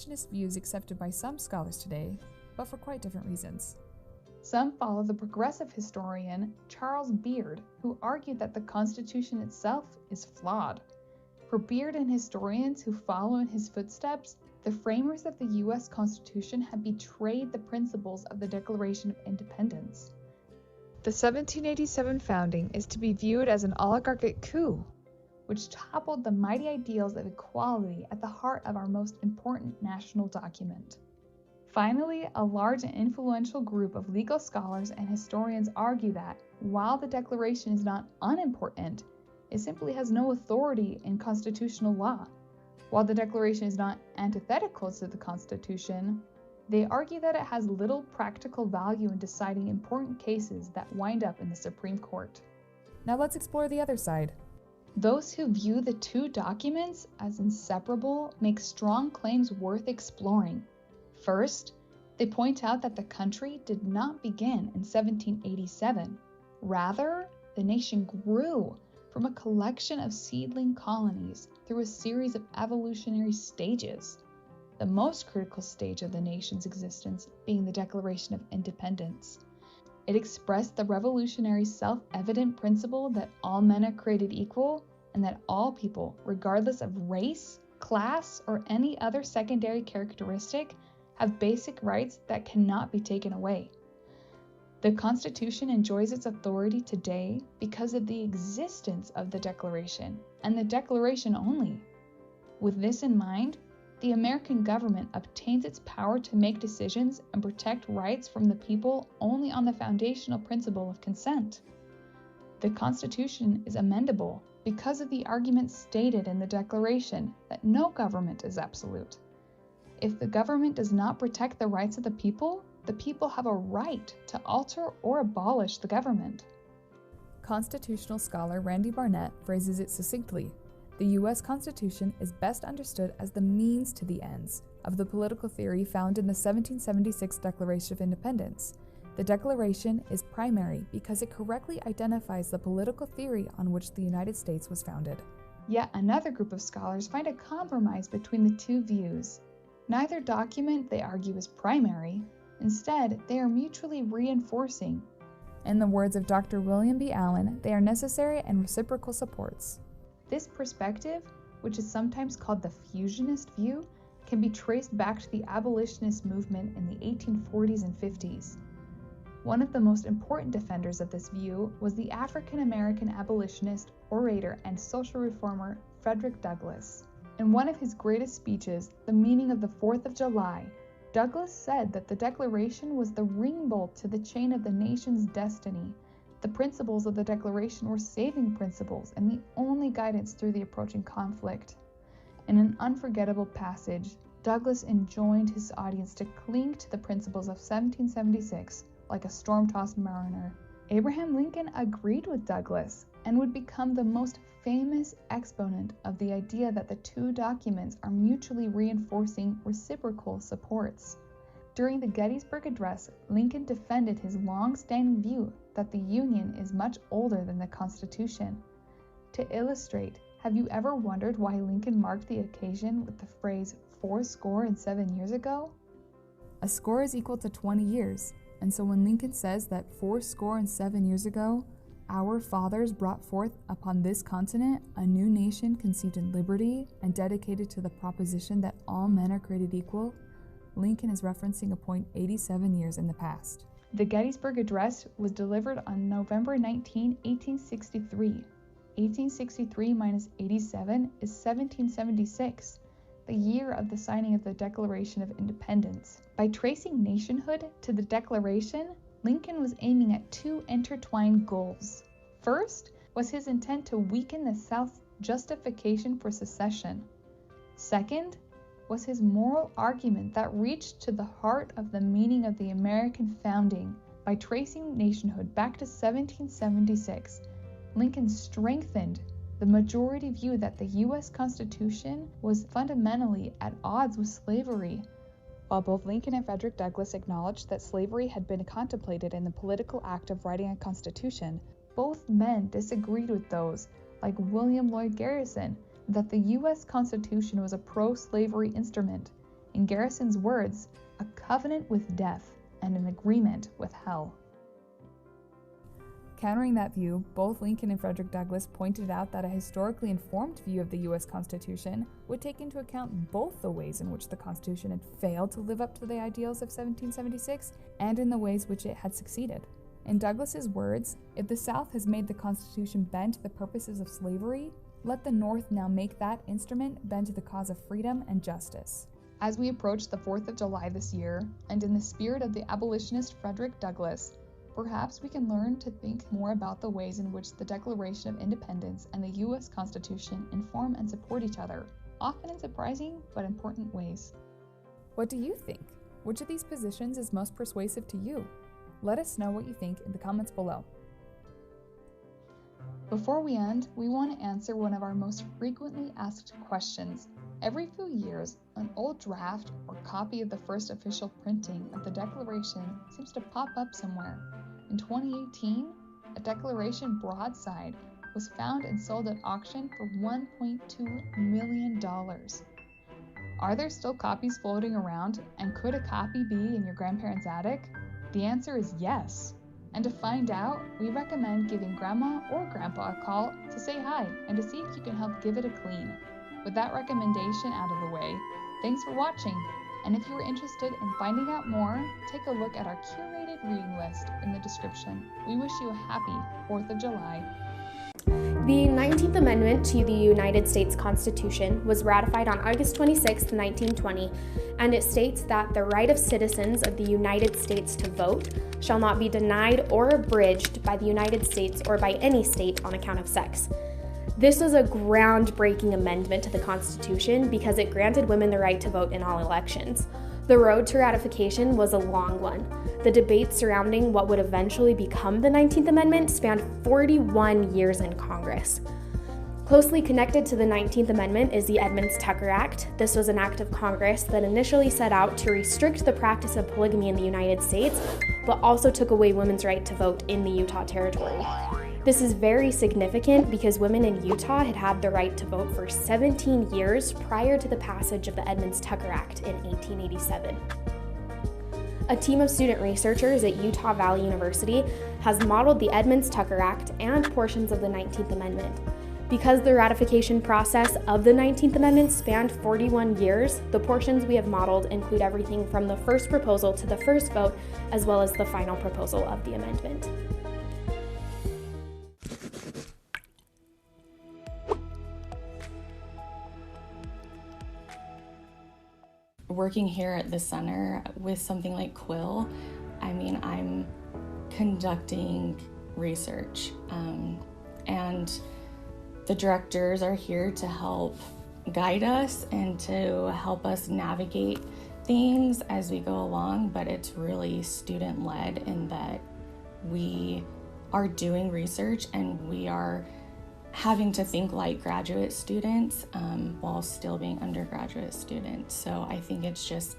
Abolitionist views accepted by some scholars today, but for quite different reasons. Some follow the progressive historian Charles Beard, who argued that the Constitution itself is flawed. For Beard and historians who follow in his footsteps, the framers of the U.S. Constitution had betrayed the principles of the Declaration of Independence. The 1787 founding is to be viewed as an oligarchic coup, which toppled the mighty ideals of equality at the heart of our most important national document. Finally, a large and influential group of legal scholars and historians argue that, while the Declaration is not unimportant, it simply has no authority in constitutional law. While the Declaration is not antithetical to the Constitution, they argue that it has little practical value in deciding important cases that wind up in the Supreme Court. Now let's explore the other side. Those who view the two documents as inseparable make strong claims worth exploring. First, they point out that the country did not begin in 1787. Rather, the nation grew from a collection of seedling colonies through a series of evolutionary stages, the most critical stage of the nation's existence being the Declaration of Independence. It expressed the revolutionary self-evident principle that all men are created equal and that all people, regardless of race, class, or any other secondary characteristic, have basic rights that cannot be taken away. The Constitution enjoys its authority today because of the existence of the Declaration, and the Declaration only. With this in mind, the American government obtains its power to make decisions and protect rights from the people only on the foundational principle of consent. The Constitution is amendable because of the argument stated in the Declaration that no government is absolute. If the government does not protect the rights of the people have a right to alter or abolish the government. Constitutional scholar Randy Barnett phrases it succinctly. The U.S. Constitution is best understood as the means to the ends of the political theory found in the 1776 Declaration of Independence. The Declaration is primary because it correctly identifies the political theory on which the United States was founded. Yet another group of scholars find a compromise between the two views. Neither document, they argue, is primary. Instead, they are mutually reinforcing. In the words of Dr. William B. Allen, they are necessary and reciprocal supports. This perspective, which is sometimes called the fusionist view, can be traced back to the abolitionist movement in the 1840s and 50s. One of the most important defenders of this view was the African-American abolitionist, orator, and social reformer Frederick Douglass. In one of his greatest speeches, The Meaning of the 4th of July, Douglass said that the Declaration was the ring bolt to the chain of the nation's destiny. The principles of the Declaration were saving principles and the only guidance through the approaching conflict. In an unforgettable passage, Douglass enjoined his audience to cling to the principles of 1776 like a storm-tossed mariner. Abraham Lincoln agreed with Douglass and would become the most famous exponent of the idea that the two documents are mutually reinforcing reciprocal supports. During the Gettysburg Address, Lincoln defended his long-standing view that the Union is much older than the Constitution. To illustrate, have you ever wondered why Lincoln marked the occasion with the phrase 7 years ago? A score is equal to 20 years, and so when Lincoln says that 7 years ago, our fathers brought forth upon this continent a new nation conceived in liberty and dedicated to the proposition that all men are created equal, Lincoln is referencing a point 87 years in the past. The Gettysburg Address was delivered on November 19, 1863. 1863 minus 87 is 1776, the year of the signing of the Declaration of Independence. By tracing nationhood to the Declaration, Lincoln was aiming at two intertwined goals. First was his intent to weaken the South's justification for secession. Second was his moral argument that reached to the heart of the meaning of the American founding. By tracing nationhood back to 1776, Lincoln strengthened the majority view that the U.S. Constitution was fundamentally at odds with slavery. While both Lincoln and Frederick Douglass acknowledged that slavery had been contemplated in the political act of writing a constitution, both men disagreed with those, like William Lloyd Garrison, that the U.S. Constitution was a pro-slavery instrument. In Garrison's words, a covenant with death and an agreement with hell. Countering that view, both Lincoln and Frederick Douglass pointed out that a historically informed view of the U.S. Constitution would take into account both the ways in which the Constitution had failed to live up to the ideals of 1776 and in the ways which it had succeeded. In Douglass's words, if the South has made the Constitution bend to the purposes of slavery, let the North now make that instrument bend to the cause of freedom and justice. As we approach the 4th of July this year, and in the spirit of the abolitionist Frederick Douglass, perhaps we can learn to think more about the ways in which the Declaration of Independence and the U.S. Constitution inform and support each other, often in surprising but important ways. What do you think? Which of these positions is most persuasive to you? Let us know what you think in the comments below. Before we end, we want to answer one of our most frequently asked questions. Every few years, an old draft or copy of the first official printing of the Declaration seems to pop up somewhere. In 2018, a Declaration broadside was found and sold at auction for $1.2 million. Are there still copies floating around, and could a copy be in your grandparents' attic? The answer is yes. And to find out, we recommend giving Grandma or Grandpa a call to say hi and to see if you can help give it a clean. With that recommendation out of the way, thanks for watching. And if you are interested in finding out more, take a look at our curated reading list in the description. We wish you a happy 4th of July. The 19th Amendment to the United States Constitution was ratified on August 26, 1920, and it states that the right of citizens of the United States to vote shall not be denied or abridged by the United States or by any state on account of sex. This was a groundbreaking amendment to the Constitution because it granted women the right to vote in all elections. The road to ratification was a long one. The debate surrounding what would eventually become the 19th Amendment spanned 41 years in Congress. Closely connected to the 19th Amendment is the Edmunds-Tucker Act. This was an act of Congress that initially set out to restrict the practice of polygamy in the United States, but also took away women's right to vote in the Utah Territory. This is very significant because women in Utah had had the right to vote for 17 years prior to the passage of the Edmunds-Tucker Act in 1887. A team of student researchers at Utah Valley University has modeled the Edmunds-Tucker Act and portions of the 19th Amendment. Because the ratification process of the 19th Amendment spanned 41 years, the portions we have modeled include everything from the first proposal to the first vote, as well as the final proposal of the amendment. Working here at the center with something like Quill, I'm conducting research, and the directors are here to help guide us and to help us navigate things as we go along, but it's really student-led in that we are doing research and we are having to think like graduate students while still being undergraduate students. So I think it's just,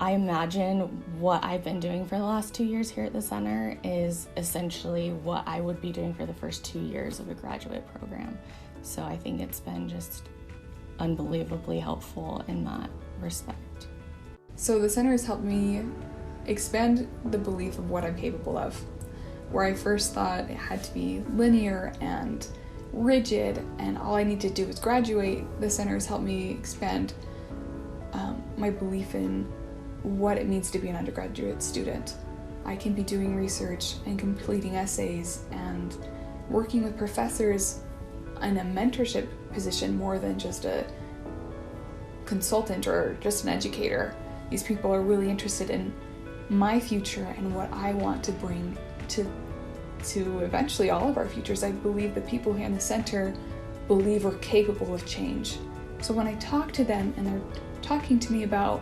I imagine what I've been doing for the last 2 years here at the center is essentially what I would be doing for the first 2 years of a graduate program. So I think it's been just unbelievably helpful in that respect. So the center has helped me expand the belief of what I'm capable of. Where I first thought it had to be linear and rigid and all I need to do is graduate, the center has helped me expand my belief in what it means to be an undergraduate student. I can be doing research and completing essays and working with professors in a mentorship position more than just a consultant or just an educator. These people are really interested in my future and what I want to bring to eventually all of our futures. I believe the people here in the center believe we're capable of change. So when I talk to them and they're talking to me about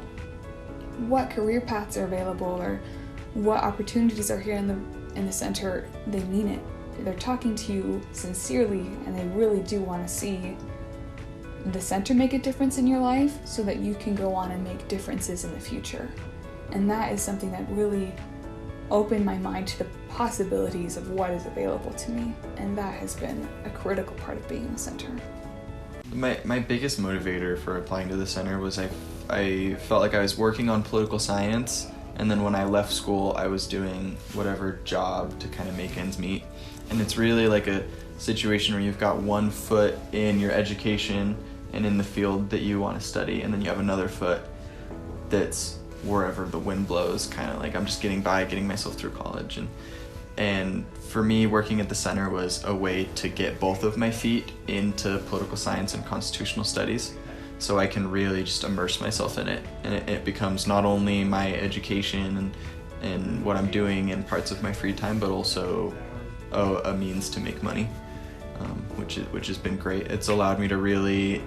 what career paths are available or what opportunities are here in the center, they mean it. They're talking to you sincerely and they really do want to see the center make a difference in your life so that you can go on and make differences in the future. And that is something that really opened my mind to the possibilities of what is available to me, and that has been a critical part of being in the center. My biggest motivator for applying to the center was I I felt like I was working on political science, and then when I left school, I was doing whatever job to kind of make ends meet. And it's really like a situation where you've got one foot in your education and in the field that you want to study, and then you have another foot that's wherever the wind blows, kind of like I'm just getting by, getting myself through college. And for me, working at the center was a way to get both of my feet into political science and constitutional studies, so I can really just immerse myself in it. And it becomes not only my education and what I'm doing in parts of my free time, but also a means to make money, which has been great. It's allowed me to really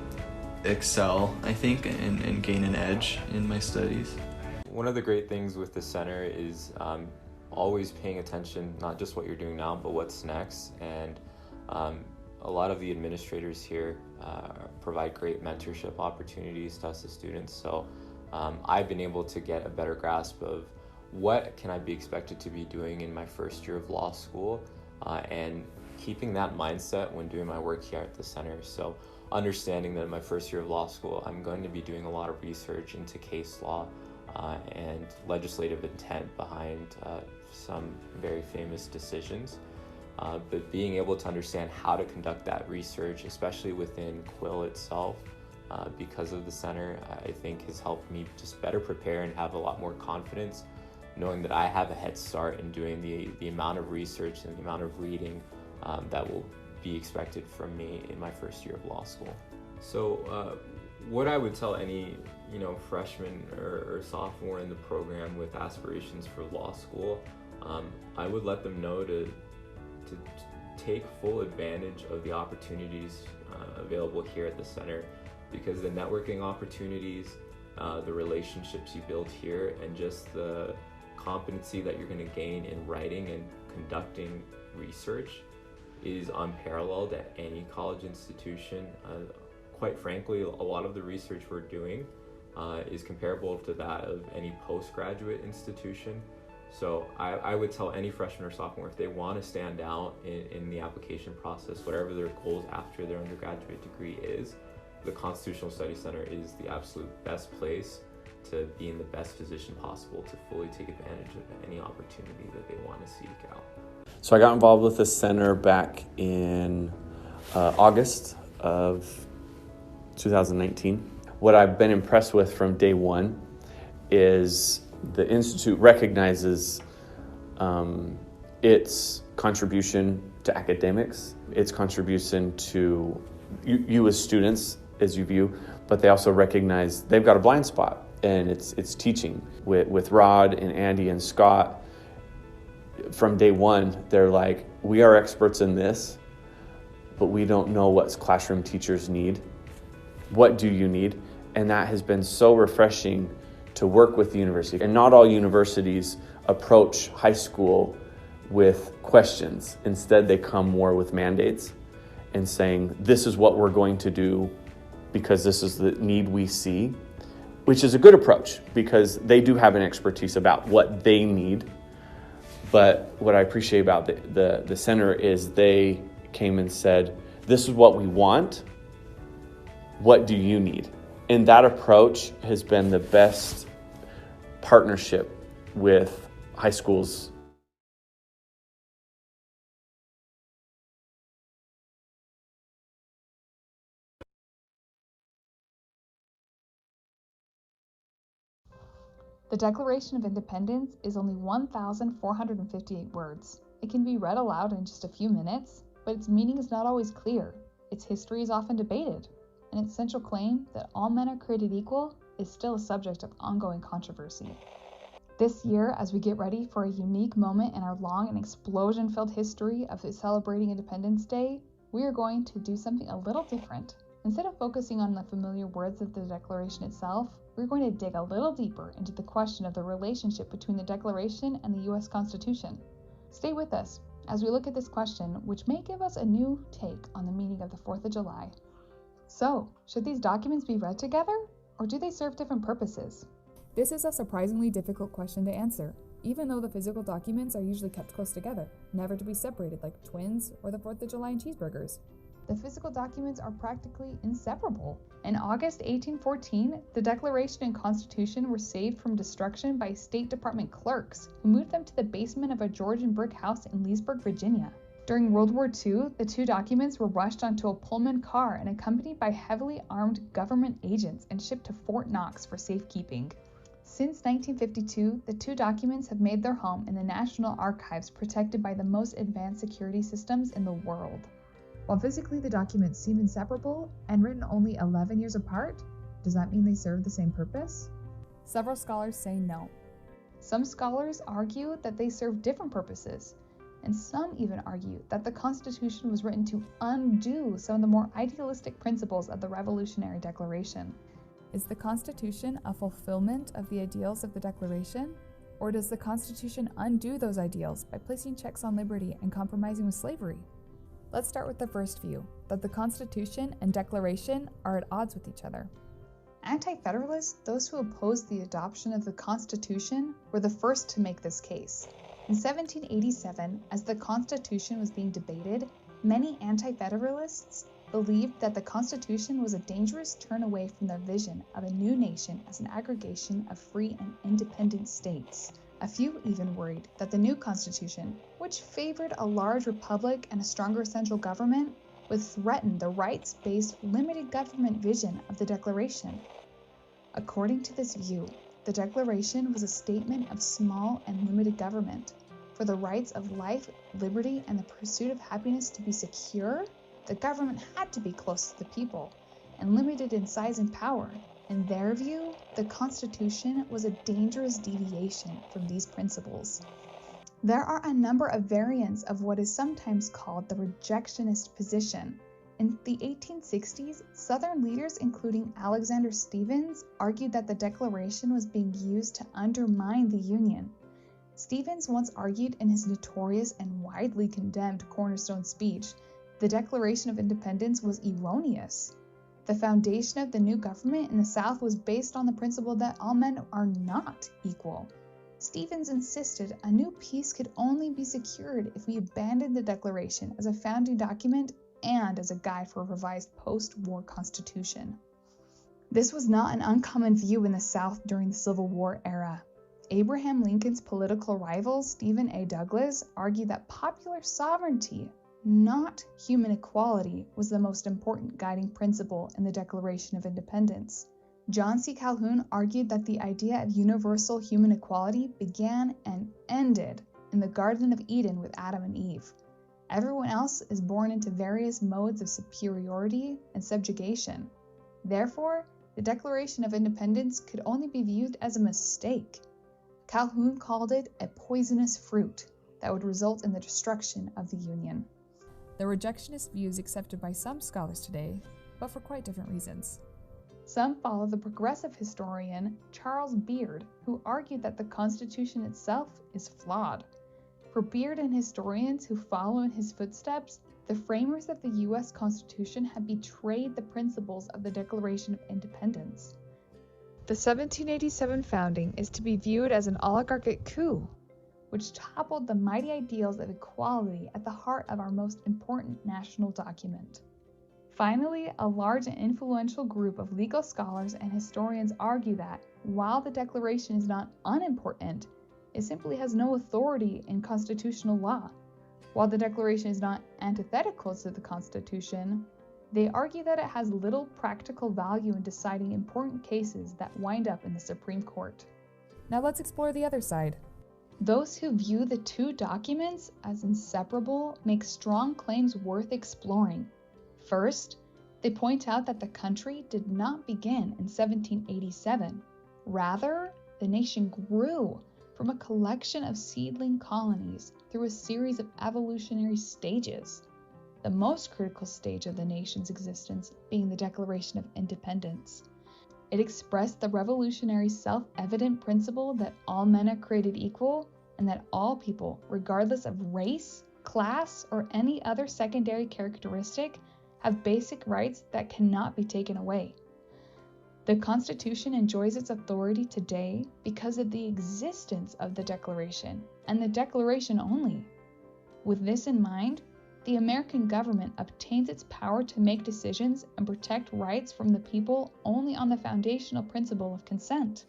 excel, I think, and gain an edge in my studies. One of the great things with the center is always paying attention, not just what you're doing now, but what's next. And a lot of the administrators here provide great mentorship opportunities to us as students. So I've been able to get a better grasp of what can I be expected to be doing in my first year of law school, and keeping that mindset when doing my work here at the center. So understanding that in my first year of law school, I'm going to be doing a lot of research into case law and legislative intent behind some very famous decisions. But being able to understand how to conduct that research, especially within Quill itself, because of the center, I think has helped me just better prepare and have a lot more confidence, knowing that I have a head start in doing the amount of research and the amount of reading that will be expected from me in my first year of law school. So what I would tell any freshman or sophomore in the program with aspirations for law school, I would let them know to take full advantage of the opportunities available here at the center, because the networking opportunities, the relationships you build here, and just the competency that you're going to gain in writing and conducting research is unparalleled at any college institution. Quite frankly, a lot of the research we're doing is comparable to that of any postgraduate institution. So I would tell any freshman or sophomore, if they want to stand out in the application process, whatever their goals after their undergraduate degree is, the Constitutional Studies Center is the absolute best place to be in the best position possible to fully take advantage of any opportunity that they want to seek out. So I got involved with the center back in August of 2019. What I've been impressed with from day one is the Institute recognizes its contribution to academics, its contribution to you as students as you view, but they also recognize they've got a blind spot, and it's teaching. With Rod and Andy and Scott, from day one, they're like, we are experts in this, but we don't know what classroom teachers need. What do you need? And that has been so refreshing to work with the university. And not all universities approach high school with questions. Instead, they come more with mandates and saying, this is what we're going to do because this is the need we see, which is a good approach because they do have an expertise about what they need. But what I appreciate about the center is they came and said, this is what we want. What do you need? And that approach has been the best partnership with high schools. The Declaration of Independence is only 1,458 words. It can be read aloud in just a few minutes, but its meaning is not always clear. Its history is often debated, and its central claim that all men are created equal is still a subject of ongoing controversy. This year, as we get ready for a unique moment in our long and explosion-filled history of celebrating Independence Day, we are going to do something a little different. Instead of focusing on the familiar words of the Declaration itself, we're going to dig a little deeper into the question of the relationship between the Declaration and the U.S. Constitution. Stay with us as we look at this question, which may give us a new take on the meaning of the 4th of July. So, should these documents be read together, or do they serve different purposes? This is a surprisingly difficult question to answer, even though the physical documents are usually kept close together, never to be separated like twins or the 4th of July and cheeseburgers. the physical documents are practically inseparable. In August 1814, the Declaration and Constitution were saved from destruction by State Department clerks who moved them to the basement of a Georgian brick house in Leesburg, Virginia. During World War II, the two documents were rushed onto a Pullman car and accompanied by heavily armed government agents and shipped to Fort Knox for safekeeping. Since 1952, the two documents have made their home in the National Archives, protected by the most advanced security systems in the world. While physically the documents seem inseparable and written only 11 years apart, does that mean they serve the same purpose? Several scholars say no. Some scholars argue that they serve different purposes, and some even argue that the Constitution was written to undo some of the more idealistic principles of the Revolutionary Declaration. Is the Constitution a fulfillment of the ideals of the Declaration? Or does the Constitution undo those ideals by placing checks on liberty and compromising with slavery? Let's start with the first view, that the Constitution and Declaration are at odds with each other. Anti-Federalists, those who opposed the adoption of the Constitution, were the first to make this case. In 1787, as the Constitution was being debated, many anti-Federalists believed that the Constitution was a dangerous turn away from their vision of a new nation as an aggregation of free and independent states. A few even worried that the new Constitution, which favored a large republic and a stronger central government, would threaten the rights-based limited government vision of the Declaration. According to this view, the Declaration was a statement of small and limited government. For the rights of life, liberty, and the pursuit of happiness to be secure, the government had to be close to the people and limited in size and power. In their view, the Constitution was a dangerous deviation from these principles. There are a number of variants of what is sometimes called the rejectionist position. In the 1860s, Southern leaders, including Alexander Stephens, argued that the Declaration was being used to undermine the Union. Stephens once argued in his notorious and widely condemned Cornerstone speech, the Declaration of Independence was erroneous. The foundation of the new government in the South was based on the principle that all men are not equal. Stephens insisted a new peace could only be secured if we abandoned the Declaration as a founding document and as a guide for a revised post-war constitution. This was not an uncommon view in the South during the Civil War era. Abraham Lincoln's political rival, Stephen A. Douglas, argued that popular sovereignty, not human equality, was the most important guiding principle in the Declaration of Independence. John C. Calhoun argued that the idea of universal human equality began and ended in the Garden of Eden with Adam and Eve. Everyone else is born into various modes of superiority and subjugation. Therefore, the Declaration of Independence could only be viewed as a mistake. Calhoun called it a poisonous fruit that would result in the destruction of the Union. The rejectionist view is accepted by some scholars today, but for quite different reasons. Some follow the progressive historian Charles Beard, who argued that the Constitution itself is flawed. For Beard and historians who follow in his footsteps, the framers of the U.S. Constitution had betrayed the principles of the Declaration of Independence. The 1787 founding is to be viewed as an oligarchic coup, which toppled the mighty ideals of equality at the heart of our most important national document. Finally, a large and influential group of legal scholars and historians argue that, while the Declaration is not unimportant, it simply has no authority in constitutional law. While the Declaration is not antithetical to the Constitution, they argue that it has little practical value in deciding important cases that wind up in the Supreme Court. Now let's explore the other side. Those who view the two documents as inseparable make strong claims worth exploring. First, they point out that the country did not begin in 1787. Rather, the nation grew from a collection of seedling colonies through a series of evolutionary stages, the most critical stage of the nation's existence being the Declaration of Independence. It expressed the revolutionary self-evident principle that all men are created equal and that all people, regardless of race, class, or any other secondary characteristic, have basic rights that cannot be taken away. The Constitution enjoys its authority today because of the existence of the Declaration, and the Declaration only. With this in mind, The American government obtains its power to make decisions and protect rights from the people only on the foundational principle of consent.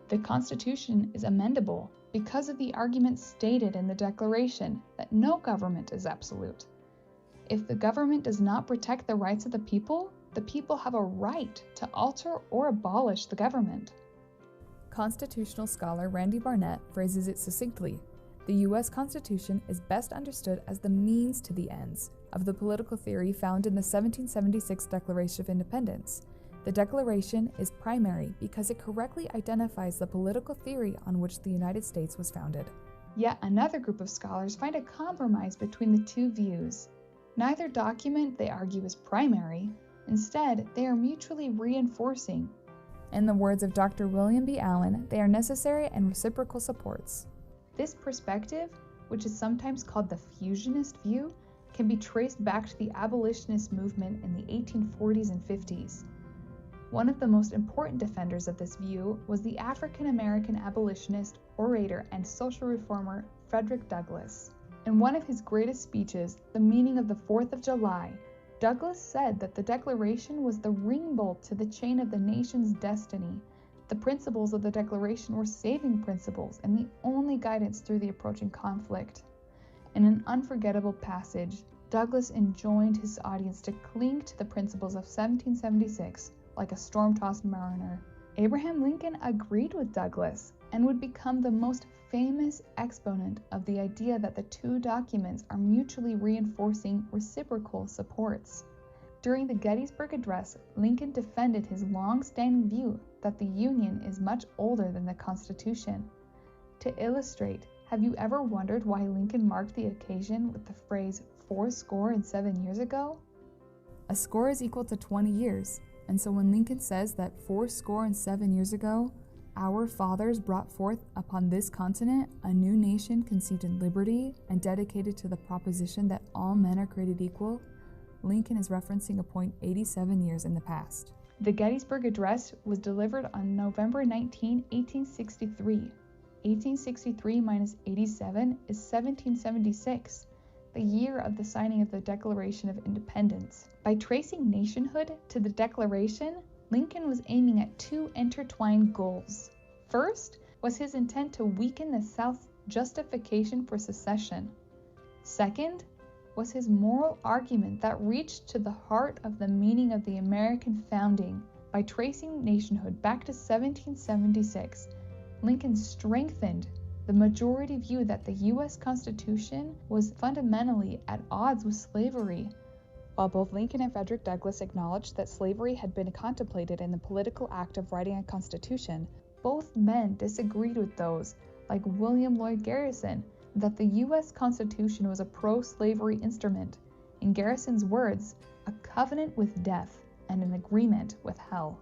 The Constitution is amendable because of the argument stated in the Declaration that no government is absolute. If the government does not protect the rights of the people have a right to alter or abolish the government. Constitutional scholar Randy Barnett phrases it succinctly. The U.S. Constitution is best understood as the means to the ends of the political theory found in the 1776 Declaration of Independence. The Declaration is primary because it correctly identifies the political theory on which the United States was founded. Yet another group of scholars find a compromise between the two views. Neither document, they argue, is primary. Instead, they are mutually reinforcing. In the words of Dr. William B. Allen, they are necessary and reciprocal supports. This perspective, which is sometimes called the fusionist view, can be traced back to the abolitionist movement in the 1840s and 50s. One of the most important defenders of this view was the African-American abolitionist, orator, and social reformer Frederick Douglass. In one of his greatest speeches, The Meaning of the 4th of July, Douglass said that the Declaration was the ring bolt to the chain of the nation's destiny. The principles of the Declaration were saving principles and the only guidance through the approaching conflict. In an unforgettable passage, Douglass enjoined his audience to cling to the principles of 1776 like a storm-tossed mariner. Abraham Lincoln agreed with Douglass and would become the most famous exponent of the idea that the two documents are mutually reinforcing reciprocal supports. During the Gettysburg Address, Lincoln defended his long-standing view that the Union is much older than the Constitution. To illustrate, have you ever wondered why Lincoln marked the occasion with the phrase 7 years ago? A score is equal to 20 years, and so when Lincoln says that 7 years ago, our fathers brought forth upon this continent a new nation conceived in liberty and dedicated to the proposition that all men are created equal, Lincoln is referencing a point 87 years in the past. The Gettysburg Address was delivered on November 19, 1863. 1863 minus 87 is 1776, the year of the signing of the Declaration of Independence. By tracing nationhood to the Declaration, Lincoln was aiming at two intertwined goals. First was his intent to weaken the South's justification for secession. Second was his moral argument that reached to the heart of the meaning of the American founding. By tracing nationhood back to 1776, Lincoln strengthened the majority view that the U.S. Constitution was fundamentally at odds with slavery. While both Lincoln and Frederick Douglass acknowledged that slavery had been contemplated in the political act of writing a constitution, both men disagreed with those, like William Lloyd Garrison, that the U.S. Constitution was a pro-slavery instrument. In Garrison's words, a covenant with death and an agreement with hell.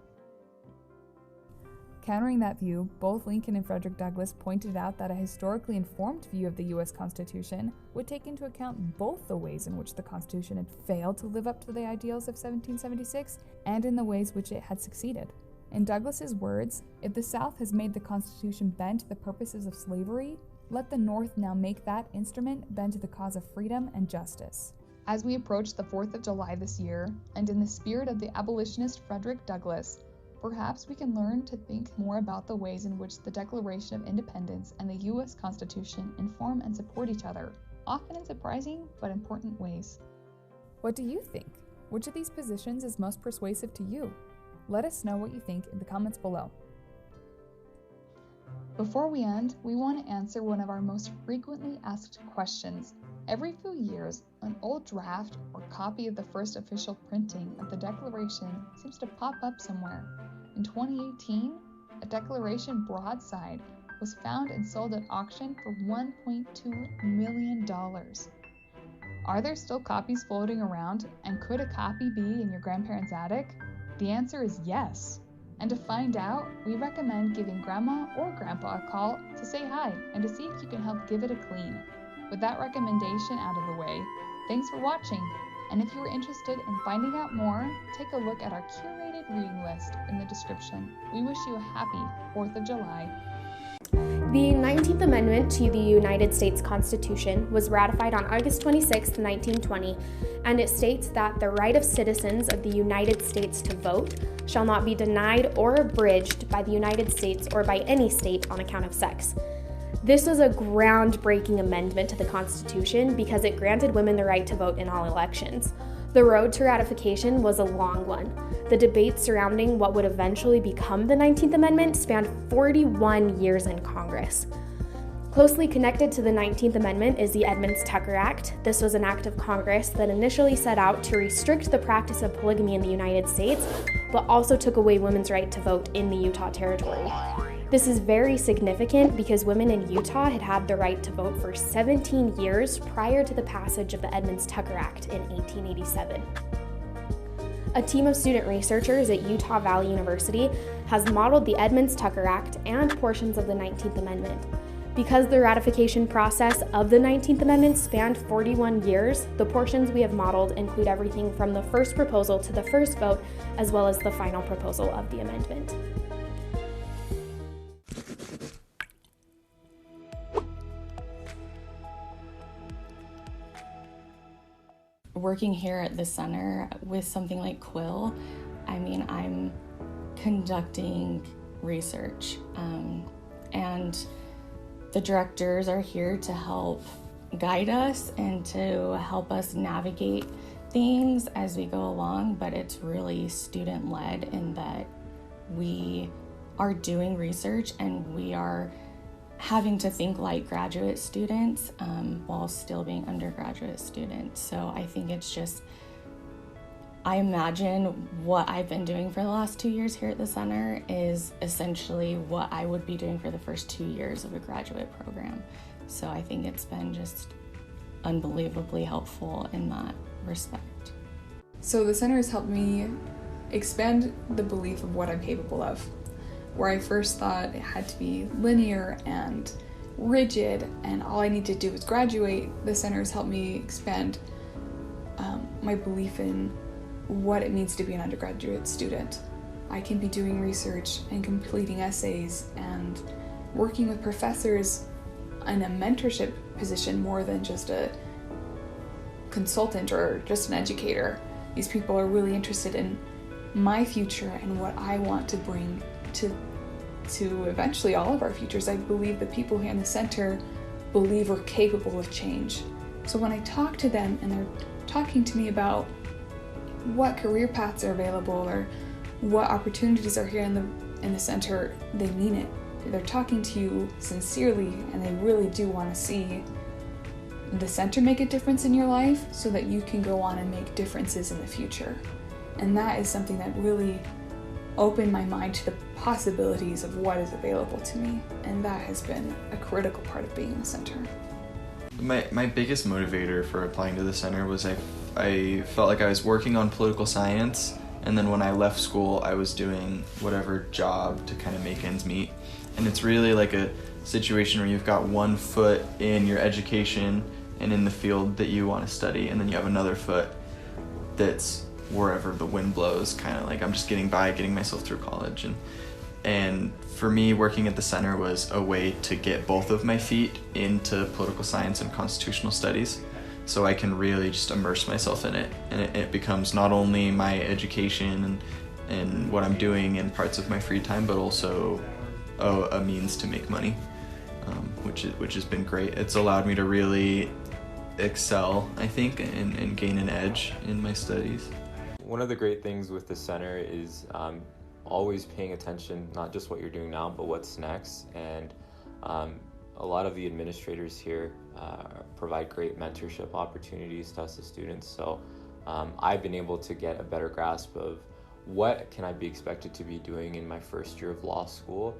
Countering that view, both Lincoln and Frederick Douglass pointed out that a historically informed view of the U.S. Constitution would take into account both the ways in which the Constitution had failed to live up to the ideals of 1776 and in the ways which it had succeeded. In Douglass's words, if the South has made the Constitution bend to the purposes of slavery, let the North now make that instrument bend to the cause of freedom and justice. As we approach the 4th of July this year, and in the spirit of the abolitionist Frederick Douglass, perhaps we can learn to think more about the ways in which the Declaration of Independence and the U.S. Constitution inform and support each other, often in surprising but important ways. What do you think? Which of these positions is most persuasive to you? Let us know what you think in the comments below. Before we end, we want to answer one of our most frequently asked questions. Every few years, an old draft or copy of the first official printing of the Declaration seems to pop up somewhere. In 2018, a Declaration broadside was found and sold at auction for $1.2 million. Are there still copies floating around, and could a copy be in your grandparents' attic? The answer is yes. And to find out, we recommend giving Grandma or Grandpa a call to say hi and to see if you can help give it a clean. With that recommendation out of the way, thanks for watching. And if you are interested in finding out more, take a look at our curated reading list in the description. We wish you a happy 4th of July. The 19th Amendment to the United States Constitution was ratified on August 26, 1920, and it states that the right of citizens of the United States to vote shall not be denied or abridged by the United States or by any state on account of sex. This was a groundbreaking amendment to the Constitution because it granted women the right to vote in all elections. The road to ratification was a long one. The debate surrounding what would eventually become the 19th Amendment spanned 41 years in Congress. Closely connected to the 19th Amendment is the Edmunds-Tucker Act. This was an act of Congress that initially set out to restrict the practice of polygamy in the United States, but also took away women's right to vote in the Utah Territory. This is very significant because women in Utah had had the right to vote for 17 years prior to the passage of the Edmunds-Tucker Act in 1887. A team of student researchers at Utah Valley University has modeled the Edmunds-Tucker Act and portions of the 19th Amendment. Because the ratification process of the 19th Amendment spanned 41 years, the portions we have modeled include everything from the first proposal to the first vote, as well as the final proposal of the amendment. Working here at the center with something like Quill, I'm conducting research, and the directors are here to help guide us and to help us navigate things as we go along, but it's really student-led in that we are doing research and we are having to think like graduate students while still being undergraduate students. So I think it's just, I imagine what I've been doing for the last 2 years here at the center is essentially what I would be doing for the first 2 years of a graduate program. So I think it's been just unbelievably helpful in that respect. So the center has helped me expand the belief of what I'm capable of. Where I first thought it had to be linear and rigid and all I need to do is graduate, the center has helped me expand my belief in what it means to be an undergraduate student. I can be doing research and completing essays and working with professors in a mentorship position more than just a consultant or just an educator. These people are really interested in my future and what I want to bring to eventually all of our futures. I believe the people here in the center believe we're capable of change. So when I talk to them and they're talking to me about what career paths are available or what opportunities are here in the center, they mean it. They're talking to you sincerely and they really do want to see the center make a difference in your life so that you can go on and make differences in the future. And that is something that really opened my mind to the possibilities of what is available to me, and that has been a critical part of being in the center. My biggest motivator for applying to the center was I felt like I was working on political science, and then when I left school I was doing whatever job to kind of make ends meet. And it's really like a situation where you've got one foot in your education and in the field that you want to study, and then you have another foot that's wherever the wind blows, kind of like I'm just getting by, getting myself through college. And for me, working at the center was a way to get both of my feet into political science and constitutional studies, so I can really just immerse myself in it. And it becomes not only my education and what I'm doing in parts of my free time, but also a means to make money, which has been great. It's allowed me to really excel, I think, and gain an edge in my studies. One of the great things with the center is always paying attention, not just what you're doing now, but what's next. And a lot of the administrators here provide great mentorship opportunities to us as students. So I've been able to get a better grasp of what can I be expected to be doing in my first year of law school,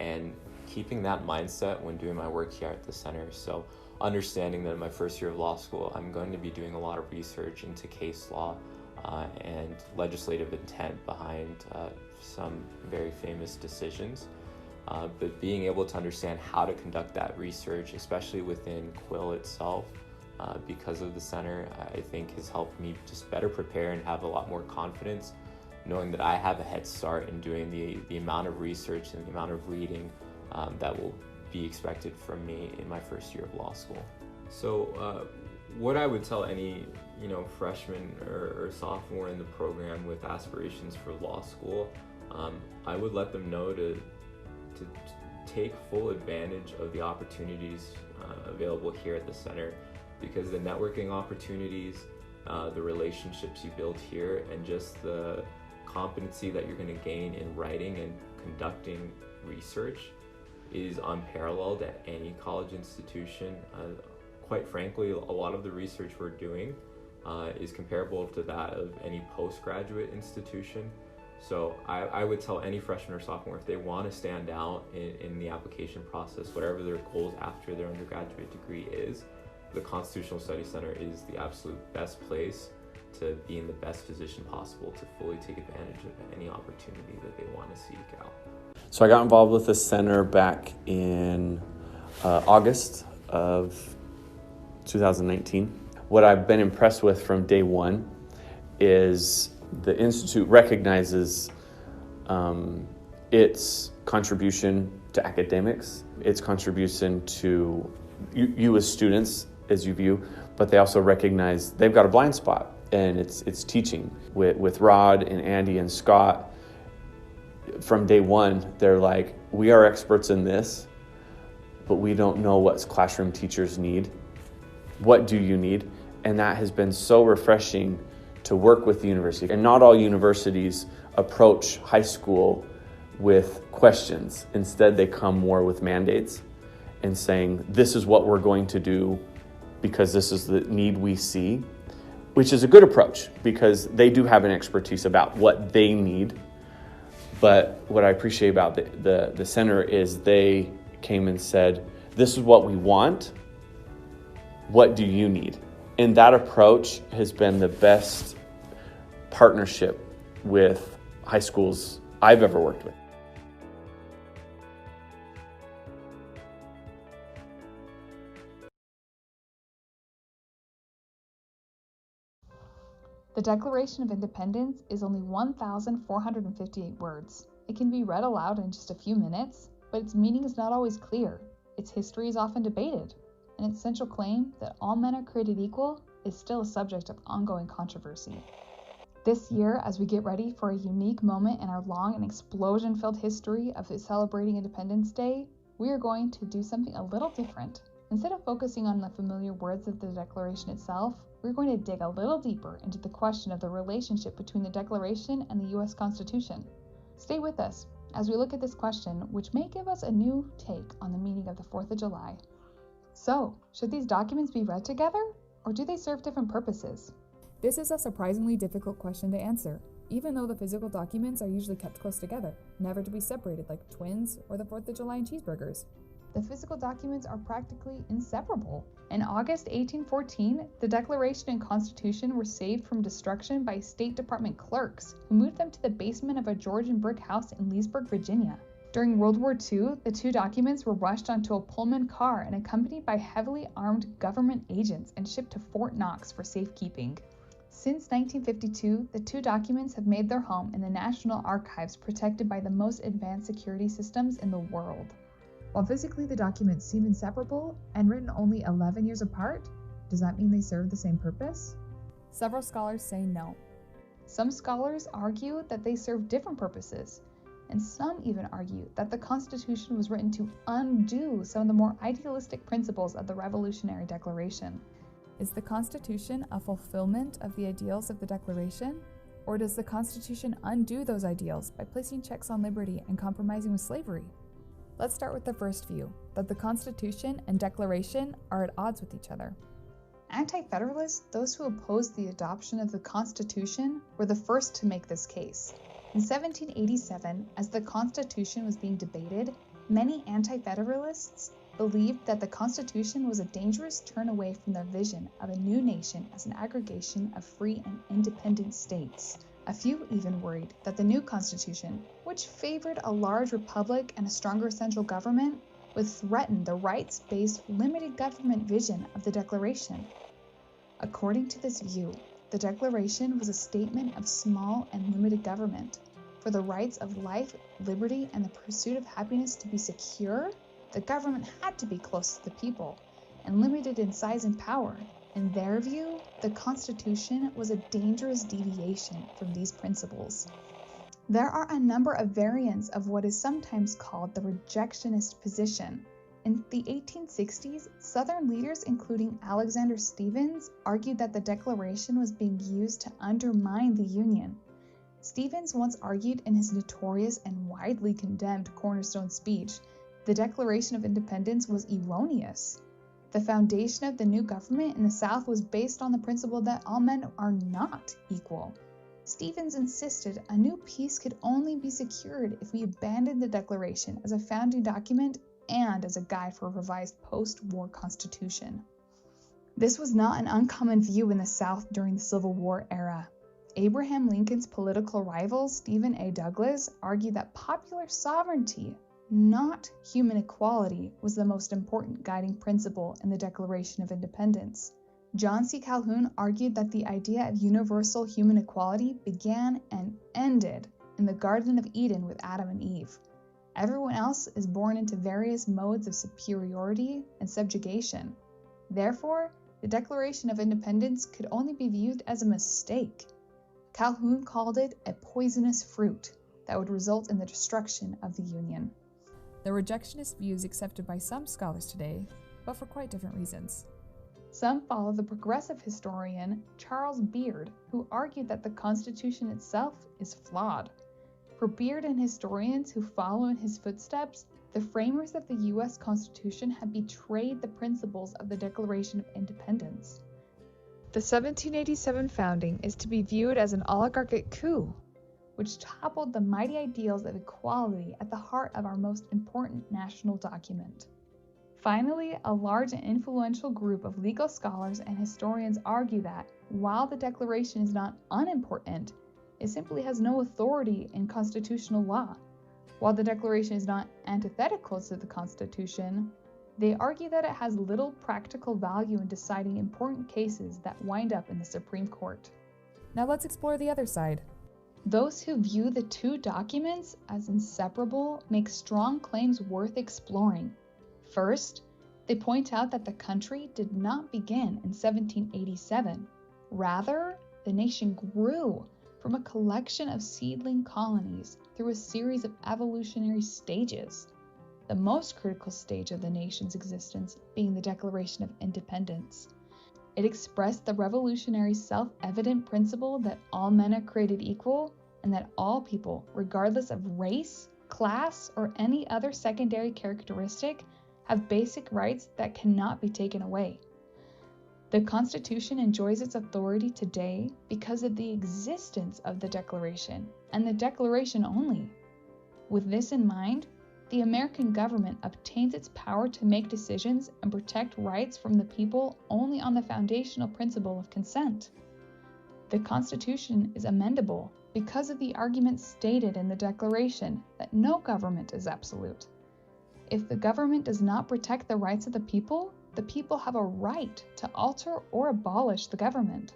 and keeping that mindset when doing my work here at the center. So understanding that in my first year of law school, I'm going to be doing a lot of research into case law and legislative intent behind some very famous decisions. But being able to understand how to conduct that research, especially within Quill itself, because of the center, I think has helped me just better prepare and have a lot more confidence, knowing that I have a head start in doing the amount of research and the amount of reading that will be expected from me in my first year of law school. So what I would tell any freshman or sophomore in the program with aspirations for law school, I would let them know to take full advantage of the opportunities available here at the center, because the networking opportunities, the relationships you build here, and just the competency that you're going to gain in writing and conducting research is unparalleled at any college institution. Quite frankly, a lot of the research we're doing is comparable to that of any postgraduate institution. So I would tell any freshman or sophomore, if they want to stand out in the application process, whatever their goals after their undergraduate degree is, the Constitutional Studies Center is the absolute best place to be in the best position possible to fully take advantage of any opportunity that they want to seek out. So I got involved with the center back in August of 2019. What I've been impressed with from day one is the Institute recognizes its contribution to academics, its contribution to you as students, as you view, but they also recognize they've got a blind spot, and it's teaching. With Rod and Andy and Scott, from day one, they're like, we are experts in this, but we don't know what classroom teachers need. What do you need? And that has been so refreshing to work with the university. And not all universities approach high school with questions. Instead, they come more with mandates and saying, this is what we're going to do because this is the need we see, which is a good approach because they do have an expertise about what they need. But what I appreciate about the center is they came and said, this is what we want. What do you need? And that approach has been the best partnership with high schools I've ever worked with. The Declaration of Independence is only 1,458 words. It can be read aloud in just a few minutes, but its meaning is not always clear. Its history is often debated, and its central claim that all men are created equal is still a subject of ongoing controversy. This year, as we get ready for a unique moment in our long and explosion-filled history of celebrating Independence Day, we are going to do something a little different. Instead of focusing on the familiar words of the Declaration itself, we're going to dig a little deeper into the question of the relationship between the Declaration and the U.S. Constitution. Stay with us as we look at this question, which may give us a new take on the meaning of the 4th of July. So, should these documents be read together, or do they serve different purposes? This is a surprisingly difficult question to answer, even though the physical documents are usually kept close together, never to be separated like twins or the 4th of July and cheeseburgers. The physical documents are practically inseparable. In August 1814, the Declaration and Constitution were saved from destruction by State Department clerks, who moved them to the basement of a Georgian brick house in Leesburg, Virginia. During World War II, the two documents were rushed onto a Pullman car and accompanied by heavily armed government agents and shipped to Fort Knox for safekeeping. Since 1952, the two documents have made their home in the National Archives, protected by the most advanced security systems in the world. While physically the documents seem inseparable and written only 11 years apart, does that mean they serve the same purpose? Several scholars say no. Some scholars argue that they serve different purposes, and some even argue that the Constitution was written to undo some of the more idealistic principles of the Revolutionary Declaration. Is the Constitution a fulfillment of the ideals of the Declaration? Or does the Constitution undo those ideals by placing checks on liberty and compromising with slavery? Let's start with the first view, that the Constitution and Declaration are at odds with each other. Anti-Federalists, those who opposed the adoption of the Constitution, were the first to make this case. In 1787, as the Constitution was being debated, many anti-Federalists believed that the Constitution was a dangerous turn away from their vision of a new nation as an aggregation of free and independent states. A few even worried that the new Constitution, which favored a large republic and a stronger central government, would threaten the rights-based limited government vision of the Declaration. According to this view, the Declaration was a statement of small and limited government. For the rights of life, liberty, and the pursuit of happiness to be secure, the government had to be close to the people and limited in size and power. In their view, the Constitution was a dangerous deviation from these principles. There are a number of variants of what is sometimes called the rejectionist position. In the 1860s, Southern leaders, including Alexander Stephens, argued that the Declaration was being used to undermine the Union. Stephens once argued in his notorious and widely condemned Cornerstone speech, the Declaration of Independence was erroneous. The foundation of the new government in the South was based on the principle that all men are not equal. Stephens insisted a new peace could only be secured if we abandoned the Declaration as a founding document and as a guide for a revised post-war constitution. This was not an uncommon view in the South during the Civil War era. Abraham Lincoln's political rival, Stephen A. Douglas, argued that popular sovereignty, not human equality, was the most important guiding principle in the Declaration of Independence. John C. Calhoun argued that the idea of universal human equality began and ended in the Garden of Eden with Adam and Eve. Everyone else is born into various modes of superiority and subjugation. Therefore, the Declaration of Independence could only be viewed as a mistake. Calhoun called it a poisonous fruit that would result in the destruction of the Union. The rejectionist view is accepted by some scholars today, but for quite different reasons. Some follow the progressive historian Charles Beard, who argued that the Constitution itself is flawed. For Beard and historians who follow in his footsteps, the framers of the U.S. Constitution had betrayed the principles of the Declaration of Independence. The 1787 founding is to be viewed as an oligarchic coup, which toppled the mighty ideals of equality at the heart of our most important national document. Finally, a large and influential group of legal scholars and historians argue that, while the Declaration is not unimportant, it simply has no authority in constitutional law. While the Declaration is not antithetical to the Constitution, they argue that it has little practical value in deciding important cases that wind up in the Supreme Court. Now let's explore the other side. Those who view the two documents as inseparable make strong claims worth exploring. First, they point out that the country did not begin in 1787. Rather, the nation grew from a collection of seedling colonies through a series of evolutionary stages, the most critical stage of the nation's existence being the Declaration of Independence. It expressed the revolutionary self-evident principle that all men are created equal and that all people, regardless of race, class, or any other secondary characteristic, have basic rights that cannot be taken away. The Constitution enjoys its authority today because of the existence of the Declaration, and the Declaration only. With this in mind, the American government obtains its power to make decisions and protect rights from the people only on the foundational principle of consent. The Constitution is amendable because of the argument stated in the Declaration that no government is absolute. If the government does not protect the rights of the people have a right to alter or abolish the government.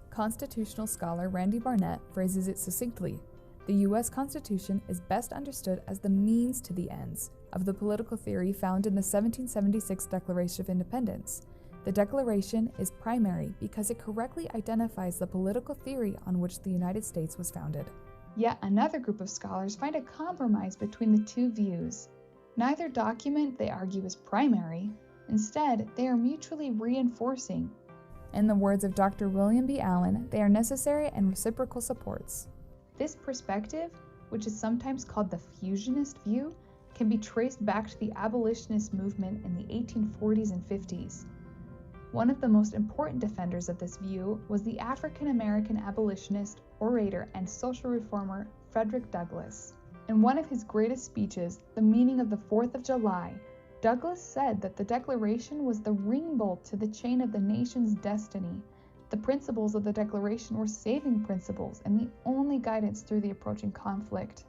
Constitutional scholar Randy Barnett phrases it succinctly. The U.S. Constitution is best understood as the means to the ends of the political theory found in the 1776 Declaration of Independence. The Declaration is primary because it correctly identifies the political theory on which the United States was founded. Yet another group of scholars find a compromise between the two views. Neither document, they argue, is primary. Instead, they are mutually reinforcing. In the words of Dr. William B. Allen, they are necessary and reciprocal supports. This perspective, which is sometimes called the fusionist view, can be traced back to the abolitionist movement in the 1840s and 50s. One of the most important defenders of this view was the African-American abolitionist, orator, and social reformer Frederick Douglass. In one of his greatest speeches, The Meaning of the 4th of July, Douglass said that the Declaration was the ring bolt to the chain of the nation's destiny. The principles of the Declaration were saving principles and the only guidance through the approaching conflict.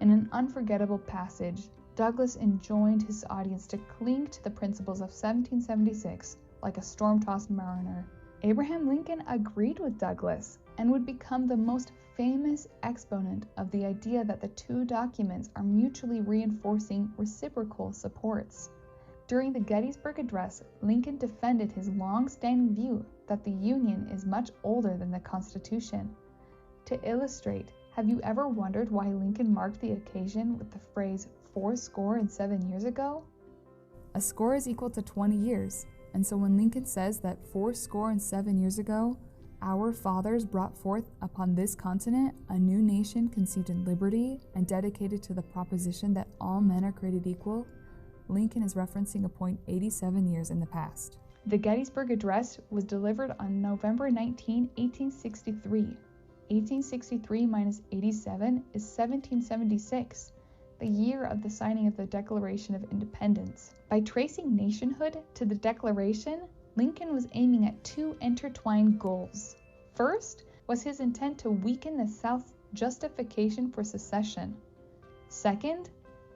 In an unforgettable passage, Douglass enjoined his audience to cling to the principles of 1776 like a storm-tossed mariner. Abraham Lincoln agreed with Douglass and would become the most famous exponent of the idea that the two documents are mutually reinforcing reciprocal supports. During the Gettysburg Address, Lincoln defended his long-standing view that the Union is much older than the Constitution. To illustrate, have you ever wondered why Lincoln marked the occasion with the phrase 70 years ago? A score is equal to 20 years, and so when Lincoln says that 70 years ago, our fathers brought forth upon this continent a new nation conceived in liberty and dedicated to the proposition that all men are created equal, Lincoln is referencing a point 87 years in the past. The Gettysburg Address was delivered on November 19, 1863. 1863 minus 87 is 1776, the year of the signing of the Declaration of Independence. By tracing nationhood to the Declaration, Lincoln was aiming at two intertwined goals. First was his intent to weaken the South's justification for secession. Second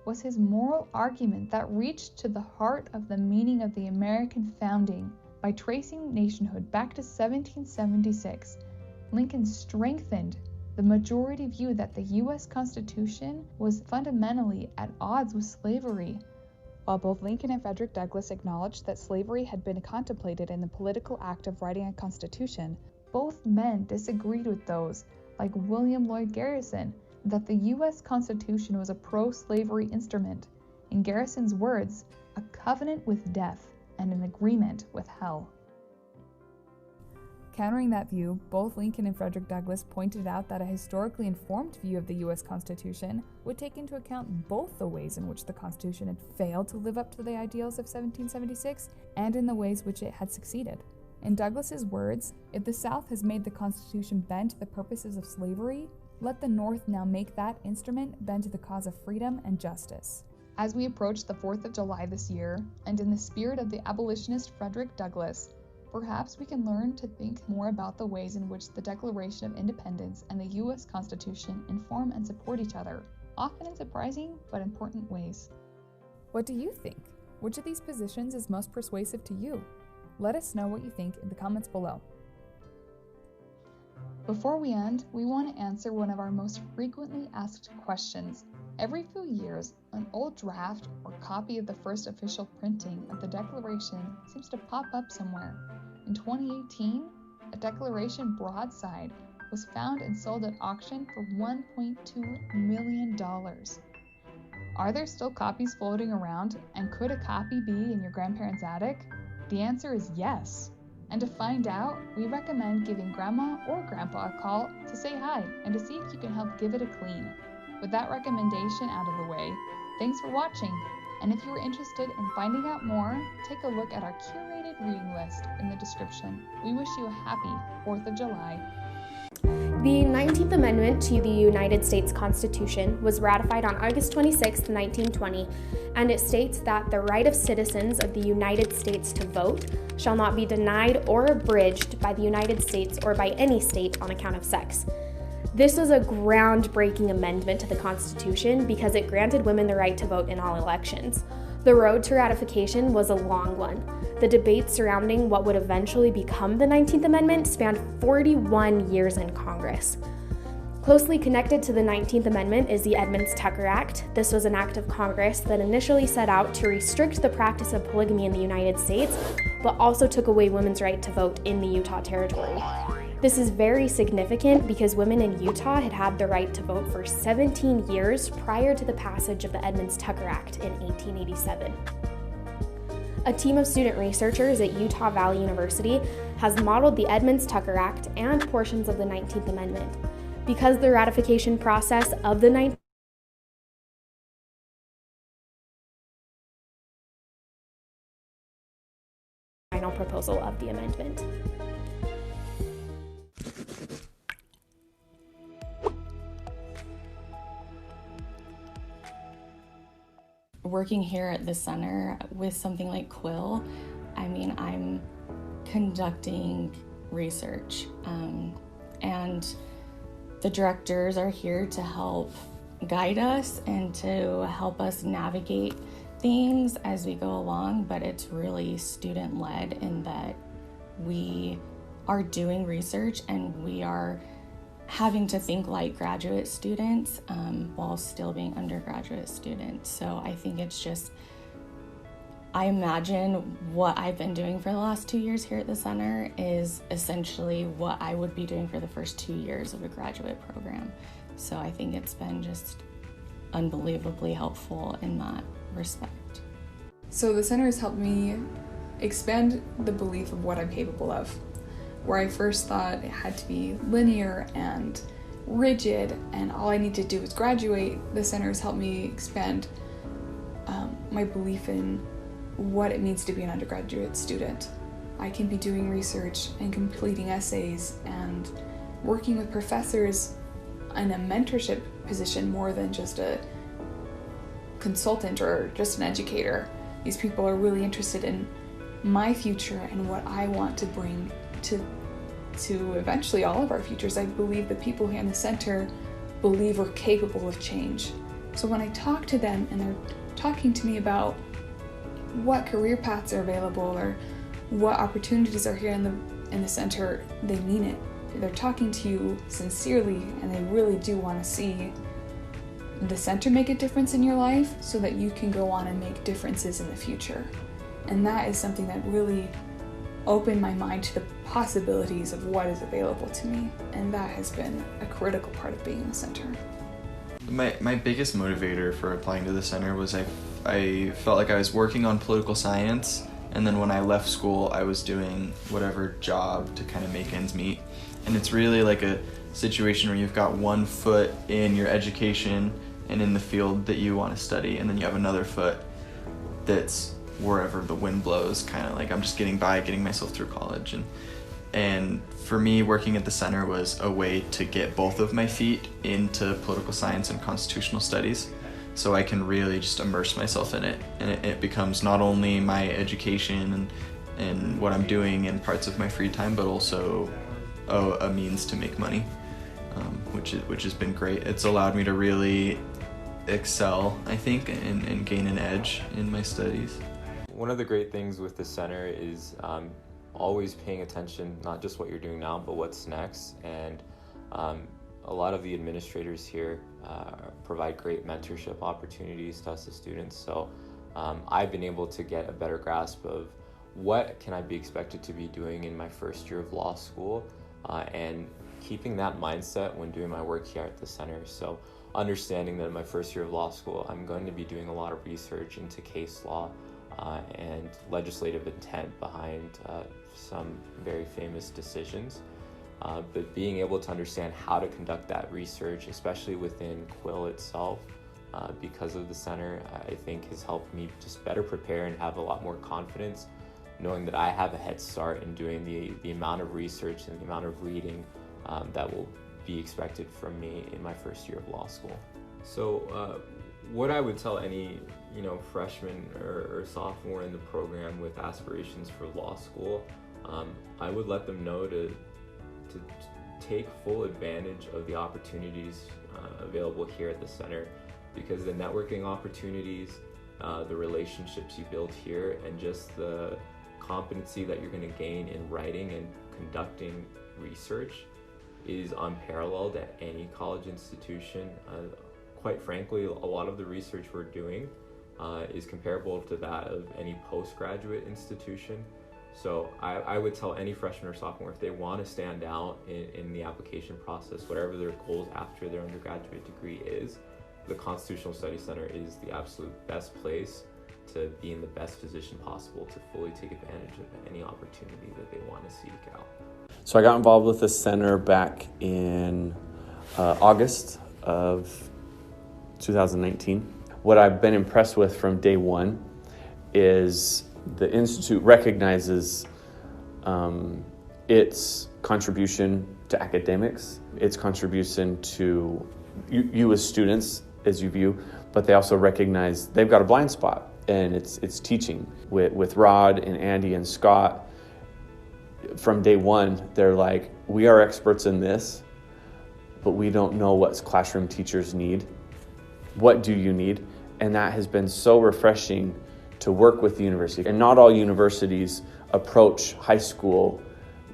was his moral argument that reached to the heart of the meaning of the American founding. By tracing nationhood back to 1776, Lincoln strengthened the majority view that the U.S. Constitution was fundamentally at odds with slavery. While both Lincoln and Frederick Douglass acknowledged that slavery had been contemplated in the political act of writing a constitution, both men disagreed with those, like William Lloyd Garrison, that the U.S. Constitution was a pro-slavery instrument. In Garrison's words, a covenant with death and an agreement with hell. Countering that view, both Lincoln and Frederick Douglass pointed out that a historically informed view of the U.S. Constitution would take into account both the ways in which the Constitution had failed to live up to the ideals of 1776 and in the ways which it had succeeded. In Douglass's words, if the South has made the Constitution bend to the purposes of slavery, let the North now make that instrument bend to the cause of freedom and justice. As we approach the 4th of July this year, and in the spirit of the abolitionist Frederick Douglass, perhaps we can learn to think more about the ways in which the Declaration of Independence and the U.S. Constitution inform and support each other, often in surprising but important ways. What do you think? Which of these positions is most persuasive to you? Let us know what you think in the comments below. Before we end, we want to answer one of our most frequently asked questions. Every few years, an old draft or copy of the first official printing of the Declaration seems to pop up somewhere. In 2018, a Declaration broadside was found and sold at auction for $1.2 million. Are there still copies floating around, and could a copy be in your grandparents' attic? The answer is yes. And to find out, we recommend giving Grandma or Grandpa a call to say hi and to see if you can help give it a clean. With that recommendation out of the way, thanks for watching. And if you are interested in finding out more, take a look at our curated reading list in the description. We wish you a happy 4th of July. The 19th Amendment to the United States Constitution was ratified on August 26, 1920, and it states that the right of citizens of the United States to vote shall not be denied or abridged by the United States or by any state on account of sex. This was a groundbreaking amendment to the Constitution because it granted women the right to vote in all elections. The road to ratification was a long one. The debate surrounding what would eventually become the 19th Amendment spanned 41 years in Congress. Closely connected to the 19th Amendment is the Edmunds-Tucker Act. This was an act of Congress that initially set out to restrict the practice of polygamy in the United States, but also took away women's right to vote in the Utah Territory. This is very significant because women in Utah had had the right to vote for 17 years prior to the passage of the Edmunds-Tucker Act in 1887. A team of student researchers at Utah Valley University has modeled the Edmunds-Tucker Act and portions of the 19th Amendment. Because the ratification process of the 19th final proposal of the amendment. Working here at the center with something like Quill, I'm conducting research, and the directors are here to help guide us and to help us navigate things as we go along, but it's really student-led in that we are doing research and we are having to think like graduate students while still being undergraduate students. So I think it's just, I imagine what I've been doing for the last 2 years here at the center is essentially what I would be doing for the first 2 years of a graduate program. So I think it's been just unbelievably helpful in that respect. So the center has helped me expand the belief of what I'm capable of. Where I first thought it had to be linear and rigid and all I need to do is graduate, the center has helped me expand my belief in what it means to be an undergraduate student. I can be doing research and completing essays and working with professors in a mentorship position more than just a consultant or just an educator. These people are really interested in my future and what I want to bring to eventually all of our futures. I believe the people here in the center believe we're capable of change. So when I talk to them and they're talking to me about what career paths are available or what opportunities are here in the center, they mean it. They're talking to you sincerely and they really do want to see the center make a difference in your life so that you can go on and make differences in the future. And that is something that really opened my mind to the possibilities of what is available to me. And that has been a critical part of being in the center. My biggest motivator for applying to the center was I felt like I was working on political science, and then when I left school I was doing whatever job to kind of make ends meet. And it's really like a situation where you've got one foot in your education and in the field that you want to study, and then you have another foot that's wherever the wind blows, kind of like I'm just getting by, getting myself through college. And for me, working at the center was a way to get both of my feet into political science and constitutional studies, so I can really just immerse myself in it, and it becomes not only my education and what I'm doing in parts of my free time, but also a means to make money, which has been great. It's allowed me to really excel, I think, and gain an edge in my studies. One of the great things with the center is always paying attention, not just what you're doing now, but what's next. And a lot of the administrators here provide great mentorship opportunities to us as students. So I've been able to get a better grasp of what can I be expected to be doing in my first year of law school, and keeping that mindset when doing my work here at the center. So understanding that in my first year of law school, I'm going to be doing a lot of research into case law and legislative intent behind some very famous decisions. But being able to understand how to conduct that research, especially within Quill itself, because of the center, I think has helped me just better prepare and have a lot more confidence, knowing that I have a head start in doing the amount of research and the amount of reading that will be expected from me in my first year of law school. So what I would tell any freshman or sophomore in the program with aspirations for law school, I would let them know to take full advantage of the opportunities available here at the center, because the networking opportunities, the relationships you build here, and just the competency that you're going to gain in writing and conducting research is unparalleled at any college institution. Quite frankly, a lot of the research we're doing is comparable to that of any postgraduate institution. So I would tell any freshman or sophomore, if they want to stand out in the application process, whatever their goals after their undergraduate degree is, the Constitutional Studies Center is the absolute best place to be in the best position possible to fully take advantage of any opportunity that they want to seek out. So I got involved with the center back in August of 2019. What I've been impressed with from day one is the Institute recognizes its contribution to academics, its contribution to you as students as you view, but they also recognize they've got a blind spot, and it's teaching. With Rod and Andy and Scott, from day one, they're like, we are experts in this, but we don't know what classroom teachers need. What do you need? And that has been so refreshing to work with the university. And not all universities approach high school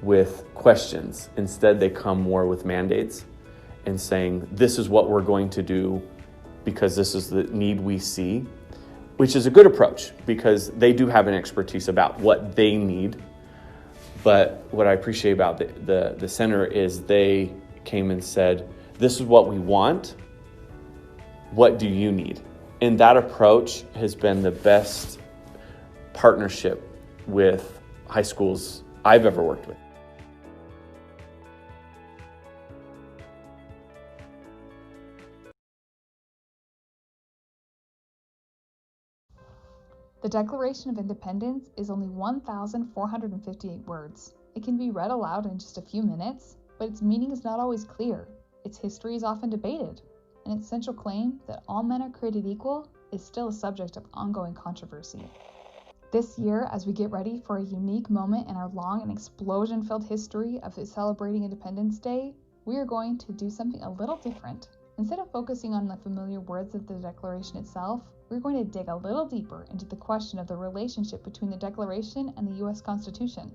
with questions. Instead, they come more with mandates. and saying, this is what we're going to do because this is the need we see, which is a good approach because they do have an expertise about what they need. But what I appreciate about the center is they came and said, this is what we want. What do you need? And that approach has been the best partnership with high schools I've ever worked with. The Declaration of Independence is only 1,458 words. It can be read aloud in just a few minutes, but its meaning is not always clear. Its history is often debated, and its central claim that all men are created equal is still a subject of ongoing controversy. This year, as we get ready for a unique moment in our long and explosion-filled history of celebrating Independence Day, we are going to do something a little different. Instead of focusing on the familiar words of the Declaration itself, we're going to dig a little deeper into the question of the relationship between the Declaration and the U.S. Constitution.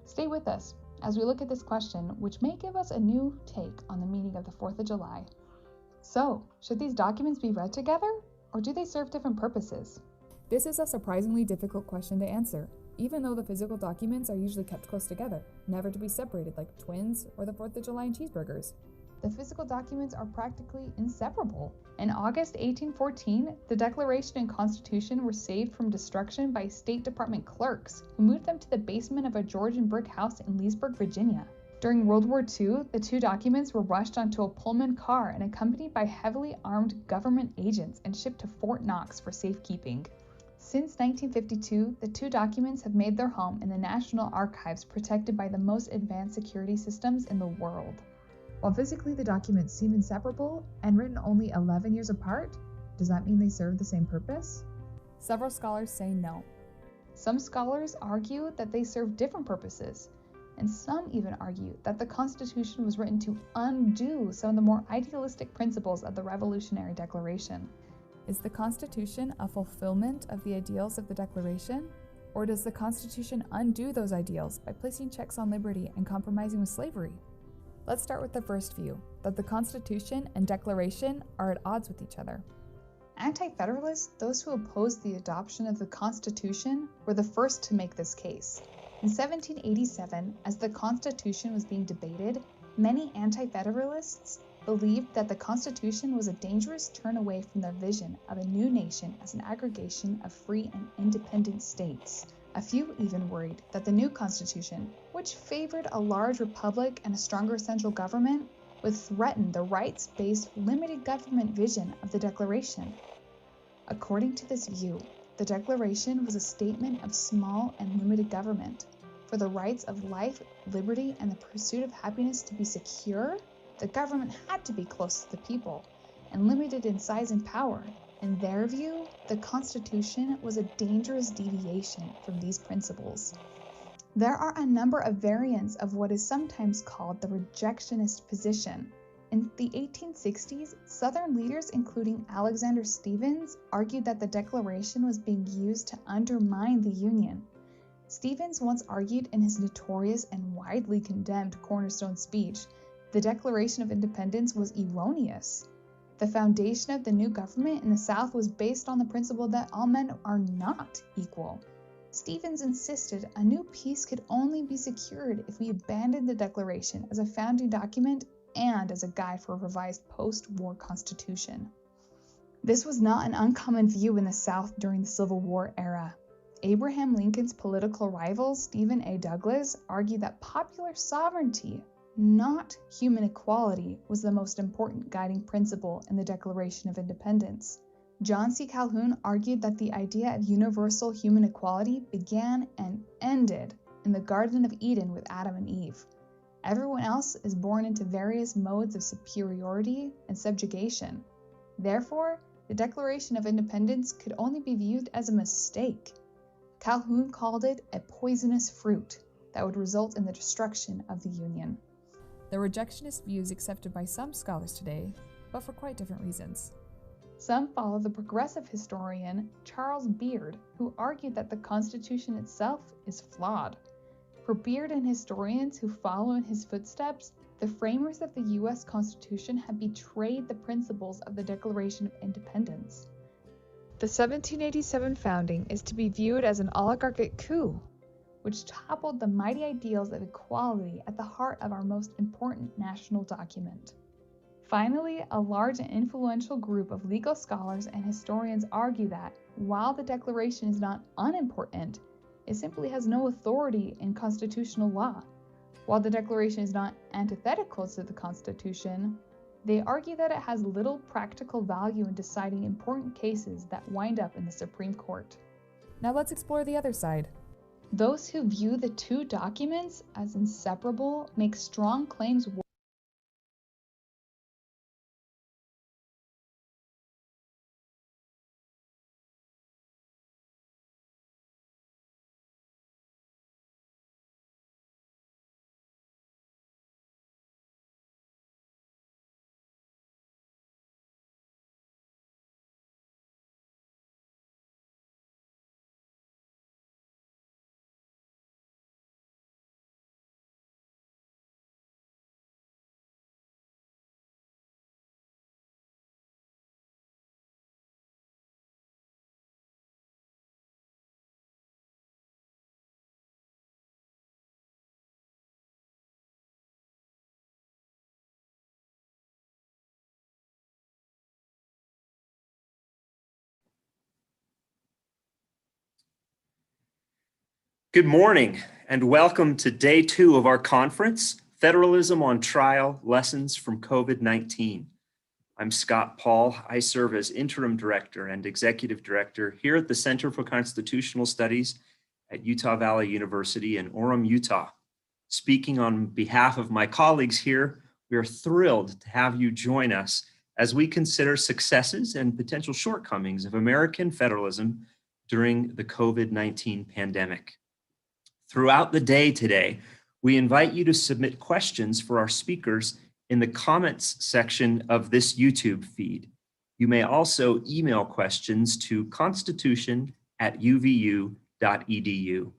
Stay with us as we look at this question, which may give us a new take on the meaning of the 4th of July. So, should these documents be read together, or do they serve different purposes? This is a surprisingly difficult question to answer, even though the physical documents are usually kept close together, never to be separated like twins or the 4th of July and cheeseburgers. The physical documents are practically inseparable. In August 1814, the Declaration and Constitution were saved from destruction by State Department clerks who moved them to the basement of a Georgian brick house in Leesburg, Virginia. During World War II, the two documents were rushed onto a Pullman car and accompanied by heavily armed government agents and shipped to Fort Knox for safekeeping. Since 1952, the two documents have made their home in the National Archives, protected by the most advanced security systems in the world. While physically the documents seem inseparable and written only 11 years apart, does that mean they serve the same purpose? Several scholars say no. Some scholars argue that they serve different purposes, and some even argue that the Constitution was written to undo some of the more idealistic principles of the Revolutionary Declaration. Is the Constitution a fulfillment of the ideals of the Declaration? Or does the Constitution undo those ideals by placing checks on liberty and compromising with slavery? Let's start with the first view, that the Constitution and Declaration are at odds with each other. Anti-Federalists, those who opposed the adoption of the Constitution, were the first to make this case. In 1787, as the Constitution was being debated, many anti-Federalists believed that the Constitution was a dangerous turn away from the vision of a new nation as an aggregation of free and independent states. A few even worried that the new Constitution, which favored a large republic and a stronger central government, would threaten the rights-based limited government vision of the Declaration. According to this view, the Declaration was a statement of small and limited government. For the rights of life, liberty, and the pursuit of happiness to be secure, the government had to be close to the people and limited in size and power. In their view, the Constitution was a dangerous deviation from these principles. There are a number of variants of what is sometimes called the rejectionist position. In the 1860s, Southern leaders, including Alexander Stephens, argued that the Declaration was being used to undermine the Union. Stephens once argued in his notorious and widely condemned Cornerstone speech, the Declaration of Independence was erroneous. The foundation of the new government in the South was based on the principle that all men are not equal. Stephens insisted a new peace could only be secured if we abandoned the Declaration as a founding document and as a guide for a revised post-war constitution. This was not an uncommon view in the South during the Civil War era. Abraham Lincoln's political rival, Stephen A. Douglas, argued that popular sovereignty, not human equality, was the most important guiding principle in the Declaration of Independence. John C. Calhoun argued that the idea of universal human equality began and ended in the Garden of Eden with Adam and Eve. Everyone else is born into various modes of superiority and subjugation. Therefore, the Declaration of Independence could only be viewed as a mistake. Calhoun called it a poisonous fruit that would result in the destruction of the Union. The rejectionist view is accepted by some scholars today, but for quite different reasons. Some follow the progressive historian Charles Beard, who argued that the Constitution itself is flawed. For Beard and historians who follow in his footsteps, The framers of the U.S. Constitution had betrayed the principles of the Declaration of Independence. The 1787 founding is to be viewed as an oligarchic coup, which toppled the mighty ideals of equality at the heart of our most important national document. Finally, a large and influential group of legal scholars and historians argue that, while the Declaration is not unimportant, it simply has no authority in constitutional law. While the Declaration is not antithetical to the Constitution, they argue that it has little practical value in deciding important cases that wind up in the Supreme Court. Now let's explore the other side. Those who view the two documents as inseparable make strong claims. Good morning and welcome to day 2 of our conference, Federalism on Trial, Lessons from COVID-19. I'm Scott Paul. I serve as Interim Director and Executive Director here at the Center for Constitutional Studies at Utah Valley University in Orem, Utah. Speaking on behalf of my colleagues here, we are thrilled to have you join us as we consider successes and potential shortcomings of American federalism during the COVID-19 pandemic. Throughout the day today, we invite you to submit questions for our speakers in the comments section of this YouTube feed. You may also email questions to constitution@uvu.edu.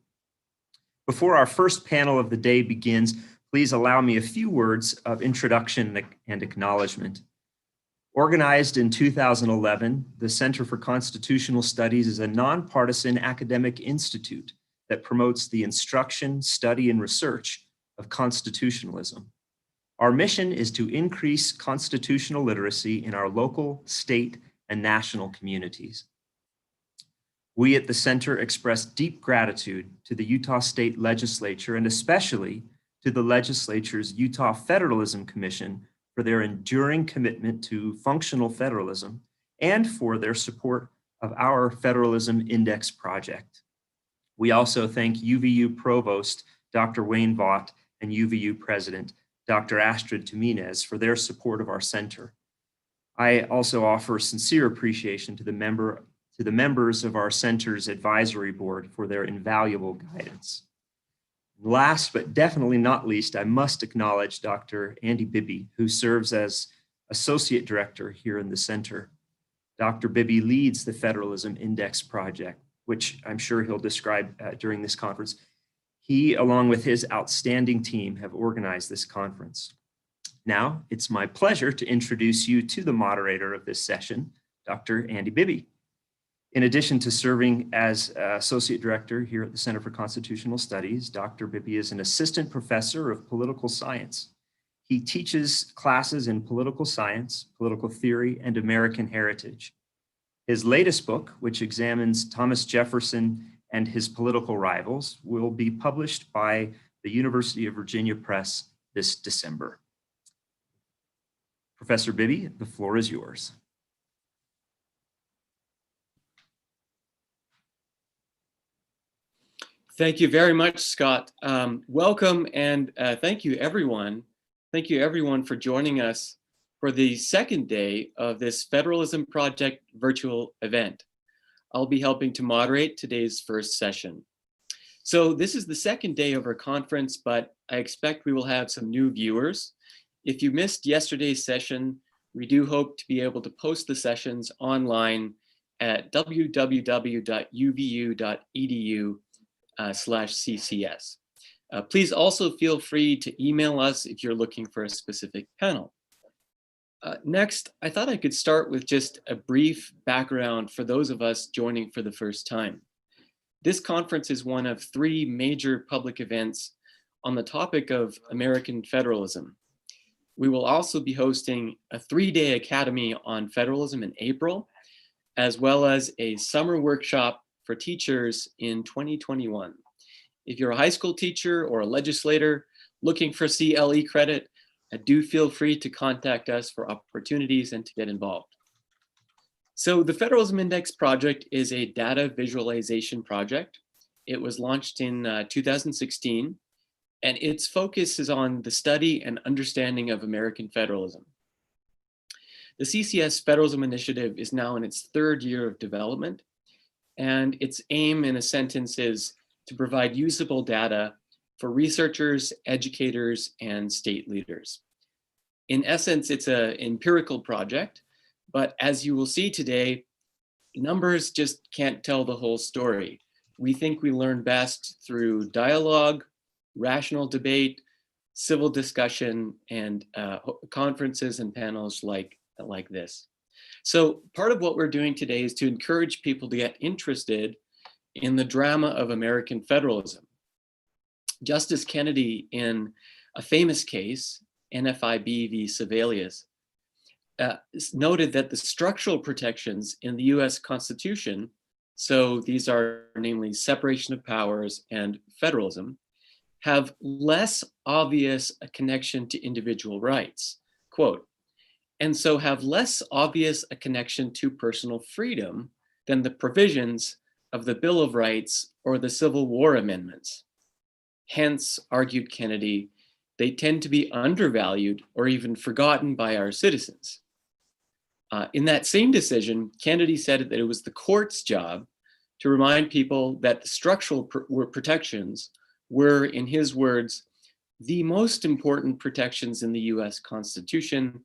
Before our first panel of the day begins, please allow me a few words of introduction and acknowledgement. Organized in 2011, the Center for Constitutional Studies is a nonpartisan academic institute that promotes the instruction, study, and research of constitutionalism. Our mission is to increase constitutional literacy in our local, state, and national communities. We at the Center express deep gratitude to the Utah State Legislature and especially to the legislature's Utah Federalism Commission for their enduring commitment to functional federalism and for their support of our Federalism Index project. We also thank UVU Provost, Dr. Wayne Vaught, and UVU President, Dr. Astrid Tumines, for their support of our center. I also offer sincere appreciation to the members of our center's advisory board for their invaluable guidance. Last but definitely not least, I must acknowledge Dr. Andy Bibby, who serves as Associate Director here in the center. Dr. Bibby leads the Federalism Index project, which I'm sure he'll describe during this conference. He, along with his outstanding team, have organized this conference. Now, it's my pleasure to introduce you to the moderator of this session, Dr. Andy Bibby. In addition to serving as Associate Director here at the Center for Constitutional Studies, Dr. Bibby is an Assistant Professor of Political Science. He teaches classes in political science, political theory, and American heritage. His latest book, which examines Thomas Jefferson and his political rivals, will be published by the University of Virginia Press this December. Professor Bibby, the floor is yours. Thank you very much, Scott. Welcome and thank you, everyone. Thank you, everyone, for joining us for the second day of this Federalism Project virtual event. I'll be helping to moderate today's first session. So this is the second day of our conference, but I expect we will have some new viewers. If you missed yesterday's session, we do hope to be able to post the sessions online at www.uvu.edu/CCS. Please also feel free to email us if you're looking for a specific panel. Next, I thought I could start with just a brief background for those of us joining for the first time. This conference is one of 3 major public events on the topic of American federalism. We will also be hosting a 3-day academy on federalism in April, as well as a summer workshop for teachers in 2021. If you're a high school teacher or a legislator looking for CLE credit, do feel free to contact us for opportunities and to get involved. So the Federalism Index project is a data visualization project. It was launched in 2016, and its focus is on the study and understanding of American federalism. The CCS Federalism Initiative is now in its 3rd year of development, and its aim in a sentence is to provide usable data for researchers, educators, and state leaders. In essence, it's an empirical project, but as you will see today, numbers just can't tell the whole story. We think we learn best through dialogue, rational debate, civil discussion, and conferences and panels like this. So part of what we're doing today is to encourage people to get interested in the drama of American federalism. Justice Kennedy, in a famous case, NFIB v. Sebelius, noted that the structural protections in the US Constitution, so these are namely separation of powers and federalism, have less obvious a connection to individual rights, quote, and so have less obvious a connection to personal freedom than the provisions of the Bill of Rights or the Civil War amendments. Hence, argued Kennedy, they tend to be undervalued or even forgotten by our citizens. In that same decision, Kennedy said that it was the court's job to remind people that the structural protections were, in his words, the most important protections in the US Constitution.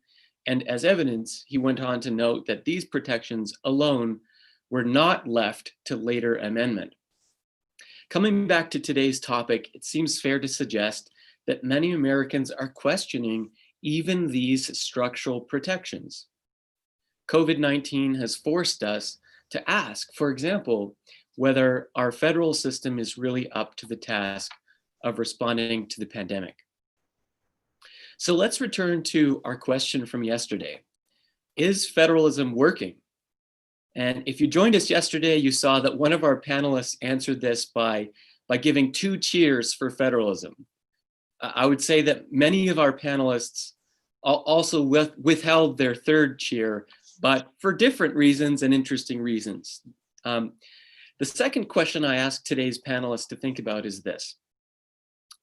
And as evidence, he went on to note that these protections alone were not left to later amendment. Coming back to today's topic, it seems fair to suggest that many Americans are questioning even these structural protections. COVID-19 has forced us to ask, for example, whether our federal system is really up to the task of responding to the pandemic. So let's return to our question from yesterday. Is federalism working? And if you joined us yesterday, you saw that one of our panelists answered this by giving 2 cheers for federalism. I would say that many of our panelists also withheld their 3rd cheer, but for different reasons and interesting reasons. The second question I ask today's panelists to think about is this: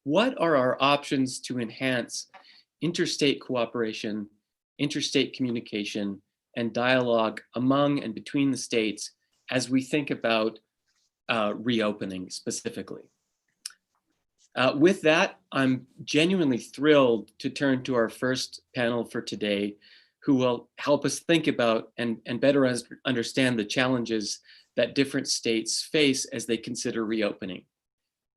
what are our options to enhance interstate cooperation, interstate communication, and dialogue among and between the states as we think about reopening specifically? With that, I'm genuinely thrilled to turn to our first panel for today, who will help us think about and better understand the challenges that different states face as they consider reopening.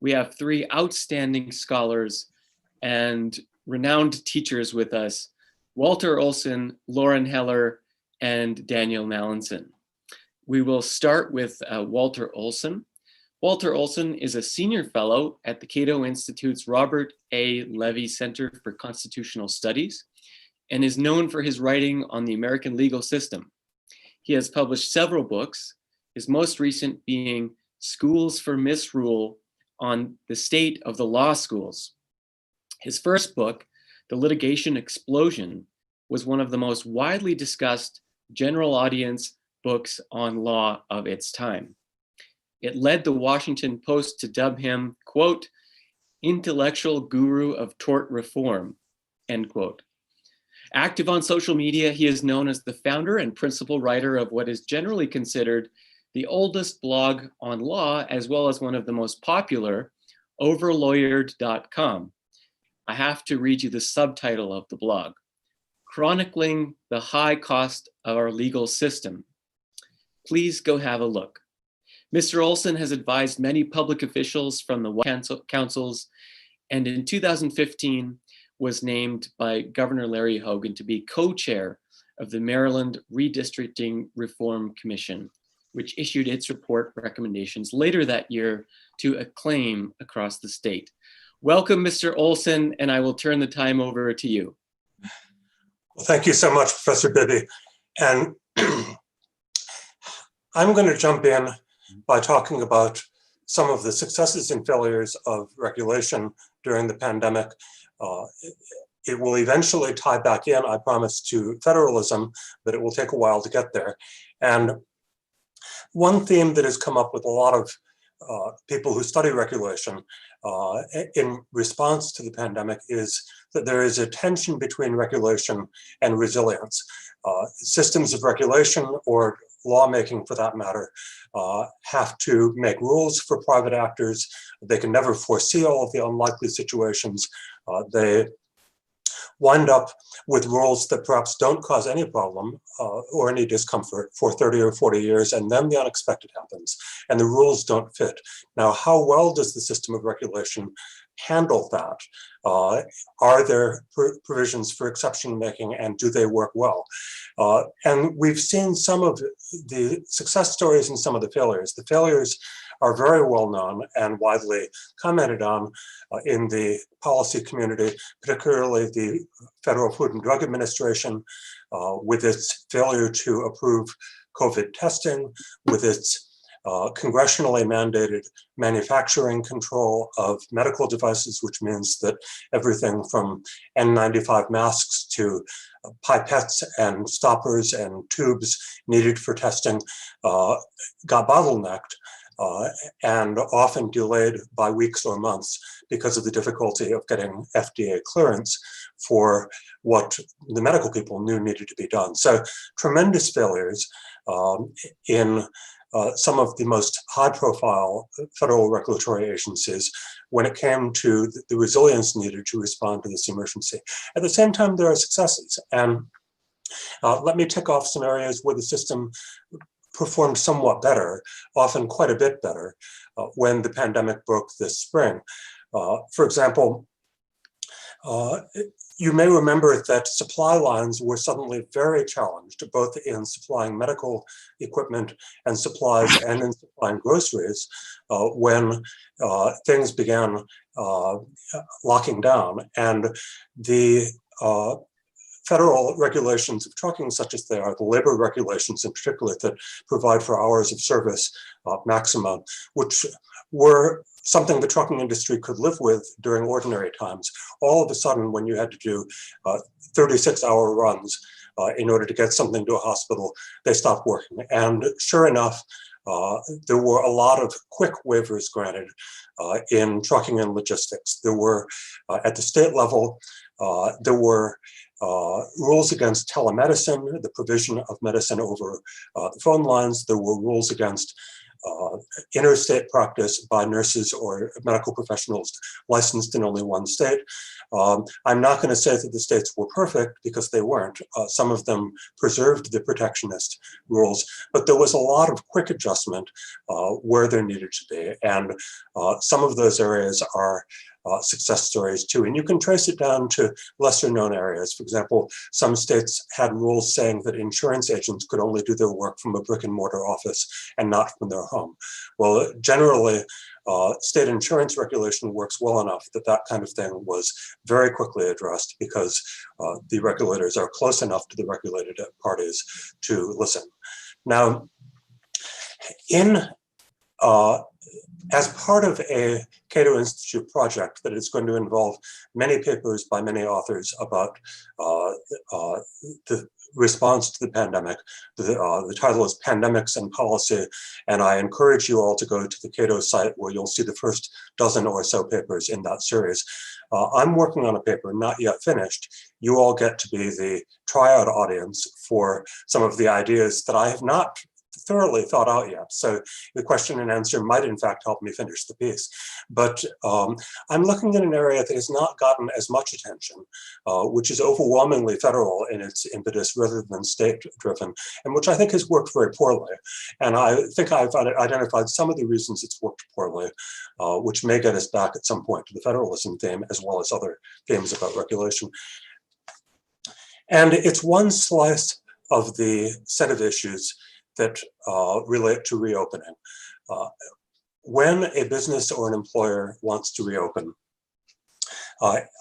We have 3 outstanding scholars and renowned teachers with us: Walter Olson, Lauren Heller, and Daniel Mallinson. We will start with Walter Olson. Walter Olson is a senior fellow at the Cato Institute's Robert A. Levy Center for Constitutional Studies and is known for his writing on the American legal system. He has published several books, his most recent being Schools for Misrule on the State of the Law Schools. His first book, The Litigation Explosion, was one of the most widely discussed general audience books on law of its time. It led the Washington Post to dub him, quote, intellectual guru of tort reform, end quote. Active on social media, he is known as the founder and principal writer of what is generally considered the oldest blog on law, as well as one of the most popular, overlawyered.com. I have to read you the subtitle of the blog: Chronicling the High Cost of Our Legal System. Please go have a look. Mr. Olson has advised many public officials from the White Councils and in 2015 was named by Governor Larry Hogan to be co-chair of the Maryland Redistricting Reform Commission, which issued its report recommendations later that year to acclaim across the state. Welcome, Mr. Olson, and I will turn the time over to you. Well, thank you so much, Professor Bibby. And I'm going to jump in by talking about some of the successes and failures of regulation during the pandemic. It will eventually tie back in, I promise, to federalism, but it will take a while to get there. And one theme that has come up with a lot of people who study regulation in response to the pandemic is that there is a tension between regulation and resilience. Systems of regulation, or lawmaking for that matter, have to make rules for private actors. They can never foresee all of the unlikely situations. They wind up with rules that perhaps don't cause any problem or any discomfort for 30 or 40 years, and then the unexpected happens, and the rules don't fit. Now, how well does the system of regulation handle that? Are there provisions for exception making, and do they work well? And we've seen some of the success stories and some of the failures. The failures are very well known and widely commented on in the policy community, particularly the Federal Food and Drug Administration, with its failure to approve COVID testing, with its congressionally mandated manufacturing control of medical devices, which means that everything from N95 masks to pipettes and stoppers and tubes needed for testing got bottlenecked and often delayed by weeks or months because of the difficulty of getting FDA clearance for what the medical people knew needed to be done. So tremendous failures in some of the most high-profile federal regulatory agencies when it came to the resilience needed to respond to this emergency. At the same time, there are successes. And let me tick off some areas where the system performed somewhat better, often quite a bit better, when the pandemic broke this spring. For example, you may remember that supply lines were suddenly very challenged, both in supplying medical equipment and supplies and in supplying groceries when things began locking down. And the federal regulations of trucking, such as they are, the labor regulations in particular that provide for hours of service maximum, which were something the trucking industry could live with during ordinary times. All of a sudden, when you had to do 36-hour runs in order to get something to a hospital, they stopped working. And sure enough, there were a lot of quick waivers granted in trucking and logistics. There were, at the state level, there were rules against telemedicine, the provision of medicine over the phone lines. There were rules against interstate practice by nurses or medical professionals licensed in only one state. I'm not going to say that the states were perfect, because they weren't. Some of them preserved the protectionist rules, but there was a lot of quick adjustment where there needed to be. And some of those areas are success stories too. And you can trace it down to lesser known areas. For example, some states had rules saying that insurance agents could only do their work from a brick and mortar office and not from their home. Well, generally, state insurance regulation works well enough that that kind of thing was very quickly addressed, because the regulators are close enough to the regulated parties to listen. Now, as part of a Cato Institute project that is going to involve many papers by many authors about the response to the pandemic, the title is Pandemics and Policy, and I encourage you all to go to the Cato site, where you'll see the first dozen or so papers in that series. I'm working on a paper not yet finished. You all get to be the tryout audience for some of the ideas that I have not thoroughly thought out yet. So the question and answer might in fact help me finish the piece. But I'm looking at an area that has not gotten as much attention, which is overwhelmingly federal in its impetus rather than state-driven, and which I think has worked very poorly. And I think I've identified some of the reasons it's worked poorly, which may get us back at some point to the federalism theme, as well as other themes about regulation. And it's one slice of the set of issues that relate to reopening. When a business or an employer wants to reopen,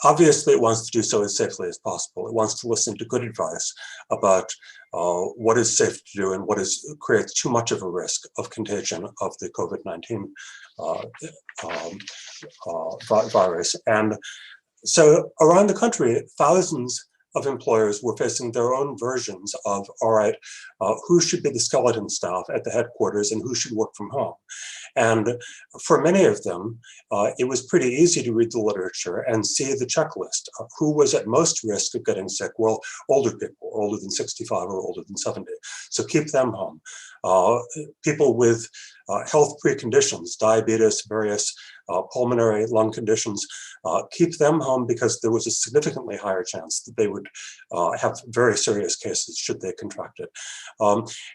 obviously it wants to do so as safely as possible. It wants to listen to good advice about what is safe to do and what creates too much of a risk of contagion of the COVID-19 virus. And so around the country, thousands of employers were facing their own versions of, all right, who should be the skeleton staff at the headquarters and who should work from home. And for many of them, it was pretty easy to read the literature and see the checklist. Who was at most risk of getting sick? Well, older people, older than 65 or older than 70. So keep them home. People with health preconditions, diabetes, various pulmonary lung conditions, keep them home because there was a significantly higher chance that they would have very serious cases should they contract it.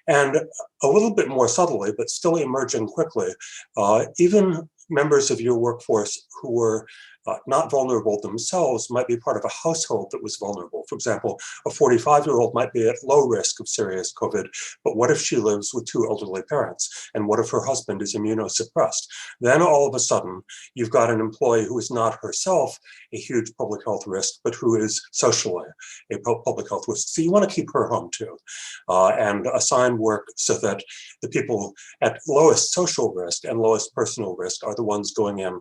And a little bit more subtly, but still emerging quickly, even members of your workforce who were not vulnerable themselves might be part of a household that was vulnerable. For example, a 45-year-old might be at low risk of serious COVID, but what if she lives with two elderly parents? And what if her husband is immunosuppressed? Then all of a sudden, you've got an employee who is not herself a huge public health risk, but who is socially a public health risk. So you want to keep her home too, and assign work so that the people at lowest social risk and lowest personal risk are the ones going in,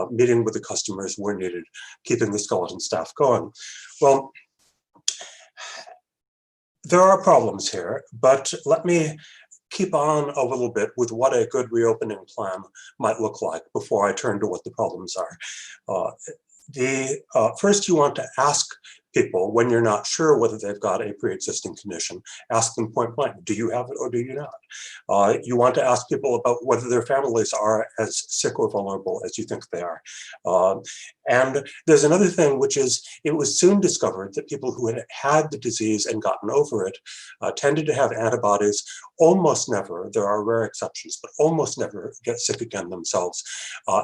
meeting with the customers where needed, keeping the skeleton staff going. Well, there are problems here, but let me keep on a little bit with what a good reopening plan might look like before I turn to what the problems are. First, you want to ask people, when you're not sure whether they've got a pre-existing condition, ask them point blank, do you have it or do you not? You want to ask people about whether their families are as sick or vulnerable as you think they are. And there's another thing, which is it was soon discovered that people who had had the disease and gotten over it tended to have antibodies, almost never, there are rare exceptions, but almost never get sick again themselves.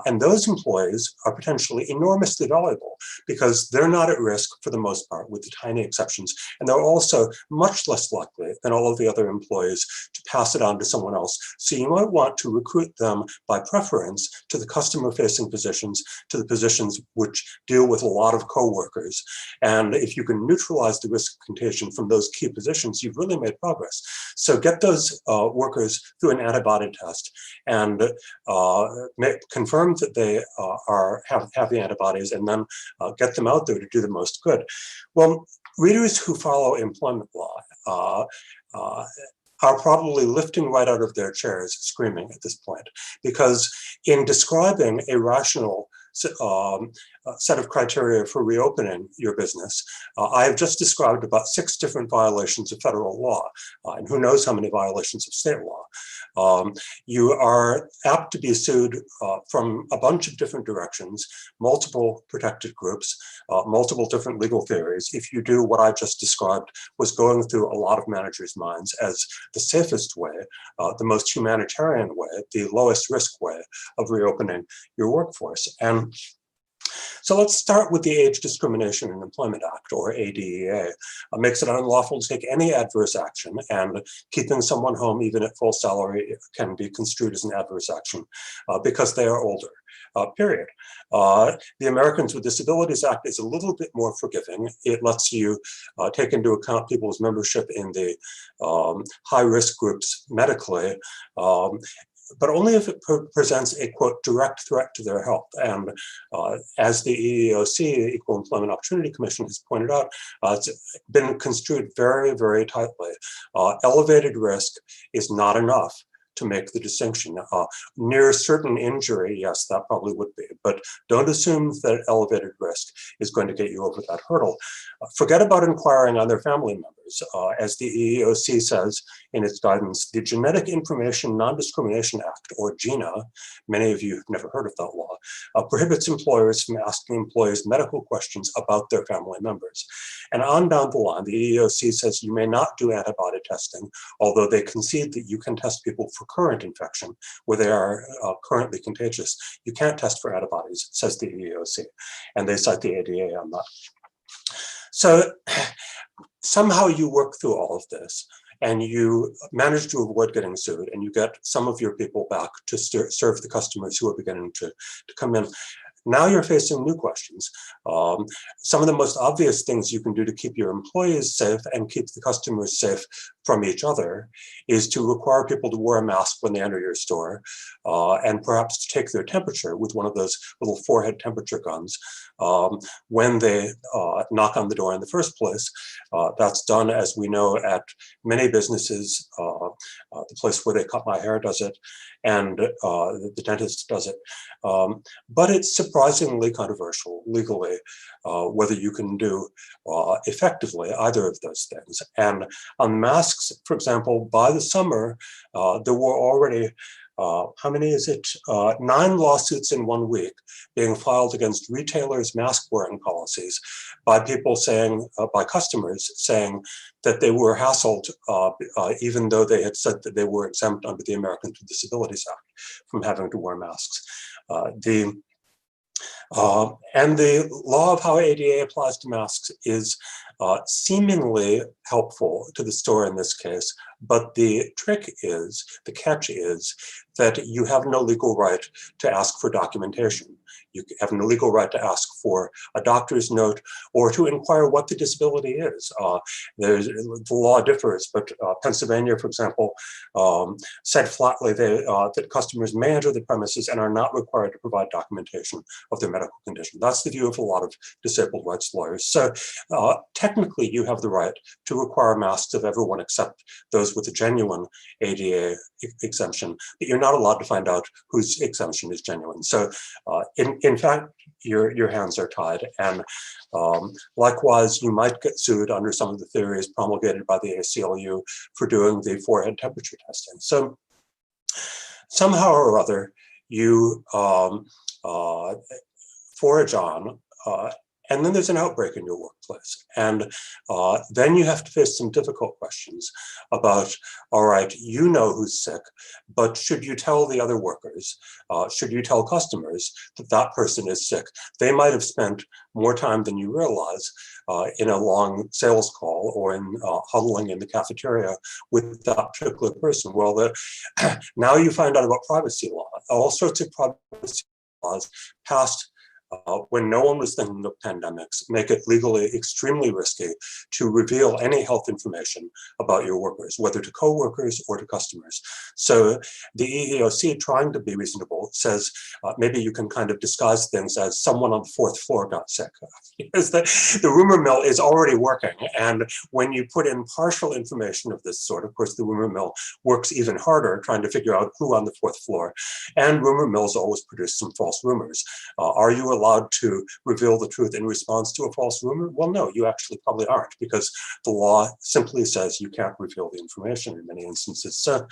And those employees are potentially enormously valuable because they're not at risk for the most part, with the tiny exceptions. And they're also much less likely than all of the other employees to pass it on to someone else. So you might want to recruit them by preference to the customer-facing positions, to the positions which deal with a lot of co-workers. And if you can neutralize the risk of contagion from those key positions, you've really made progress. So get those workers through an antibody test and confirm that they have the antibodies, and then get them out there to do the most good. Well, readers who follow employment law are probably lifting right out of their chairs screaming at this point, because in describing a rational set of criteria for reopening your business, I have just described about 6 different violations of federal law, and who knows how many violations of state law. You are apt to be sued from a bunch of different directions, multiple protected groups, multiple different legal theories, if you do what I just described was going through a lot of managers' minds as the safest way, the most humanitarian way, the lowest risk way of reopening your workforce. And so let's start with the Age Discrimination in Employment Act, or ADEA. It makes it unlawful to take any adverse action, and keeping someone home even at full salary can be construed as an adverse action because they are older. Period. The Americans with Disabilities Act is a little bit more forgiving. It lets you take into account people's membership in the high-risk groups medically, but only if it presents a, quote, direct threat to their health. And as the EEOC, Equal Employment Opportunity Commission, has pointed out, it's been construed very, very tightly. Elevated risk is not enough to make the distinction. Near certain injury, yes, that probably would be, but don't assume that elevated risk is going to get you over that hurdle. Forget about inquiring on their family members. As the EEOC says in its guidance, the Genetic Information Non-Discrimination Act, or GINA, many of you have never heard of that law, prohibits employers from asking employees medical questions about their family members. And on down the line, the EEOC says you may not do antibody testing, although they concede that you can test people for current infection where they are currently contagious. You can't test for antibodies, says the EEOC, and they cite the ADA on that. So somehow you work through all of this and you manage to avoid getting sued, and you get some of your people back to serve the customers who are beginning to come in. Now you're facing new questions. Some of the most obvious things you can do to keep your employees safe and keep the customers safe from each other is to require people to wear a mask when they enter your store, and perhaps to take their temperature with one of those little forehead temperature guns when they knock on the door in the first place. That's done, as we know, at many businesses. The place where they cut my hair does it, and the dentist does it. But it's surprisingly controversial legally whether you can do effectively either of those things. And on masks, for example, by the summer, there were already how many is it? 9 lawsuits in 1 week being filed against retailers' mask wearing policies by people saying, by customers saying that they were hassled, even though they had said that they were exempt under the Americans with Disabilities Act from having to wear masks. And the law of how ADA applies to masks is seemingly helpful to the store in this case, but the trick is, the catch is, that you have no legal right to ask for documentation. You have no legal right to ask for a doctor's note or to inquire what the disability is. The law differs, but Pennsylvania, for example, said flatly that customers may enter the premises and are not required to provide documentation of their medical condition. That's the view of a lot of disabled rights lawyers. So technically, you have the right to require masks of everyone except those with a genuine ADA exemption, but you're not allowed to find out whose exemption is genuine. So in fact, your hands are tied. And likewise, you might get sued under some of the theories promulgated by the ACLU for doing the forehead temperature testing. So somehow or other, you forage on, and then there's an outbreak in your workplace. And then you have to face some difficult questions about, all right, you know who's sick, but should you tell the other workers, should you tell customers that that person is sick? They might have spent more time than you realize in a long sales call or in huddling in the cafeteria with that particular person. Well, now you find out about privacy law. All sorts of privacy laws passed when no one was thinking of pandemics, make it legally extremely risky to reveal any health information about your workers, whether to coworkers or to customers. So the EEOC, trying to be reasonable, says maybe you can kind of disguise things as someone on the 4th floor got sick. Because the rumor mill is already working. And when you put in partial information of this sort, of course, the rumor mill works even harder trying to figure out who on the 4th floor. And rumor mills always produce some false rumors. Are you allowed to reveal the truth in response to a false rumor? Well, no, you actually probably aren't, because the law simply says you can't reveal the information in many instances. So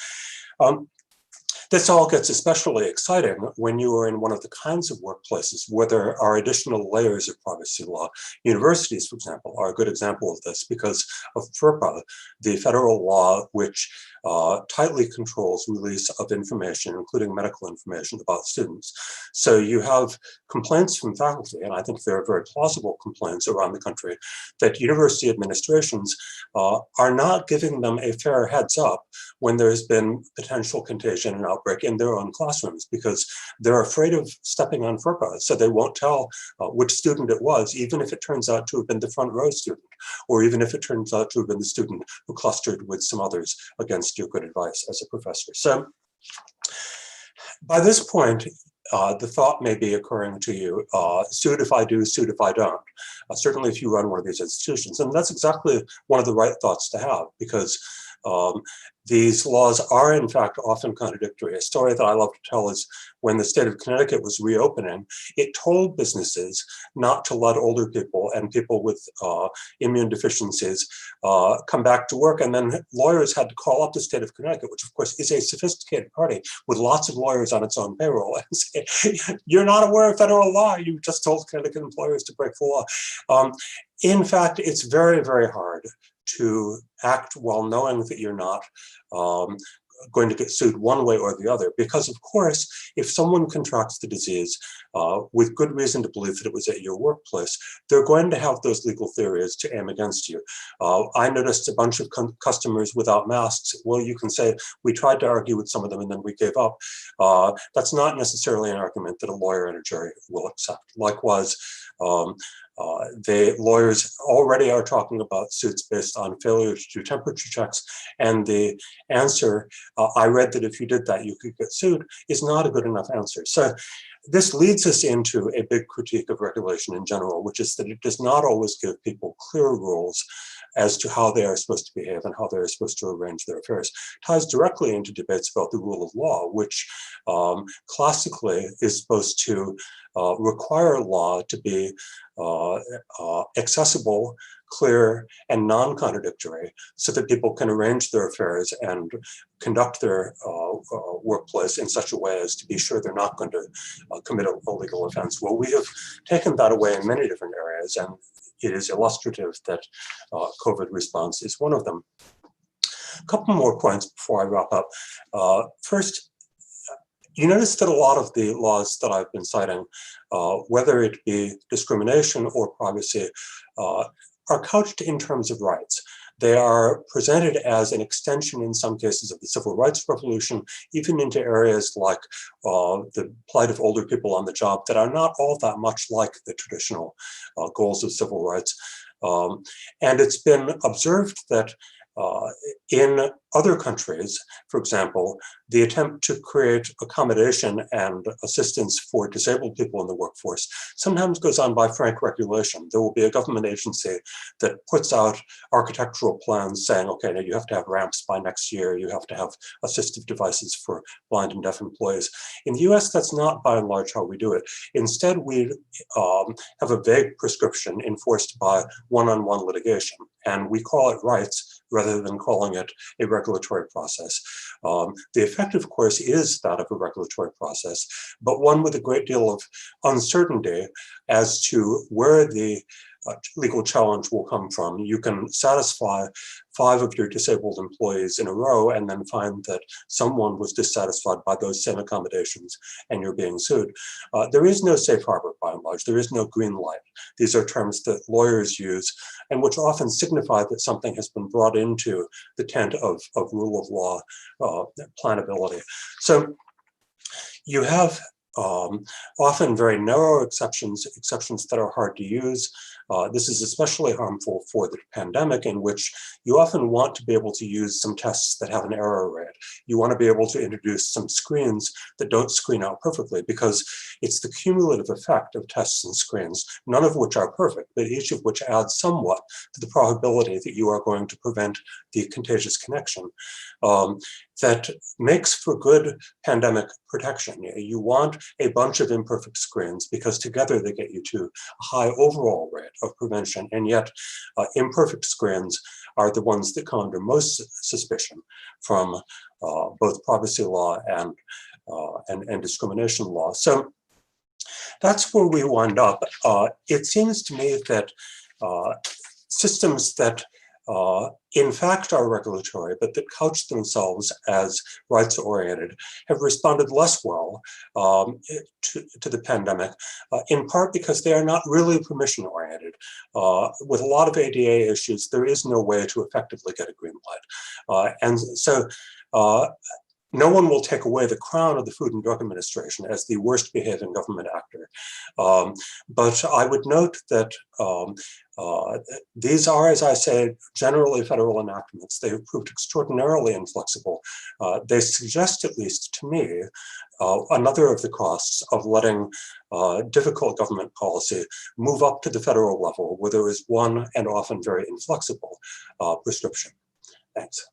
this all gets especially exciting when you are in one of the kinds of workplaces where there are additional layers of privacy law. Universities, for example, are a good example of this because of FERPA, the federal law which tightly controls release of information, including medical information about students. So you have complaints from faculty, and I think there are very plausible complaints around the country, that university administrations are not giving them a fair heads up when there's been potential contagion and outbreak in their own classrooms, because they're afraid of stepping on FERPA, so they won't tell which student it was, even if it turns out to have been the front row student, or even if it turns out to have been the student who clustered with some others against your good advice as a professor. So by this point, the thought may be occurring to you, sued if I do, sued if I don't. Certainly if you run one of these institutions. And that's exactly one of the right thoughts to have, because these laws are in fact often contradictory. A story that I love to tell is when the state of Connecticut was reopening, it told businesses not to let older people and people with immune deficiencies come back to work. And then lawyers had to call up the state of Connecticut, which of course is a sophisticated party with lots of lawyers on its own payroll, and say, you're not aware of federal law. You just told Connecticut employers to break the law. In fact, it's very, very hard to act while knowing that you're not going to get sued one way or the other. Because of course, if someone contracts the disease with good reason to believe that it was at your workplace, they're going to have those legal theories to aim against you. I noticed a bunch of customers without masks. Well, you can say, we tried to argue with some of them and then we gave up. That's not necessarily an argument that a lawyer and a jury will accept. Likewise, the lawyers already are talking about suits based on failure to do temperature checks, and the answer, I read that if you did that, you could get sued, is not a good enough answer. So this leads us into a big critique of regulation in general, which is that it does not always give people clear rules as to how they are supposed to behave and how they're supposed to arrange their affairs. Ties directly into debates about the rule of law, which classically is supposed to require law to be accessible, clear, and non-contradictory, so that people can arrange their affairs and conduct their workplace in such a way as to be sure they're not going to commit a legal offense. Well, we have taken that away in many different areas, and it is illustrative that COVID response is one of them. A couple more points before I wrap up. First, you notice that a lot of the laws that I've been citing, whether it be discrimination or privacy, are couched in terms of rights. They are presented as an extension, in some cases, of the civil rights revolution, even into areas like the plight of older people on the job that are not all that much like the traditional goals of civil rights. And it's been observed that in other countries, for example, the attempt to create accommodation and assistance for disabled people in the workforce sometimes goes on by frank regulation. There will be a government agency that puts out architectural plans saying, okay, now you have to have ramps by next year, you have to have assistive devices for blind and deaf employees. In the US, that's not by and large how we do it. Instead, we have a vague prescription enforced by one-on-one litigation, and we call it rights rather than calling it a regulatory process. The effect, of course, is that of a regulatory process, but one with a great deal of uncertainty as to where the legal challenge will come from. You can satisfy 5 of your disabled employees in a row and then find that someone was dissatisfied by those same accommodations and you're being sued. There is no safe harbor by and large. There is no green light. These are terms that lawyers use and which often signify that something has been brought into the tent of rule of law planability. So you have often very narrow exceptions that are hard to use. This is especially harmful for the pandemic, in which you often want to be able to use some tests that have an error rate. You want to be able to introduce some screens that don't screen out perfectly, because it's the cumulative effect of tests and screens, none of which are perfect, but each of which adds somewhat to the probability that you are going to prevent the contagious connection. That makes for good pandemic protection. You want a bunch of imperfect screens because together they get you to a high overall rate of prevention, and yet imperfect screens are the ones that come under most suspicion from both privacy law and discrimination law. So that's where we wind up. It seems to me that systems that in fact are regulatory, but that couch themselves as rights-oriented, have responded less well to the pandemic, in part because they are not really permission-oriented. With a lot of ADA issues, there is no way to effectively get a green light. And so no one will take away the crown of the Food and Drug Administration as the worst behaving government actor. But I would note that these are, as I say, generally federal enactments. They have proved extraordinarily inflexible. They suggest, at least to me, another of the costs of letting difficult government policy move up to the federal level, where there is one and often very inflexible prescription. Thanks.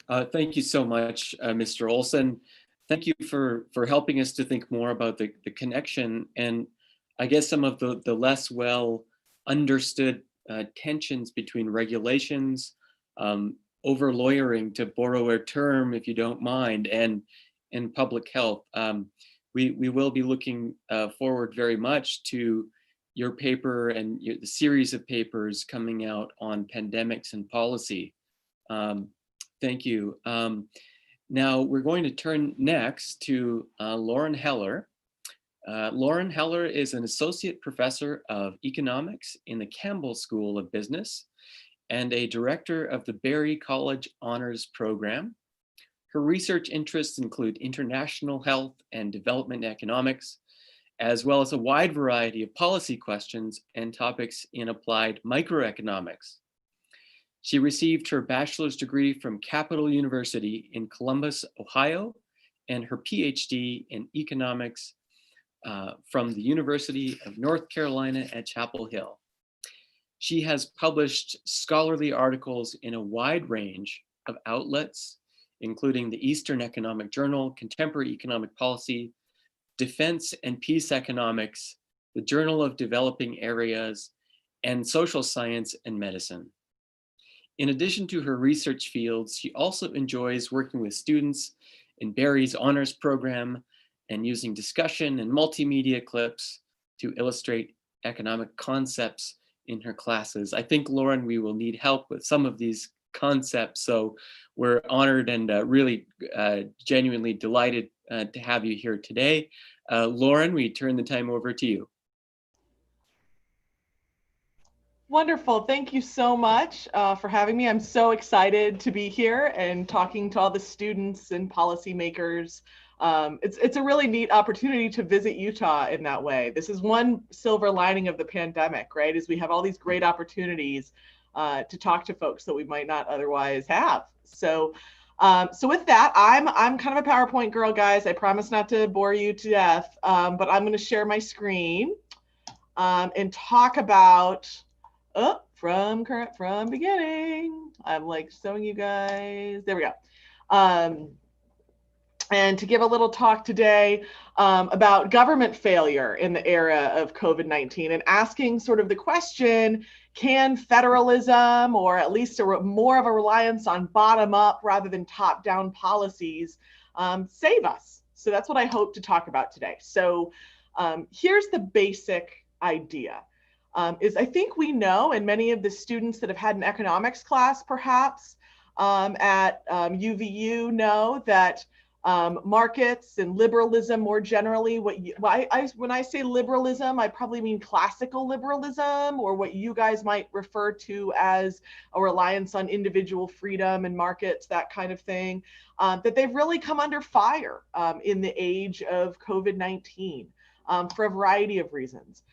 Thank you so much, Mr. Olson. Thank you for helping us to think more about the connection and I guess some of the less well understood tensions between regulations, over lawyering, to borrow a term, if you don't mind, and public health. We will be looking forward very much to your paper and the series of papers coming out on pandemics and policy. Thank you. Now we're going to turn next to Lauren Heller. Lauren Heller is an associate professor of economics in the Campbell School of Business and a director of the Berry College Honors Program. Her research interests include international health and development economics, as well as a wide variety of policy questions and topics in applied microeconomics. She received her bachelor's degree from Capital University in Columbus, Ohio, and her PhD in economics from the University of North Carolina at Chapel Hill. She has published scholarly articles in a wide range of outlets, including the Eastern Economic Journal, Contemporary Economic Policy, Defense and Peace Economics, the Journal of Developing Areas, and Social Science and Medicine. In addition to her research fields, she also enjoys working with students in Berry's honors program and using discussion and multimedia clips to illustrate economic concepts in her classes. I think, Lauren, we will need help with some of these concepts, so we're honored and really genuinely delighted to have you here today. Lauren, we turn the time over to you. Wonderful. Thank you so much for having me. I'm so excited to be here and talking to all the students and policymakers. It's a really neat opportunity to visit Utah in that way. This is one silver lining of the pandemic, right? Is we have all these great opportunities to talk to folks that we might not otherwise have. So with that, I'm kind of a PowerPoint girl, guys. I promise not to bore you to death, but I'm going to share my screen and talk about from beginning. I'm like showing you guys. There we go. And to give a little talk today about government failure in the era of COVID-19 and asking sort of the question, can federalism, or at least more of a reliance on bottom-up rather than top-down policies, save us? So that's what I hope to talk about today. So here's the basic idea. Is I think we know, and many of the students that have had an economics class perhaps at UVU know that markets and liberalism more generally, when I say liberalism, I probably mean classical liberalism, or what you guys might refer to as a reliance on individual freedom and markets, that kind of thing, that they've really come under fire in the age of COVID-19 for a variety of reasons.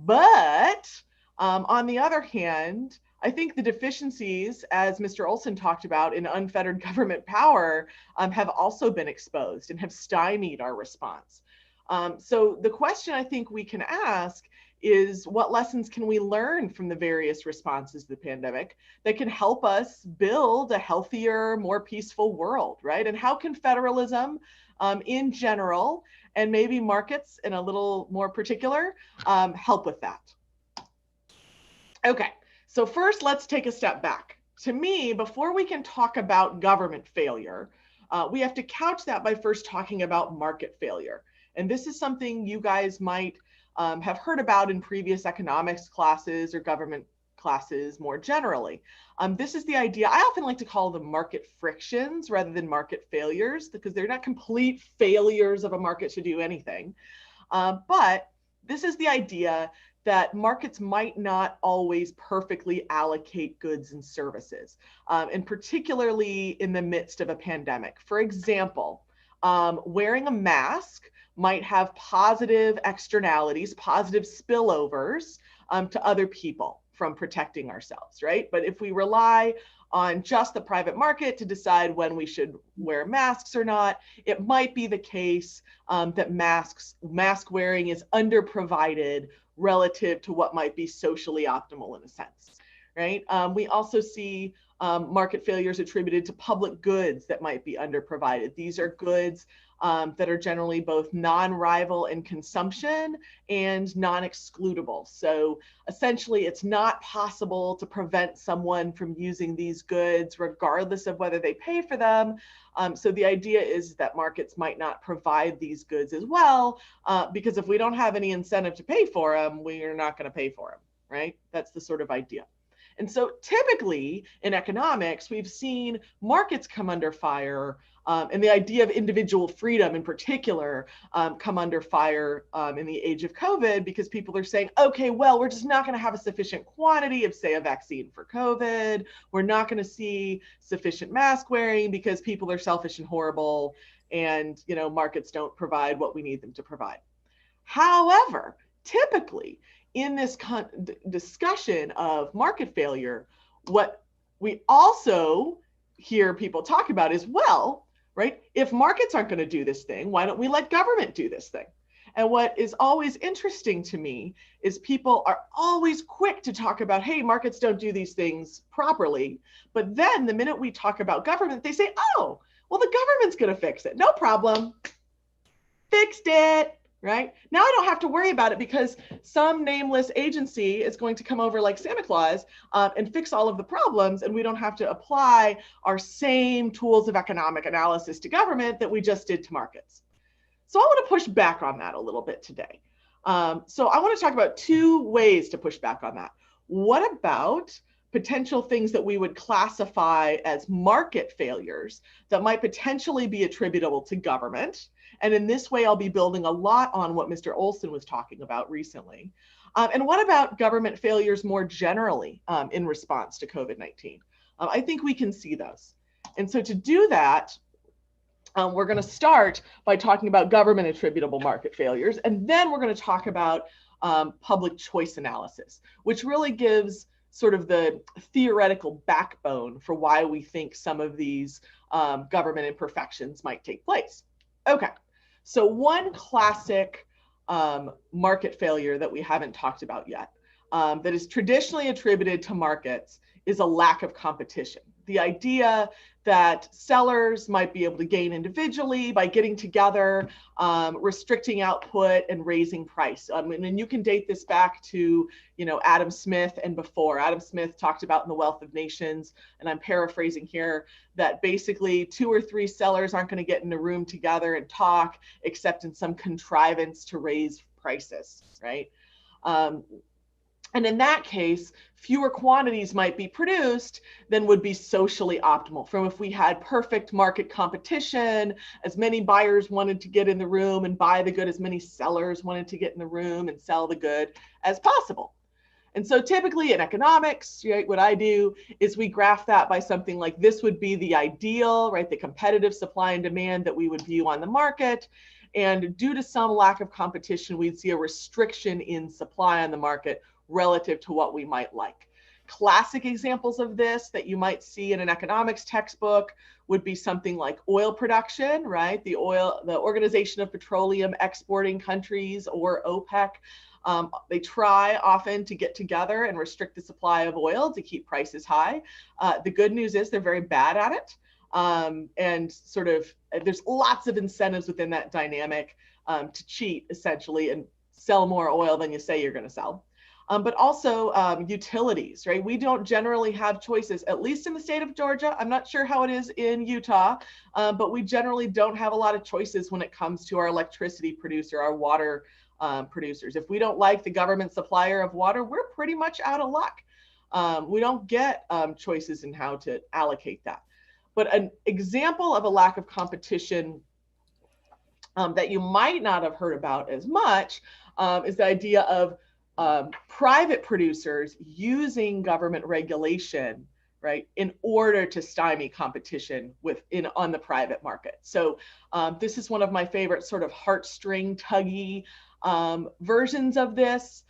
But on the other hand, I think the deficiencies, as Mr. Olson talked about, in unfettered government power have also been exposed and have stymied our response. So the question I think we can ask is, what lessons can we learn from the various responses to the pandemic that can help us build a healthier, more peaceful world, right? And how can federalism in general, and maybe markets in a little more particular, help with that? Okay. So first, let's take a step back. To me, before we can talk about government failure, we have to couch that by first talking about market failure. And this is something you guys might have heard about in previous economics classes or government classes more generally. This is the idea. I often like to call them market frictions rather than market failures, because they're not complete failures of a market to do anything. But this is the idea that markets might not always perfectly allocate goods and services, and particularly in the midst of a pandemic. For example, wearing a mask might have positive externalities, positive spillovers to other people from protecting ourselves, right? But if we rely on just the private market to decide when we should wear masks or not, it might be the case that mask wearing is underprovided relative to what might be socially optimal in a sense, right? We also see market failures attributed to public goods that might be underprovided. These are goods that are generally both non-rival in consumption and non-excludable. So essentially, it's not possible to prevent someone from using these goods regardless of whether they pay for them. So the idea is that markets might not provide these goods as well, because if we don't have any incentive to pay for them, we're not going to pay for them, right? That's the sort of idea. And so typically in economics, we've seen markets come under fire, and the idea of individual freedom in particular come under fire in the age of COVID, because people are saying, okay, well, we're just not going to have a sufficient quantity of, say, a vaccine for COVID. We're not going to see sufficient mask wearing because people are selfish and horrible, and markets don't provide what we need them to provide. However, typically, in this discussion of market failure, what we also hear people talk about is, well, right, if markets aren't going to do this thing, why don't we let government do this thing? And what is always interesting to me is people are always quick to talk about, hey, markets don't do these things properly. But then the minute we talk about government, they say, oh, well, the government's going to fix it. No problem. Fixed it. Right? Now I don't have to worry about it because some nameless agency is going to come over like Santa Claus and fix all of the problems, and we don't have to apply our same tools of economic analysis to government that we just did to markets. So I want to push back on that a little bit today. So I want to talk about two ways to push back on that. What about potential things that we would classify as market failures that might potentially be attributable to government? And in this way, I'll be building a lot on what Mr. Olson was talking about recently. And what about government failures more generally in response to COVID-19? I think we can see those. And so to do that, we're going to start by talking about government attributable market failures. And then we're going to talk about public choice analysis, which really gives sort of the theoretical backbone for why we think some of these government imperfections might take place. Okay, so one classic market failure that we haven't talked about yet that is traditionally attributed to markets is a lack of competition. The idea that sellers might be able to gain individually by getting together, restricting output and raising price. And you can date this back to, Adam Smith and before. Adam Smith talked about in The Wealth of Nations, and I'm paraphrasing here, that basically 2 or 3 sellers aren't going to get in a room together and talk, except in some contrivance to raise prices, right? And in that case, fewer quantities might be produced than would be socially optimal. From if we had perfect market competition, as many buyers wanted to get in the room and buy the good, as many sellers wanted to get in the room and sell the good as possible. And so typically in economics, right, what I do is we graph that by something like this would be the ideal, right, the competitive supply and demand that we would view on the market. And due to some lack of competition, we'd see a restriction in supply on the market relative to what we might like. Classic examples of this that you might see in an economics textbook would be something like oil production, right? The Organization of Petroleum Exporting Countries, or OPEC. They try often to get together and restrict the supply of oil to keep prices high. The good news is they're very bad at it. And sort of there's lots of incentives within that dynamic to cheat essentially and sell more oil than you say you're going to sell. But also utilities, right? We don't generally have choices, at least in the state of Georgia. I'm not sure how it is in Utah, but we generally don't have a lot of choices when it comes to our electricity producer, our water producers. If we don't like the government supplier of water, we're pretty much out of luck. We don't get choices in how to allocate that. But an example of a lack of competition that you might not have heard about as much is the idea of private producers using government regulation, right, in order to stymie competition on the private market. So this is one of my favorite sort of heartstring tuggy versions of this.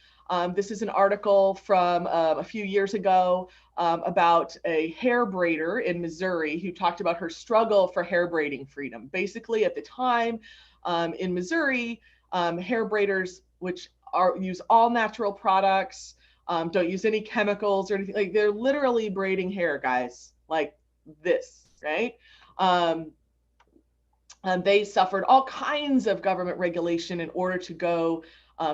This is an article from a few years ago about a hair braider in Missouri who talked about her struggle for hair braiding freedom. Basically, at the time in Missouri, hair braiders, which use all natural products, don't use any chemicals or anything, like they're literally braiding hair, guys, like this, right? And they suffered all kinds of government regulation in order to go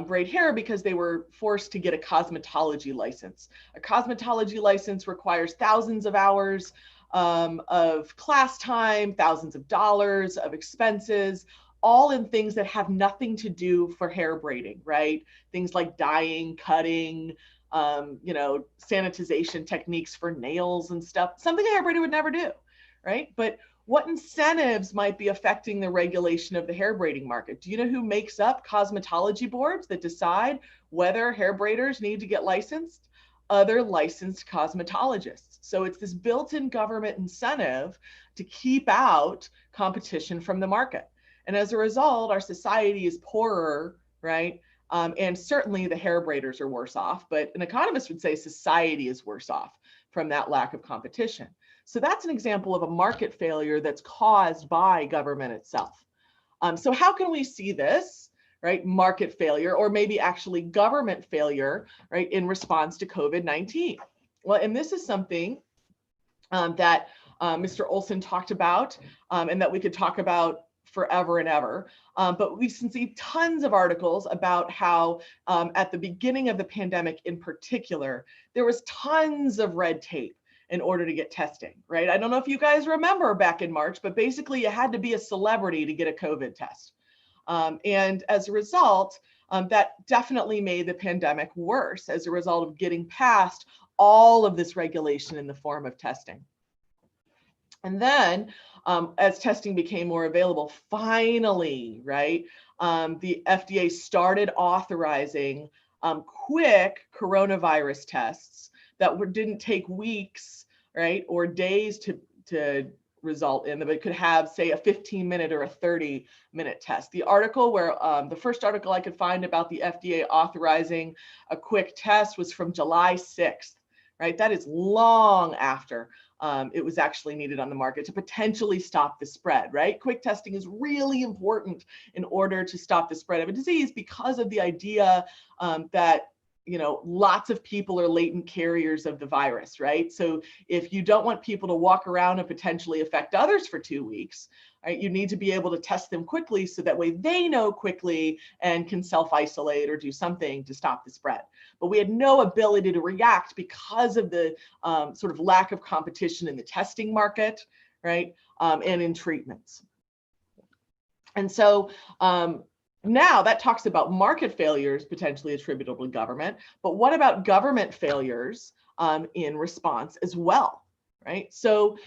braid hair because they were forced to get a cosmetology license. A cosmetology license requires thousands of hours of class time, thousands of dollars of expenses, all in things that have nothing to do for hair braiding, right? Things like dyeing, cutting, sanitization techniques for nails and stuff, something a hair braider would never do, right? But what incentives might be affecting the regulation of the hair braiding market? Do you know who makes up cosmetology boards that decide whether hair braiders need to get licensed? Other licensed cosmetologists. So it's this built-in government incentive to keep out competition from the market. And as a result, our society is poorer, right? And certainly the hair braiders are worse off, but an economist would say society is worse off from that lack of competition. So that's an example of a market failure that's caused by government itself. So how can we see this, right? Market failure, or maybe actually government failure, right? In response to COVID-19. Well, and this is something that Mr. Olson talked about and that we could talk about forever and ever. But we can see tons of articles about how at the beginning of the pandemic in particular, there was tons of red tape in order to get testing, right? I don't know if you guys remember back in March, but basically you had to be a celebrity to get a COVID test. And as a result, that definitely made the pandemic worse as a result of getting past all of this regulation in the form of testing. And then as testing became more available, finally, right, the FDA started authorizing quick coronavirus tests that didn't take weeks, right, or days to result in, but it could have, say, a 15-minute or a 30-minute test. The article where, the first article I could find about the FDA authorizing a quick test was from July 6th, right? That is long after it was actually needed on the market to potentially stop the spread, right? Quick testing is really important in order to stop the spread of a disease because of the idea that lots of people are latent carriers of the virus, right? So if you don't want people to walk around and potentially affect others for 2 weeks, right, you need to be able to test them quickly so that way they know quickly and can self-isolate or do something to stop the spread. But we had no ability to react because of the sort of lack of competition in the testing market, right, and in treatments. And so now that talks about market failures potentially attributable to government, but what about government failures in response as well, right? So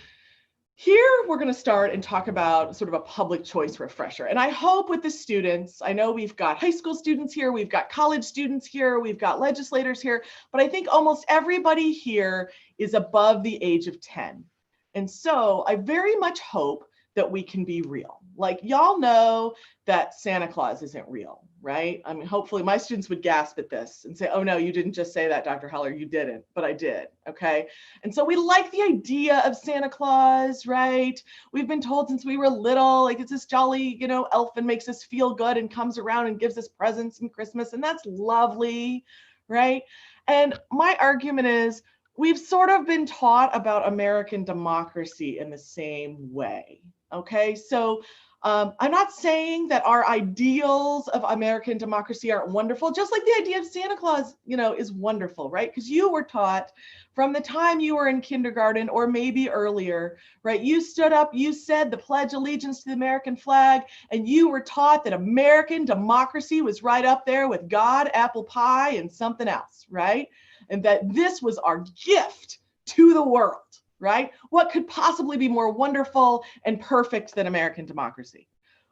here we're going to start and talk about sort of a public choice refresher. And I hope with the students, I know we've got high school students here, we've got college students here, we've got legislators here, but I think almost everybody here is above the age of 10. And so I very much hope that we can be real. Like, y'all know that Santa Claus isn't real, right? I mean, hopefully my students would gasp at this and say, oh no, you didn't just say that, Dr. Heller, you didn't, but I did, okay? And so we like the idea of Santa Claus, right? We've been told since we were little, like it's this jolly, elf and makes us feel good and comes around and gives us presents and Christmas, and that's lovely, right? And my argument is, we've sort of been taught about American democracy in the same way. Okay, so I'm not saying that our ideals of American democracy aren't wonderful, just like the idea of Santa Claus, is wonderful, right? Because you were taught from the time you were in kindergarten or maybe earlier, right? You stood up, you said the Pledge of Allegiance to the American flag, and you were taught that American democracy was right up there with God, apple pie, and something else, right? And that this was our gift to the world. Right? What could possibly be more wonderful and perfect than American democracy?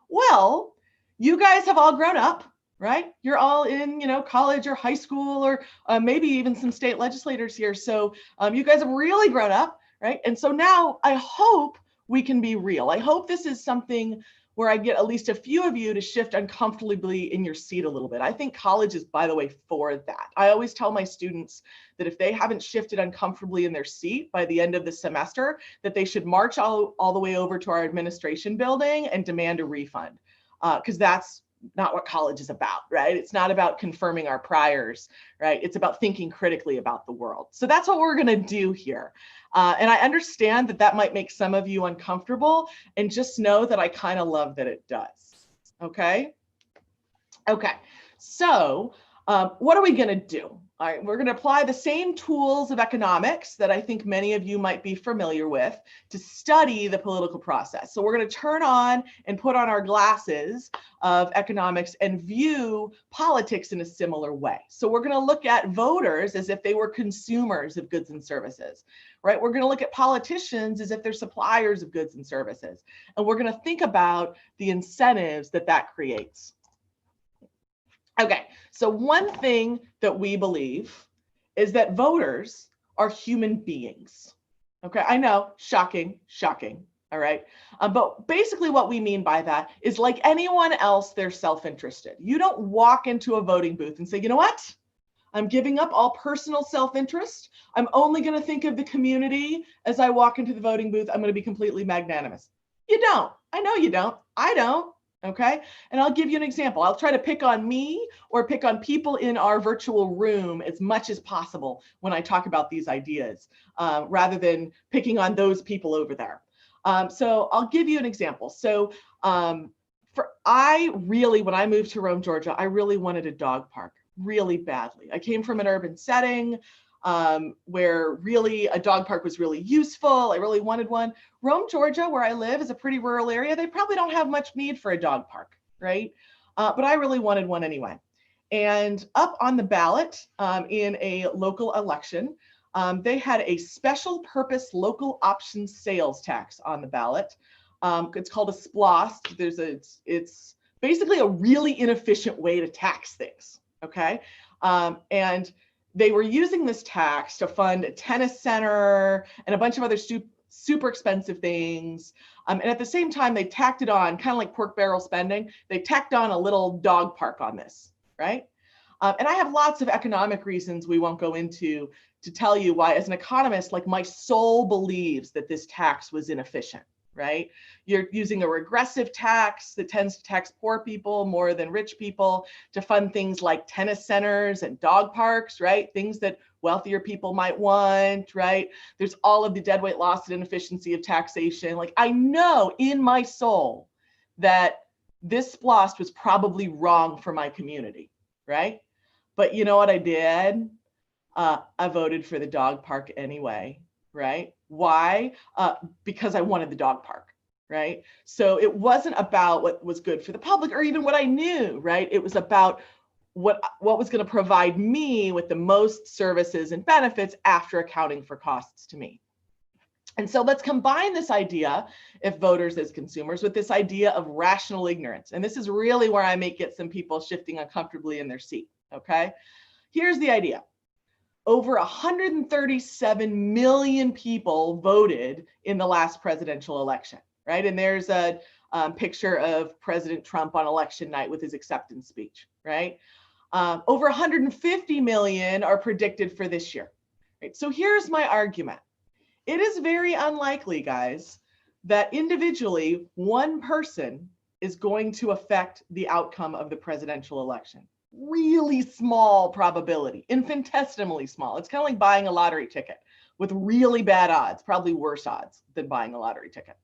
Well, you guys have all grown up, right? You're all in, college or high school or maybe even some state legislators here. So you guys have really grown up, right? And so now I hope we can be real. I hope this is something where I get at least a few of you to shift uncomfortably in your seat a little bit. I think college is, by the way, for that. I always tell my students that if they haven't shifted uncomfortably in their seat by the end of the semester, that they should march all the way over to our administration building and demand a refund, because that's not what college is about, right? It's not about confirming our priors, right? It's about thinking critically about the world. So that's what we're gonna do here. And I understand that that might make some of you uncomfortable, and just know that I kind of love that it does, okay? Okay, so what are we gonna do? All right, we're gonna apply the same tools of economics that I think many of you might be familiar with to study the political process. So we're gonna turn on and put on our glasses of economics and view politics in a similar way. So we're gonna look at voters as if they were consumers of goods and services, right? We're gonna look at politicians as if they're suppliers of goods and services. And we're gonna think about the incentives that that creates. Okay, so one thing that we believe is that voters are human beings. Okay, I know, shocking, shocking, all right? But basically what we mean by that is, like anyone else, they're self-interested. You don't walk into a voting booth and say, you know what? I'm giving up all personal self-interest. I'm only gonna think of the community as I walk into the voting booth. I'm gonna be completely magnanimous. You don't, I know you don't, I don't. Okay, and I'll give you an example. I'll try to pick on me or pick on people in our virtual room as much as possible when I talk about these ideas, rather than picking on those people over there. So I'll give you an example. So when I moved to Rome, Georgia, I really wanted a dog park really badly. I came from an urban setting where really a dog park was really useful. I really wanted one. Rome, Georgia, where I live, is a pretty rural area. They probably don't have much need for a dog park, right? But I really wanted one anyway. And up on the ballot in a local election, they had a special purpose local option sales tax on the ballot. It's called a SPLOST. It's basically a really inefficient way to tax things, okay? And they were using this tax to fund a tennis center and a bunch of other super expensive things. And at the same time, they tacked it on, kind of like pork barrel spending, they tacked on a little dog park on this, right? And I have lots of economic reasons we won't go into to tell you why, as an economist, like my soul believes that this tax was inefficient, right? You're using a regressive tax that tends to tax poor people more than rich people to fund things like tennis centers and dog parks, right? Things that wealthier people might want, right? There's all of the deadweight loss and inefficiency of taxation. Like, I know in my soul that this SPLOST was probably wrong for my community, right? But you know what I did? I voted for the dog park anyway, right? Why? Because I wanted the dog park, right? So it wasn't about what was good for the public or even what I knew, right? It was about what was going to provide me with the most services and benefits after accounting for costs to me. And so let's combine this idea of voters as consumers with this idea of rational ignorance. And this is really where I may get some people shifting uncomfortably in their seat, okay? Here's the idea. Over 137 million people voted in the last presidential election, right? And there's a picture of President Trump on election night with his acceptance speech, right? Over 150 million are predicted for this year, right? So here's my argument. It is very unlikely, guys, that individually one person is going to affect the outcome of the presidential election. Really small probability, infinitesimally small. It's kind of like buying a lottery ticket with really bad odds, probably worse odds than buying a lottery ticket.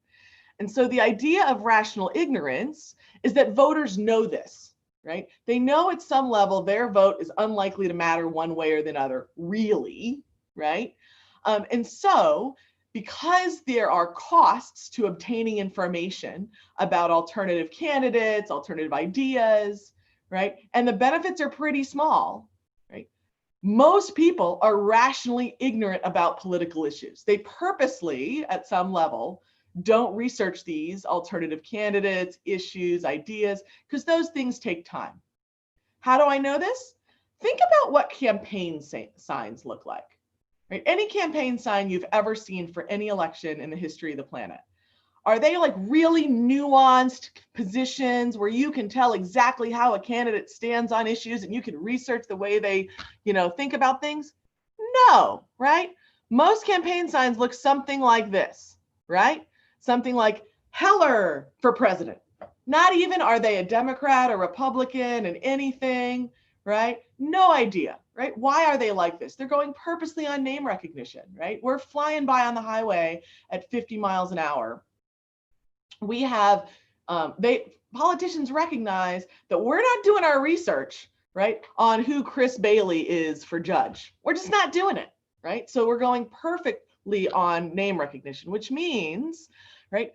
And so the idea of rational ignorance is that voters know this, right? They know at some level their vote is unlikely to matter one way or the other, really, right? And so because there are costs to obtaining information about alternative candidates, alternative ideas, right? And the benefits are pretty small, right? Most people are rationally ignorant about political issues. They purposely, at some level, don't research these alternative candidates, issues, ideas, because those things take time. How do I know this? Think about what campaign signs look like, right? Any campaign sign you've ever seen for any election in the history of the planet. Are they like really nuanced positions where you can tell exactly how a candidate stands on issues and you can research the way they, think about things? No, right? Most campaign signs look something like this, right? Something like Heller for president, Not even are they a Democrat or Republican and anything, right? No idea, right? Why are they like this? They're going purposely on name recognition, right? We're flying by on the highway at 50 miles an hour. We have, politicians recognize that we're not doing our research, right, on who Chris Bailey is for judge. We're just not doing it, right? So we're going perfectly on name recognition, which means, right,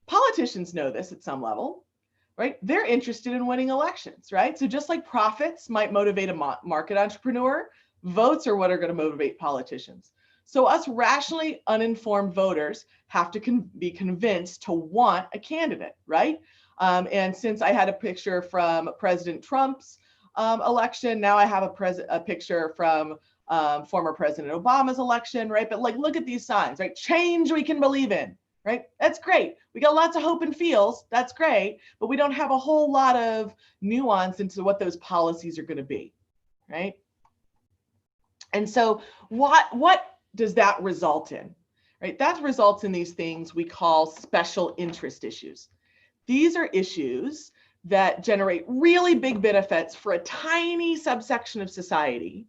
politicians know this at some level, right? They're interested in winning elections, right? So just like profits might motivate a market entrepreneur, votes are what are going to motivate politicians. So us rationally uninformed voters have to be convinced to want a candidate, right? And since I had a picture from President Trump's election, now I have a picture from former President Obama's election, right? But like, look at these signs, right? Change we can believe in, right? That's great. We got lots of hope and feels. That's great. But we don't have a whole lot of nuance into what those policies are going to be, right? And so what does that result in, right? That results in these things we call special interest issues. These are issues that generate really big benefits for a tiny subsection of society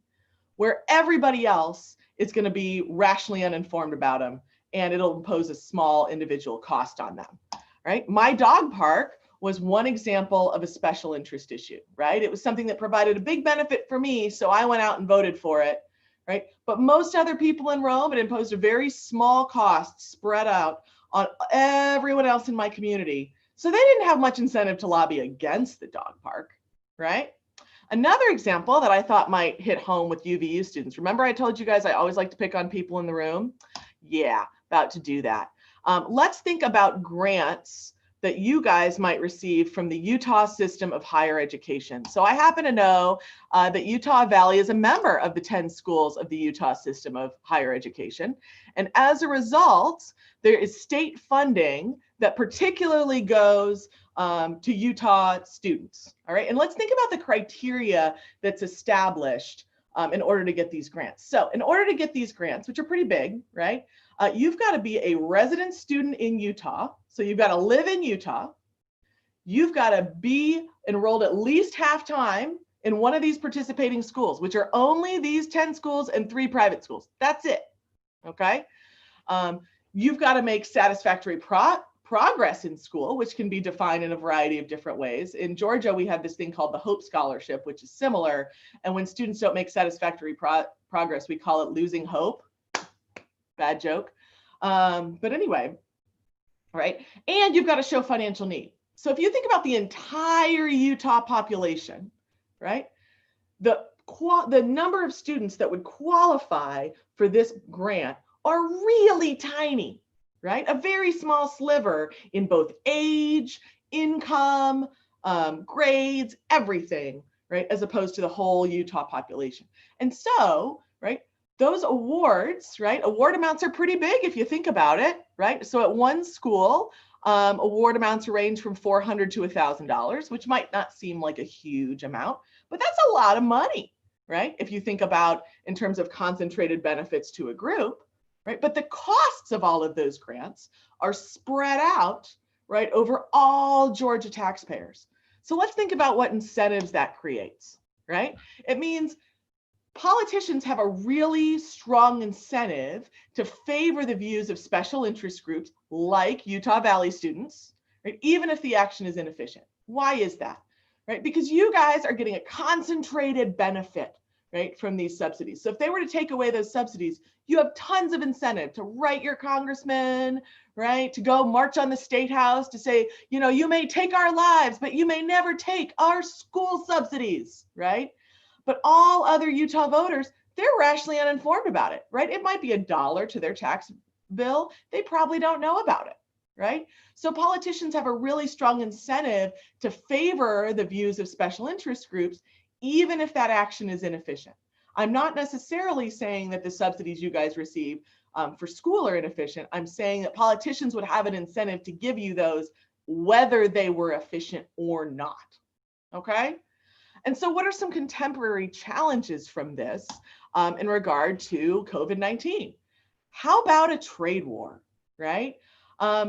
where everybody else is going to be rationally uninformed about them, and it'll impose a small individual cost on them, right? My dog park was one example of a special interest issue, right? It was something that provided a big benefit for me, so I went out and voted for it, right? But most other people in Rome, it imposed a very small cost spread out on everyone else in my community. So they didn't have much incentive to lobby against the dog park, right? Another example that I thought might hit home with UVU students. Remember I told you guys I always like to pick on people in the room? Yeah, about to do that. Let's think about grants that you guys might receive from the Utah system of higher education. So I happen to know that Utah Valley is a member of the 10 schools of the Utah system of higher education. And as a result, there is state funding that particularly goes to Utah students, all right? And let's think about the criteria that's established in order to get these grants. So in order to get these grants, which are pretty big, right? You've got to be a resident student in Utah. So you've got to live in Utah. You've got to be enrolled at least half-time in one of these participating schools, which are only these 10 schools and 3 private schools. That's it, okay? You've got to make satisfactory progress in school, which can be defined in a variety of different ways. In Georgia, we have this thing called the Hope Scholarship, which is similar. And when students don't make satisfactory progress, we call it losing hope. Bad joke. But anyway, right? And you've got to show financial need. So if you think about the entire Utah population, right? The number of students that would qualify for this grant are really tiny, right? A very small sliver in both age, income, grades, everything, right? As opposed to the whole Utah population. And so, right? Those awards, right? Award amounts are pretty big if you think about it, right? So at one school, award amounts range from $400 to $1,000, which might not seem like a huge amount, but that's a lot of money, right? If you think about in terms of concentrated benefits to a group, right? But the costs of all of those grants are spread out, right, over all Georgia taxpayers. So let's think about what incentives that creates, right? It means politicians have a really strong incentive to favor the views of special interest groups like Utah Valley students, right? Even if the action is inefficient. Why is that? Right? Because you guys are getting a concentrated benefit, right, from these subsidies. So if they were to take away those subsidies, you have tons of incentive to write your congressman, right, to go march on the state house to say, you know, you may take our lives, but you may never take our school subsidies, right? But all other Utah voters, they're rationally uninformed about it, right? It might be $1 to their tax bill. They probably don't know about it, right? So politicians have a really strong incentive to favor the views of special interest groups, even if that action is inefficient. I'm not necessarily saying that the subsidies you guys receive for school are inefficient. I'm saying that politicians would have an incentive to give you those whether they were efficient or not, okay? And so what are some contemporary challenges from this in regard to COVID-19? How about a trade war, right?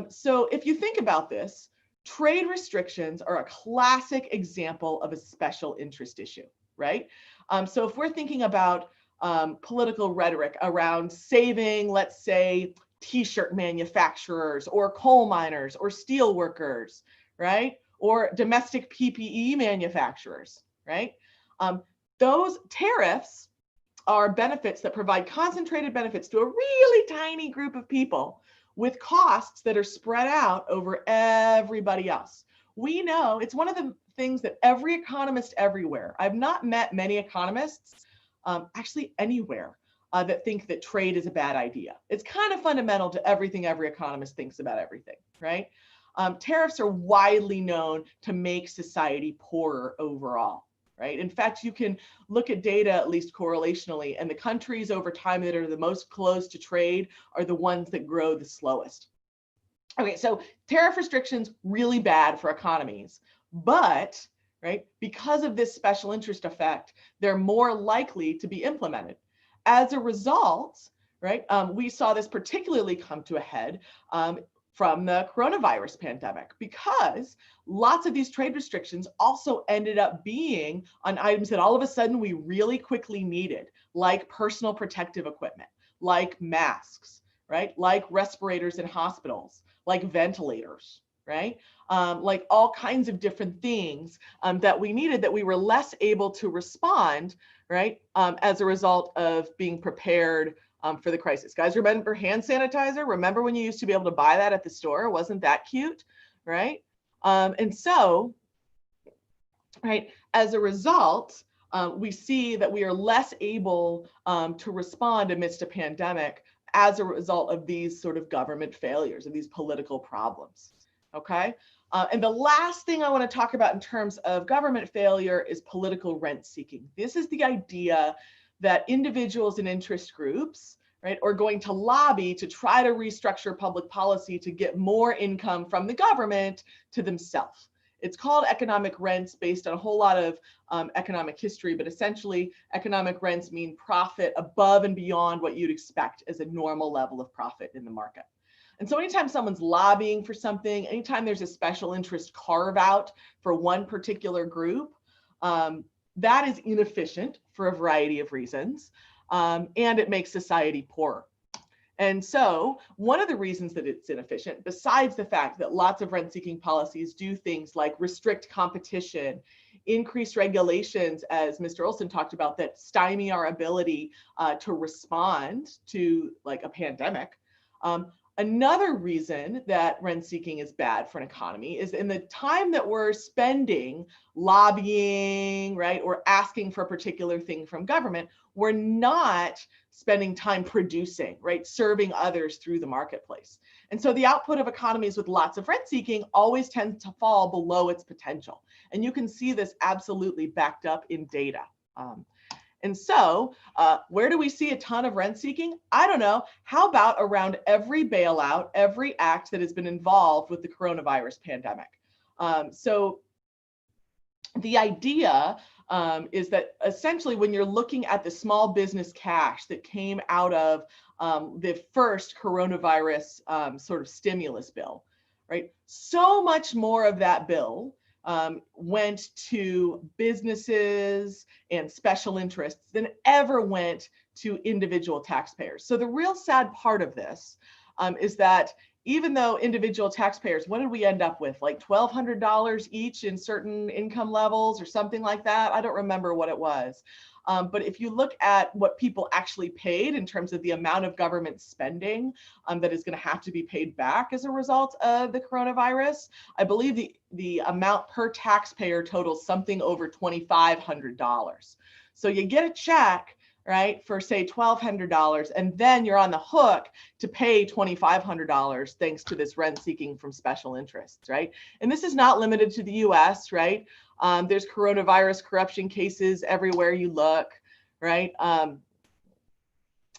So if you think about this, trade restrictions are a classic example of a special interest issue, right? So if we're thinking about political rhetoric around saving, let's say, t-shirt manufacturers or coal miners or steel workers, right? Or domestic PPE manufacturers, right? Those tariffs are benefits that provide concentrated benefits to a really tiny group of people with costs that are spread out over everybody else. We know it's one of the things that every economist everywhere, I've not met many economists, actually anywhere, that think that trade is a bad idea. It's kind of fundamental to everything every economist thinks about everything, right? Tariffs are widely known to make society poorer overall, right? In fact, you can look at data, at least correlationally, and the countries over time that are the most closed to trade are the ones that grow the slowest. Okay, so tariff restrictions, really bad for economies, but, right, because of this special interest effect, they're more likely to be implemented. As a result, right, we saw this particularly come to a head from the coronavirus pandemic, because lots of these trade restrictions also ended up being on items that all of a sudden we really quickly needed, like personal protective equipment, like masks, right, like respirators in hospitals, like ventilators, right? Like all kinds of different things that we needed that we were less able to respond, right, as a result of being prepared for the crisis. Guys, remember hand sanitizer? Remember when you used to be able to buy that at the store? Wasn't that cute, right? And so, right, as a result, we see that we are less able to respond amidst a pandemic as a result of these sort of government failures, of these political problems, okay? And the last thing I want to talk about in terms of government failure is political rent seeking. This is the idea that individuals and interest groups, right, are going to lobby to try to restructure public policy to get more income from the government to themselves. It's called economic rents based on a whole lot of economic history, but essentially economic rents mean profit above and beyond what you'd expect as a normal level of profit in the market. And so anytime someone's lobbying for something, anytime there's a special interest carve out for one particular group, that is inefficient for a variety of reasons, and it makes society poorer. And so one of the reasons that it's inefficient, besides the fact that lots of rent-seeking policies do things like restrict competition, increase regulations, as Mr. Olson talked about, that stymie our ability to respond to like a pandemic. Another reason that rent-seeking is bad for an economy is in the time that we're spending lobbying, right, or asking for a particular thing from government, we're not spending time producing, right, serving others through the marketplace. And so the output of economies with lots of rent-seeking always tends to fall below its potential. And you can see this absolutely backed up in data. And so where do we see a ton of rent seeking? I don't know. How about around every bailout, every act that has been involved with the coronavirus pandemic? So the idea is that essentially when you're looking at the small business cash that came out of the first coronavirus sort of stimulus bill, right? So much more of that bill went to businesses and special interests than ever went to individual taxpayers. So the real sad part of this is that even though individual taxpayers, what did we end up with? Like $1,200 each in certain income levels or something like that? I don't remember what it was. But if you look at what people actually paid in terms of the amount of government spending that is going to have to be paid back as a result of the coronavirus, I believe the amount per taxpayer totals something over $2,500. So you get a check, right, for say $1,200, and then you're on the hook to pay $2,500 thanks to this rent seeking from special interests, right? And this is not limited to the US, right? There's coronavirus corruption cases everywhere you look, right?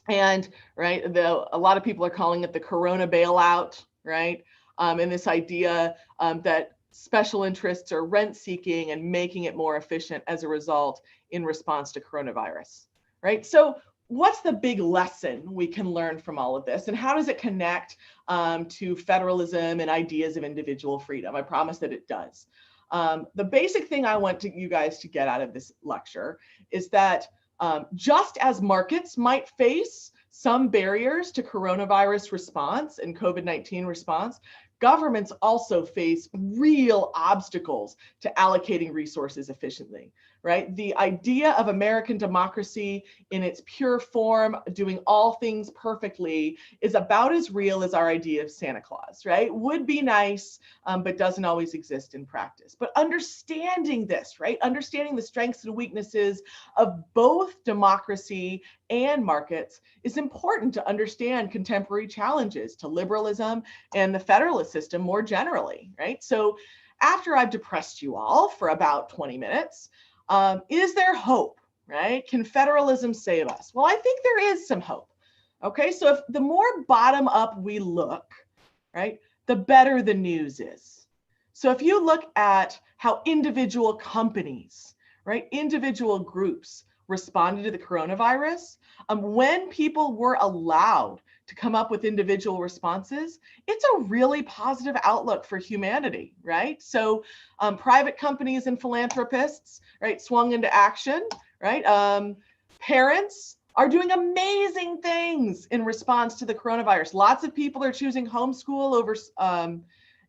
And right, a lot of people are calling it the corona bailout, right? And this idea that special interests are rent seeking and making it more efficient as a result in response to coronavirus. Right. So what's the big lesson we can learn from all of this, and how does it connect to federalism and ideas of individual freedom? I promise that it does. The basic thing I want you guys to get out of this lecture is that just as markets might face some barriers to coronavirus response and COVID-19 response, governments also face real obstacles to allocating resources efficiently, right? The idea of American democracy in its pure form, doing all things perfectly, is about as real as our idea of Santa Claus, right? Would be nice, but doesn't always exist in practice. But understanding this, right? Understanding the strengths and weaknesses of both democracy and markets is important to understand contemporary challenges to liberalism and the federalist system more generally, right? So after I've depressed you all for about 20 minutes, is there hope, right? Can federalism save us? Well, I think there is some hope. Okay, so if the more bottom up we look, right, the better the news is. So if you look at how individual companies, right, individual groups responded to the coronavirus, when people were allowed to come up with individual responses, it's a really positive outlook for humanity, right? So private companies and philanthropists, right, swung into action, right? Parents are doing amazing things in response to the coronavirus. Lots of people are choosing homeschool over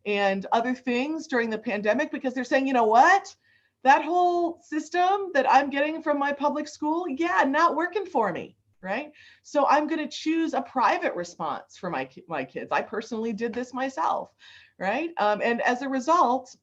and other things during the pandemic because they're saying, you know what? That whole system that I'm getting from my public school, yeah, not working for me, right? So I'm going to choose a private response for my kids. I personally did this myself, right? And as a result,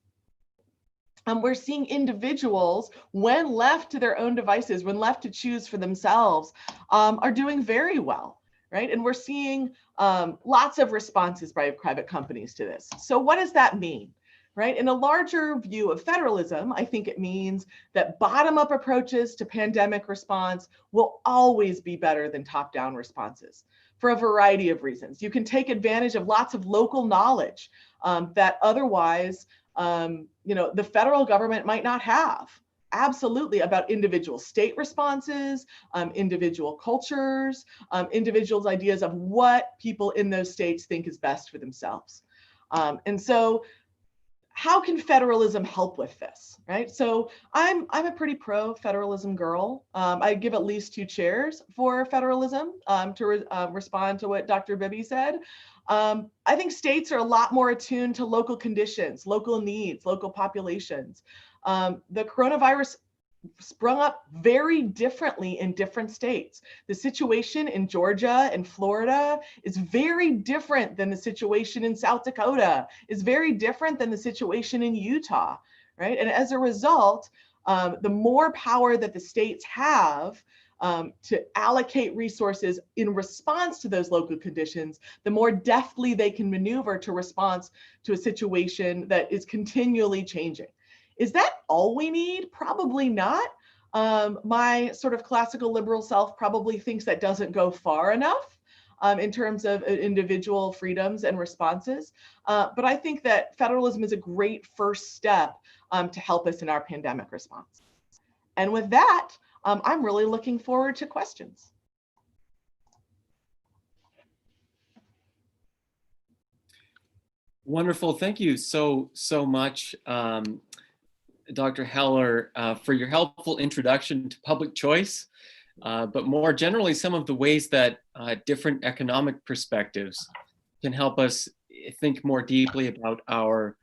we're seeing individuals, when left to their own devices, when left to choose for themselves, are doing very well, right? And we're seeing lots of responses by private companies to this. So what does that mean? Right? In a larger view of federalism, I think it means that bottom-up approaches to pandemic response will always be better than top-down responses for a variety of reasons. You can take advantage of lots of local knowledge that otherwise, the federal government might not have. Absolutely, about individual state responses, individual cultures, individuals' ideas of what people in those states think is best for themselves. And so, how can federalism help with this, right? So I'm a pretty pro federalism girl. I give at least 2 chairs for federalism to respond to what Dr. Bibby said. I think states are a lot more attuned to local conditions, local needs, local populations. The coronavirus sprung up very differently in different states. The situation in Georgia and Florida is very different than the situation in South Dakota, is very different than the situation in Utah, right? And as a result, the more power that the states have to allocate resources in response to those local conditions, the more deftly they can maneuver to response to a situation that is continually changing. Is that all we need? Probably not. My sort of classical liberal self probably thinks that doesn't go far enough in terms of individual freedoms and responses. But I think that federalism is a great first step to help us in our pandemic response. And with that, I'm really looking forward to questions. Wonderful. Thank you so much, Dr. Heller, for your helpful introduction to public choice, but more generally, some of the ways that different economic perspectives can help us think more deeply about our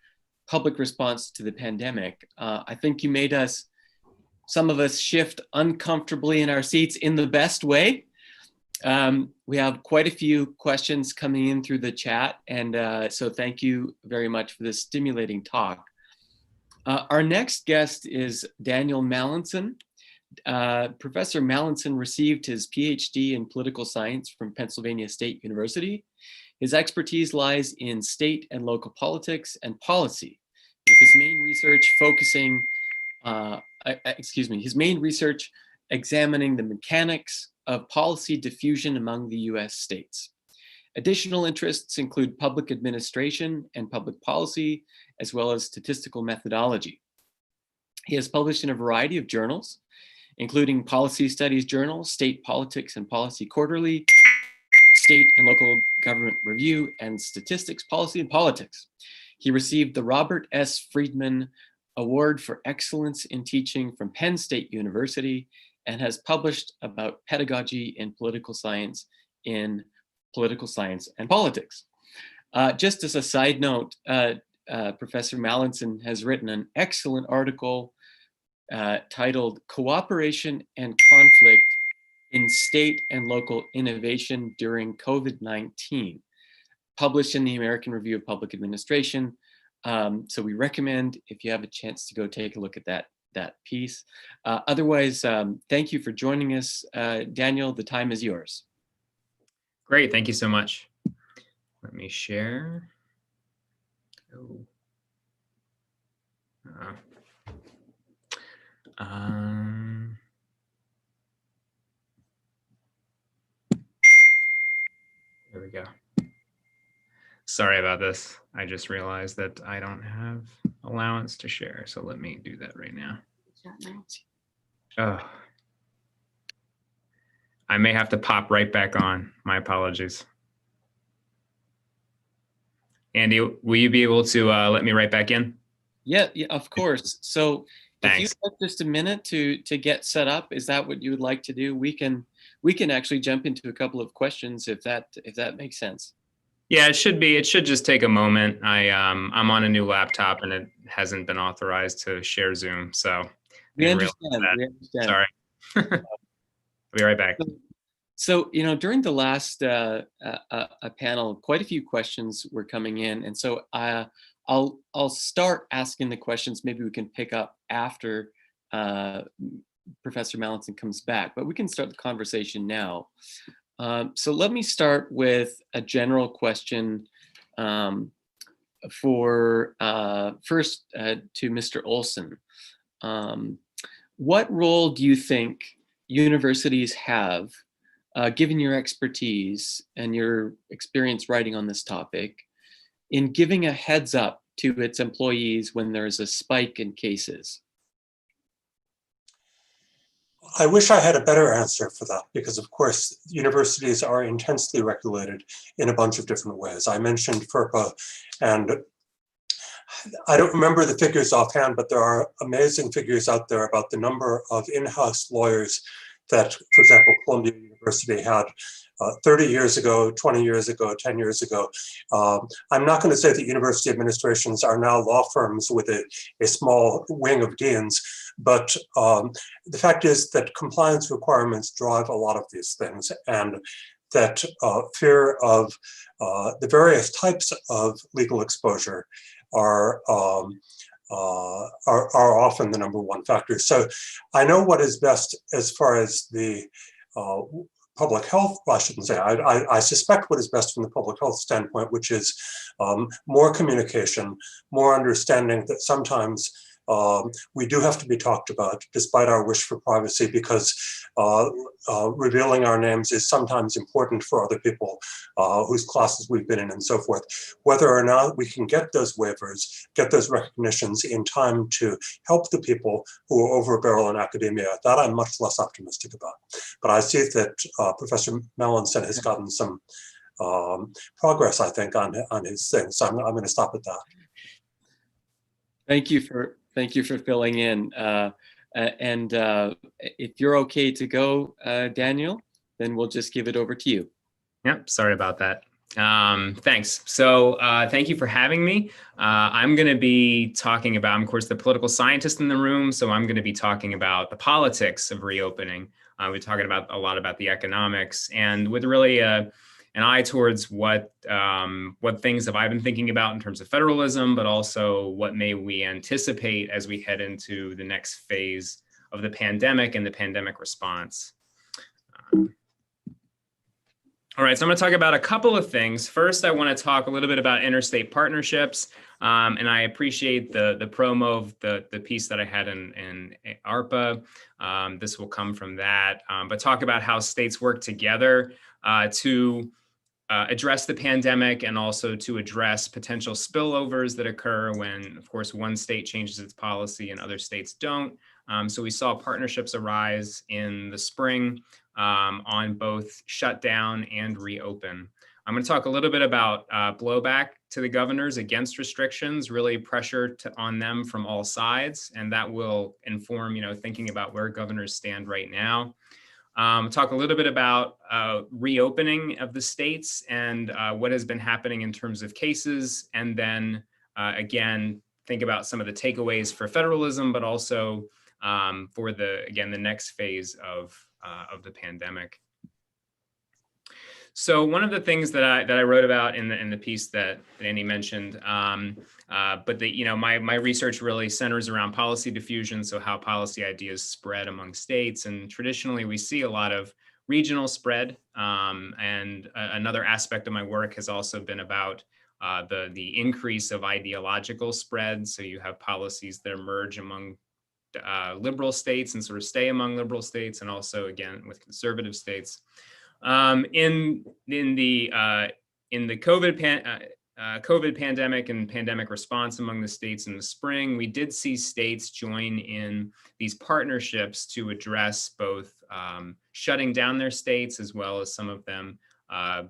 public response to the pandemic. I think you made some of us shift uncomfortably in our seats in the best way. We have quite a few questions coming in through the chat, and so thank you very much for this stimulating talk. Our next guest is Daniel Mallinson. Professor Mallinson received his PhD in political science from Pennsylvania State University. His expertise lies in state and local politics and policy, with his main research focusing, his main research examining the mechanics of policy diffusion among the US states. Additional interests include public administration and public policy, as well as statistical methodology. He has published in a variety of journals, including Policy Studies Journal, State Politics and Policy Quarterly, State and Local Government Review, and Statistics, Policy, and Politics. He received the Robert S. Friedman Award for Excellence in Teaching from Penn State University and has published about pedagogy in political science in Political Science and Politics. Just as a side note, Professor Mallinson has written an excellent article titled Cooperation and Conflict in State and Local Innovation During COVID-19, published in the American Review of Public Administration. So we recommend, if you have a chance, to go take a look at that piece. Otherwise, thank you for joining us. Daniel, the time is yours. Great, thank you so much. Let me share. Oh. There we go. Sorry about this. I just realized that I don't have allowance to share. So let me do that right now. Oh. I may have to pop right back on. My apologies. Andy, will you be able to let me right back in? Yeah, of course. So Thanks. if you have just a minute to get set up, is that what you would like to do? We can actually jump into a couple of questions if that makes sense. Yeah, it should be. It should just take a moment. I'm on a new laptop and it hasn't been authorized to share Zoom. So we understand. Sorry. I'll be right back. So during the last panel, quite a few questions were coming in, and so I'll start asking the questions. Maybe we can pick up after Professor Mallinson comes back, but we can start the conversation now. So let me start with a general question for first to Mr. Olson. What role do you think universities have, given your expertise and your experience writing on this topic, in giving a heads up to its employees when there's a spike in cases? I wish I had a better answer for that because, of course, universities are intensely regulated in a bunch of different ways. I mentioned FERPA, and I don't remember the figures offhand, but there are amazing figures out there about the number of in-house lawyers that, for example, Columbia University had 30 years ago, 20 years ago, 10 years ago. I'm not going to say that university administrations are now law firms with a small wing of deans, but the fact is that compliance requirements drive a lot of these things, and that fear of the various types of legal exposure are often the number one factor. So I know what is best as far as the public health, I shouldn't say, I suspect what is best from the public health standpoint, which is more communication, more understanding that sometimes we do have to be talked about despite our wish for privacy, because revealing our names is sometimes important for other people whose classes we've been in and so forth. Whether or not we can get those waivers, get those recognitions in time to help the people who are over a barrel in academia, that I'm much less optimistic about. But I see that Professor Mallinson has gotten some progress, I think, on his thing. So I'm going to stop at that. Thank you for filling in. And if you're okay to go, Daniel, then we'll just give it over to you. Yep, sorry about that. Thanks. So thank you for having me. I'm going to be talking about, I'm of course the political scientist in the room, so I'm going to be talking about the politics of reopening. We're talking about a lot about the economics, and with really an eye towards what things have I been thinking about in terms of federalism, but also what may we anticipate as we head into the next phase of the pandemic and the pandemic response. All right, so I'm going to talk about a couple of things. First, I want to talk a little bit about interstate partnerships, and I appreciate the promo of the piece that I had in ARPA. This will come from that, but talk about how states work together to address the pandemic and also to address potential spillovers that occur when, of course, one state changes its policy and other states don't. So we saw partnerships arise in the spring on both shutdown and reopen. I'm going to talk a little bit about blowback to the governors against restrictions, really pressure on them from all sides, and that will inform, thinking about where governors stand right now. Talk a little bit about reopening of the states and what has been happening in terms of cases, and then again, think about some of the takeaways for federalism, but also for the next phase of the pandemic. So one of the things that I wrote about in the piece that Andy mentioned, but my research really centers around policy diffusion, so how policy ideas spread among states, and traditionally we see a lot of regional spread. And another aspect of my work has also been about the increase of ideological spread. So you have policies that emerge among liberal states and sort of stay among liberal states, and also again with conservative states. In the COVID pandemic and pandemic response among the states in the spring, we did see states join in these partnerships to address both shutting down their states, as well as some of them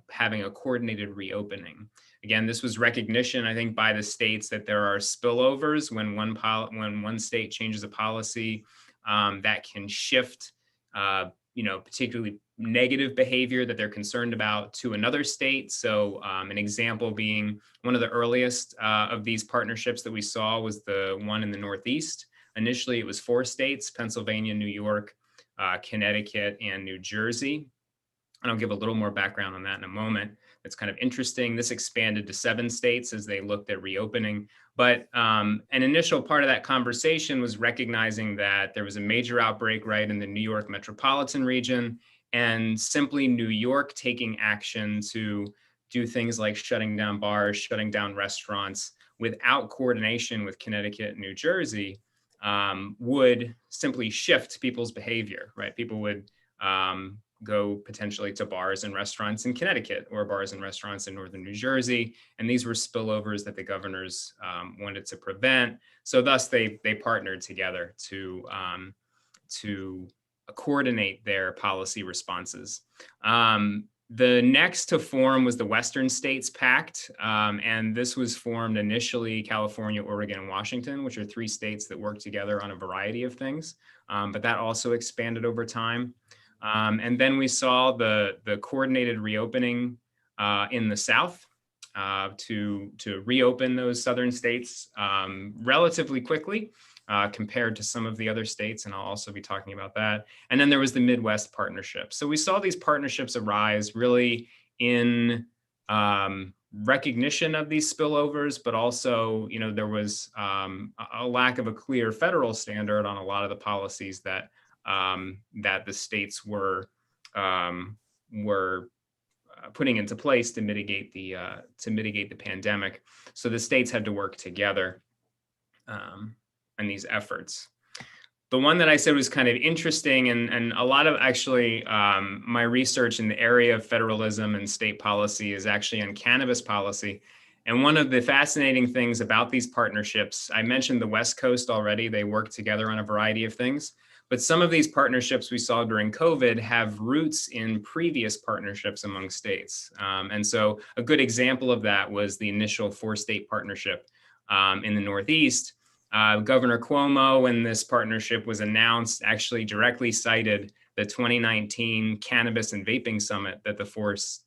having a coordinated reopening. Again, this was recognition, I think, by the states that there are spillovers when one state changes a policy that can shift particularly negative behavior that they're concerned about to another state. So an example being one of the earliest of these partnerships that we saw was the one in the Northeast. Initially, it was 4 states, Pennsylvania, New York, Connecticut, and New Jersey. And I'll give a little more background on that in a moment. It's kind of interesting. This expanded to 7 states as they looked at reopening. But an initial part of that conversation was recognizing that there was a major outbreak right in the New York metropolitan region, and simply New York taking action to do things like shutting down bars, shutting down restaurants without coordination with Connecticut and New Jersey would simply shift people's behavior, right? People would go potentially to bars and restaurants in Connecticut or bars and restaurants in northern New Jersey. And these were spillovers that the governors wanted to prevent. So thus they partnered together to coordinate their policy responses. The next to form was the Western States Pact. And this was formed initially California, Oregon, and Washington, which are 3 states that work together on a variety of things. But that also expanded over time. And then we saw the coordinated reopening in the South to reopen those southern states relatively quickly compared to some of the other states, and I'll also be talking about that. And then there was the Midwest Partnership. So we saw these partnerships arise really in recognition of these spillovers, but also, there was a lack of a clear federal standard on a lot of the policies that the states were putting into place to mitigate the pandemic. So the states had to work together in these efforts. The one that I said was kind of interesting, and a lot of actually my research in the area of federalism and state policy is actually on cannabis policy. And one of the fascinating things about these partnerships, I mentioned the West Coast already, they work together on a variety of things. But some of these partnerships we saw during COVID have roots in previous partnerships among states. And so a good example of that was the initial 4-state partnership in the Northeast. Governor Cuomo, when this partnership was announced, actually directly cited the 2019 Cannabis and Vaping Summit that the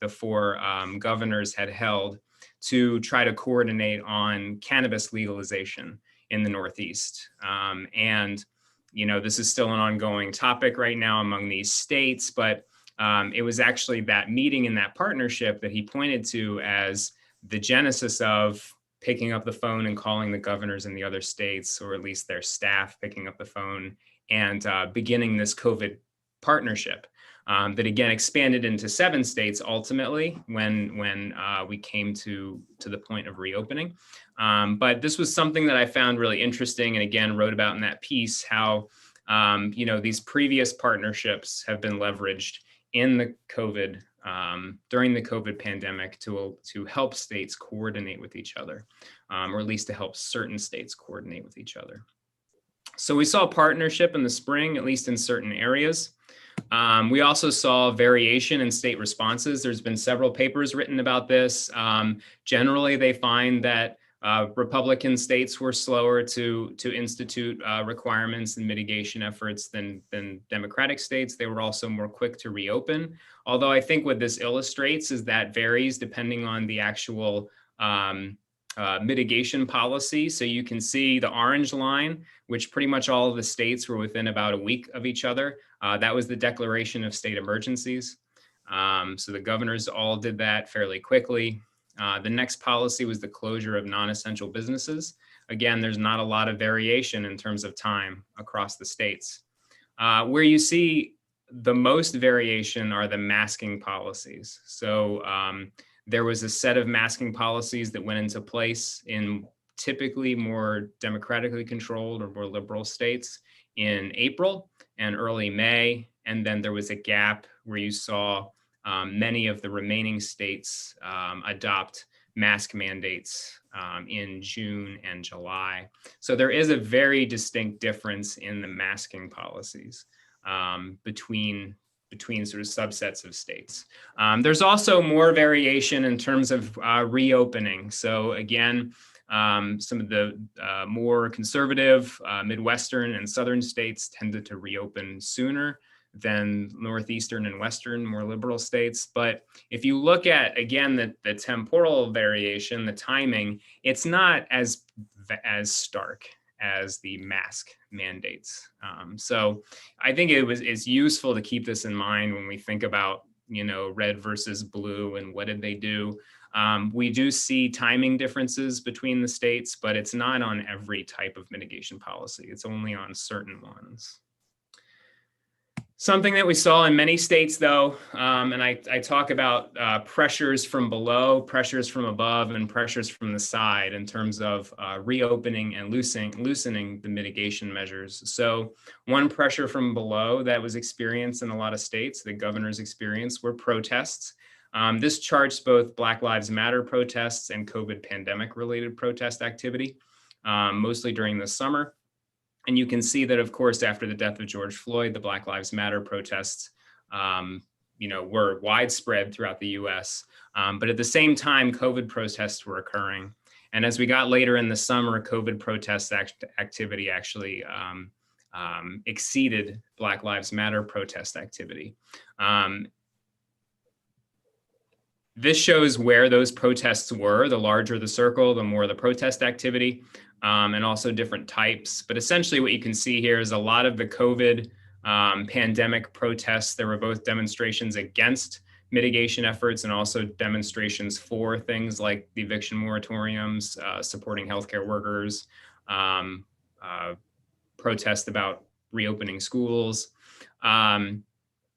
four governors had held to try to coordinate on cannabis legalization in the Northeast. This is still an ongoing topic right now among these states, but it was actually that meeting and that partnership that he pointed to as the genesis of picking up the phone and calling the governors in the other states, or at least their staff picking up the phone and beginning this COVID partnership that again expanded into 7 states ultimately when we came to the point of reopening. But this was something that I found really interesting, and again wrote about in that piece how these previous partnerships have been leveraged in the COVID during the COVID pandemic to help states coordinate with each other, or at least to help certain states coordinate with each other. So we saw partnership in the spring, at least in certain areas. We also saw variation in state responses. There's been several papers written about this. Generally, they find that Republican states were slower to institute requirements and mitigation efforts than Democratic states. They were also more quick to reopen. Although I think what this illustrates is that varies depending on the actual mitigation policy. So you can see the orange line, which pretty much all of the states were within about a week of each other. That was the declaration of state emergencies. So the governors all did that fairly quickly. The next policy was the closure of non-essential businesses. Again, there's not a lot of variation in terms of time across the states. Where you see the most variation are the masking policies. So there was a set of masking policies that went into place in typically more democratically controlled or more liberal states in April and early May. And then there was a gap where you saw many of the remaining states adopt mask mandates in June and July. So there is a very distinct difference in the masking policies between sort of subsets of states. There's also more variation in terms of reopening. So again, some of the more conservative Midwestern and Southern states tended to reopen sooner than Northeastern and Western, more liberal states. But if you look at, again, the temporal variation, the timing, it's not as stark as the mask mandates. So I think it's useful to keep this in mind when we think about, red versus blue and what did they do. We do see timing differences between the states, but it's not on every type of mitigation policy. It's only on certain ones. Something that we saw in many states, though, and I talk about pressures from below, pressures from above, and pressures from the side in terms of reopening and loosening the mitigation measures. So one pressure from below that was experienced in a lot of states, the governors experienced, were protests. This charts both Black Lives Matter protests and COVID pandemic-related protest activity, mostly during the summer. And you can see that, of course, after the death of George Floyd, the Black Lives Matter protests, were widespread throughout the U.S. But at the same time, COVID protests were occurring. And as we got later in the summer, COVID protest activity actually exceeded Black Lives Matter protest activity. This shows where those protests were. The larger the circle, the more the protest activity. And also different types. But essentially what you can see here is a lot of the COVID pandemic protests. There were both demonstrations against mitigation efforts and also demonstrations for things like the eviction moratoriums, supporting healthcare workers, protests about reopening schools.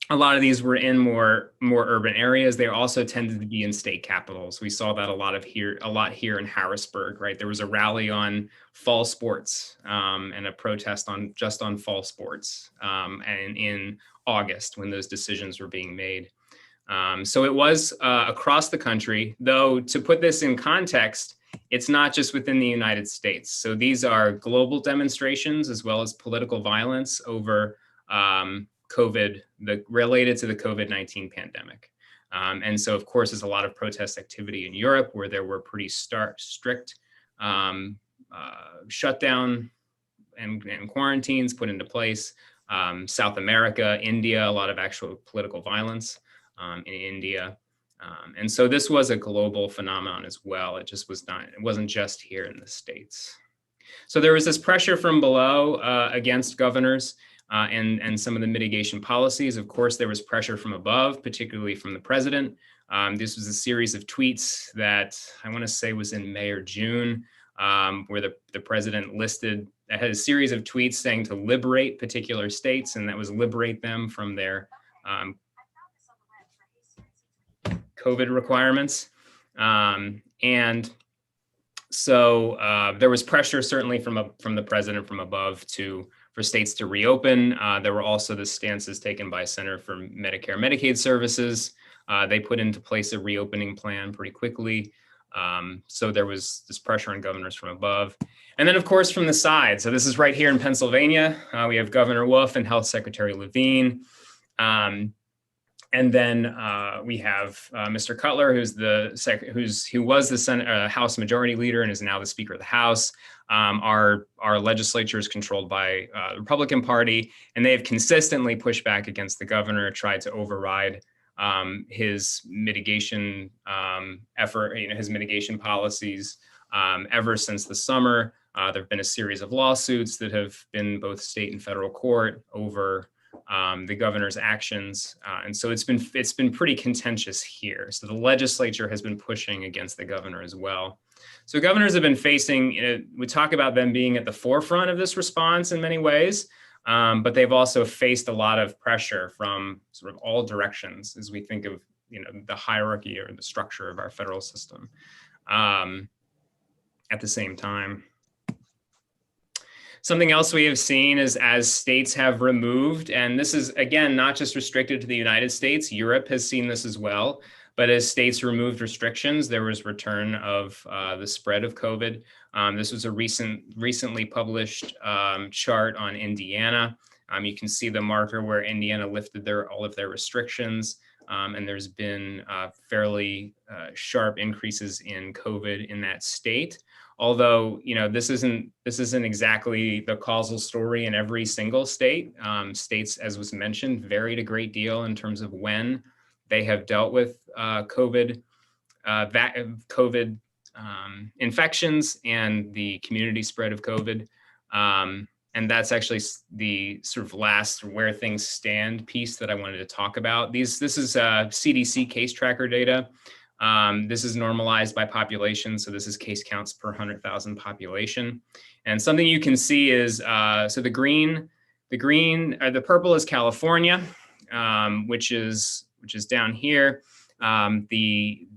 A lot of these were in more urban areas. They also tended to be in state capitals. We saw that a lot here in Harrisburg, right? There was a rally on fall sports and a protest on fall sports and in August when those decisions were being made. So it was across the country, though to put this in context, it's not just within the United States. So these are global demonstrations as well as political violence over COVID, related to the COVID-19 pandemic. And so, of course, there's a lot of protest activity in Europe where there were pretty strict shutdown and quarantines put into place. South America, India, a lot of actual political violence in India. And so this was a global phenomenon as well. It wasn't just here in the States. So there was this pressure from below against governors. And some of the mitigation policies. Of course, there was pressure from above, particularly from the president. This was a series of tweets that I want to say was in May or June, where the president had a series of tweets saying to liberate particular states, and that was liberate them from their COVID requirements. And so there was pressure certainly from the president from above for states to reopen. There were also the stances taken by Center for Medicare and Medicaid Services. They put into place a reopening plan pretty quickly. So there was this pressure on governors from above. And then, of course, from the side. So this is right here in Pennsylvania. We have Governor Wolf and Health Secretary Levine. And then we have Mr. Cutler, who was the Senate, House Majority Leader and is now the Speaker of the House. Our legislature is controlled by the Republican Party, and they have consistently pushed back against the governor, tried to override his mitigation effort, his mitigation policies ever since the summer. There have been a series of lawsuits that have been both state and federal court over the governor's actions, and so it's been pretty contentious here. So the legislature has been pushing against the governor as well. So governors have been facing. We talk about them being at the forefront of this response in many ways, but they've also faced a lot of pressure from sort of all directions as we think of the hierarchy or the structure of our federal system. At the same time. Something else we have seen is as states have removed, and this is, again, not just restricted to the United States, Europe has seen this as well, but as states removed restrictions, there was return of the spread of COVID. This was a recently published chart on Indiana. You can see the marker where Indiana lifted all of their restrictions, and there's been fairly sharp increases in COVID in that state. Although, this isn't exactly the causal story in every single state. States, as was mentioned, varied a great deal in terms of when they have dealt with COVID infections and the community spread of COVID. And that's actually the sort of last where things stand piece that I wanted to talk about. This is CDC case tracker data. This is normalized by population. So this is case counts per 100,000 population. And something you can see is, so the purple is California, which is down here. The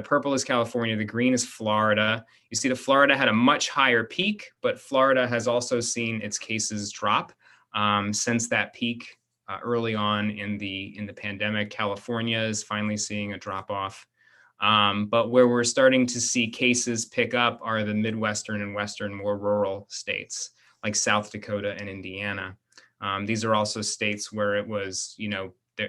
purple is California, the green is Florida. You see that Florida had a much higher peak, but Florida has also seen its cases drop since that peak early on in the pandemic. California is finally seeing a drop off. But where we're starting to see cases pick up are the Midwestern and Western, more rural states like South Dakota and Indiana. These are also states where it was,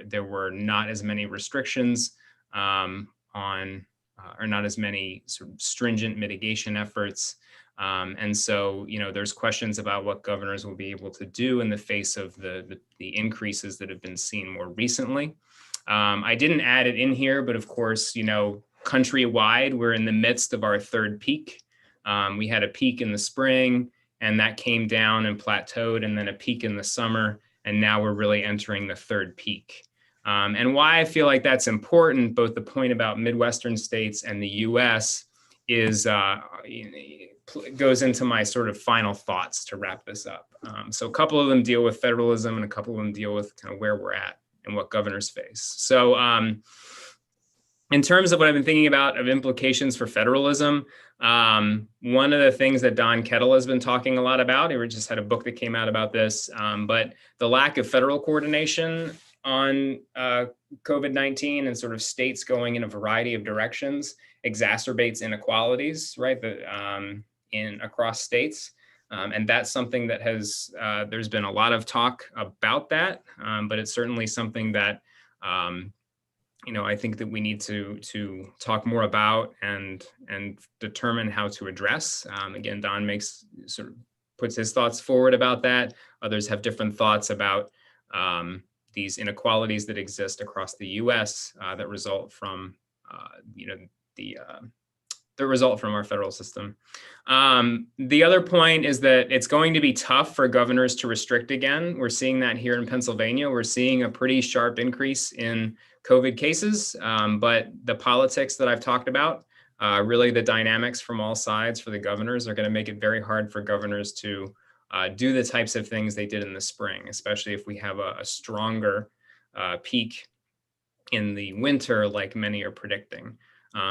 there were not as many restrictions or not as many sort of stringent mitigation efforts. And so, there's questions about what governors will be able to do in the face of the increases that have been seen more recently. I didn't add it in here, but of course, countrywide, we're in the midst of our third peak. We had a peak in the spring, and that came down and plateaued, and then a peak in the summer, and now we're really entering the third peak. And why I feel like that's important, both the point about Midwestern states and the US is goes into my sort of final thoughts to wrap this up. So a couple of them deal with federalism and a couple of them deal with kind of where we're at and what governors face. So in terms of what I've been thinking about of implications for federalism, one of the things that Don Kettle has been talking a lot about, he just had a book that came out about this, but the lack of federal coordination on COVID-19 and sort of states going in a variety of directions exacerbates inequalities, right, across states. And that's something that there's been a lot of talk about that, but it's certainly something that, I think that we need to talk more about and determine how to address. Again, Don puts his thoughts forward about that. Others have different thoughts about these inequalities that exist across the U.S. That result from, result from our federal system. The other point is that it's going to be tough for governors to restrict again. We're seeing that here in Pennsylvania. We're seeing a pretty sharp increase in COVID cases, but the politics that I've talked about, really the dynamics from all sides for the governors are going to make it very hard for governors to do the types of things they did in the spring, especially if we have a stronger peak in the winter, like many are predicting.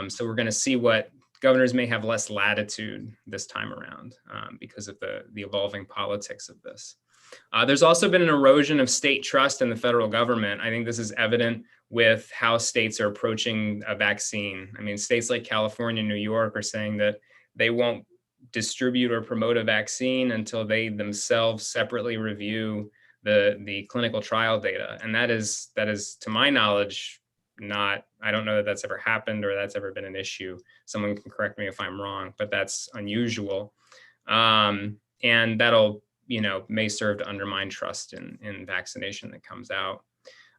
So we're going to see what governors may have less latitude this time around because of the evolving politics of this. There's also been an erosion of state trust in the federal government. I think this is evident with how states are approaching a vaccine. I mean, states like California, New York are saying that they won't distribute or promote a vaccine until they themselves separately review the clinical trial data. And that is, to my knowledge, I don't know that that's ever happened or that's ever been an issue. Someone can correct me if I'm wrong, but that's unusual. And that'll, may serve to undermine trust in vaccination that comes out.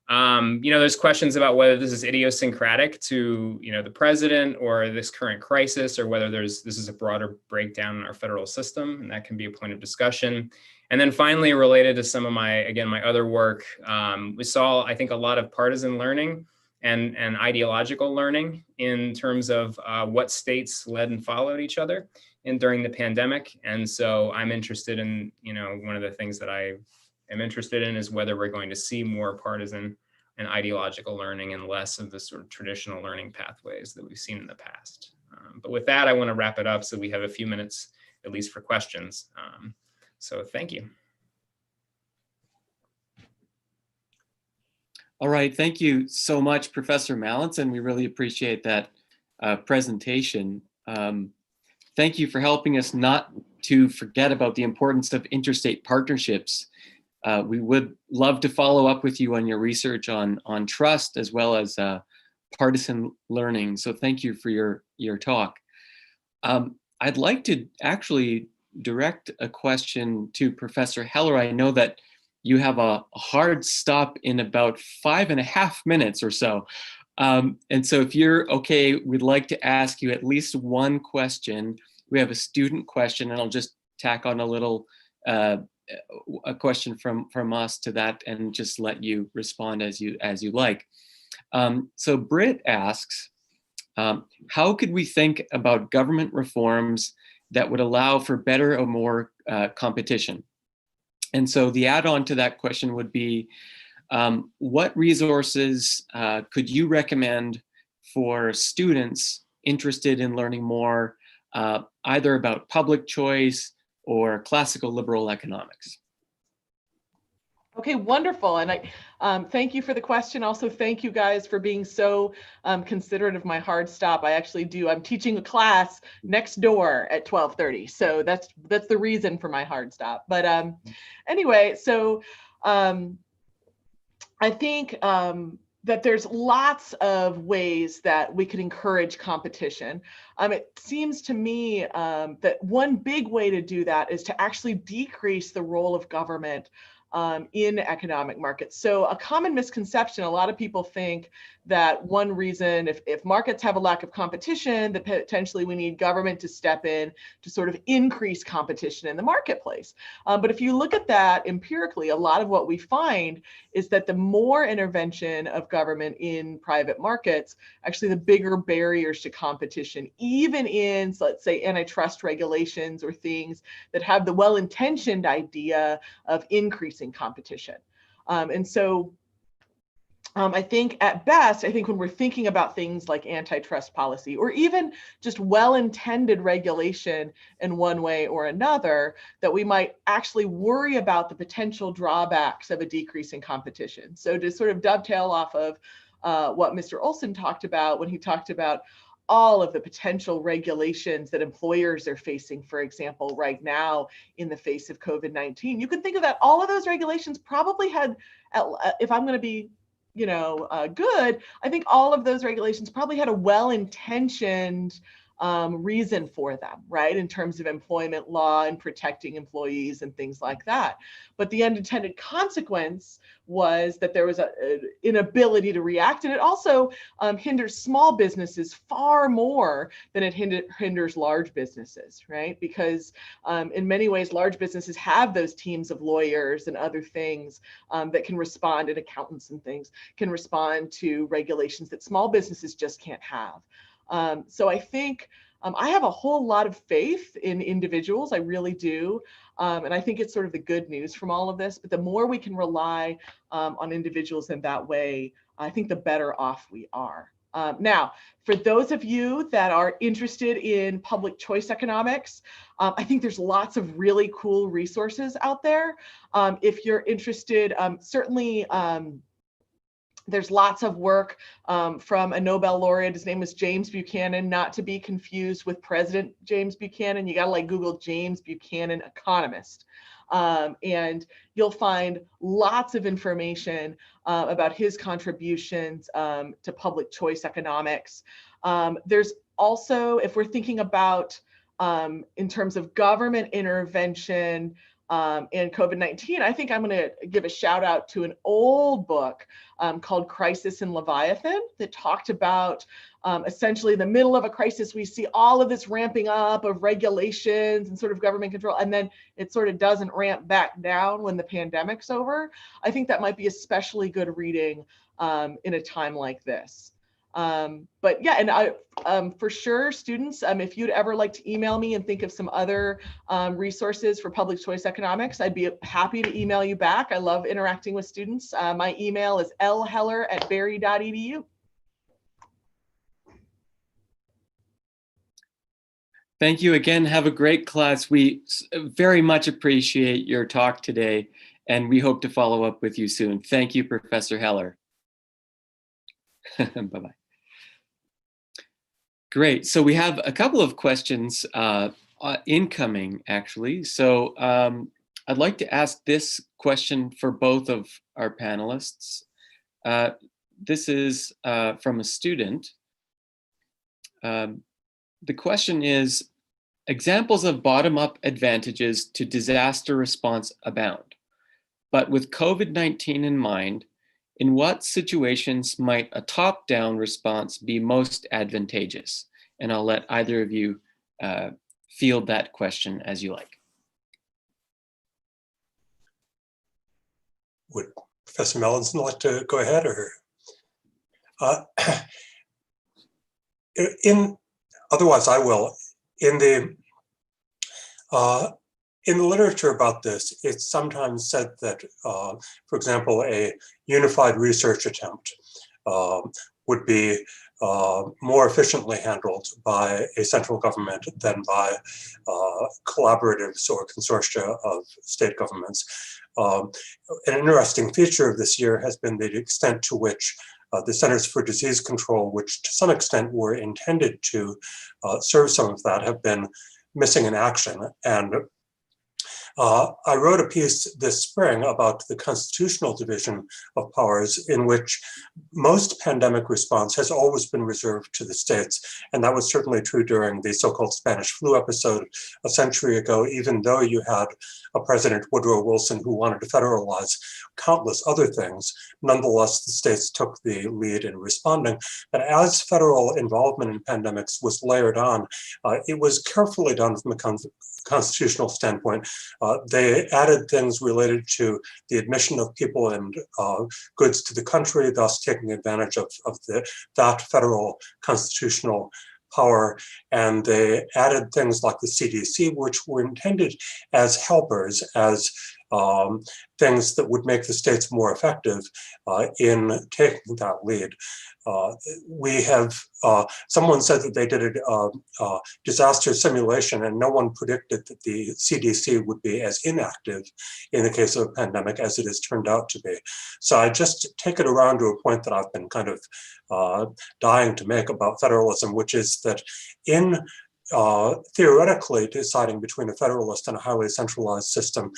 There's questions about whether this is idiosyncratic to, the president or this current crisis, or whether this is a broader breakdown in our federal system, and that can be a point of discussion. And then finally, related to some of my other work, we saw, I think, a lot of partisan learning and ideological learning in terms of what states led and followed each other during the pandemic. And so I'm interested in, one of the things that I am interested in is whether we're going to see more partisan and ideological learning and less of the sort of traditional learning pathways that we've seen in the past. But with that, I want to wrap it up so we have a few minutes at least for questions. So thank you. All right, thank you so much, Professor Mallinson. We really appreciate that presentation. Thank you for helping us not to forget about the importance of interstate partnerships. We would love to follow up with you on your research on trust as well as partisan learning. So thank you for your talk. I'd like to actually direct a question to Professor Heller. I know that you have a hard stop in about 5.5 minutes or so. And so if you're okay, we'd like to ask you at least one question. We have a student question, and I'll just tack on a little a question from us to that and just let you respond as you like. So Britt asks, how could we think about government reforms that would allow for better or more competition? And so the add-on to that question would be, what resources could you recommend for students interested in learning more either about public choice or classical liberal economics? Okay, wonderful. And I thank you for the question. Also, thank you guys for being so considerate of my hard stop. I'm teaching a class next door at 12:30. So that's the reason for my hard stop. But anyway, so I think that there's lots of ways that we could encourage competition. It seems to me that one big way to do that is to actually decrease the role of government in economic markets. So a common misconception, a lot of people think that one reason, if markets have a lack of competition, that potentially we need government to step in to sort of increase competition in the marketplace. But if you look at that empirically, a lot of what we find is that the more intervention of government in private markets, actually the bigger barriers to competition, even in, so let's say, antitrust regulations or things that have the well-intentioned idea of increasing competition. And so I think at best, when we're thinking about things like antitrust policy or even just well-intended regulation in one way or another, that we might actually worry about the potential drawbacks of a decrease in competition. So to sort of dovetail off of what Mr. Olson talked about when he talked about all of the potential regulations that employers are facing, for example, right now in the face of COVID-19, you can think of that all of those regulations probably had, if I'm going to be good, I think all of those regulations probably had a well-intentioned reason for them, right? In terms of employment law and protecting employees and things like that. But the unintended consequence was that there was an inability to react. And it also hinders small businesses far more than it hinders large businesses, right? Because in many ways, large businesses have those teams of lawyers and other things that can respond, and accountants and things can respond to regulations that small businesses just can't have. So I think I have a whole lot of faith in individuals, I really do. And I think it's sort of the good news from all of this, but the more we can rely on individuals in that way, I think the better off we are. Now, for those of you that are interested in public choice economics, I think there's lots of really cool resources out there. If you're interested, certainly There's lots of work from a Nobel laureate. His name was James Buchanan, not to be confused with President James Buchanan. You gotta like Google James Buchanan economist. And you'll find lots of information about his contributions to public choice economics. There's also, if we're thinking about in terms of government intervention and COVID-19, I think I'm going to give a shout out to an old book called Crisis in Leviathan that talked about essentially in the middle of a crisis, we see all of this ramping up of regulations and sort of government control, and then it sort of doesn't ramp back down when the pandemic's over. I think that might be especially good reading in a time like this. But yeah, and I, for sure, students, if you'd ever like to email me and think of some other resources for public choice economics, I'd be happy to email you back. I love interacting with students. My email is lheller@berry.edu. Thank you again. Have a great class. We very much appreciate your talk today, and we hope to follow up with you soon. Thank you, Professor Heller. Bye-bye. Great. So we have a couple of questions incoming, actually. So I'd like to ask this question for both of our panelists. This is from a student. The question is, examples of bottom-up advantages to disaster response abound, but with COVID-19 in mind, in what situations might a top-down response be most advantageous? And I'll let either of you field that question as you like. Would Professor Melanson like to go ahead, or? Otherwise, I will. In the literature about this, it's sometimes said that, for example, a unified research attempt would be more efficiently handled by a central government than by collaboratives or consortia of state governments. An interesting feature of this year has been the extent to which the Centers for Disease Control, which to some extent were intended to serve some of that, have been missing in action. And I wrote a piece this spring about the constitutional division of powers, in which most pandemic response has always been reserved to the states. And that was certainly true during the so-called Spanish flu episode a century ago, even though you had a President Woodrow Wilson who wanted to federalize countless other things. Nonetheless, the states took the lead in responding. But as federal involvement in pandemics was layered on, it was carefully done from a constitutional standpoint. They added things related to the admission of people and goods to the country, thus taking advantage of that federal constitutional power. And they added things like the CDC, which were intended as helpers, as things that would make the states more effective in taking that lead. We have, someone said that they did a disaster simulation, and no one predicted that the CDC would be as inactive in the case of a pandemic as it has turned out to be. So I just take it around to a point that I've been kind of dying to make about federalism, which is that in theoretically deciding between a federalist and a highly centralized system,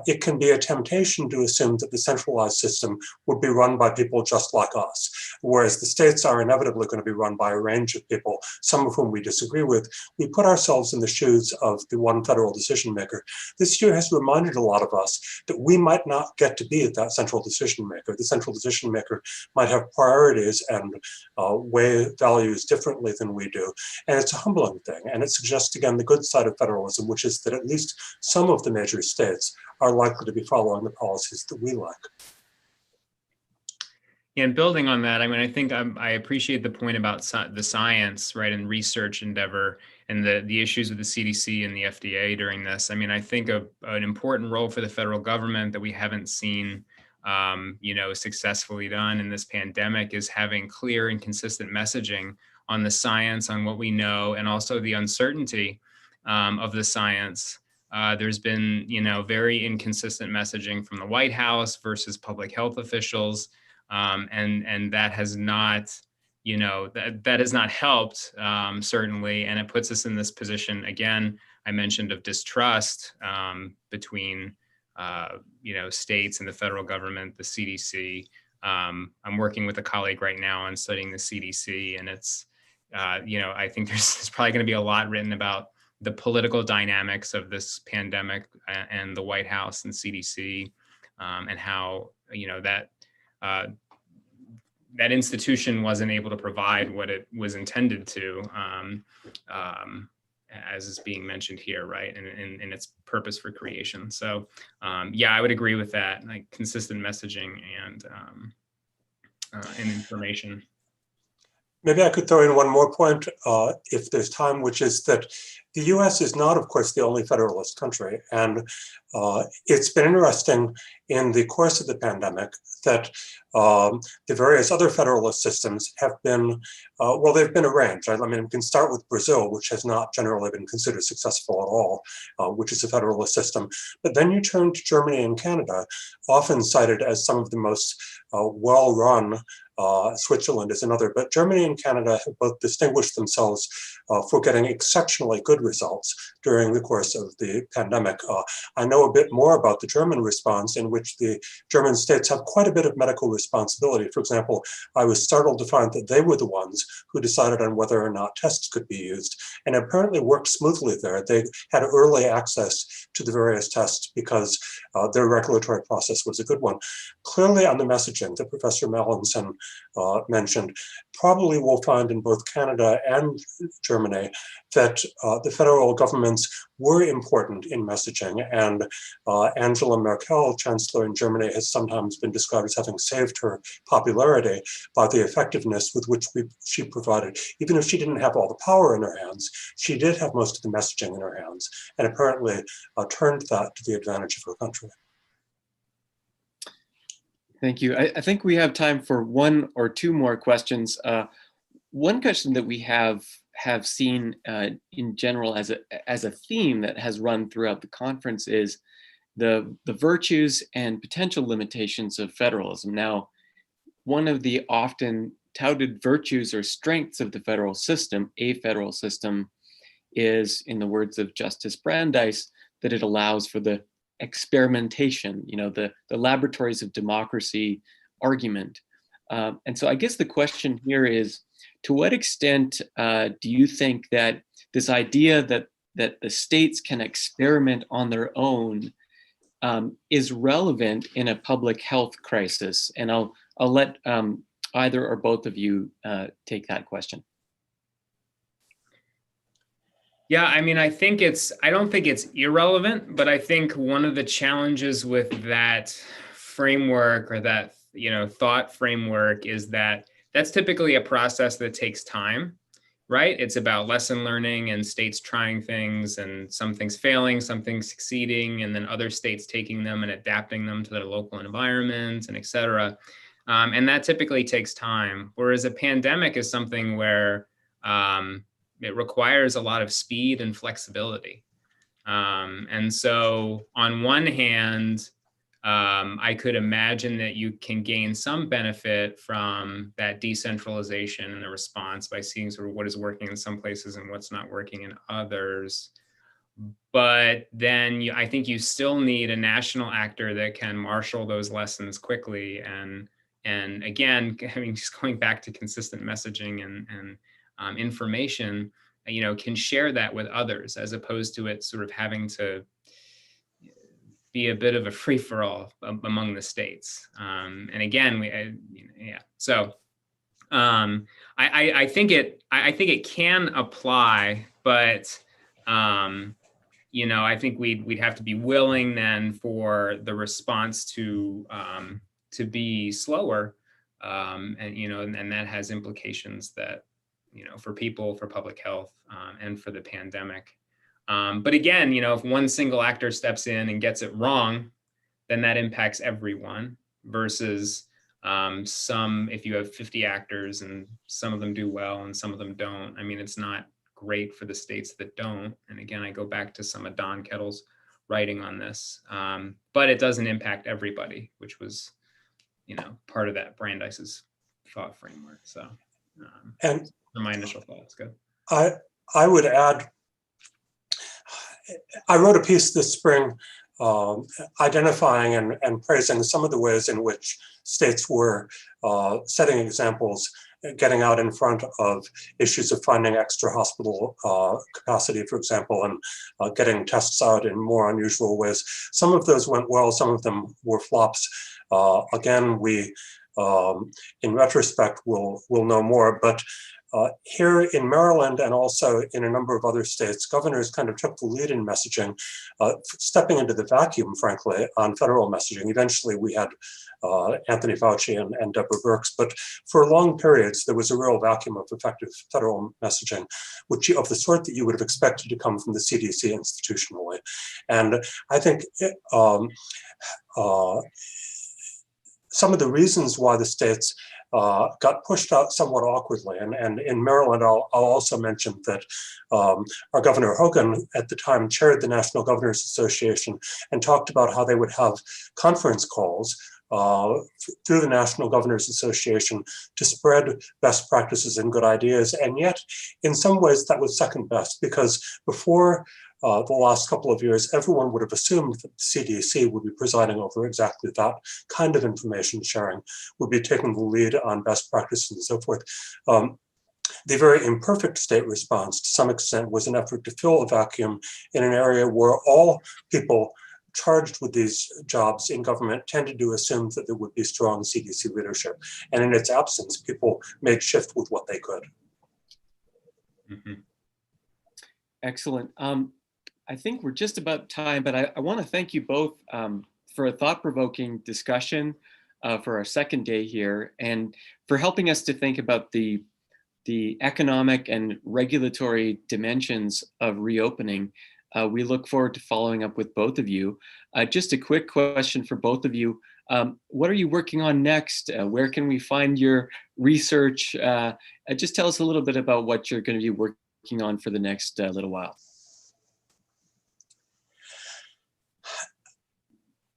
it can be a temptation to assume that the centralized system would be run by people just like us, whereas the states are inevitably going to be run by a range of people, some of whom we disagree with. We put ourselves in the shoes of the one federal decision maker. This year has reminded a lot of us that we might not get to be that central decision maker. The central decision maker might have priorities and weigh values differently than we do, and it's a humbling thing. And it suggests, again, the good side of federalism, which is that at least some of the major states are likely to be following the policies that we like. Yeah, and building on that, I mean, I think I appreciate the point about the science, right, and research endeavor and the issues with the CDC and the FDA during this. I mean, I think an important role for the federal government that we haven't seen successfully done in this pandemic is having clear and consistent messaging on the science, on what we know, and also the uncertainty of the science. There's been, very inconsistent messaging from the White House versus public health officials. and that has not, that has not helped, certainly, and it puts us in this position again. I mentioned of distrust between states and the federal government, the CDC. I'm working with a colleague right now on studying the CDC, and it's I think there's probably going to be a lot written about the political dynamics of this pandemic and the White House and CDC, and how that institution wasn't able to provide what it was intended to, as is being mentioned here, right? And in its purpose for creation. So I would agree with that, like consistent messaging and information. Maybe I could throw in one more point, if there's time, which is that the US is not, of course, the only federalist country. And it's been interesting in the course of the pandemic that the various other federalist systems have been, they've been arranged. I mean, we can start with Brazil, which has not generally been considered successful at all, which is a federalist system. But then you turn to Germany and Canada, often cited as some of the most well-run. Switzerland is another, but Germany and Canada have both distinguished themselves for getting exceptionally good results during the course of the pandemic. I know a bit more about the German response, in which the German states have quite a bit of medical responsibility. For example, I was startled to find that they were the ones who decided on whether or not tests could be used, and apparently worked smoothly there. They had early access to the various tests because their regulatory process was a good one. Clearly on the messaging that Professor Mallinson mentioned, probably we'll find in both Canada and Germany that the federal governments were important in messaging, and Angela Merkel, Chancellor in Germany, has sometimes been described as having saved her popularity by the effectiveness with which she provided. Even if she didn't have all the power in her hands, she did have most of the messaging in her hands, and apparently turned that to the advantage of her country. Thank you. I think we have time for one or two more questions. One question that we have seen in general as a theme that has run throughout the conference is the virtues and potential limitations of federalism. Now, one of the often touted virtues or strengths of the federal system, is, in the words of Justice Brandeis, that it allows for the experimentation, the laboratories of democracy argument. And so I guess the question here is, to what extent do you think that this idea that the states can experiment on their own is relevant in a public health crisis? And I'll let either or both of you take that question. Yeah, I mean, I don't think it's irrelevant, but I think one of the challenges with that framework, or that, thought framework, is that that's typically a process that takes time, right? It's about lesson learning and states trying things, and some things failing, some things succeeding, and then other states taking them and adapting them to their local environment, and et cetera. And that typically takes time. Whereas a pandemic is something where it requires a lot of speed and flexibility. And so on one hand, I could imagine that you can gain some benefit from that decentralization and the response by seeing sort of what is working in some places and what's not working in others. But then I think you still need a national actor that can marshal those lessons quickly. And again, I mean, just going back to consistent messaging and information, can share that with others, as opposed to it sort of having to be a bit of a free-for-all among the states. And again, So I think it can apply, but I think we'd have to be willing then for the response to be slower, and that has implications that, for people, for public health, and for the pandemic. But again, if one single actor steps in and gets it wrong, then that impacts everyone, versus if you have 50 actors and some of them do well and some of them don't. I mean, it's not great for the states that don't. And again, I go back to some of Don Kettle's writing on this, but it doesn't impact everybody, which was part of that Brandeis's thought framework. So, and my initial thoughts. Go. I would add, I wrote a piece this spring identifying and praising some of the ways in which states were setting examples, getting out in front of issues of finding extra hospital capacity, for example, and getting tests out in more unusual ways. Some of those went well, some of them were flops. Again, we, in retrospect, will know more, but here in Maryland and also in a number of other states, governors kind of took the lead in messaging, stepping into the vacuum, frankly, on federal messaging. Eventually, we had Anthony Fauci and Deborah Birx, but for long periods, there was a real vacuum of effective federal messaging, which of the sort that you would have expected to come from the CDC institutionally. And I think some of the reasons why the states got pushed out somewhat awkwardly. And in Maryland, I'll also mention that our Governor Hogan at the time chaired the National Governors Association and talked about how they would have conference calls through the National Governors Association to spread best practices and good ideas. And yet, in some ways, that was second best, because before the last couple of years, everyone would have assumed that the CDC would be presiding over exactly that kind of information sharing, would be taking the lead on best practices and so forth. The very imperfect state response, to some extent, was an effort to fill a vacuum in an area where all people charged with these jobs in government tended to assume that there would be strong CDC leadership. And in its absence, people made shift with what they could. Mm-hmm. Excellent. I think we're just about time, but I want to thank you both for a thought-provoking discussion for our second day here, and for helping us to think about the economic and regulatory dimensions of reopening. We look forward to following up with both of you. Just a quick question for both of you. What are you working on next? Where can we find your research? Just tell us a little bit about what you're going to be working on for the next little while.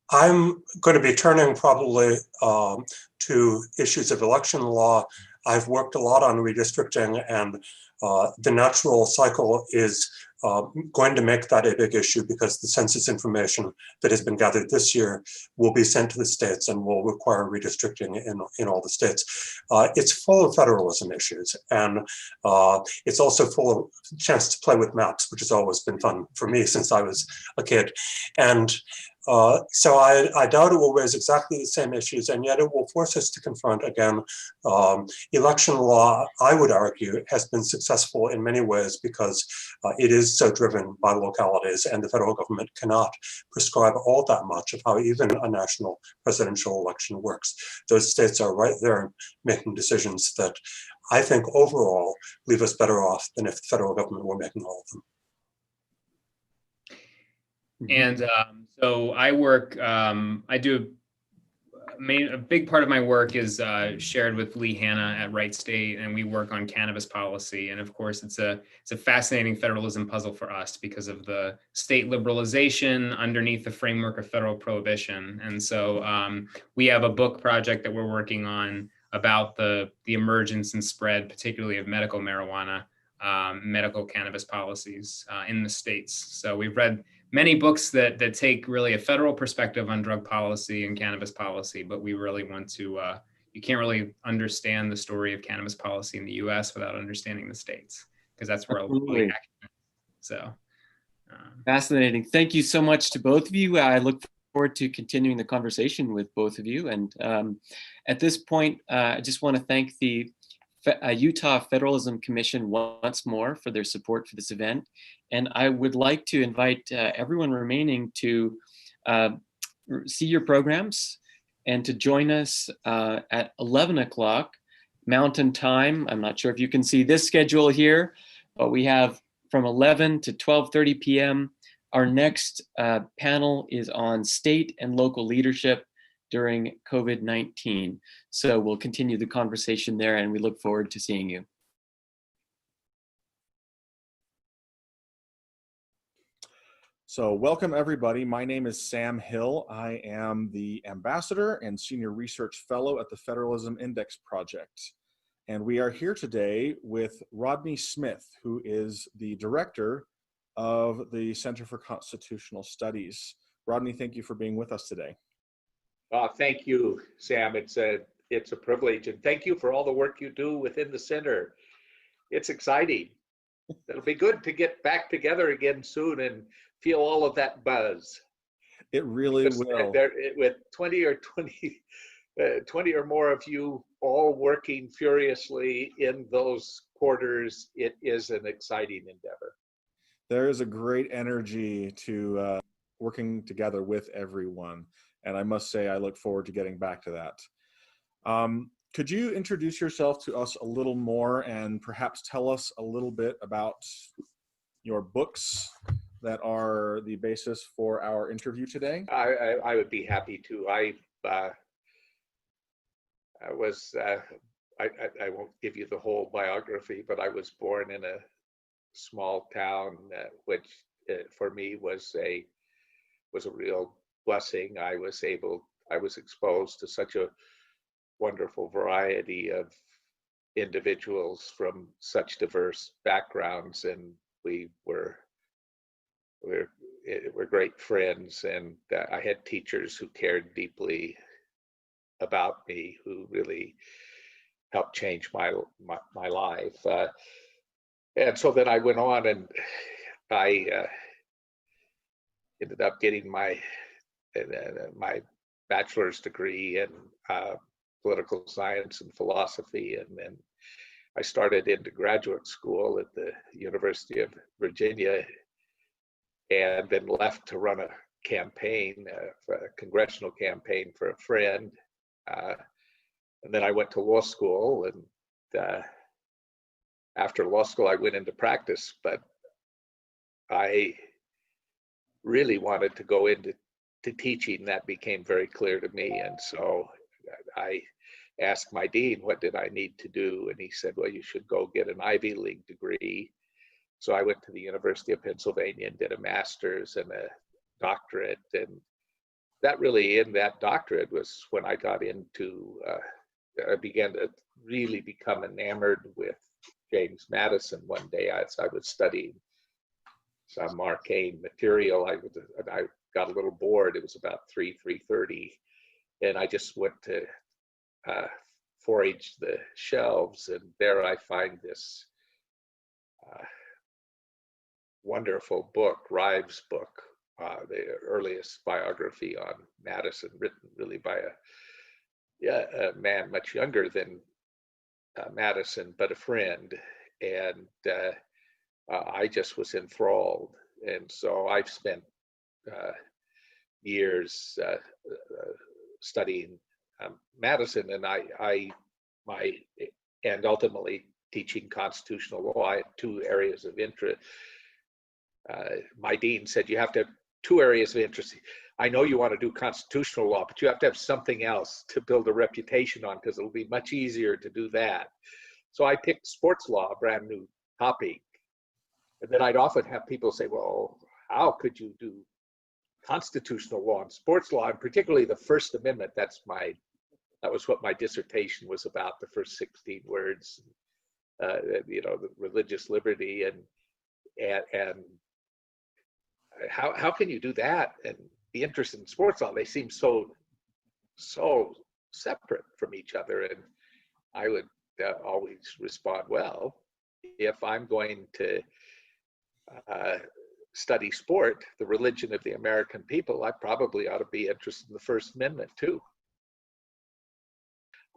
I'm going to be turning probably to issues of election law. I've worked a lot on redistricting, and the natural cycle is going to make that a big issue, because the census information that has been gathered this year will be sent to the states and will require redistricting in all the states. It's full of federalism issues, and it's also full of chance to play with maps, which has always been fun for me since I was a kid. And so I doubt it will raise exactly the same issues, and yet it will force us to confront, again, election law, I would argue, has been successful in many ways because it is so driven by localities, and the federal government cannot prescribe all that much of how even a national presidential election works. Those states are right there making decisions that I think overall leave us better off than if the federal government were making all of them. And so I work, I do a big part of my work is shared with Lee Hanna at Wright State, and we work on cannabis policy. And of course, it's a fascinating federalism puzzle for us because of the state liberalization underneath the framework of federal prohibition. And so we have a book project that we're working on about the emergence and spread, particularly of medical marijuana, medical cannabis policies in the states. So we've read many books that take really a federal perspective on drug policy and cannabis policy, but we really want to, you can't really understand the story of cannabis policy in the US without understanding the states, because that's where a lot of action is. So. Fascinating. Thank you so much to both of you. I look forward to continuing the conversation with both of you. And at this point, I just want to thank the Utah Federalism Commission once more for their support for this event. And I would like to invite everyone remaining to see your programs and to join us at 11 o'clock Mountain Time. I'm not sure if you can see this schedule here, but we have from 11 to 12:30 p.m. Our next panel is on state and local leadership during COVID-19. So we'll continue the conversation there, and we look forward to seeing you. So welcome everybody. My name is Sam Hill. I am the Ambassador and Senior Research Fellow at the Federalism Index Project. And we are here today with Rodney Smith, who is the Director of the Center for Constitutional Studies. Rodney, thank you for being with us today. Thank you, Sam. It's a privilege, and thank you for all the work you do within the center. It's exciting. It'll be good to get back together again soon and feel all of that buzz. It really will. With 20 or more of you all working furiously in those quarters, it is an exciting endeavor. There is a great energy to working together with everyone. And I must say, I look forward to getting back to that. Could you introduce yourself to us a little more and perhaps tell us a little bit about your books that are the basis for our interview today? I would be happy to. I won't give you the whole biography, but I was born in a small town, which for me was a real blessing. I was exposed to such a wonderful variety of individuals from such diverse backgrounds, and we're great friends. And I had teachers who cared deeply about me, who really helped change my life. And so then I went on, and I ended up getting my bachelor's degree in political science and philosophy, and then I started into graduate school at the University of Virginia, and then left to run a campaign, a congressional campaign for a friend. And then I went to law school, and after law school I went into practice, but I really wanted to go into teaching. That became very clear to me, and so I asked my dean, what did I need to do? And he said, well, you should go get an Ivy League degree. So I went to the University of Pennsylvania and did a master's and a doctorate. And that really, in that doctorate, was when I got into, I began to really become enamored with James Madison. One day as I was studying some arcane material, I got a little bored. It was about 3:30, and I just went to forage the shelves, and there I find this wonderful book, Rives' book, the earliest biography on Madison, written really by a man much younger than Madison, but a friend. And I just was enthralled. And so I've spent years studying Madison, and and ultimately teaching constitutional law. I had two areas of interest. My dean said, you have to have two areas of interest. I know you want to do constitutional law, but you have to have something else to build a reputation on, because it'll be much easier to do that. So I picked sports law, a brand new topic. And then I'd often have people say, well, how could you do constitutional law and sports law, and particularly the First Amendment? That was what my dissertation was about, the first 16 words, the religious liberty, and how can you do that and be interested in sports law? They seem so separate from each other. And I would always respond, well, if I'm going to study sport, the religion of the American people, I probably ought to be interested in the First Amendment too.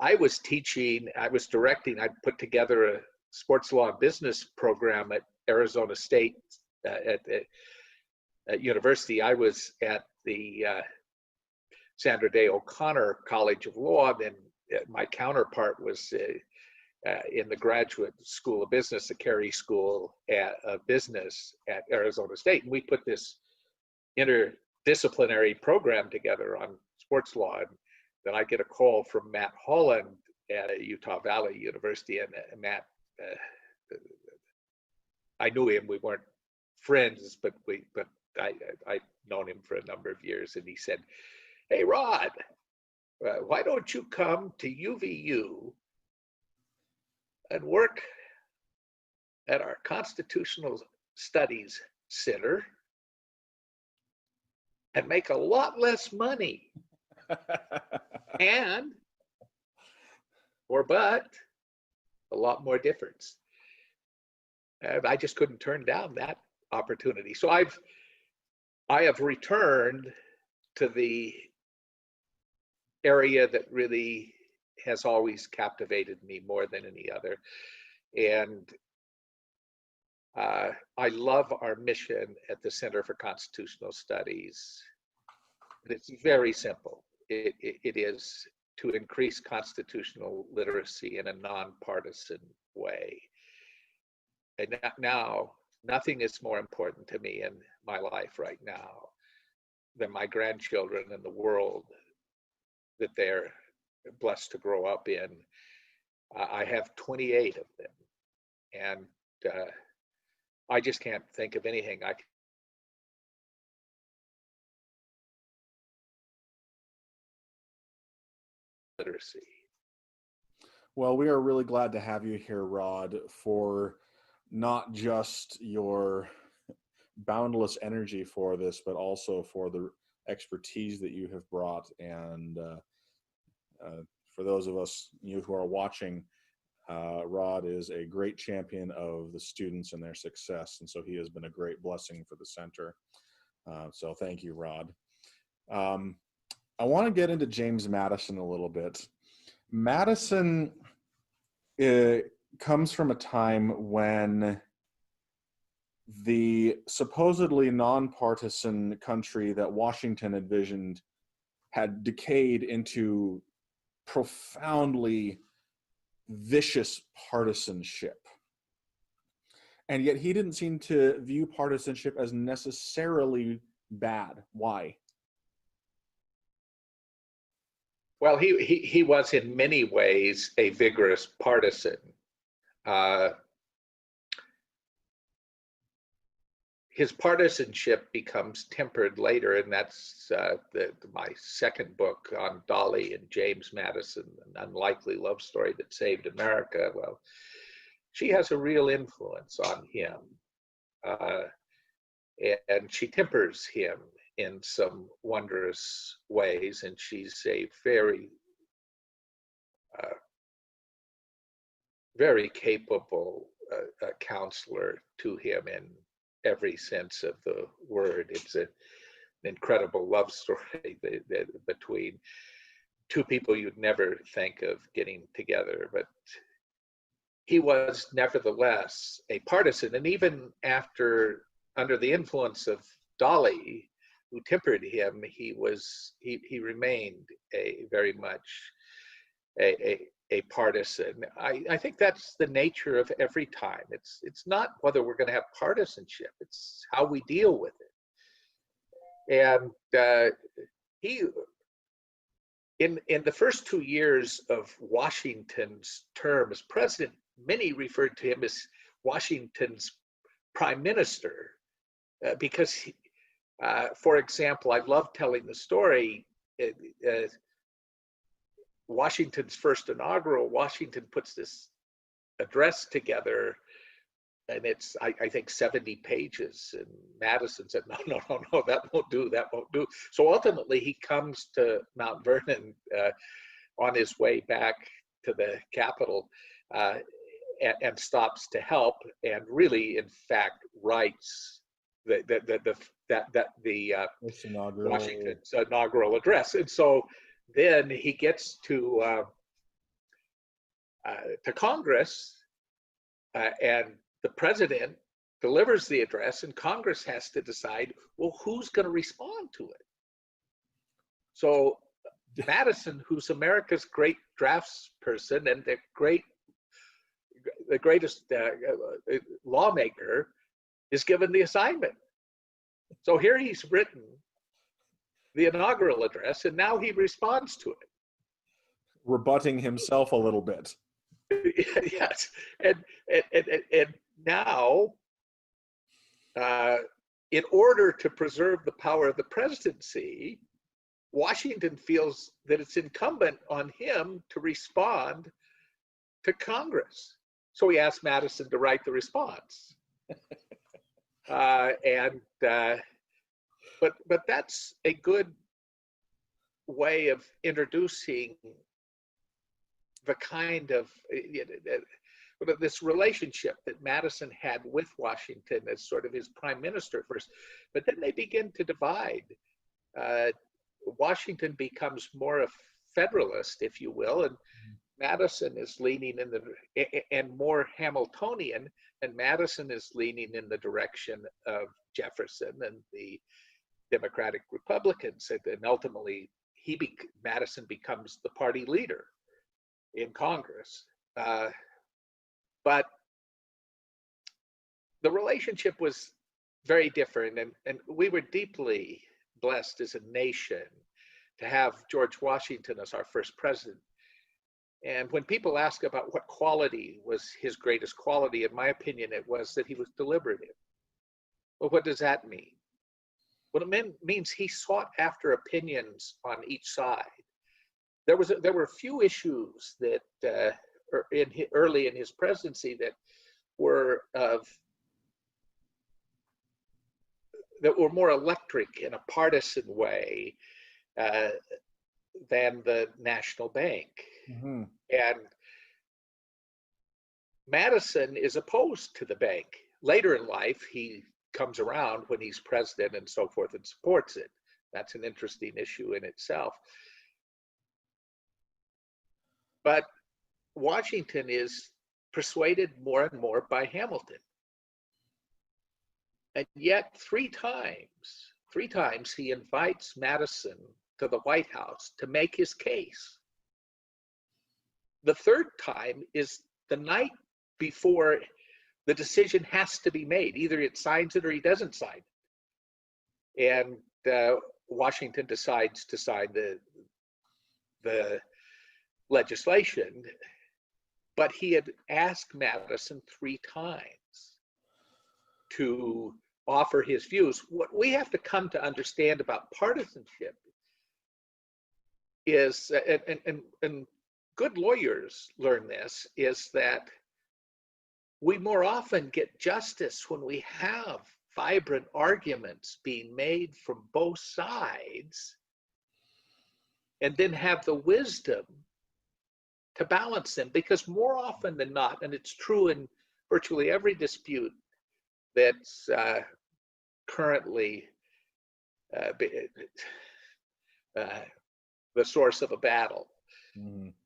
I was directing, I put together a sports law business program at Arizona State at university. I was at the Sandra Day O'Connor College of Law, and my counterpart was in the Graduate School of Business, the Carey School of Business at Arizona State. And we put this interdisciplinary program together on sports law. And then I get a call from Matt Holland at Utah Valley University. And Matt, I knew him, we weren't friends, but I've known him for a number of years, and he said, "Hey, Rod, why don't you come to UVU and work at our Constitutional Studies Center and make a lot less money and, but a lot more difference." And I just couldn't turn down that opportunity. So I have returned to the area that really has always captivated me more than any other. And I love our mission at the Center for Constitutional Studies. It's very simple. It is to increase constitutional literacy in a nonpartisan way. And now, nothing is more important to me in my life right now than my grandchildren and the world that they're blessed to grow up in. I have 28 of them, and I just can't think of anything I can literacy. Well, we are really glad to have you here, Rod, for not just your boundless energy for this, but also for the expertise that you have brought. And for those of us who are watching, Rod is a great champion of the students and their success, and so he has been a great blessing for the center. So thank you, Rod. I want to get into James Madison a little bit. Madison comes from a time when the supposedly nonpartisan country that Washington envisioned had decayed into profoundly vicious partisanship. And yet he didn't seem to view partisanship as necessarily bad. Why? Well, he was in many ways a vigorous partisan. His partisanship becomes tempered later, and that's my second book on Dolly and James Madison, An Unlikely Love Story That Saved America. Well, she has a real influence on him, and she tempers him in some wondrous ways, and she's a very, very capable counselor to him in every sense of the word. It's an incredible love story between two people you'd never think of getting together, but he was nevertheless a partisan. And even after, under the influence of Dolly, who tempered him, he remained very much a partisan. I think that's the nature of every time. It's not whether we're going to have partisanship, it's how we deal with it. And he, in the first 2 years of Washington's term as president, many referred to him as Washington's prime minister, because he, for example, I love telling the story. Washington's first inaugural, Washington puts this address together, and it's, I think, 70 pages. And Madison said, no, that won't do. So ultimately, he comes to Mount Vernon on his way back to the Capitol and stops to help, and really, in fact, writes Washington's inaugural address. And so then he gets to Congress, and the president delivers the address, and Congress has to decide, well, who's going to respond to it? So Madison, who's America's great draftsperson and the greatest lawmaker, is given the assignment. So here he's written the inaugural address, and now he responds to it, rebutting himself a little bit. Yes, and now in order to preserve the power of the presidency, Washington feels that it's incumbent on him to respond to Congress. So he asked Madison to write the response. But that's a good way of introducing the kind of this relationship that Madison had with Washington as sort of his prime minister first, but then they begin to divide. Washington becomes more a federalist, if you will, and Madison is leaning in and more Hamiltonian, and Madison is leaning in the direction of Jefferson and the Democratic Republicans, and ultimately Madison becomes the party leader in Congress. But the relationship was very different, and we were deeply blessed as a nation to have George Washington as our first president. And when people ask about what quality was his greatest quality, in my opinion, it was that he was deliberative. Well, what does that mean? Well, it means he sought after opinions on each side. There were a few issues that early in his presidency that were more electric in a partisan way than the national bank. Mm-hmm. And Madison is opposed to the bank. Later in life, he comes around when he's president and so forth and supports it. That's an interesting issue in itself. But Washington is persuaded more and more by Hamilton. And yet three times he invites Madison to the White House to make his case. The third time is the night before the decision has to be made. Either it signs it or he doesn't sign it. And Washington decides to sign the legislation, but he had asked Madison three times to offer his views. What we have to come to understand about partisanship is, and good lawyers learn this, is that we more often get justice when we have vibrant arguments being made from both sides and then have the wisdom to balance them, because more often than not, and it's true in virtually every dispute that's currently the source of a battle,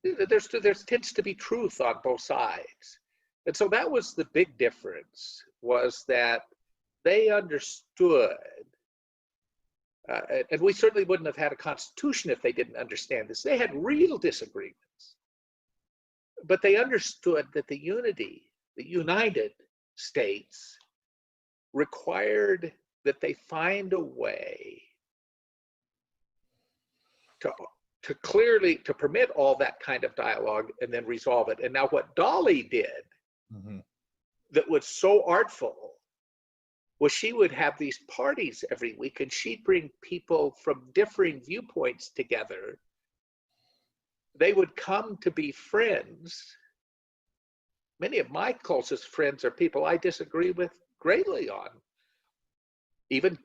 there tends to be truth on both sides. And so that was the big difference, was that they understood, and we certainly wouldn't have had a constitution if they didn't understand this. They had real disagreements, but they understood that the United States required that they find a way to clearly to permit all that kind of dialogue and then resolve it. And now what Dolly did that was so artful was she would have these parties every week, and she'd bring people from differing viewpoints together. They would come to be friends. Many of my closest friends are people I disagree with greatly on, even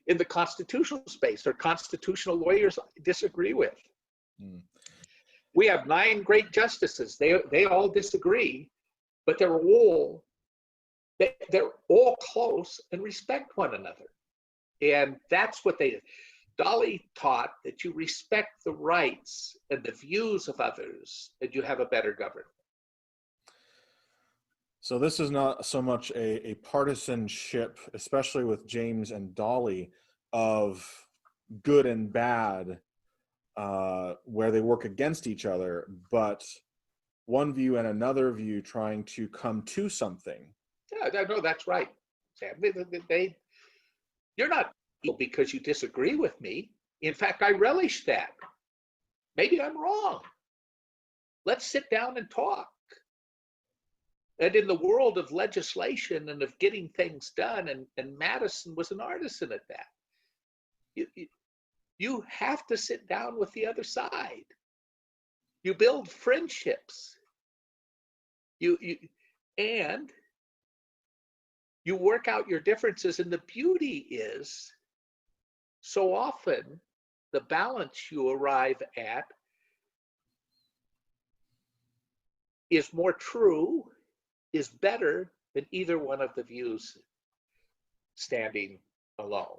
in the constitutional space. They're constitutional lawyers I disagree with. We have 9 great justices. They all disagree, but they're all close and respect one another. And that's what they did. Dolly taught that you respect the rights and the views of others, and you have a better government. So this is not so much a partisanship, especially with James and Dolly, of good and bad, where they work against each other, but one view and another view trying to come to something. Yeah, no, that's right, Sam. You're not evil because you disagree with me. In fact, I relish that. Maybe I'm wrong. Let's sit down and talk. and in the world of legislation and of getting things done, and Madison was an artisan at that. You have to sit down with the other side. You build friendships. And you work out your differences. And the beauty is, so often the balance you arrive at is more true, is better than either one of the views standing alone.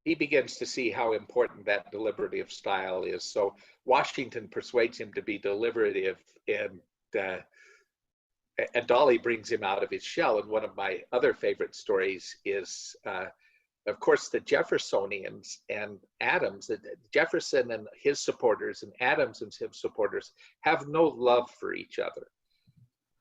He begins to see how important that deliberative style is. So Washington persuades him to be deliberative, and Dolly brings him out of his shell. And one of my other favorite stories is, of course, the Jeffersonians and Adams. Jefferson and his supporters and Adams and his supporters have no love for each other,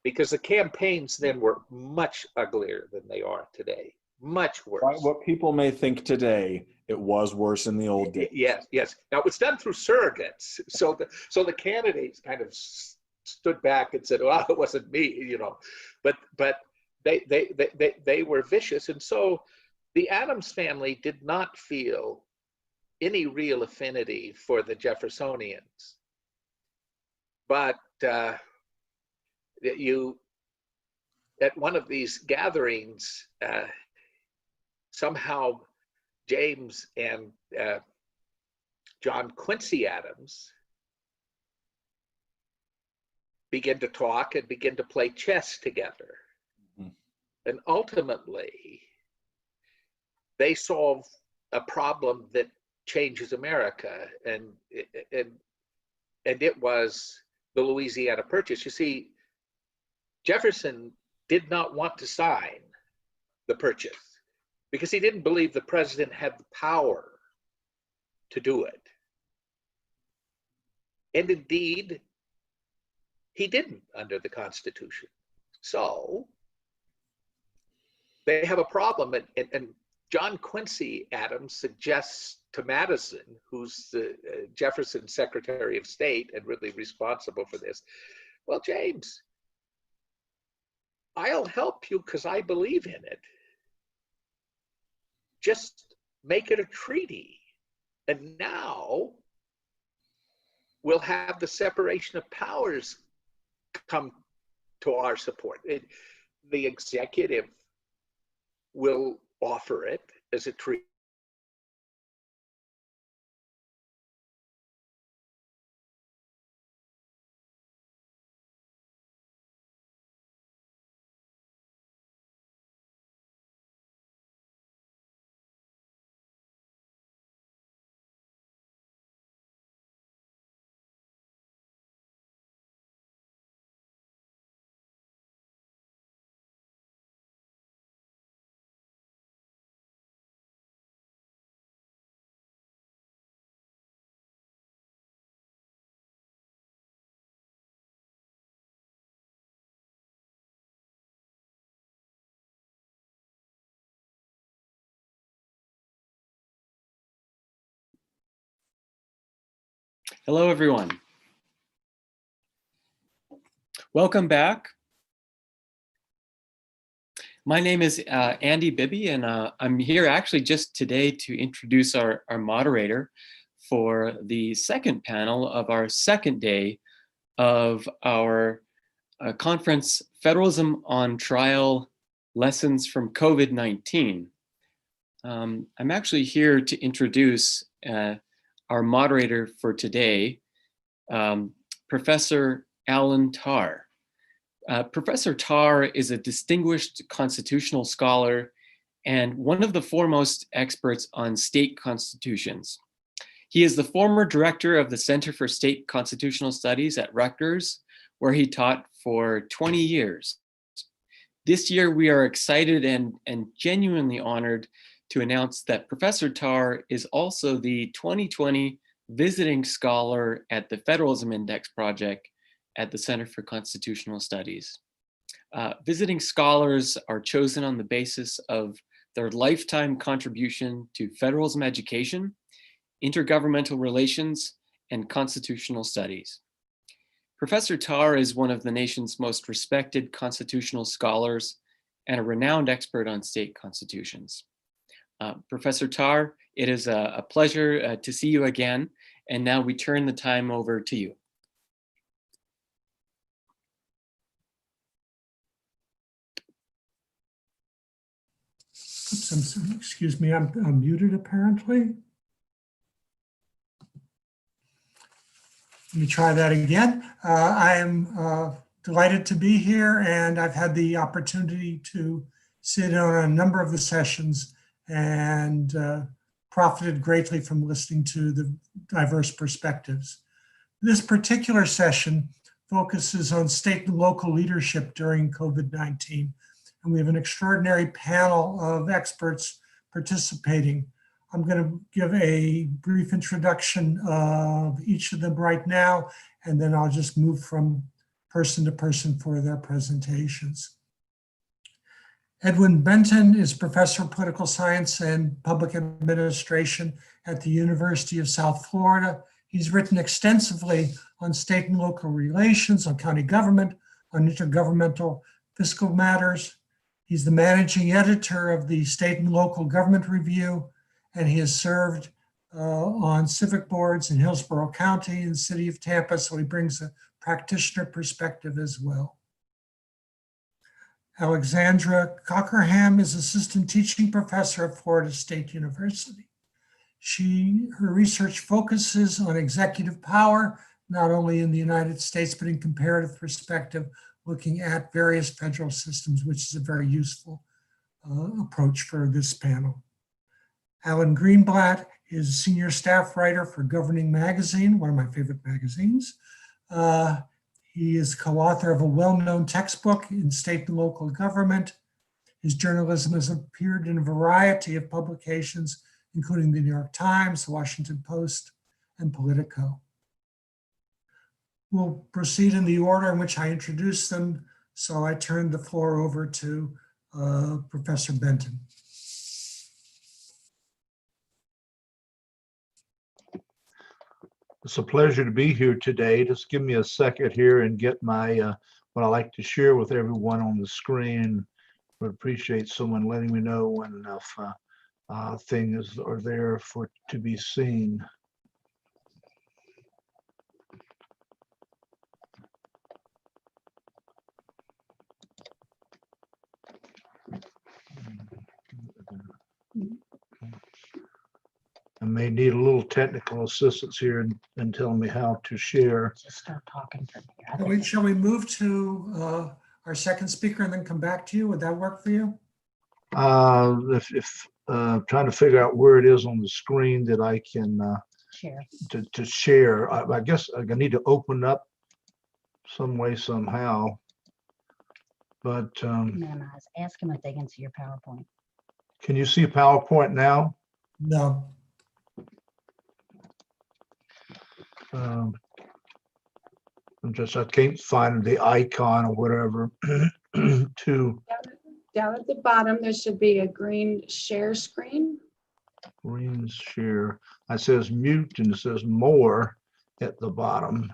because the campaigns then were much uglier than they are today. Much worse. By what people may think today, it was worse in the old days. Yes, yes. Now it was done through surrogates, so the candidates kind of stood back and said, "Well, it wasn't me," you know, but they were vicious, and so the Adams family did not feel any real affinity for the Jeffersonians, but at one of these gatherings. Somehow James and John Quincy Adams begin to talk and begin to play chess together. Mm-hmm. And ultimately, they solve a problem that changes America. And it was the Louisiana Purchase. You see, Jefferson did not want to sign the purchase, because he didn't believe the president had the power to do it. And indeed, he didn't under the Constitution. So they have a problem. And John Quincy Adams suggests to Madison, who's the Jefferson Secretary of State and really responsible for this, "Well, James, I'll help you because I believe in it. Just make it a treaty. And now we'll have the separation of powers come to our support. The executive will offer it as a treaty." Hello, everyone. Welcome back. My name is Andy Bibby, and I'm here actually just today to introduce our moderator for the second panel of our second day of our conference, Federalism on Trial, Lessons from COVID-19. I'm actually here to introduce our moderator for today, Professor Alan Tarr. Professor Tarr is a distinguished constitutional scholar and one of the foremost experts on state constitutions. He is the former director of the Center for State Constitutional Studies at Rutgers, where he taught for 20 years. This year, we are excited and genuinely honored to announce that Professor Tarr is also the 2020 Visiting Scholar at the Federalism Index Project at the Center for Constitutional Studies. Visiting scholars are chosen on the basis of their lifetime contribution to federalism education, intergovernmental relations, and constitutional studies. Professor Tarr is one of the nation's most respected constitutional scholars and a renowned expert on state constitutions. Professor Tarr, it is a pleasure to see you again, and now we turn the time over to you. Oops, excuse me, I'm muted apparently. Let me try that again. I am delighted to be here, and I've had the opportunity to sit in on a number of the sessions and profited greatly from listening to the diverse perspectives. This particular session focuses on state and local leadership during COVID-19, and we have an extraordinary panel of experts participating. I'm going to give a brief introduction of each of them right now, and then I'll just move from person to person for their presentations. Edwin Benton is Professor of Political Science and Public Administration at the University of South Florida. He's written extensively on state and local relations, on county government, on intergovernmental fiscal matters. He's the managing editor of the State and Local Government Review, and he has served on civic boards in Hillsborough County and the city of Tampa, so he brings a practitioner perspective as well. Alexandra Cockerham is assistant teaching professor at Florida State University. Her research focuses on executive power, not only in the United States, but in comparative perspective, looking at various federal systems, which is a very useful approach for this panel. Alan Greenblatt is senior staff writer for Governing Magazine, one of my favorite magazines. He is co-author of a well-known textbook in state and local government. His journalism has appeared in a variety of publications, including the New York Times, the Washington Post, and Politico. We'll proceed in the order in which I introduced them, so I turn the floor over to Professor Benton. It's a pleasure to be here today. Just give me a second here and get my what I like to share with everyone on the screen. Would appreciate someone letting me know when things are there to be seen. I may need a little technical assistance here and telling me how to share. Just start talking from here. Shall we move to our second speaker and then come back to you? Would that work for you? If trying to figure out where it is on the screen that I can share. To share. I guess I need to open up some way somehow. But minimize. Ask them if they can see your PowerPoint. Can you see PowerPoint now? No. I can't find the icon or whatever to down at the bottom there should be a green share screen. Green share. It says mute and it says more at the bottom.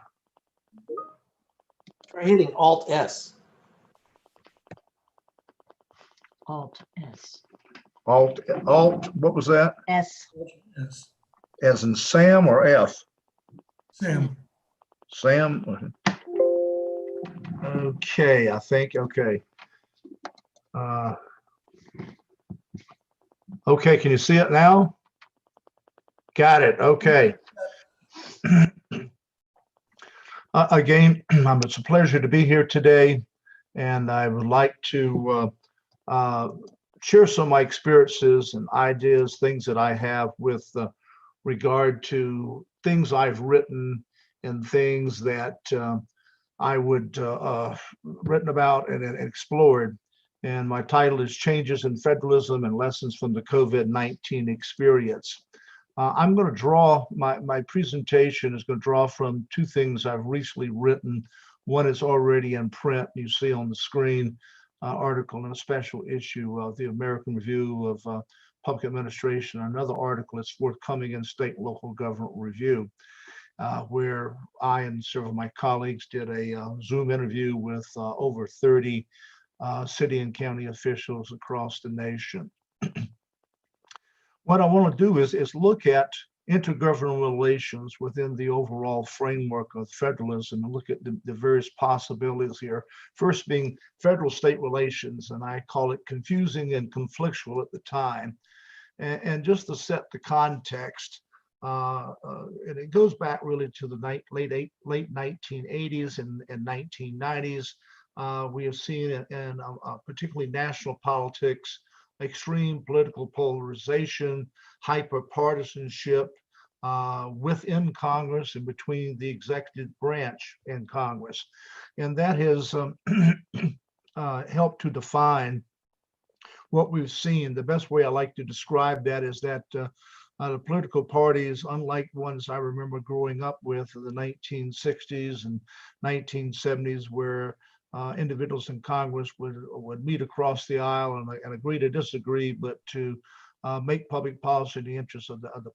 Try hitting Alt S. Alt S. Alt, what was that? S. Yes. As in Sam or F? Sam. Sam. Okay, I think, okay. Okay, can you see it now? Got it, okay. Again, it's a pleasure to be here today, and I would like to share some of my experiences and ideas, things that I have with regard to things I've written and things that I would written about and explored. And my title is Changes in Federalism and Lessons from the COVID-19 Experience. I'm going to draw, my presentation is going to draw from two things I've recently written. One is already in print, you see on the screen, article in a special issue of the American Review of Public Administration, another article that's forthcoming in State and Local Government Review. where I and several of my colleagues did a Zoom interview with over 30 city and county officials across the nation. What I want to do is look at intergovernmental relations within the overall framework of federalism and look at the various possibilities here. First being federal-state relations, and I call it confusing and conflictual at the time. And just to set the context, and it goes back really to the late 1980s and 1990s. We have seen in particularly national politics, extreme political polarization, hyperpartisanship within Congress and between the executive branch and Congress. And that has helped to define what we've seen. The best way I like to describe that is that the political parties, unlike ones I remember growing up with in the 1960s and 1970s, where individuals in Congress would meet across the aisle and agree to disagree, but to make public policy in the interest of the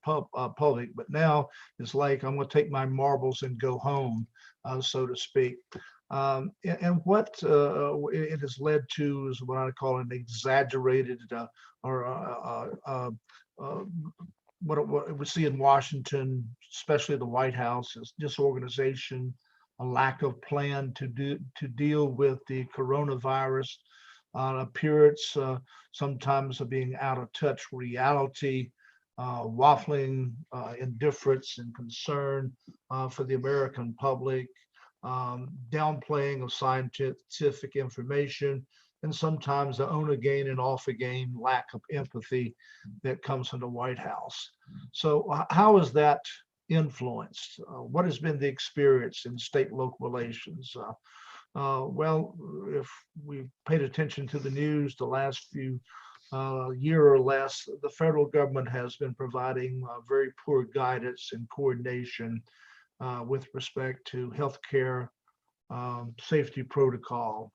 public. But now it's like, I'm going to take my marbles and go home, so to speak. And what it has led to is what I call an exaggerated what we see in Washington, especially the White House, is disorganization, a lack of plan to deal with the coronavirus, appearance sometimes of being out of touch reality, waffling indifference and concern for the American public, downplaying of scientific information, and sometimes the own again and off again lack of empathy that comes from the White House. So how is that influenced? What has been the experience in state-local relations? Well, if we've paid attention to the news the last few year or less, the federal government has been providing very poor guidance and coordination with respect to healthcare safety protocol.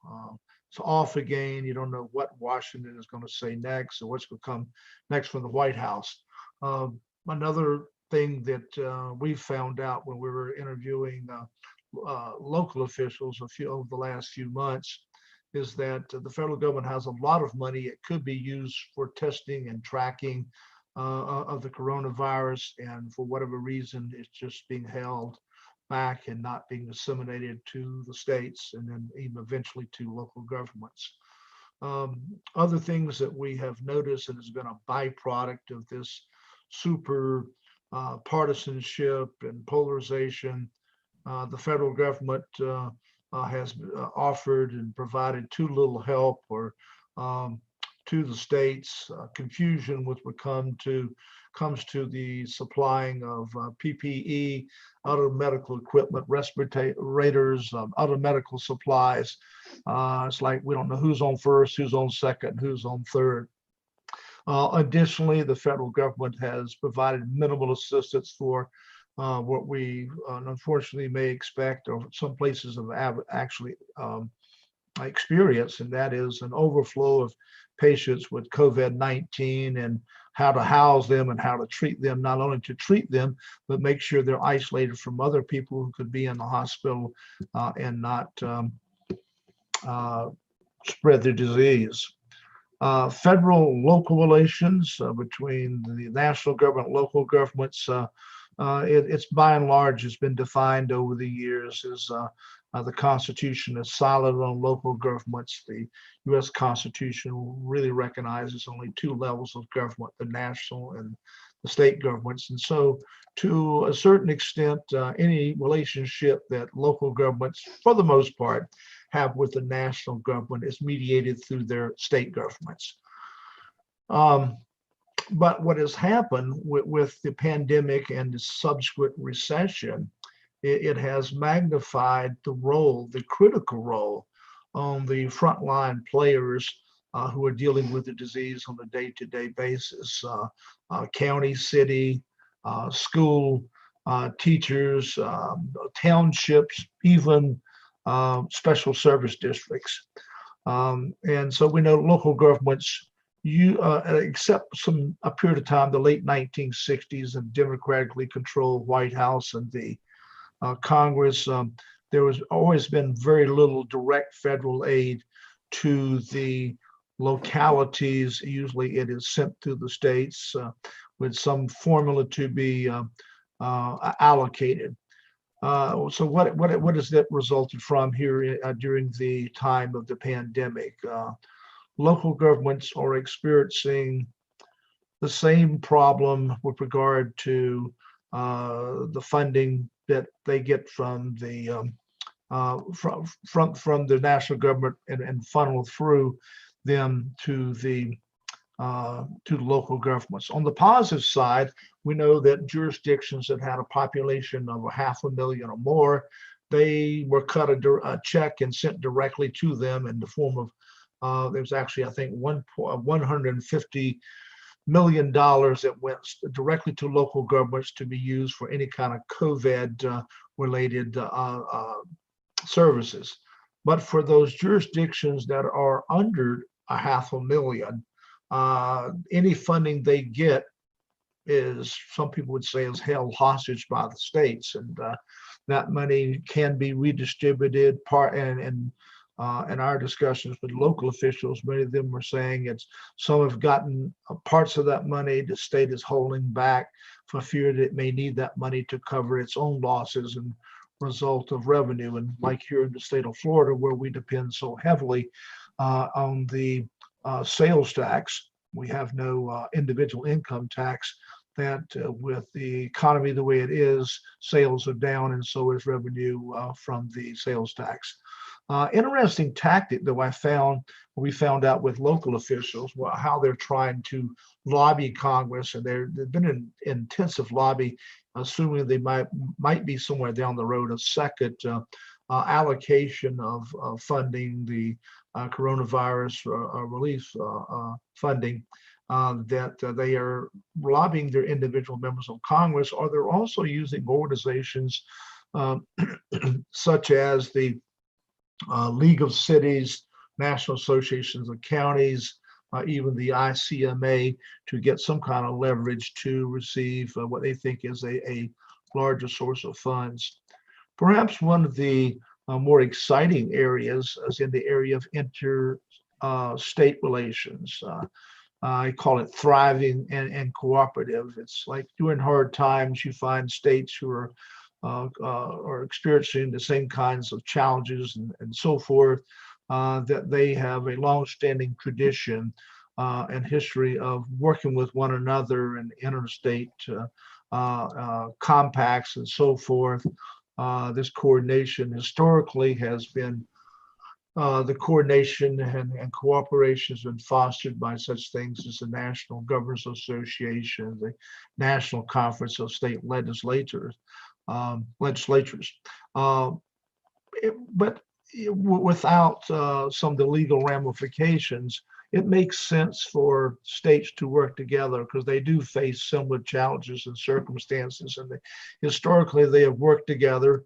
It's off again. You don't know what Washington is going to say next or what's going to come next from the White House. Another thing that we found out when we were interviewing local officials over the last few months is that the federal government has a lot of money. It could be used for testing and tracking of the coronavirus, and for whatever reason, it's just being held back and not being disseminated to the states and then even eventually to local governments. Other things that we have noticed, and has been a byproduct of this super partisanship and polarization, the federal government has offered and provided too little help or to the states, confusion with what comes to the supplying of PPE, other medical equipment, respirators, other medical supplies. It's like we don't know who's on first, who's on second, who's on third. Additionally, the federal government has provided minimal assistance for what we unfortunately may expect, or some places have actually experienced, and that is an overflow of patients with COVID-19 and how to house them and how to treat them, not only to treat them, but make sure they're isolated from other people who could be in the hospital and not spread the disease. Federal-local relations between the national government, local governments, it's by and large has been defined over the years as the Constitution is silent on local governments. The U.S. Constitution really recognizes only two levels of government, the national and the state governments. And so to a certain extent, any relationship that local governments, for the most part, have with the national government is mediated through their state governments. But what has happened with the pandemic and the subsequent recession, it has magnified the role, the critical role on the frontline players who are dealing with the disease on a day-to-day basis. County, city, school, teachers, townships, even special service districts. And so we know local governments, except a period of time, the late 1960s and democratically controlled White House and the Congress, there was always been very little direct federal aid to the localities. Usually it is sent to the states with some formula to be allocated. So what has that resulted from here during the time of the pandemic? Local governments are experiencing the same problem with regard to the funding that they get from the from the national government and funnel through them to the local governments. On the positive side, we know that jurisdictions that had a population of 500,000 or more, they were cut a check and sent directly to them in the form of there's actually, I think, $150 million that went directly to local governments to be used for any kind of COVID related services. But for those jurisdictions that are under 500,000, any funding they get is, some people would say, is held hostage by the states, and that money can be redistributed. In our discussions with local officials, many of them were saying some have gotten parts of that money. The state is holding back for fear that it may need that money to cover its own losses and result of revenue. And like here in the state of Florida, where we depend so heavily on the sales tax, we have no individual income tax. That with the economy the way it is, sales are down, and so is revenue from the sales tax. Interesting tactic that we found out with local officials, how they're trying to lobby Congress, and there's been an intensive lobby, assuming they might be somewhere down the road a second allocation of funding the coronavirus relief funding. That they are lobbying their individual members of Congress, or they're also using organizations such as the League of Cities, National Associations of Counties, even the ICMA, to get some kind of leverage to receive what they think is a larger source of funds. Perhaps one of the more exciting areas is in the area of interstate relations. I call it thriving and cooperative. It's like during hard times, you find states who are experiencing the same kinds of challenges and so forth, that they have a long-standing tradition and history of working with one another in interstate compacts and so forth. This coordination historically has been the coordination and cooperation has been fostered by such things as the National Governors Association, the National Conference of State Legislatures. But without some of the legal ramifications, it makes sense for states to work together because they do face similar challenges and circumstances, and historically they have worked together,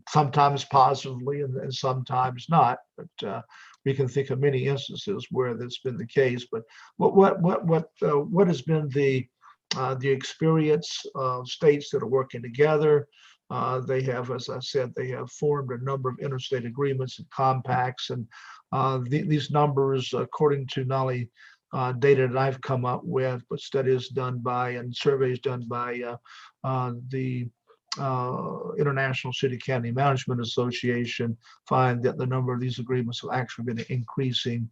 sometimes positively and sometimes not. But we can think of many instances where that's been the case. But what has been the experience of states that are working together? They have, as I said, they have formed a number of interstate agreements and compacts, and these numbers, according to not only data that I've come up with, but studies done by and surveys done by the International City County Management Association, find that the number of these agreements have actually been increasing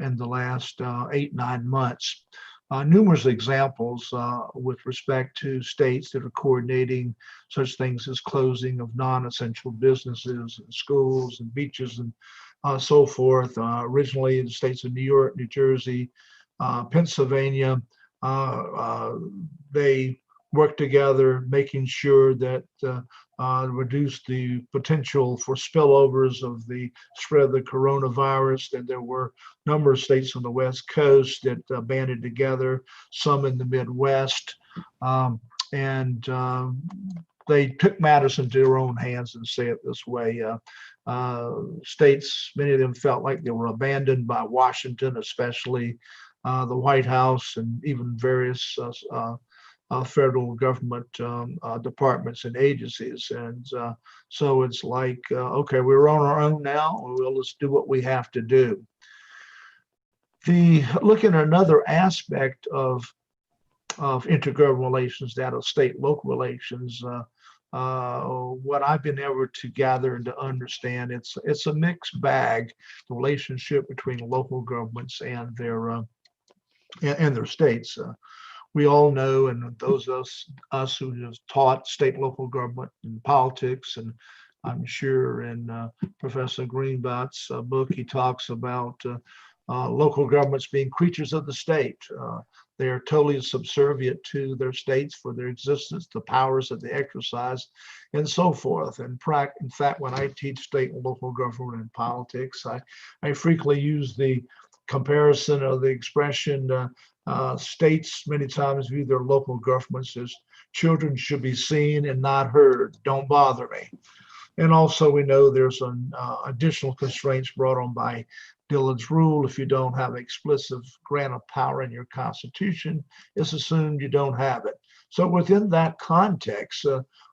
in the last 8-9 months. Numerous examples with respect to states that are coordinating such things as closing of non-essential businesses and schools and beaches and so forth. Originally in the states of New York, New Jersey, Pennsylvania, they work together, making sure that reduce the potential for spillovers of the spread of the coronavirus. And there were a number of states on the West Coast that banded together, some in the Midwest, and they took matters into their own hands, and say it this way. States, many of them felt like they were abandoned by Washington, especially the White House and even various federal government departments and agencies. And so it's like, okay, we're on our own now. Well, let's do what we have to do. Looking at another aspect of intergovernmental relations, that of state-local relations, what I've been able to gather and to understand, it's a mixed bag, the relationship between local governments and their states. We all know, and those of us who have taught state local government and politics, and I'm sure in Professor Greenblatt's book, he talks about local governments being creatures of the state. They are totally subservient to their states for their existence, the powers that they exercise, and so forth. And in fact, when I teach state and local government and politics, I frequently use the comparison or the expression, states many times view their local governments as children should be seen and not heard. Don't bother me. And also we know there's an additional constraints brought on by Dillon's rule. If you don't have explicit grant of power in your constitution, it's assumed you don't have it. So within that context,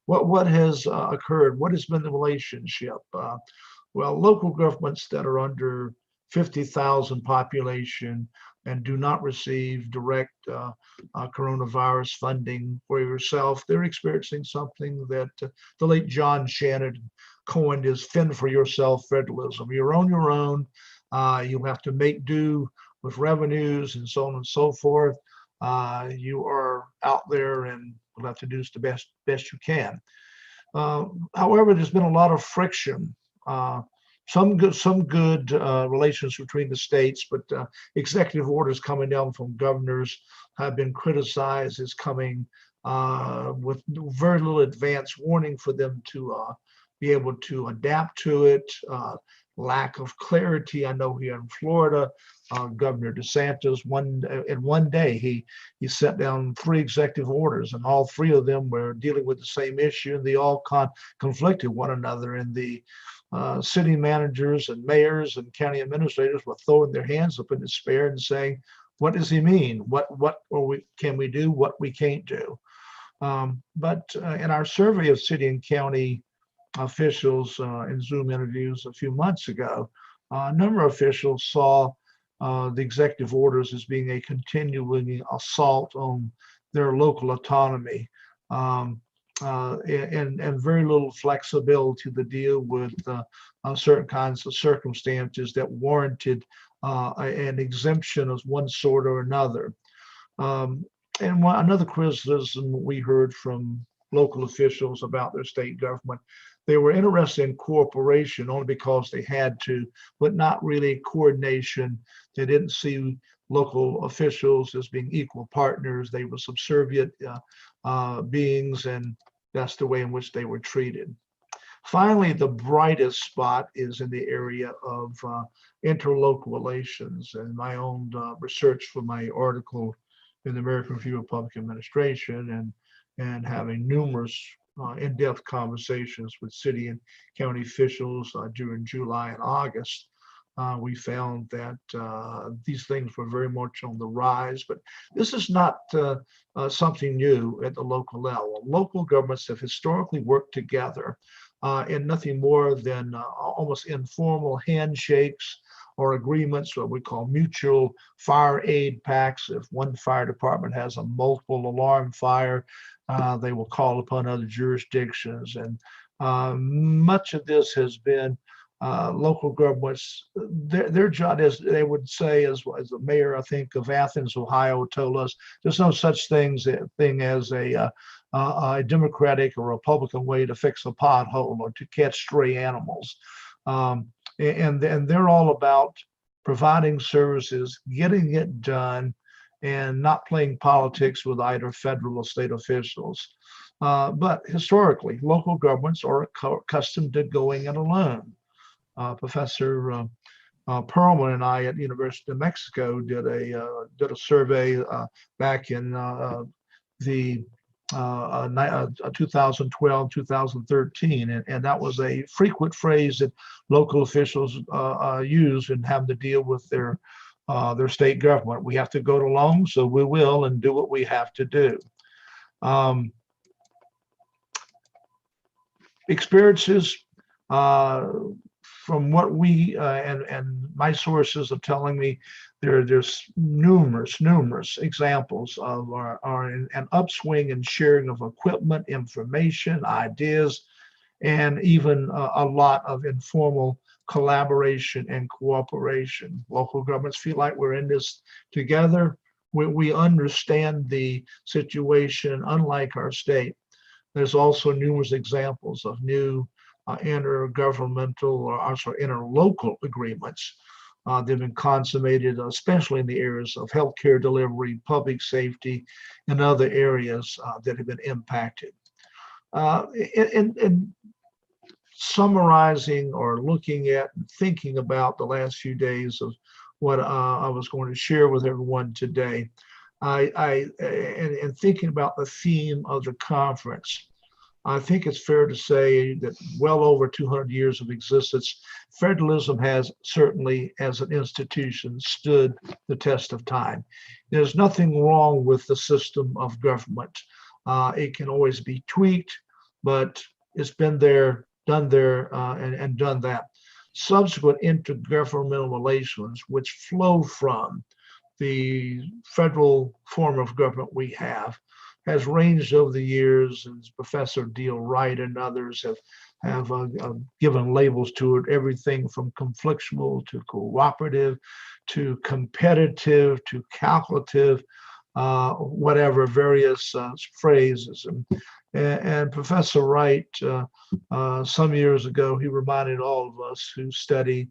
what has occurred? What has been the relationship? Well, local governments that are under 50,000 population and do not receive direct coronavirus funding for yourself, they're experiencing something that the late John Shannon coined as fend for yourself federalism. You're on your own. You have to make do with revenues and so on and so forth. You are out there and will have to do the best you can. However, there's been a lot of friction. Some good relations between the states, but executive orders coming down from governors have been criticized as coming with very little advance warning for them to be able to adapt to it. Lack of clarity. I know here in Florida, Governor DeSantis, in one day, he sent down 3 executive orders, and all 3 of them were dealing with the same issue, and they all conflicted one another. And the city managers and mayors and county administrators were throwing their hands up in despair and saying, what does he mean? What can we do? What we can't do? But in our survey of city and county officials in Zoom interviews a few months ago, a number of officials saw the executive orders as being a continuing assault on their local autonomy, and very little flexibility to deal with certain kinds of circumstances that warranted an exemption of one sort or another. And another criticism we heard from local officials about their state government, they were interested in cooperation only because they had to, but not really coordination. They didn't see local officials as being equal partners. They were subservient beings, and that's the way in which they were treated. Finally, the brightest spot is in the area of interlocal relations. And my own research for my article in the American Review of Public Administration, and having numerous in-depth conversations with city and county officials during July and August, we found that these things were very much on the rise. But this is not something new at the local level. Local governments have historically worked together in nothing more than almost informal handshakes or agreements, what we call mutual fire aid pacts. If one fire department has a multiple alarm fire, they will call upon other jurisdictions. And much of this has been local governments, their job is, they would say, as the mayor, I think, of Athens, Ohio, told us, there's no such thing as a Democratic or Republican way to fix a pothole or to catch stray animals. And they're all about providing services, getting it done, and not playing politics with either federal or state officials. But historically, local governments are accustomed to going it alone. Professor Perlman and I at the University of Mexico did a survey back in the 2012, 2013, and that was a frequent phrase that local officials use in having to deal with their state government. We have to go along, so we will, and do what we have to do. Experiences from what we and my sources are telling me, there's numerous examples of an upswing in sharing of equipment, information, ideas, and even a lot of informal collaboration and cooperation. Local governments feel like we're in this together. We understand the situation, unlike our state. There's also numerous examples of new intergovernmental or interlocal agreements that have been consummated, especially in the areas of healthcare delivery, public safety, and other areas that have been impacted. In summarizing or looking at and thinking about the last few days of what I was going to share with everyone today, and thinking about the theme of the conference, I think it's fair to say that well over 200 years of existence, federalism has certainly, as an institution, stood the test of time. There's nothing wrong with the system of government. It can always be tweaked, but it's been there, done there, and done that. Subsequent intergovernmental relations, which flow from the federal form of government we have, has ranged over the years, as Professor Deal Wright and others have given labels to it, everything from conflictual to cooperative to competitive to calculative, whatever, various phrases. And Professor Wright, some years ago, he reminded all of us who study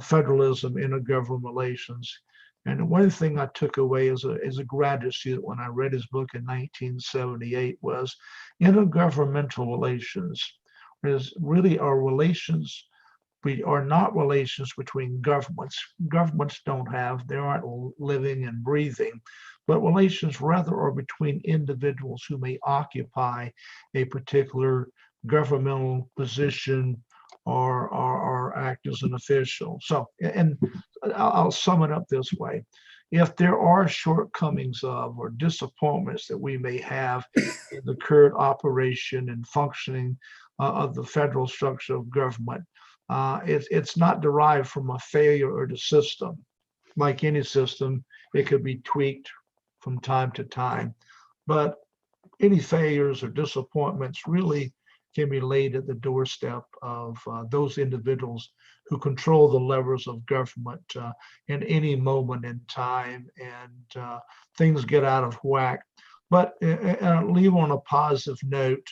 federalism, intergovernmental relations. And one thing I took away as a graduate student when I read his book in 1978 was intergovernmental relations is really our relations. We are not relations between governments. Governments don't have, they aren't living and breathing, but relations rather are between individuals who may occupy a particular governmental position or act as an official. So, and I'll sum it up this way. If there are shortcomings of or disappointments that we may have in the current operation and functioning of the federal structure of government, it's not derived from a failure or the system. Like any system, it could be tweaked from time to time, but any failures or disappointments really can be laid at the doorstep of those individuals who control the levers of government in any moment in time, and things get out of whack. But leave on a positive note,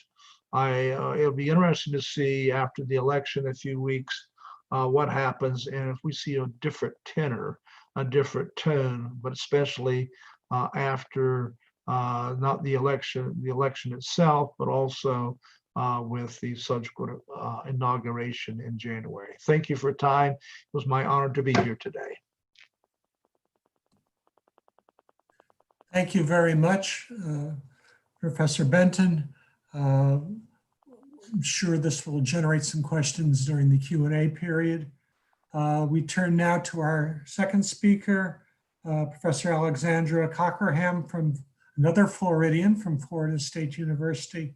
it'll be interesting to see after the election in a few weeks what happens, and if we see a different tenor, a different tone, but especially after not the election itself, but also with the subsequent inauguration in January. Thank you for your time. It was my honor to be here today. Thank you very much, Professor Benton. I'm sure this will generate some questions during the Q&A period. We turn now to our second speaker, Professor Alexandra Cockerham, from another Floridian from Florida State University,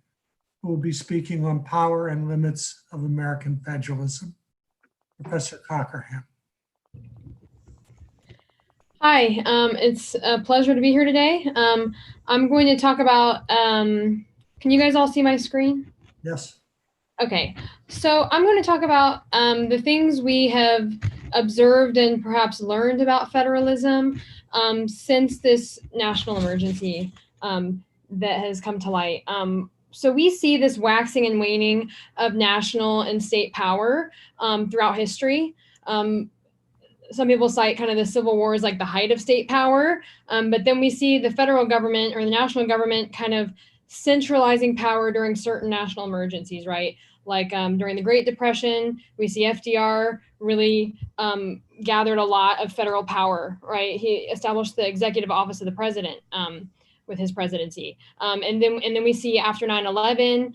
who will be speaking on power and limits of American federalism. Professor Cockerham. Hi, it's a pleasure to be here today. I'm going to talk about, can you guys all see my screen? Yes. Okay, so I'm going to talk about the things we have observed and perhaps learned about federalism since this national emergency that has come to light. So we see this waxing and waning of national and state power throughout history. Some people cite kind of the Civil War as like the height of state power, but then we see the federal government or the national government kind of centralizing power during certain national emergencies, right? Like during the Great Depression, we see FDR really gathered a lot of federal power, right? He established the executive office of the president with his presidency. And then we see after 9/11,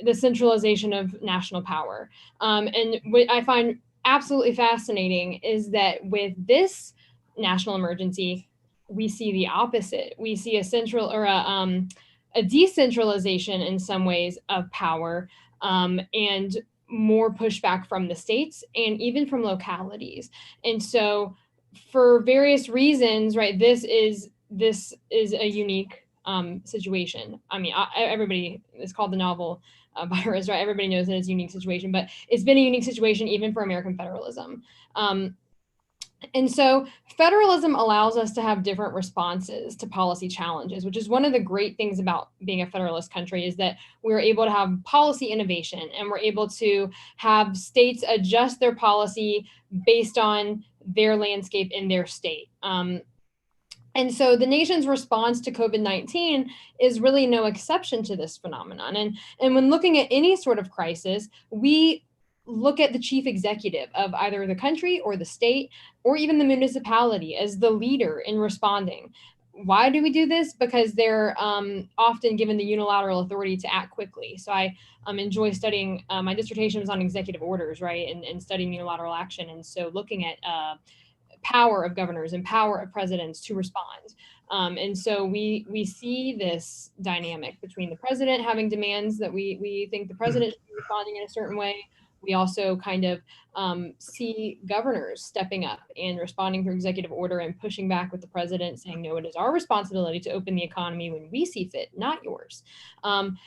the centralization of national power. And what I find absolutely fascinating is that with this national emergency, we see the opposite. We see a central or a decentralization in some ways of power, and more pushback from the states and even from localities. And so for various reasons, right, this is a unique situation. I mean, everybody, it's called the novel virus, right? Everybody knows that it's a unique situation, but it's been a unique situation even for American federalism. And so federalism allows us to have different responses to policy challenges, which is one of the great things about being a federalist country, is that we're able to have policy innovation, and we're able to have states adjust their policy based on their landscape in their state. And so the nation's response to COVID-19 is really no exception to this phenomenon. And when looking at any sort of crisis, we look at the chief executive of either the country or the state or even the municipality as the leader in responding. Why do we do this? Because they're often given the unilateral authority to act quickly. So I enjoy studying, my dissertation was on executive orders, right? And studying unilateral action. And so looking at power of governors and power of presidents to respond. And so we see this dynamic between the president having demands that we think the president should be responding in a certain way. We also kind of see governors stepping up and responding through executive order and pushing back with the president, saying, no, it is our responsibility to open the economy when we see fit, not yours. And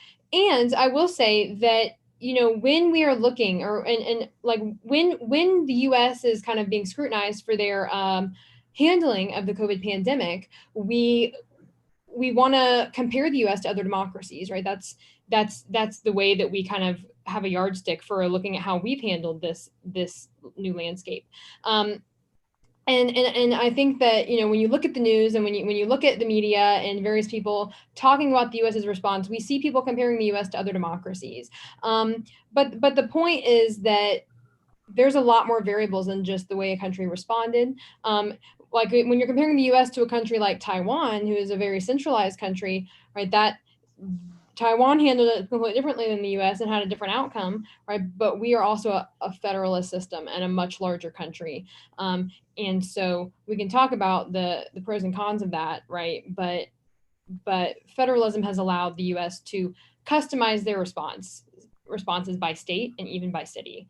I will say that, you know, when we are looking, or and like when the U.S. is kind of being scrutinized for their handling of the COVID pandemic, we want to compare the U.S. to other democracies, right? That's the way that we kind of have a yardstick for looking at how we've handled this new landscape. And I think that, you know, when you look at the news and when you look at the media and various people talking about the U.S.'s response, we see people comparing the U.S. to other democracies. But the point is that there's a lot more variables than just the way a country responded. Like when you're comparing the U.S. to a country like Taiwan, who is a very centralized country, right? That Taiwan handled it completely differently than the U.S. and had a different outcome, right? But we are also a federalist system and a much larger country. And so we can talk about the pros and cons of that, right? But federalism has allowed the U.S. to customize their responses by state and even by city.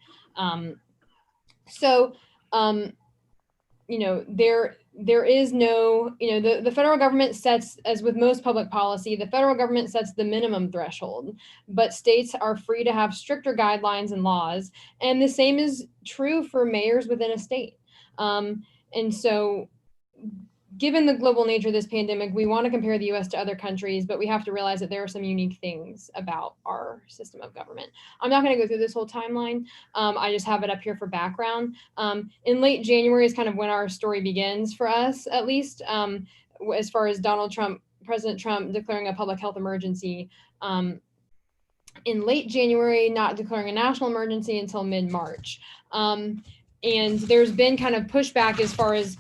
You know, there is no, you know, the federal government sets, as with most public policy, the federal government sets the minimum threshold, but states are free to have stricter guidelines and laws. And the same is true for mayors within a state. And so given the global nature of this pandemic, we want to compare the US to other countries, but we have to realize that there are some unique things about our system of government. I'm not going to go through this whole timeline. I just have it up here for background. In late January is kind of when our story begins for us, at least, as far as President Trump declaring a public health emergency. In late January, not declaring a national emergency until mid-March. And there's been kind of pushback as far as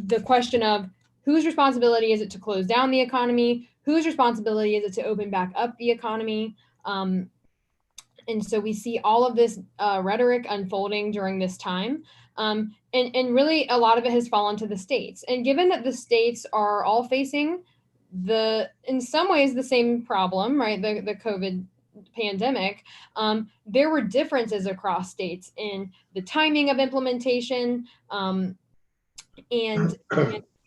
the question of whose responsibility is it to close down the economy? Whose responsibility is it to open back up the economy? And so we see all of this rhetoric unfolding during this time. And really a lot of it has fallen to the states. And given that the states are all facing in some ways the same problem, right? The COVID pandemic, there were differences across states in the timing of implementation, and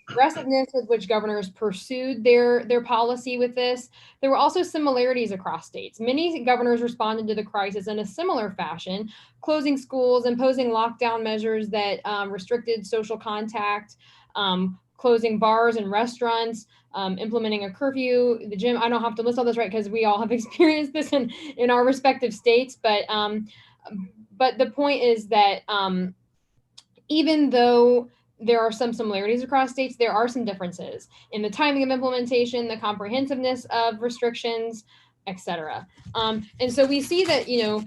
aggressiveness with which governors pursued their policy with this. There were also similarities across states. Many governors responded to the crisis in a similar fashion, closing schools, imposing lockdown measures that restricted social contact, closing bars and restaurants, implementing a curfew, the gym. I don't have to list all this, right, because we all have experienced this in our respective states. But the point is that even though there are some similarities across states, there are some differences in the timing of implementation, the comprehensiveness of restrictions, et cetera. And so we see that, you know,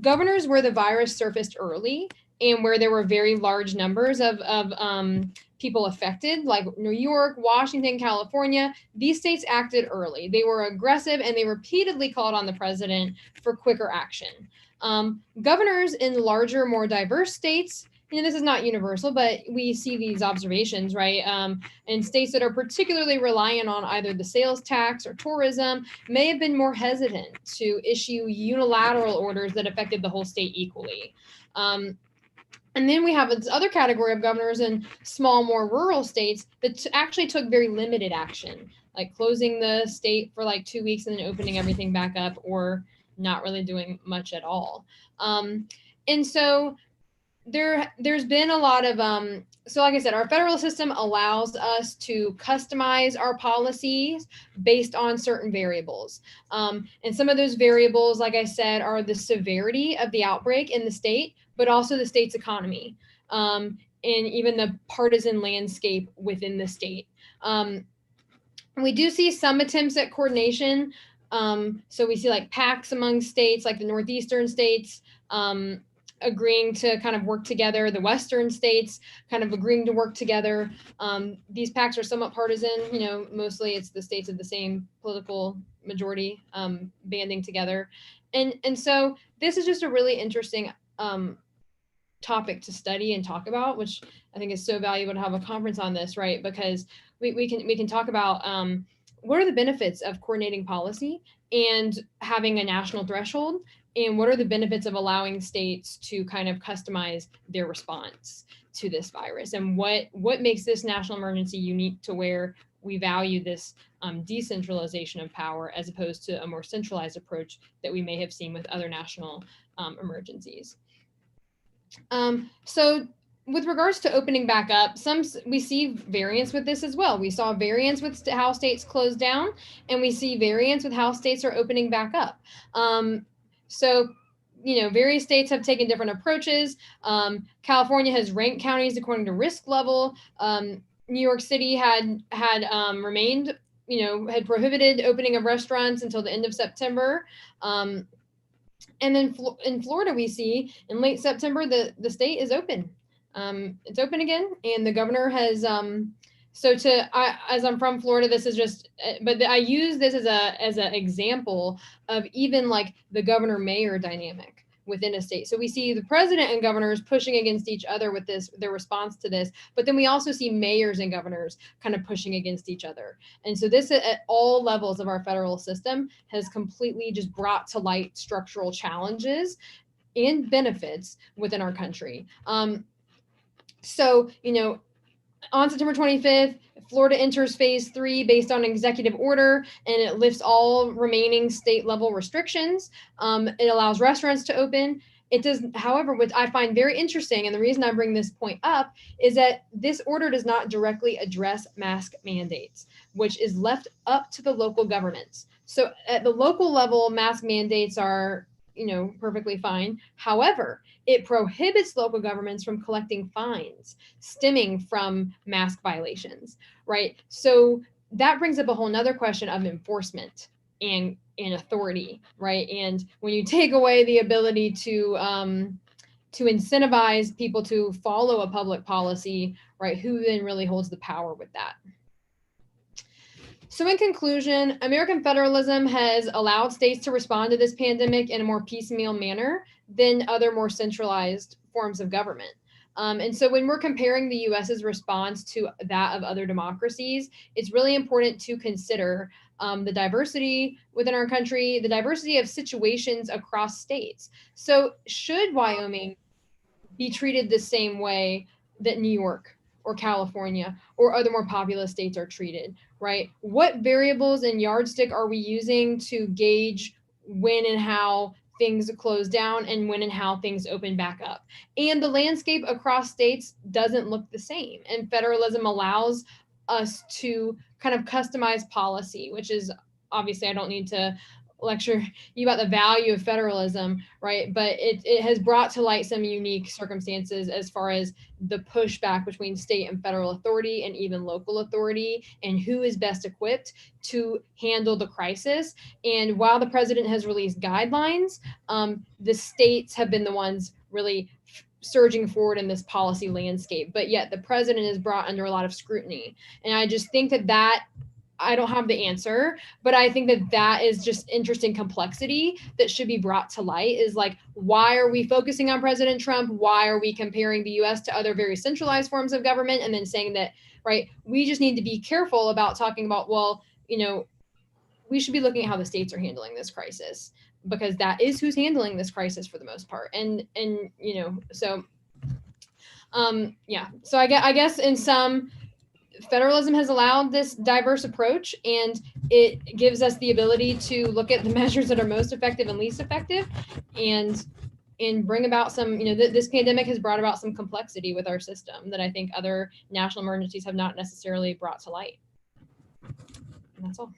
governors where the virus surfaced early and where there were very large numbers of people affected, like New York, Washington, California, these states acted early. They were aggressive and they repeatedly called on the president for quicker action. Governors in larger, more diverse states, this is not universal, but we see these observations, right? In states that are particularly reliant on either the sales tax or tourism may have been more hesitant to issue unilateral orders that affected the whole state equally. And then we have this other category of governors in small, more rural states that actually took very limited action, like closing the state for like 2 weeks and then opening everything back up, or not really doing much at all. And so there's been a lot of, so like I said, our federal system allows us to customize our policies based on certain variables. And some of those variables, like I said, are the severity of the outbreak in the state, but also the state's economy, and even the partisan landscape within the state. We do see some attempts at coordination. So we see like pacts among states, like the northeastern states, agreeing to kind of work together, the western states kind of agreeing to work together. These pacts are somewhat partisan, mostly it's the states of the same political majority banding together. And so this is just a really interesting topic to study and talk about, which I think is so valuable to have a conference on this, right? Because we can talk about what are the benefits of coordinating policy and having a national threshold, and what are the benefits of allowing states to kind of customize their response to this virus, and what makes this national emergency unique to where we value this decentralization of power as opposed to a more centralized approach that we may have seen with other national emergencies. So with regards to opening back up, we see variance with this as well. We saw variance with how states closed down, and we see variance with how states are opening back up. So, various states have taken different approaches. California has ranked counties according to risk level. New York City had remained, had prohibited opening of restaurants until the end of September. And then in Florida, we see in late September, the state is open. It's open again, and the governor has, as I'm from Florida, this is just, but I use this as an example of even like the governor-mayor dynamic within a state. So we see the president and governors pushing against each other with their response to this, but then we also see mayors and governors kind of pushing against each other. And so this at all levels of our federal system has completely just brought to light structural challenges and benefits within our country. So, on September 25th, Florida enters phase 3 based on executive order, and it lifts all remaining state level restrictions. It allows restaurants to open. It does, however, which I find very interesting, and the reason I bring this point up is that this order does not directly address mask mandates, which is left up to the local governments. So at the local level, mask mandates are perfectly fine. However, it prohibits local governments from collecting fines stemming from mask violations, right? So that brings up a whole nother question of enforcement and authority, right? And when you take away the ability to incentivize people to follow a public policy, right, who then really holds the power with that? So in conclusion, American federalism has allowed states to respond to this pandemic in a more piecemeal manner than other more centralized forms of government. And so when we're comparing the US's response to that of other democracies, it's really important to consider the diversity within our country, the diversity of situations across states. So should Wyoming be treated the same way that New York or California or other more populous states are treated, right? What variables and yardstick are we using to gauge when and how things close down and when and how things open back up? And the landscape across states doesn't look the same. And federalism allows us to kind of customize policy, which is obviously, I don't need to lecture you about the value of federalism, right? But it has brought to light some unique circumstances as far as the pushback between state and federal authority and even local authority, and who is best equipped to handle the crisis. And while the president has released guidelines, the states have been the ones really surging forward in this policy landscape, but yet the president is brought under a lot of scrutiny. And I just think that I don't have the answer, but I think that that is just interesting complexity that should be brought to light, is like, why are we focusing on President Trump? Why are we comparing the US to other very centralized forms of government? And then saying that, right, we just need to be careful about talking about, well, you know, we should be looking at how the states are handling this crisis, because that is who's handling this crisis for the most part. And you know, so yeah, so I guess in some, federalism has allowed this diverse approach, and it gives us the ability to look at the measures that are most effective and least effective, and bring about some, you know, this pandemic has brought about some complexity with our system that I think other national emergencies have not necessarily brought to light. And that's all.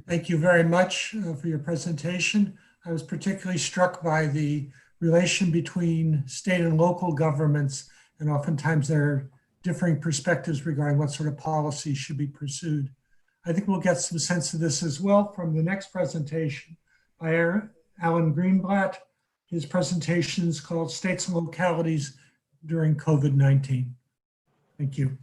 Thank you very much for your presentation. I was particularly struck by the relation between state and local governments, and oftentimes there are differing perspectives regarding what sort of policy should be pursued. I think we'll get some sense of this as well from the next presentation by Alan Greenblatt. His presentation is called States and Localities During COVID-19. Thank you.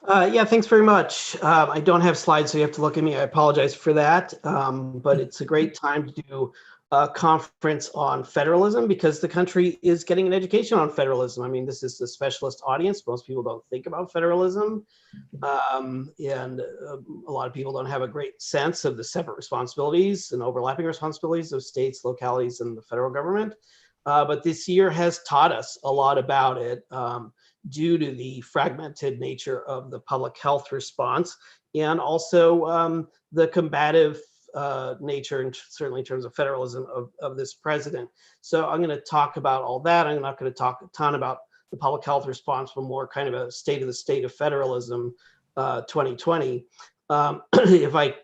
Yeah, thanks very much. I don't have slides, so you have to look at me. I apologize for that, but it's a great time to do a conference on federalism, because the country is getting an education on federalism. I mean, this is the specialist audience. Most people don't think about federalism, and a lot of people don't have a great sense of the separate responsibilities and overlapping responsibilities of states, localities, and the federal government. But this year has taught us a lot about it, due to the fragmented nature of the public health response, and also the combative nature, and certainly in terms of federalism, of this president. So I'm going to talk about all that. I'm not going to talk a ton about the public health response, but more kind of a state of federalism 2020. If I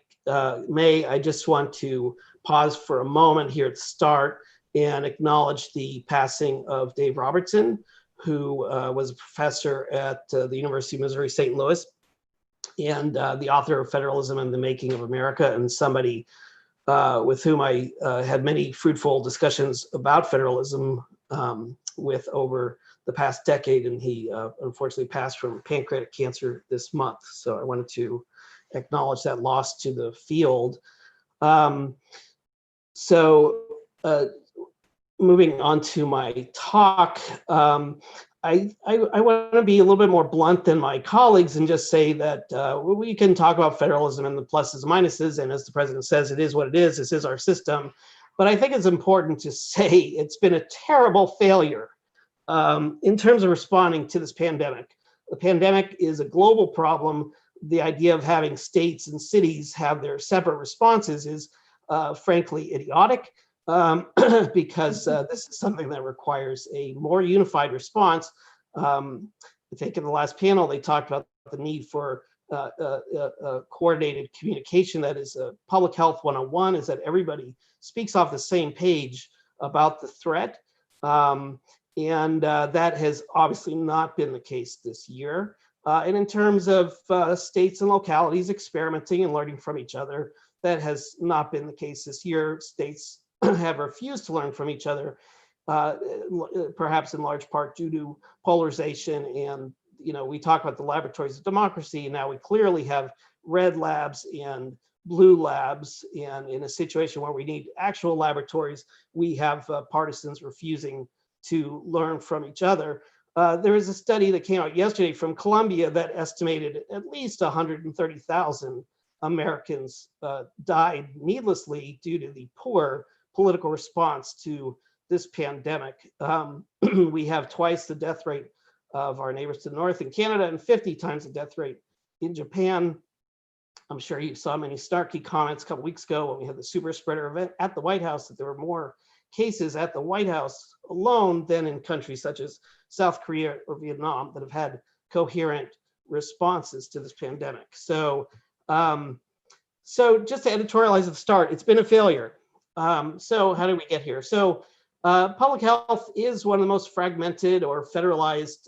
may, I just want to pause for a moment here at the start and acknowledge the passing of Dave Robertson, who was a professor at the University of Missouri, St. Louis, and the author of Federalism and the Making of America, and somebody with whom I had many fruitful discussions about federalism with over the past decade. And he unfortunately passed from pancreatic cancer this month. So I wanted to acknowledge that loss to the field. Moving on to my talk, I want to be a little bit more blunt than my colleagues and just say that we can talk about federalism and the pluses and minuses, and as the president says, it is what it is. This is our system. But I think it's important to say it's been a terrible failure in terms of responding to this pandemic. The pandemic is a global problem. The idea of having states and cities have their separate responses is frankly idiotic. Because this is something that requires a more unified response. I think in the last panel, they talked about the need for coordinated communication. That is public health 101, is that everybody speaks off the same page about the threat. And that has obviously not been the case this year. And in terms of states and localities experimenting and learning from each other, that has not been the case this year. States have refused to learn from each other, perhaps in large part due to polarization. And, you know, we talk about the laboratories of democracy, and now we clearly have red labs and blue labs. And in a situation where we need actual laboratories, we have partisans refusing to learn from each other. There is a study that came out yesterday from Columbia that estimated at least 130,000 Americans died needlessly due to the poor political response to this pandemic. We have twice the death rate of our neighbors to the north in Canada, and 50 times the death rate in Japan. I'm sure you saw many snarky comments a couple weeks ago when we had the super spreader event at the White House, that there were more cases at the White House alone than in countries such as South Korea or Vietnam that have had coherent responses to this pandemic. So just to editorialize at the start, it's been a failure. So how did we get here? So public health is one of the most fragmented or federalized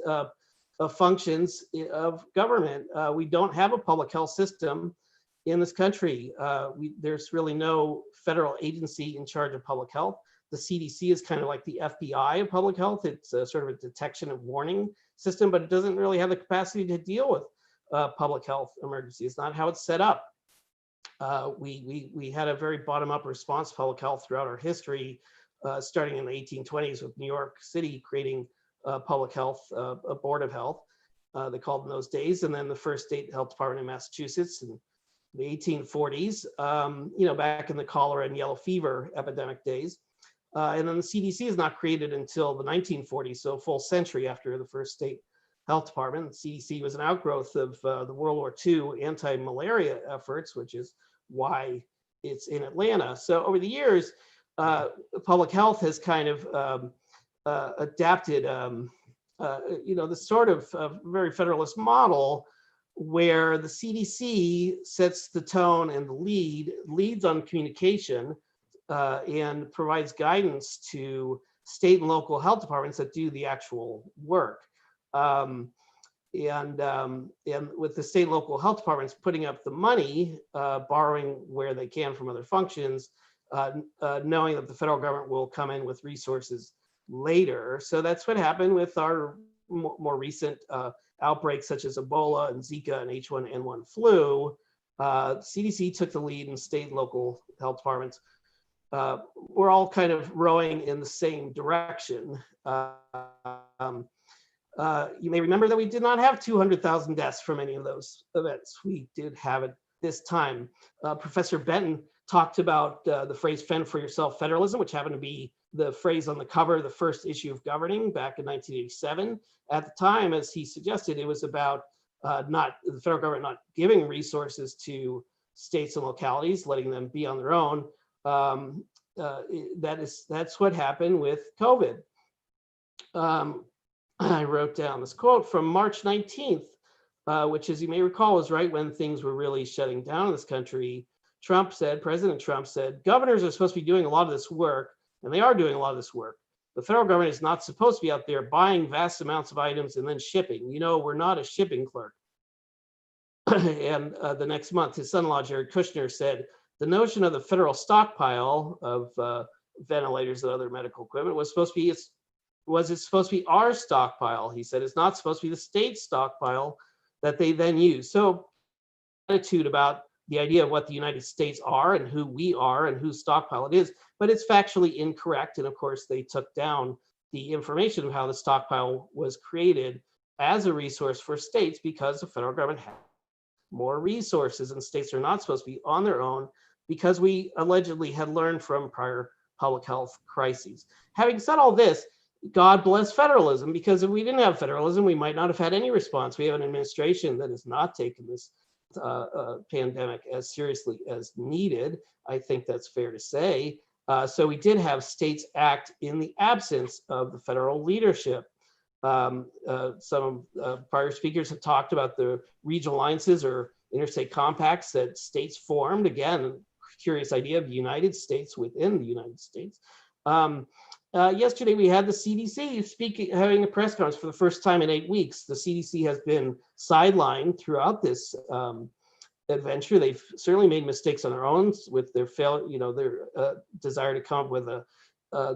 functions of government. We don't have a public health system in this country. There's really no federal agency in charge of public health. The CDC is kind of like the FBI of public health. It's sort of a detection and warning system, but it doesn't really have the capacity to deal with public health emergency. It's not how it's set up. We had a very bottom-up response to public health throughout our history, starting in the 1820s with New York City creating public health, a board of health, they called in those days, and then the first state health department in Massachusetts in the 1840s, back in the cholera and yellow fever epidemic days. And then the CDC is not created until the 1940s, so a full century after the first state health department. The CDC was an outgrowth of the World War II anti-malaria efforts, which is why it's in Atlanta. So over the years, public health has kind of adapted, this sort of very federalist model where the CDC sets the tone and the leads on communication and provides guidance to state and local health departments that do the actual work. And with the state and local health departments putting up the money, borrowing where they can from other functions, knowing that the federal government will come in with resources later. So that's what happened with our more recent outbreaks such as Ebola and Zika and H1N1 flu. CDC took the lead in state and local health departments. We're all kind of rowing in the same direction. You may remember that we did not have 200,000 deaths from any of those events. We did have it this time. Professor Benton talked about the phrase "fend for yourself" federalism, which happened to be the phrase on the cover of the first issue of Governing back in 1987. At the time, as he suggested, it was about not the federal government not giving resources to states and localities, letting them be on their own. That's what happened with COVID. I wrote down this quote from March 19th, which, as you may recall, was right when things were really shutting down in this country. President Trump said, governors are supposed to be doing a lot of this work, and they are doing a lot of this work. The federal government is not supposed to be out there buying vast amounts of items and then shipping. We're not a shipping clerk. And the next month, his son-in-law, Jared Kushner, said, the notion of the federal stockpile of ventilators and other medical equipment was supposed to be our stockpile. He said it's not supposed to be the state stockpile that they then use. So attitude about the idea of what the United States are and who we are and whose stockpile it is, but it's factually incorrect. And of course, they took down the information of how the stockpile was created as a resource for states because the federal government had more resources and states are not supposed to be on their own because we allegedly had learned from prior public health crises. Having said all this, God bless federalism, because if we didn't have federalism, we might not have had any response. We have an administration that has not taken this pandemic as seriously as needed. I think that's fair to say. So we did have states act in the absence of the federal leadership. Some prior speakers have talked about the regional alliances or interstate compacts that states formed. Again, curious idea of United States within the United States. Yesterday, we had the CDC having a press conference for the first time in 8 weeks. The CDC has been sidelined throughout this adventure. They've certainly made mistakes on their own with their their desire to come up with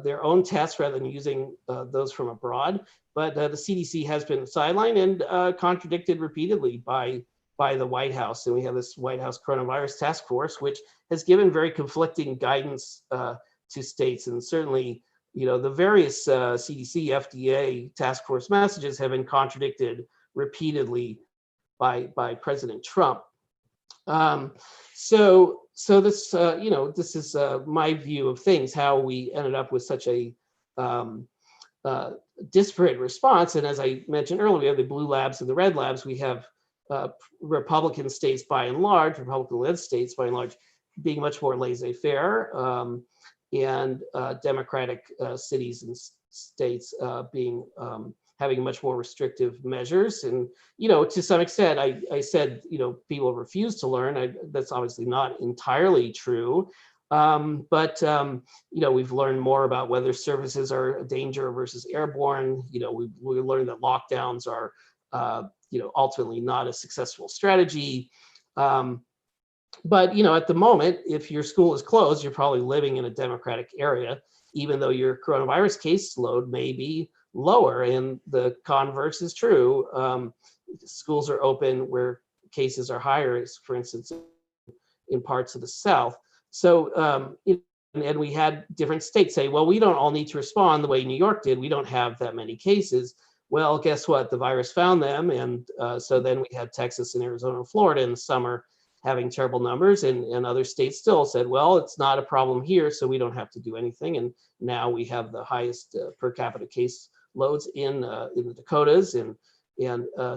their own tests rather than using those from abroad. But the CDC has been sidelined and contradicted repeatedly by the White House. And we have this White House coronavirus task force, which has given very conflicting guidance to states. And certainly, the various CDC, FDA task force messages have been contradicted repeatedly by President Trump. So this, this is my view of things, how we ended up with such a disparate response. And as I mentioned earlier, we have the blue labs and the red labs. We have Republican states by and large, Republican-led states by and large, being much more laissez-faire, and Democratic cities and states being having much more restrictive measures. And, to some extent, I said, people refuse to learn. That's obviously not entirely true. But we've learned more about whether services are a danger versus airborne. We learned that lockdowns are, ultimately not a successful strategy. But, at the moment, if your school is closed, you're probably living in a Democratic area. even though your coronavirus case load may be lower, and the converse is true. Schools are open where cases are higher, as for instance, in parts of the South. So, and we had different states say, well, we don't all need to respond the way New York did. We don't have that many cases. Well, guess what? The virus found them. And so then we had Texas and Arizona and Florida in the summer having terrible numbers, and other states still said, well, it's not a problem here, so we don't have to do anything. And now we have the highest per capita case loads in the Dakotas and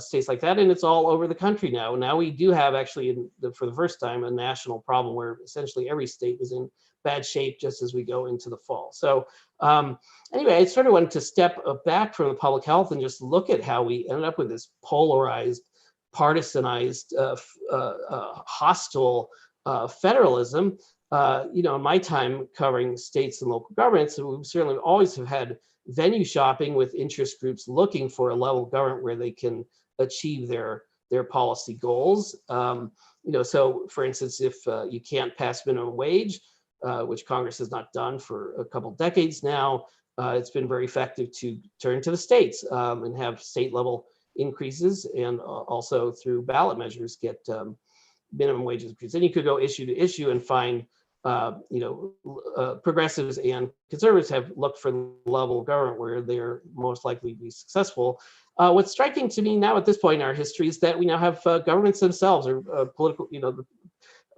states like that, and it's all over the country now. Now we do have actually, for the first time, a national problem where essentially every state is in bad shape just as we go into the fall. So anyway, I sort of wanted to step back from the public health and just look at how we ended up with this polarized, partisanized, hostile federalism. In my time covering states and local governments, we certainly always have had venue shopping with interest groups looking for a level of government where they can achieve their policy goals. So for instance, if you can't pass minimum wage, which Congress has not done for a couple decades now, it's been very effective to turn to the states and have state level increases, and also through ballot measures get minimum wages increases. Then you could go issue to issue and find progressives and conservatives have looked for the level of government where they're most likely to be successful. What's striking to me now at this point in our history is that we now have governments themselves, or political, the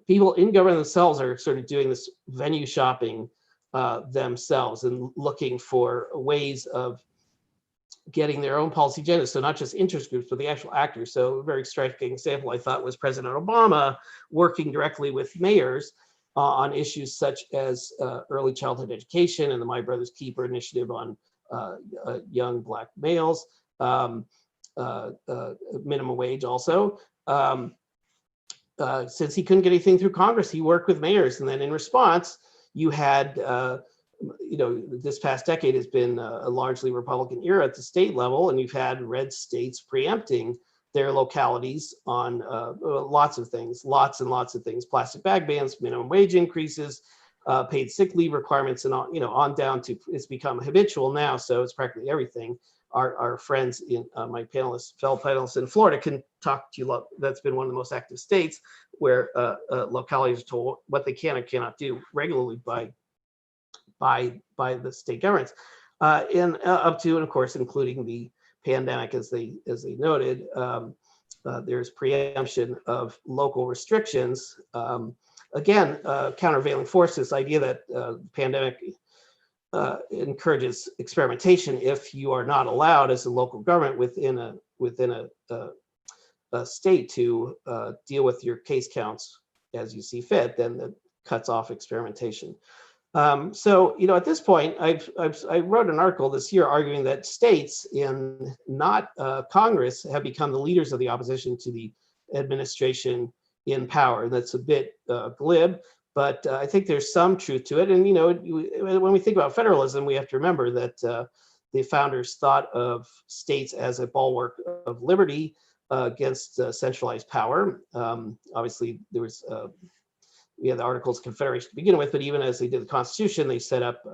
people in government themselves are sort of doing this venue shopping themselves and looking for ways of getting their own policy agenda. So not just interest groups, but the actual actors. So a very striking example I thought was President Obama working directly with mayors on issues such as early childhood education and the My Brother's Keeper initiative on young Black males, minimum wage also. Since he couldn't get anything through Congress, he worked with mayors. And then in response, you had, this past decade has been a largely Republican era at the state level, and you've had red states preempting their localities on lots of things, lots and lots of things: plastic bag bans, minimum wage increases, paid sick leave requirements, and on down to, it's become habitual now. So it's practically everything. Our friends in my fellow panelists in Florida can talk to you. That's been one of the most active states where localities are told what they can and cannot do regularly by the state governments, and up to, and of course, including the pandemic, as they noted. There's preemption of local restrictions. Again, countervailing force, this idea that pandemic encourages experimentation. If you are not allowed as a local government within a state to deal with your case counts as you see fit, then that cuts off experimentation. So, at this point, I wrote an article this year arguing that states, in not Congress, have become the leaders of the opposition to the administration in power. That's a bit glib, but I think there's some truth to it. And, when we think about federalism, we have to remember that the founders thought of states as a bulwark of liberty against centralized power. Obviously, there was we had the Articles of Confederation to begin with, but even as they did the Constitution, they set up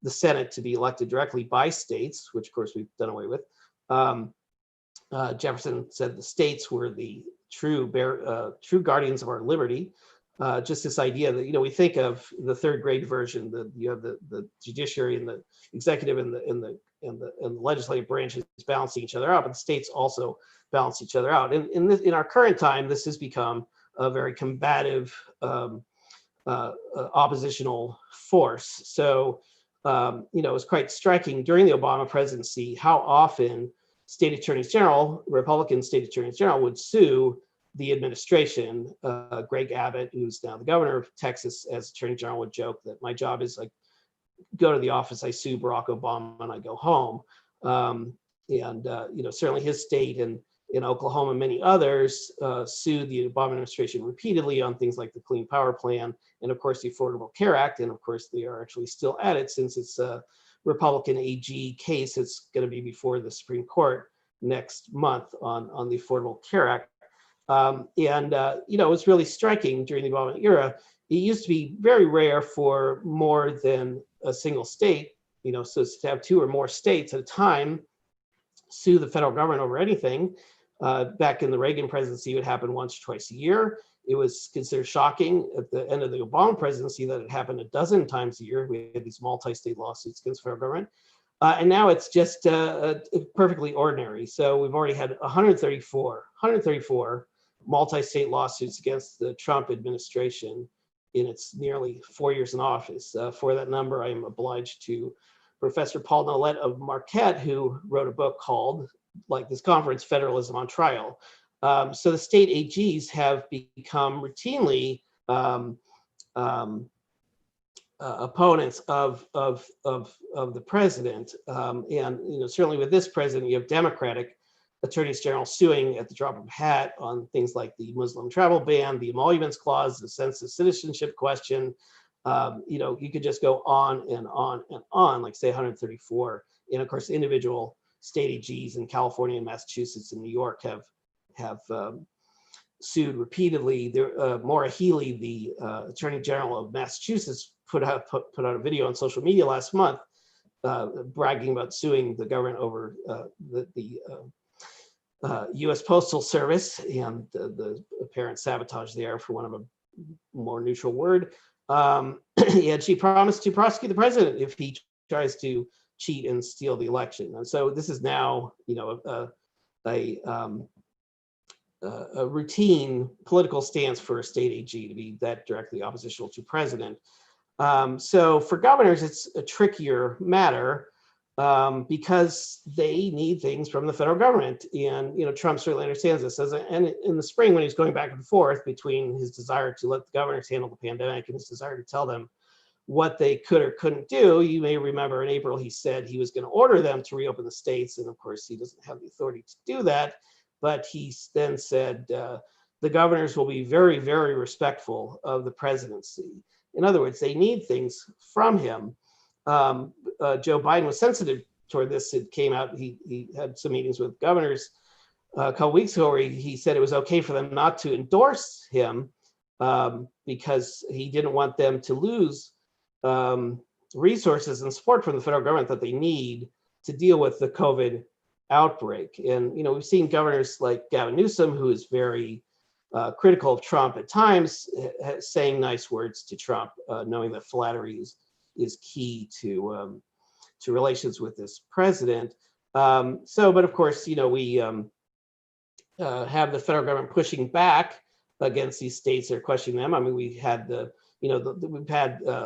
the Senate to be elected directly by states, which of course we've done away with. Jefferson said the states were the true guardians of our liberty. Just this idea that, we think of the third grade version, that you have the judiciary and the executive and the legislative branches balancing each other out, but the states also balance each other out. And in our current time, this has become a very combative oppositional force. So, it was quite striking during the Obama presidency how often state attorneys general, Republican state attorneys general, would sue the administration. Greg Abbott, who's now the governor of Texas, as attorney general, would joke that my job is like, go to the office, I sue Barack Obama, and I go home. Certainly his state and in Oklahoma, many others sued the Obama administration repeatedly on things like the Clean Power Plan and, of course, the Affordable Care Act. And, of course, they are actually still at it since it's a Republican AG case. It's going to be before the Supreme Court next month on the Affordable Care Act. It was really striking during the Obama era. It used to be very rare for more than a single state, so to have 2 or more states at a time sue the federal government over anything. Back in the Reagan presidency, it would happen once or twice a year. It was considered shocking at the end of the Obama presidency that it happened a dozen times a year. We had these multi-state lawsuits against the federal government. And now it's just perfectly ordinary. So we've already had 134 multi-state lawsuits against the Trump administration in its nearly 4 years in office. For that number, I am obliged to Professor Paul Nolet of Marquette, who wrote a book called, like this conference, Federalism on Trial. So the state AGs have become routinely opponents of the president, and certainly with this president, you have Democratic attorneys general suing at the drop of a hat on things like the Muslim travel ban, the emoluments clause, the census citizenship question. You could just go on and on and on, like say 134, and of course individual state AGs in California and Massachusetts and New York have sued repeatedly. Maura Healey, the Attorney General of Massachusetts, put out a video on social media last month bragging about suing the government over the U.S. Postal Service and the apparent sabotage there, for one of a more neutral word. And she promised to prosecute the president if he tries to cheat and steal the election. And so this is now, a routine political stance for a state AG to be that directly oppositional to president. So for governors, it's a trickier matter because they need things from the federal government. And, Trump certainly understands this. And in the spring, when he's going back and forth between his desire to let the governors handle the pandemic and his desire to tell them what they could or couldn't do, you may remember in April, he said he was going to order them to reopen the states. And of course, he doesn't have the authority to do that. But he then said the governors will be very, very respectful of the presidency. In other words, they need things from him. Joe Biden was sensitive toward this. It came out, he had some meetings with governors a couple weeks ago where he said it was okay for them not to endorse him because he didn't want them to lose resources and support from the federal government that they need to deal with the COVID outbreak. And, we've seen governors like Gavin Newsom, who is very critical of Trump at times, saying nice words to Trump, knowing that flattery is key to relations with this president. But of course, we have the federal government pushing back against these states that are questioning them. I mean, we've had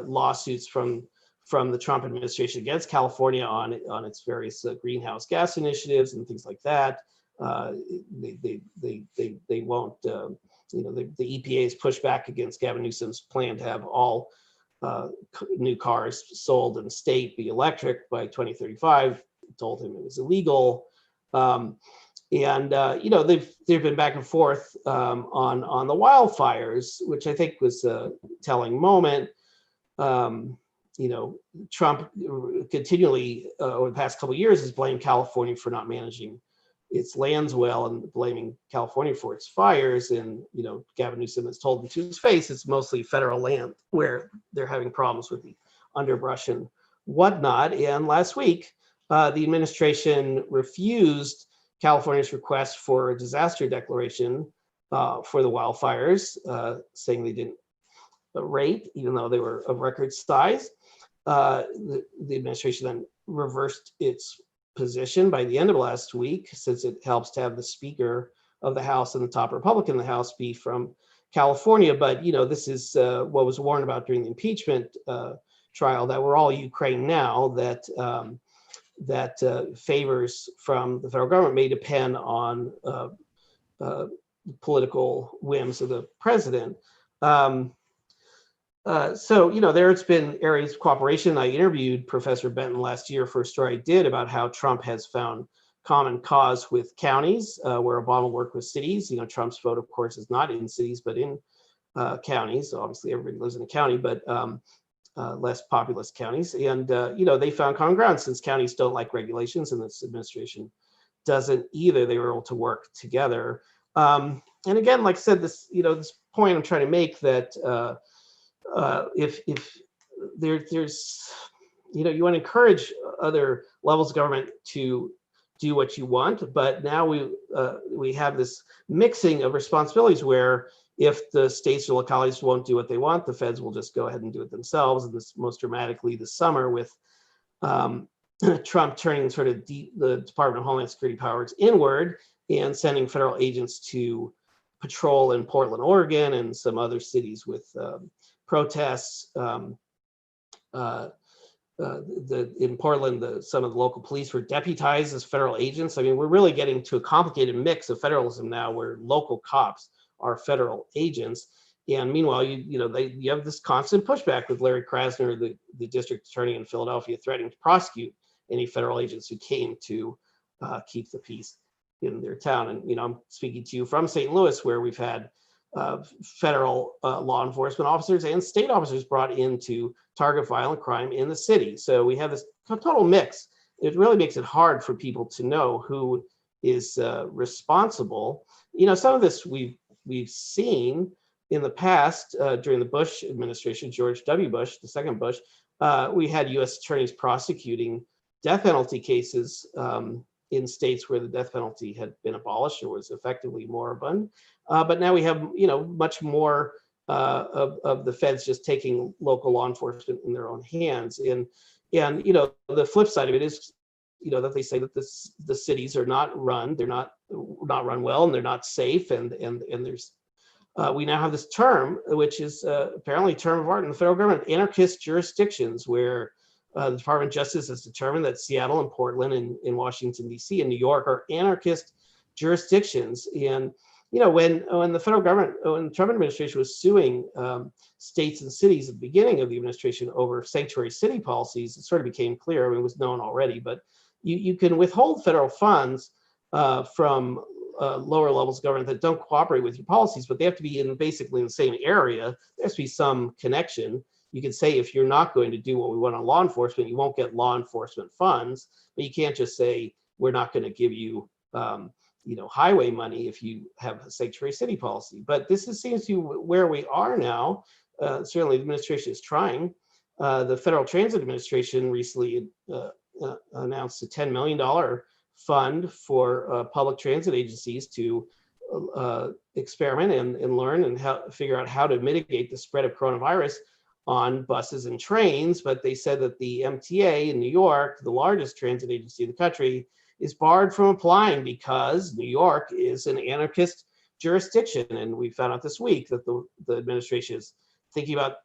lawsuits from the Trump administration against California on its various greenhouse gas initiatives and things like that. They won't, the EPA has pushed back against Gavin Newsom's plan to have all new cars sold in the state be electric by 2035. Told him it was illegal. They've been back and forth on the wildfires, which I think was a telling moment. Trump continually over the past couple of years has blamed California for not managing its lands well and blaming California for its fires. And, Gavin Newsom has told him to his face, it's mostly federal land where they're having problems with the underbrush and whatnot. And last week, the administration refused California's request for a disaster declaration for the wildfires, saying they didn't rate, even though they were of record size. The administration then reversed its position by the end of last week, since it helps to have the Speaker of the House and the top Republican in the House be from California. But, this is what was warned about during the impeachment trial, that we're all Ukraine now, that favors from the federal government may depend on political whims of the president. There's been areas of cooperation. I interviewed Professor Benton last year for a story I did about how Trump has found common cause with counties where Obama worked with cities. Trump's vote, of course, is not in cities, but in counties. So obviously, everybody lives in a county, but less populous counties. And, they found common ground since counties don't like regulations and this administration doesn't either. They were able to work together. And again, like I said, this point I'm trying to make that if there's you want to encourage other levels of government to do what you want, but now we have this mixing of responsibilities where if the states or localities won't do what they want, the feds will just go ahead and do it themselves. And this most dramatically this summer with Trump turning sort of the Department of Homeland Security powers inward and sending federal agents to patrol in Portland, Oregon, and some other cities with protests. In Portland, some of the local police were deputized as federal agents. I mean, we're really getting to a complicated mix of federalism now, where local cops are federal agents. And meanwhile, you have this constant pushback with Larry Krasner, the district attorney in Philadelphia, threatening to prosecute any federal agents who came to keep the peace in their town. And I'm speaking to you from St. Louis, where we've had federal law enforcement officers and state officers brought in to target violent crime in the city. So we have this total mix. It really makes it hard for people to know who is responsible. Some of this we've seen in the past during the Bush administration, George W. Bush, the second Bush. We had U.S. attorneys prosecuting death penalty cases in states where the death penalty had been abolished or was effectively moribund. But now we have, much more of the feds just taking local law enforcement in their own hands. And the flip side of it is, that they say that the cities are not run, they're not run well, and they're not safe. And there's, we now have this term, which is apparently a term of art in the federal government, anarchist jurisdictions, where the Department of Justice has determined that Seattle and Portland and Washington, D.C. and New York are anarchist jurisdictions. And when the federal government, when the Trump administration was suing states and cities at the beginning of the administration over sanctuary city policies, it sort of became clear. I mean, it was known already, but you can withhold federal funds from lower levels of government that don't cooperate with your policies, but they have to be basically in the same area. There has to be some connection. You can say, if you're not going to do what we want on law enforcement, you won't get law enforcement funds, but you can't just say, we're not going to give you highway money if you have a sanctuary city policy. But this seems to be where we are now. Certainly the administration is trying. The Federal Transit Administration recently announced a $10 million fund for public transit agencies to experiment and learn and figure out how to mitigate the spread of coronavirus on buses and trains. But they said that the MTA in New York, the largest transit agency in the country, is barred from applying because New York is an anarchist jurisdiction. And we found out this week that the administration is thinking about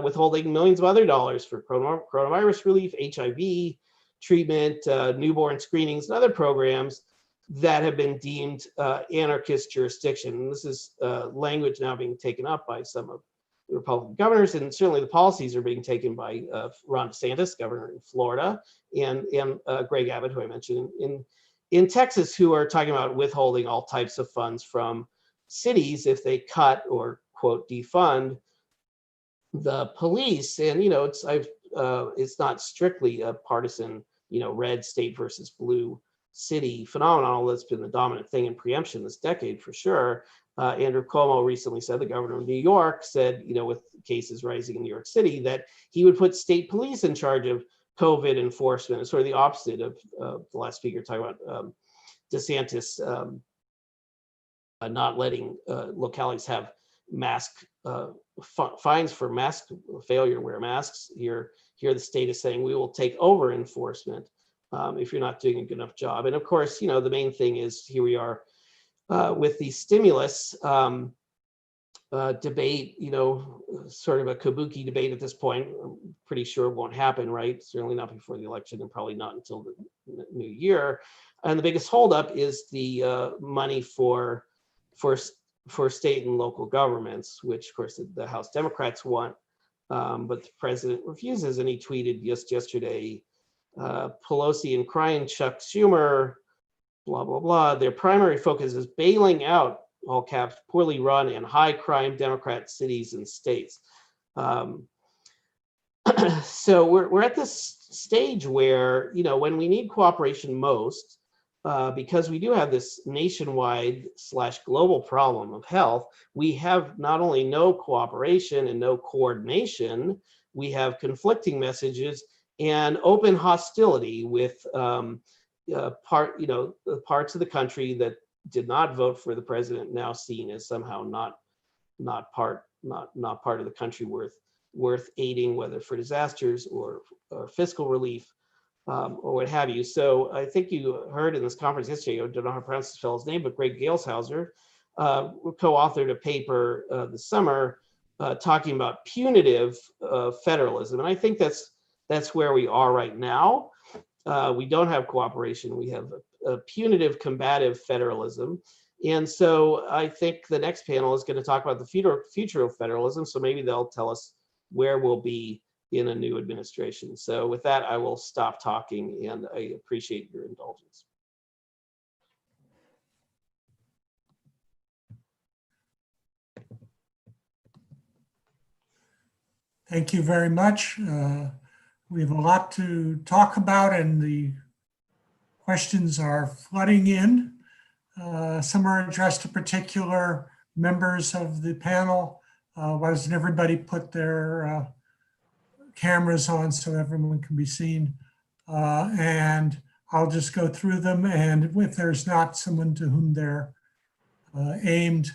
withholding millions of other dollars for coronavirus relief, HIV treatment, newborn screenings, and other programs that have been deemed anarchist jurisdiction. And this is language now being taken up by some of the Republican governors, and certainly the policies are being taken by Ron DeSantis, governor in Florida, and Greg Abbott, who I mentioned in Texas, who are talking about withholding all types of funds from cities if they cut or, quote, defund the police. And it's not strictly a partisan, red state versus blue city phenomenon, although that's been the dominant thing in preemption this decade for sure. Andrew Cuomo recently said, the governor of New York said, with cases rising in New York City, that he would put state police in charge of COVID enforcement. It's sort of the opposite of the last speaker talking about DeSantis not letting localities have mask fines for mask failure to wear masks. Here the state is saying we will take over enforcement if you're not doing a good enough job. And of course, the main thing is here we are with the stimulus debate, sort of a kabuki debate at this point. I'm pretty sure it won't happen, right? Certainly not before the election and probably not until the new year. And the biggest holdup is the money for state and local governments, which of course the House Democrats want, but the president refuses. And he tweeted just yesterday, Pelosi and crying Chuck Schumer, blah, blah, blah. Their primary focus is bailing out, all caps, poorly run and high crime Democrat cities and states. So we're at this stage where, when we need cooperation most, because we do have this nationwide / global problem of health, we have not only no cooperation and no coordination, we have conflicting messages and open hostility with the parts of the country that did not vote for the president now seen as somehow not part of the country worth aiding, whether for disasters or fiscal relief or what have you. So I think you heard in this conference yesterday, I don't know how to pronounce this fellow's name, but Greg Galeshauser co-authored a paper this summer talking about punitive federalism. And I think that's where we are right now. We don't have cooperation. We have a punitive combative federalism. And so I think the next panel is going to talk about the future of federalism. So maybe they'll tell us where we'll be in a new administration. So with that, I will stop talking, and I appreciate your indulgence. Thank you very much. We have a lot to talk about, and the questions are flooding in. Some are addressed to particular members of the panel. Why doesn't everybody put their cameras on so everyone can be seen? And I'll just go through them, and if there's not someone to whom they're aimed,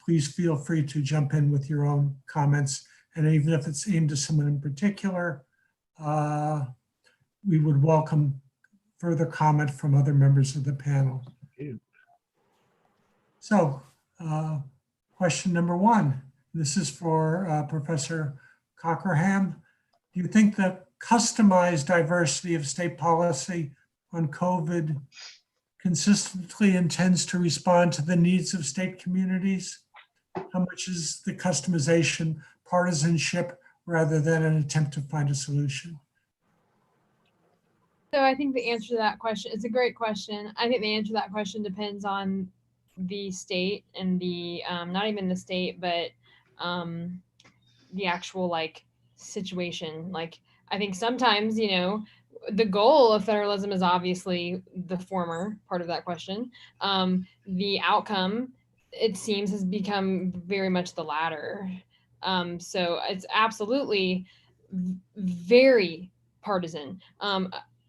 please feel free to jump in with your own comments. And even if it's aimed to someone in particular, we would welcome further comment from other members of the panel. So question number one, this is for Professor Cockerham. Do you think the customized diversity of state policy on COVID consistently intends to respond to the needs of state communities? How much is the customization partisanship rather than an attempt to find a solution? So I think the answer to that question, it's a great question. I think the answer to that question depends on the state and the, not even the state, but the actual like situation. Like, I think sometimes, you know, the goal of federalism is obviously the former part of that question. The outcome, it seems, has become very much the latter. So it's absolutely very partisan.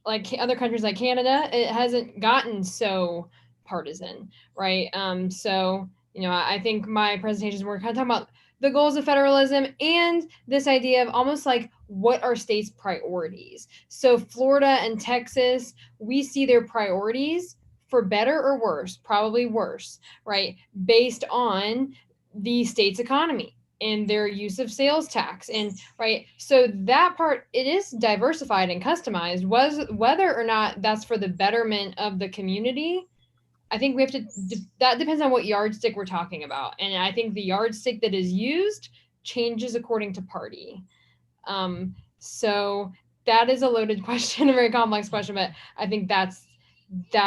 Like other countries like Canada, it hasn't gotten so partisan, right? So, you know, I think my presentations were kind of talking about the goals of federalism and this idea of almost like what are states' priorities. So Florida and Texas, we see their priorities for better or worse, probably worse, right? Based on the state's economy and their use of sales tax, and right. So that part, it is diversified and customized. Whether or not that's for the betterment of the community, I think we have to, that depends on what yardstick we're talking about. And I think the yardstick that is used changes according to party. So that is a loaded question, a very complex question, but I think that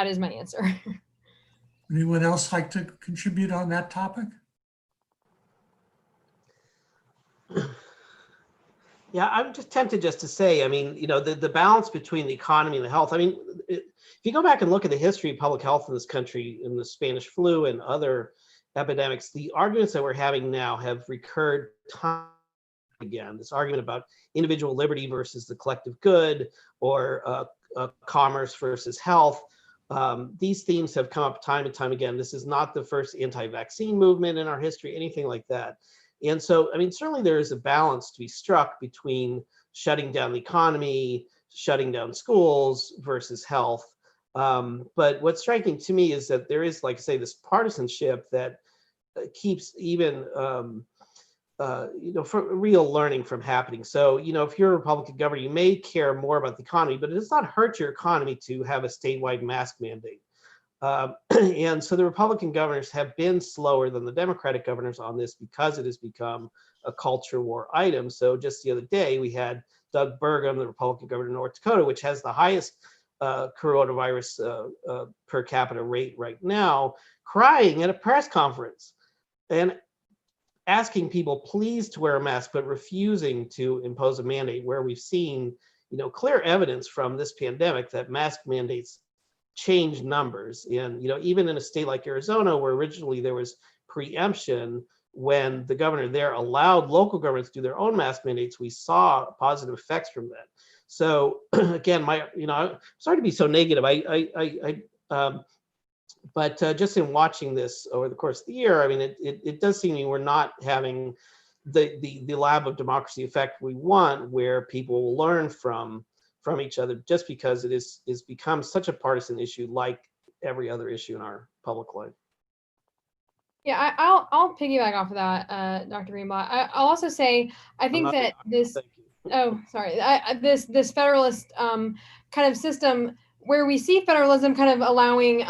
is my answer. Anyone else like to contribute on that topic? Yeah, I'm just tempted just to say, I mean, you know, the balance between the economy and the health. I mean, if you go back and look at the history of public health in this country, in the Spanish flu and other epidemics, the arguments that we're having now have recurred time again. This argument about individual liberty versus the collective good, or commerce versus health. These themes have come up time and time again. This is not the first anti-vaccine movement in our history, anything like that. And so, I mean, certainly there is a balance to be struck between shutting down the economy, shutting down schools versus health. But what's striking to me is that there is, like I say, this partisanship that keeps even, you know, for real learning from happening. So, you know, if you're a Republican governor, you may care more about the economy, but it does not hurt your economy to have a statewide mask mandate. And so the Republican governors have been slower than the Democratic governors on this because it has become a culture war item. So just the other day, we had Doug Burgum, the Republican governor of North Dakota, which has the highest coronavirus per capita rate right now, crying at a press conference and asking people please to wear a mask, but refusing to impose a mandate, where we've seen, you know, clear evidence from this pandemic that mask mandates change numbers. And, you know, even in a state like Arizona, where originally there was preemption, when the governor there allowed local governments to do their own mask mandates, we saw positive effects from that. So again, I'm sorry to be so negative. But just in watching this over the course of the year, I mean, it does seem to me we're not having the lab of democracy effect we want, where people will learn from each other, just because it is become such a partisan issue, like every other issue in our public life. Yeah, I'll piggyback off of that, Dr. Greenblatt. I'll also say I think that this. Oh, sorry. This federalist kind of system where we see federalism kind of allowing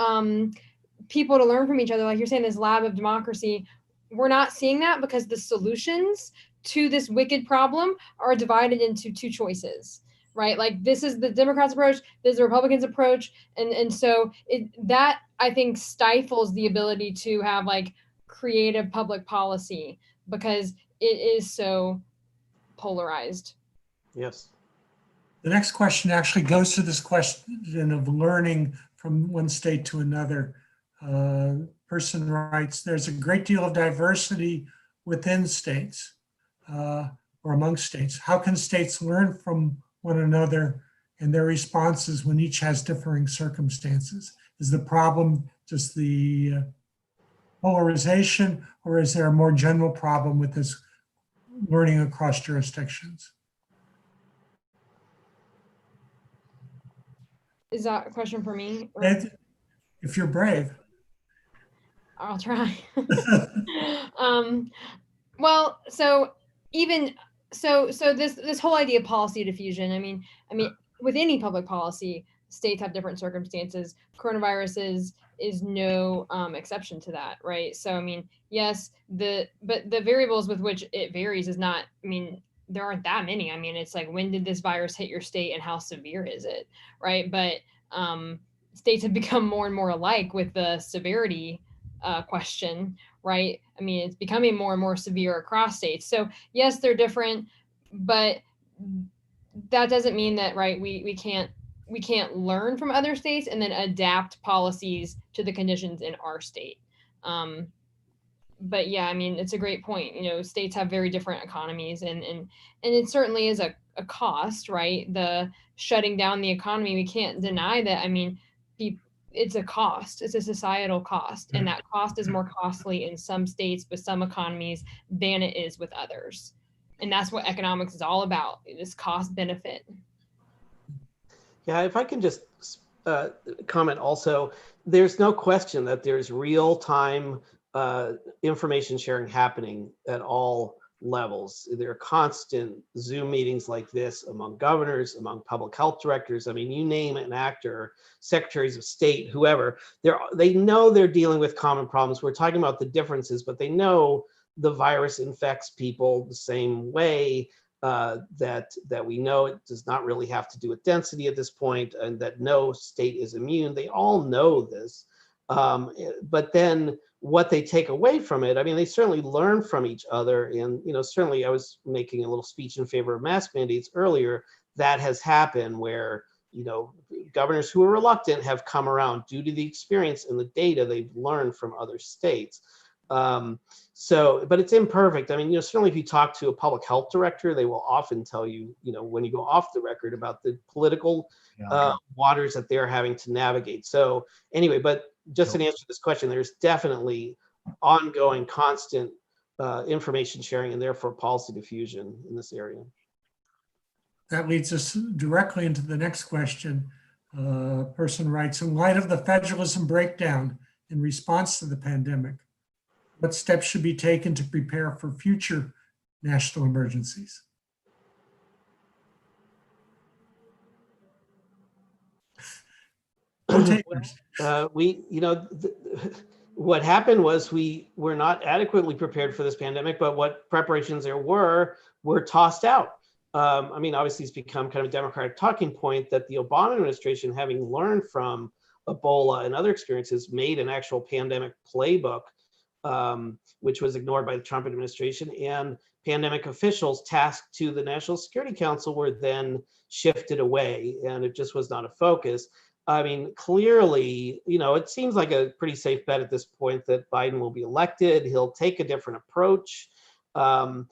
people to learn from each other, like you're saying, this lab of democracy. We're not seeing that because the solutions to this wicked problem are divided into two choices, right? Like this is the Democrats' approach, this is the Republicans' approach, and so that I think stifles the ability to have like creative public policy because it is so polarized. Yes. The next question actually goes to this question of learning from one state to another. Person writes, there's a great deal of diversity within states or among states. How can states learn from one another and their responses when each has differing circumstances? Is the problem just the polarization, or is there a more general problem with this learning across jurisdictions? Is that a question for me? If you're brave. I'll try. Well, so even so this whole idea of policy diffusion, I mean, with any public policy, states have different circumstances. Coronavirus is no exception to that, right? So I mean, yes, but the variables with which it varies is not, I mean, there aren't that many. I mean, it's like, when did this virus hit your state and how severe is it, right? But states have become more and more alike with the severity question, right? I mean, it's becoming more and more severe across states. So yes, they're different, but that doesn't mean that, right, we can't learn from other states and then adapt policies to the conditions in our state. But yeah, I mean, it's a great point. You know, states have very different economies, and it certainly is a cost, right? The shutting down the economy, we can't deny that. I mean, it's a cost. It's a societal cost, and that cost is more costly in some states with some economies than it is with others. And that's what economics is all about, this cost benefit. Yeah, if I can just comment also, there's no question that there's real-time information sharing happening at all levels. There are constant Zoom meetings like this among governors, among public health directors. I mean, you name an actor, secretaries of state, whoever, they know they're dealing with common problems. We're talking about the differences, but they know the virus infects people the same way, that we know it does not really have to do with density at this point, and that no state is immune. They all know this. But then what they take away from it, I mean, they certainly learn from each other. And, you know, certainly I was making a little speech in favor of mask mandates earlier. That has happened where, you know, governors who are reluctant have come around due to the experience and the data they've learned from other states. But it's imperfect. I mean, you know, certainly if you talk to a public health director, they will often tell you, you know, when you go off the record, about the political waters that they're having to navigate. So anyway, but just in answer to this question, there's definitely ongoing, constant information sharing and therefore policy diffusion in this area. That leads us directly into the next question. Person writes, in light of the federalism breakdown in response to the pandemic, what steps should be taken to prepare for future national emergencies? What happened was we were not adequately prepared for this pandemic, but what preparations there were tossed out. I mean, obviously it's become kind of a Democratic talking point that the Obama administration, having learned from Ebola and other experiences, made an actual pandemic playbook, which was ignored by the Trump administration, and pandemic officials tasked to the National Security Council were then shifted away, and it just was not a focus. I mean, clearly, you know, it seems like a pretty safe bet at this point that Biden will be elected. He'll take a different approach. And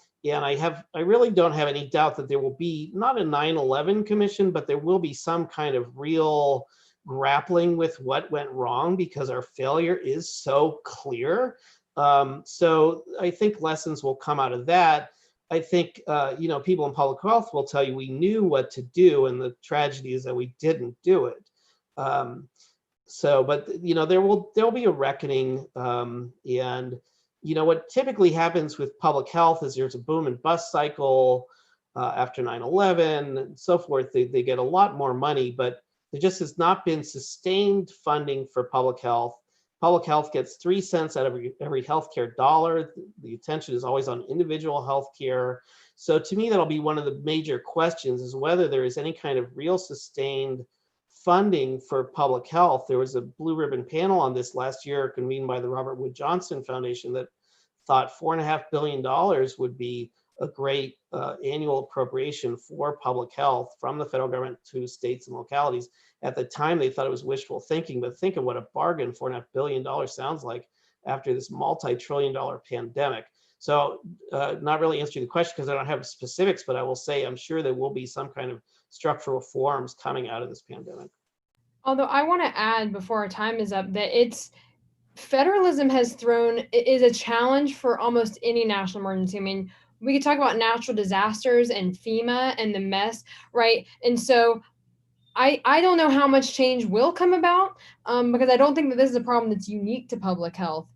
I really don't have any doubt that there will be not a 9/11 commission, but there will be some kind of real grappling with what went wrong, because our failure is so clear. So I think lessons will come out of that. I think people in public health will tell you we knew what to do, and the tragedy is that we didn't do it. But there will be a reckoning, and what typically happens with public health is there's a boom and bust cycle after 9/11 and so forth. They get a lot more money, but there just has not been sustained funding for public health. Public health gets 3 cents out of every healthcare dollar. The attention is always on individual healthcare. So to me, that'll be one of the major questions, is whether there is any kind of real sustained funding for public health. There was a blue ribbon panel on this last year convened by the Robert Wood Johnson Foundation that thought $4.5 billion would be a great annual appropriation for public health from the federal government to states and localities. At the time, they thought it was wishful thinking, but think of what a bargain $4.5 billion sounds like after this multi-trillion-dollar pandemic. So not really answering the question because I don't have specifics, but I will say I'm sure there will be some kind of structural reforms coming out of this pandemic. Although I want to add before our time is up that federalism is a challenge for almost any national emergency. I mean, we could talk about natural disasters and FEMA and the mess, right? And so I don't know how much change will come about because I don't think that this is a problem that's unique to public health.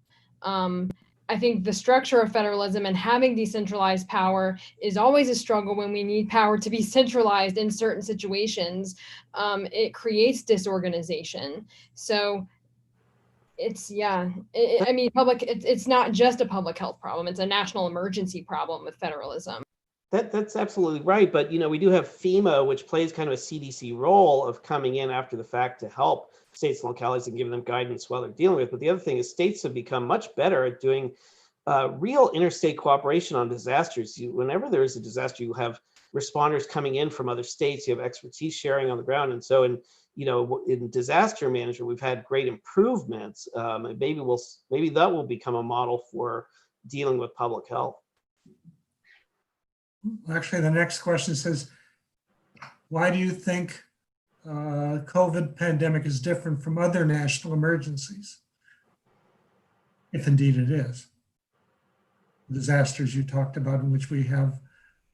I think the structure of federalism and having decentralized power is always a struggle when we need power to be centralized in certain situations. It creates disorganization. So it's not just a public health problem. It's a national emergency problem with federalism. That's absolutely right. But, we do have FEMA, which plays kind of a CDC role of coming in after the fact to help states and localities and giving them guidance while they're dealing with. But the other thing is states have become much better at doing real interstate cooperation on disasters. Whenever there is a disaster, you have responders coming in from other states, you have expertise sharing on the ground. And so in disaster management, we've had great improvements. And maybe that will become a model for dealing with public health. Actually, the next question says, why do you think COVID pandemic is different from other national emergencies? If indeed it is. Disasters you talked about in which we have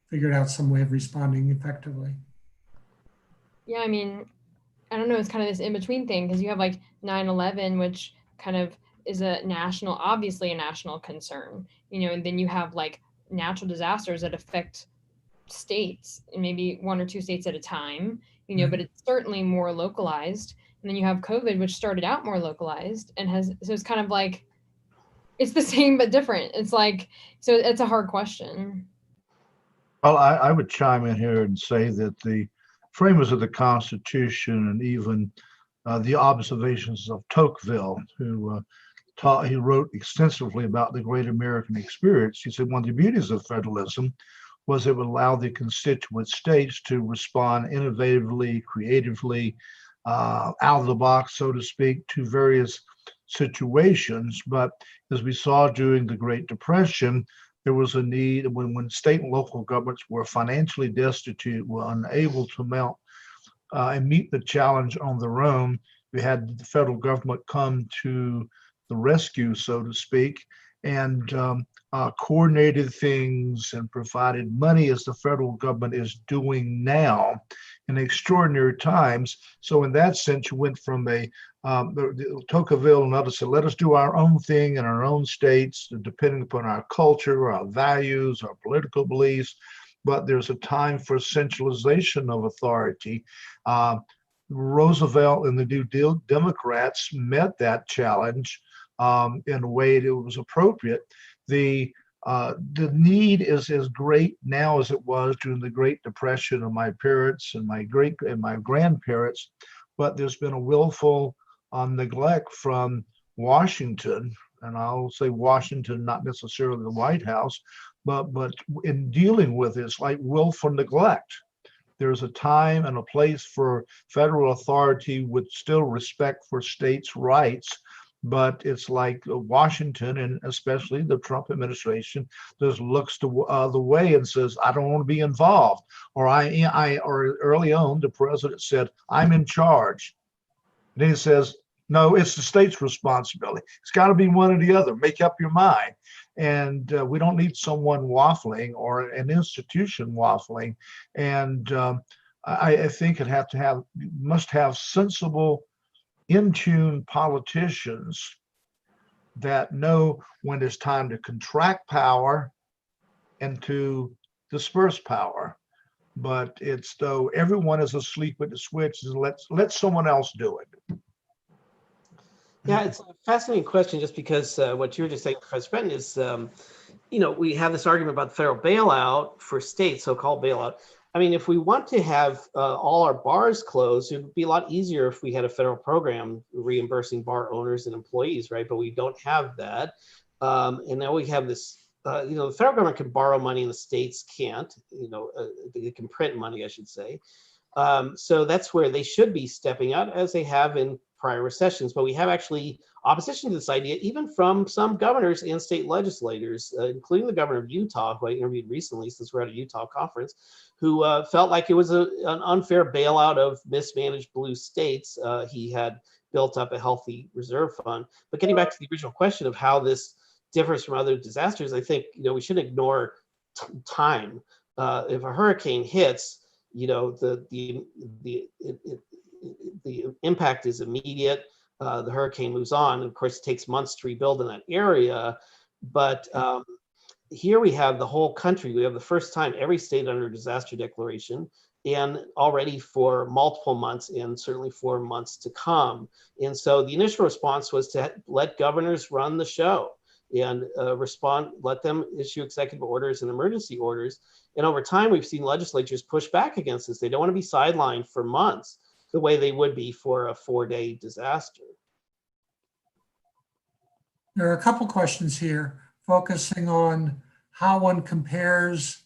figured out some way of responding effectively. Yeah, I mean, I don't know, it's kind of this in-between thing because you have like 9/11, which kind of is obviously a national concern, and then you have like natural disasters that affect states and maybe 1 or 2 states at a time, but it's certainly more localized. And then you have COVID, which started out more localized and so it's kind of like, it's the same but different. It's like, so it's a hard question. Well, I would chime in here and say that the framers of the Constitution and even the observations of Tocqueville, who he wrote extensively about the great American experience. He said one of the beauties of federalism was it would allow the constituent states to respond innovatively, creatively, out of the box, so to speak, to various situations. But as we saw during the Great Depression, there was a need when state and local governments were financially destitute, were unable to mount and meet the challenge on their own. We had the federal government come to the rescue, so to speak, and coordinated things and provided money as the federal government is doing now in extraordinary times. So in that sense, you went from Tocqueville and others said, let us do our own thing in our own states, depending upon our culture, our values, our political beliefs. But there's a time for centralization of authority. Roosevelt and the New Deal Democrats met that challenge in a way that was appropriate. The need is as great now as it was during the Great Depression of my parents and my grandparents, but there's been a willful neglect from Washington, and I'll say Washington, not necessarily the White House, but in dealing with it, it's like willful neglect. There's a time and a place for federal authority with still respect for states' rights, but it's like Washington, and especially the Trump administration, just looks to the way and says, I don't want to be involved. Or or early on, the president said, I'm in charge. And then he says, no, it's the state's responsibility. It's got to be one or the other. Make up your mind. And we don't need someone waffling or an institution waffling. And I think it must have sensible, in-tune politicians that know when it's time to contract power and to disperse power. But it's though everyone is asleep at the switch, let someone else do it. Yeah, it's a fascinating question just because what you were just saying, Professor Benton, is, we have this argument about the federal bailout for states, so-called bailout. I mean, if we want to have all our bars closed, it would be a lot easier if we had a federal program reimbursing bar owners and employees, right? But we don't have that. And now we have this, the federal government can borrow money and the states can't, they can print money, I should say. So that's where they should be stepping out, as they have in prior recessions. But we have actually opposition to this idea, even from some governors and state legislators, including the governor of Utah, who I interviewed recently, since we're at a Utah conference, who felt like it was an unfair bailout of mismanaged blue states. He had built up a healthy reserve fund. But getting back to the original question of how this differs from other disasters, I think we shouldn't ignore time. If a hurricane hits, the impact is immediate. The hurricane moves on. Of course, it takes months to rebuild in that area. But here we have the whole country. We have the first time every state under disaster declaration, and already for multiple months and certainly for months to come. And so the initial response was to let governors run the show and let them issue executive orders and emergency orders. And over time, we've seen legislatures push back against this. They don't want to be sidelined for months the way they would be for a 4-day disaster. There are a couple questions here focusing on how one compares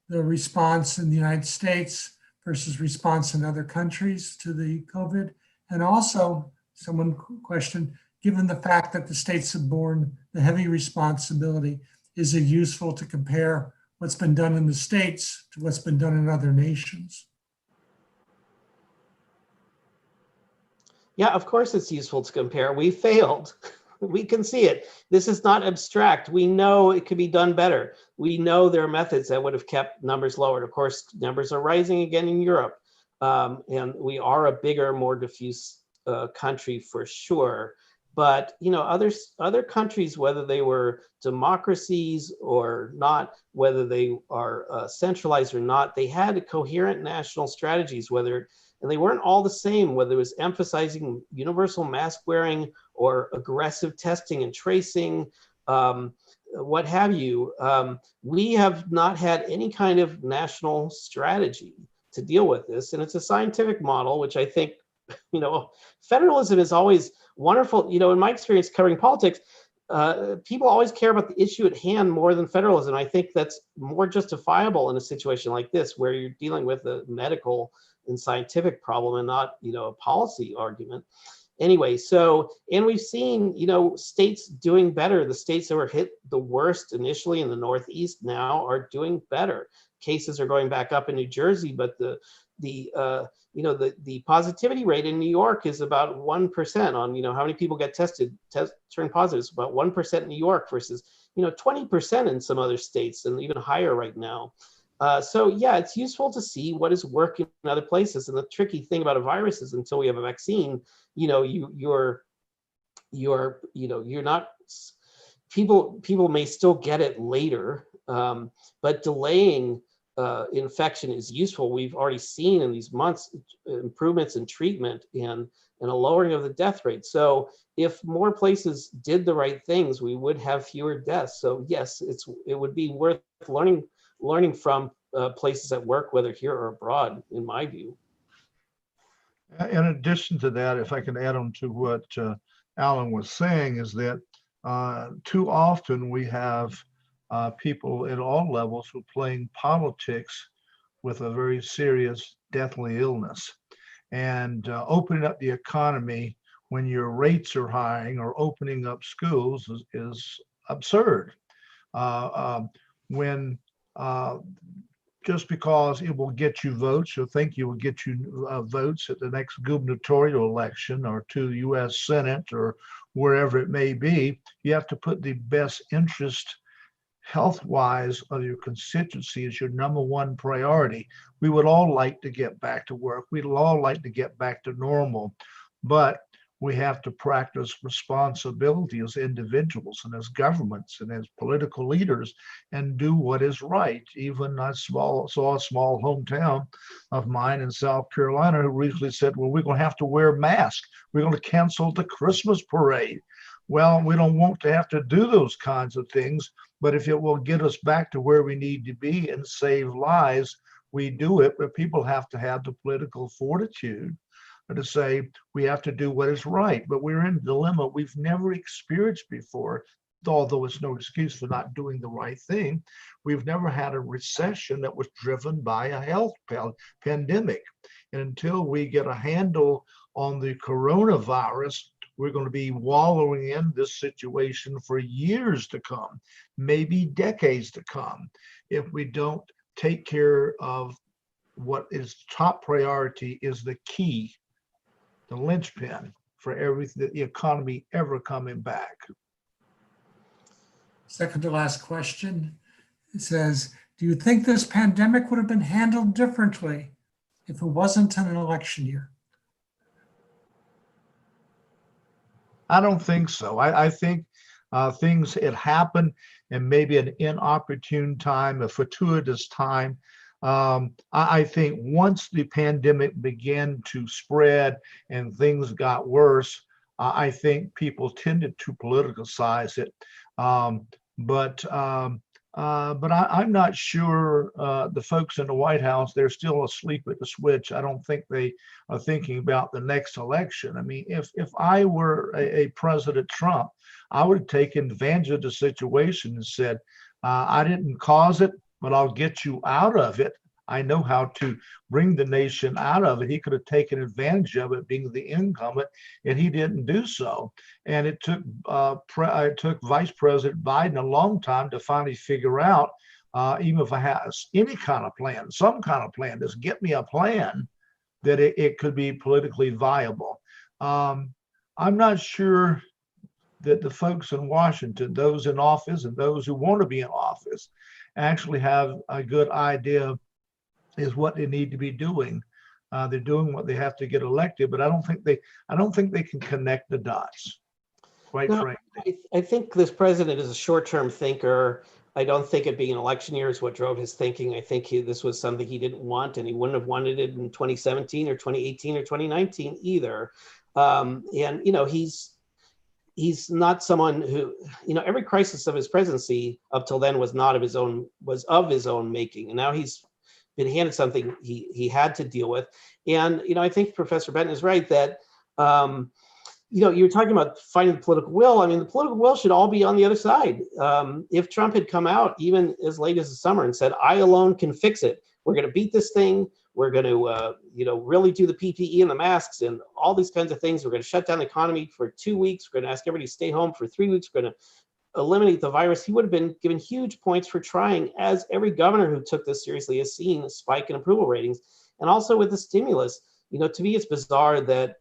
the response in the United States versus response in other countries to the COVID. And also, someone questioned, given the fact that the states have borne the heavy responsibility, is it useful to compare what's been done in the states to what's been done in other nations? Yeah, of course it's useful to compare. We failed. We can see it. This is not abstract. We know it could be done better. We know there are methods that would have kept numbers lower. Of course, numbers are rising again in Europe. And we are a bigger, more diffuse country for sure. But other countries, whether they were democracies or not, whether they are centralized or not, they had coherent national strategies, and they weren't all the same, whether it was emphasizing universal mask wearing or aggressive testing and tracing, what have you. We have not had any kind of national strategy to deal with this. And it's a scientific model, which I think, federalism is always wonderful. In my experience covering politics, people always care about the issue at hand more than federalism. I think that's more justifiable in a situation like this, where you're dealing with a medical and scientific problem and not, a policy argument. Anyway, and we've seen, states doing better. The states that were hit the worst initially in the Northeast now are doing better. Cases are going back up in New Jersey, but the positivity rate in New York is about 1% on, how many people get turn positive. It's about 1% in New York versus, 20% in some other states, and even higher right now. So yeah, it's useful to see what is working in other places. And the tricky thing about a virus is until we have a vaccine, you're not, people may still get it later, but delaying infection is useful. We've already seen in these months improvements in treatment and a lowering of the death rate. So if more places did the right things, we would have fewer deaths. So yes, it would be worth learning from places that work, whether here or abroad, in my view. In addition to that, if I can add on to what Alan was saying, is that too often we have people at all levels who are playing politics with a very serious, deathly illness. And opening up the economy when your rates are high or opening up schools is absurd. When just because it will get you votes, you'll think you will get you votes at the next gubernatorial election or to the U.S. Senate or wherever it may be, you have to put the best interest health-wise of your constituency as your number one priority. We would all like to get back to work. We'd all like to get back to normal, but we have to practice responsibility as individuals and as governments and as political leaders and do what is right. Even I saw a small hometown of mine in South Carolina who recently said, well, we're going to have to wear masks. We're going to cancel the Christmas parade. Well, we don't want to have to do those kinds of things, but if it will get us back to where we need to be and save lives, we do it. But people have to have the political fortitude to say we have to do what is right. But we're in a dilemma we've never experienced before, although it's no excuse for not doing the right thing. We've never had a recession that was driven by a health pandemic. And until we get a handle on the coronavirus, we're going to be wallowing in this situation for years to come, maybe decades to come, if we don't take care of what is top priority is the key, the linchpin for everything, the economy ever coming back. Second to last question. It says, do you think this pandemic would have been handled differently if it wasn't an election year? I don't think so. I think things had happened and maybe an inopportune time, a fortuitous time. I think once the pandemic began to spread and things got worse, I think people tended to politicize it. But I'm not sure the folks in the White House, they're still asleep at the switch. I don't think they are thinking about the next election. I mean, if I were a President Trump, I would have taken advantage of the situation and said, I didn't cause it, but I'll get you out of it. I know how to bring the nation out of it. He could have taken advantage of it being the incumbent, and he didn't do so. And it took Vice President Biden a long time to finally figure out, even if I have any kind of plan, some kind of plan, just get me a plan that it could be politically viable. I'm not sure that the folks in Washington, those in office and those who want to be in office, actually have a good idea is what they need to be doing. They're doing what they have to get elected, but I don't think they can connect the dots, quite frankly. I think this president is a short-term thinker. I don't think it being an election year is what drove his thinking. I think this was something he didn't want, and he wouldn't have wanted it in 2017 or 2018 or 2019 either. And he's not someone who, every crisis of his presidency up till then was of his own making, and now he's been handed something he had to deal with. And I think Professor Benton is right that you're talking about finding the political will. I mean, the political will should all be on the other side. If Trump had come out even as late as the summer and said, I alone can fix it, we're going to beat this thing, we're going to really do the PPE and the masks and all these kinds of things, we're going to shut down the economy for 2 weeks, we're going to ask everybody to stay home for 3 weeks, we're going to eliminate the virus, he would have been given huge points for trying, as every governor who took this seriously has seen a spike in approval ratings. And also with the stimulus, to me, it's bizarre that,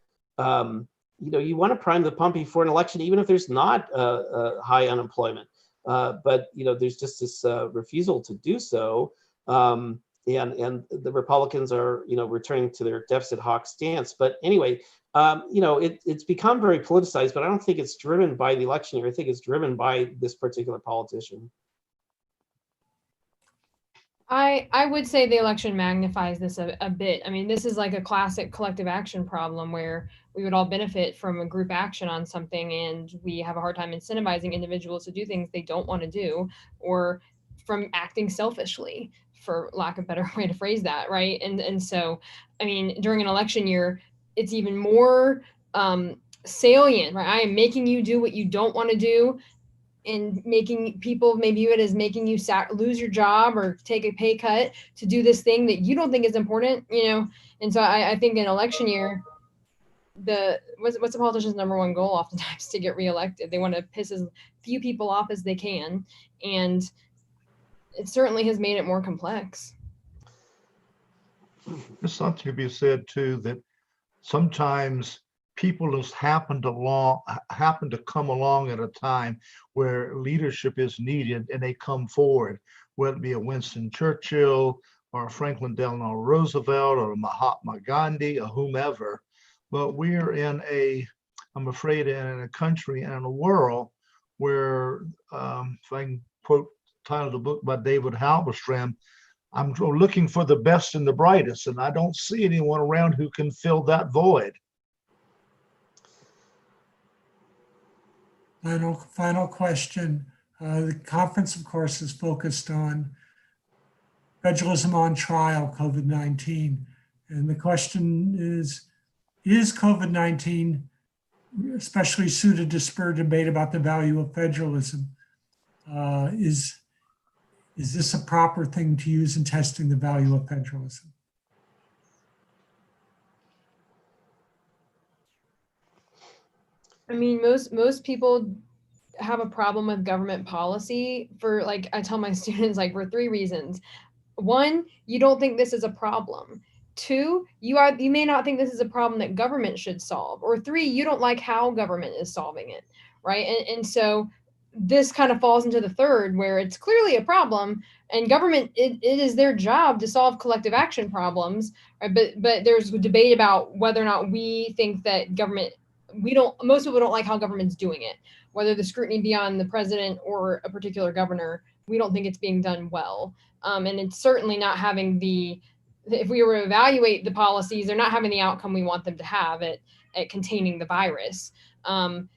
you want to prime the pump before an election, even if there's not high unemployment. But, there's just this refusal to do so. And the Republicans are, returning to their deficit hawk stance. But anyway, it's become very politicized, but I don't think it's driven by the election year. I think it's driven by this particular politician. I would say the election magnifies this a bit. I mean, this is like a classic collective action problem where we would all benefit from a group action on something, and we have a hard time incentivizing individuals to do things they don't want to do, or from acting selfishly, for lack of a better way to phrase that, right? And so, I mean, during an election year, it's even more salient, right? I am making you do what you don't want to do, and making people maybe view it as making you lose your job or take a pay cut to do this thing that you don't think is important, And so I think an election year, what's the politician's number one goal oftentimes? To get reelected. They want to piss as few people off as they can, and it certainly has made it more complex. There's something to be said too, that sometimes people just happen to come along at a time where leadership is needed, and they come forward, whether it be a Winston Churchill or a Franklin Delano Roosevelt or a Mahatma Gandhi or whomever. But we're I'm afraid, in a country and in a world where, if I can quote the title of the book by David Halberstam, I'm looking for the best and the brightest, and I don't see anyone around who can fill that void. Final question. The conference, of course, is focused on federalism on trial, COVID-19. And the question is COVID-19 especially suited to spur debate about the value of federalism? Is this a proper thing to use in testing the value of federalism? I mean, most people have a problem with government policy for, like, I tell my students, like, for 3 reasons. 1, you don't think this is a problem. 2, you may not think this is a problem that government should solve. Or 3, you don't like how government is solving it, right? And so this kind of falls into the third, where it's clearly a problem, and government, it is their job to solve collective action problems, right? But there's a debate about whether or not we think that government, most people don't like how government's doing it, whether the scrutiny be on the president or a particular governor. We don't think it's being done well. And it's certainly not having if we were to evaluate the policies, they're not having the outcome we want them to have at containing the virus.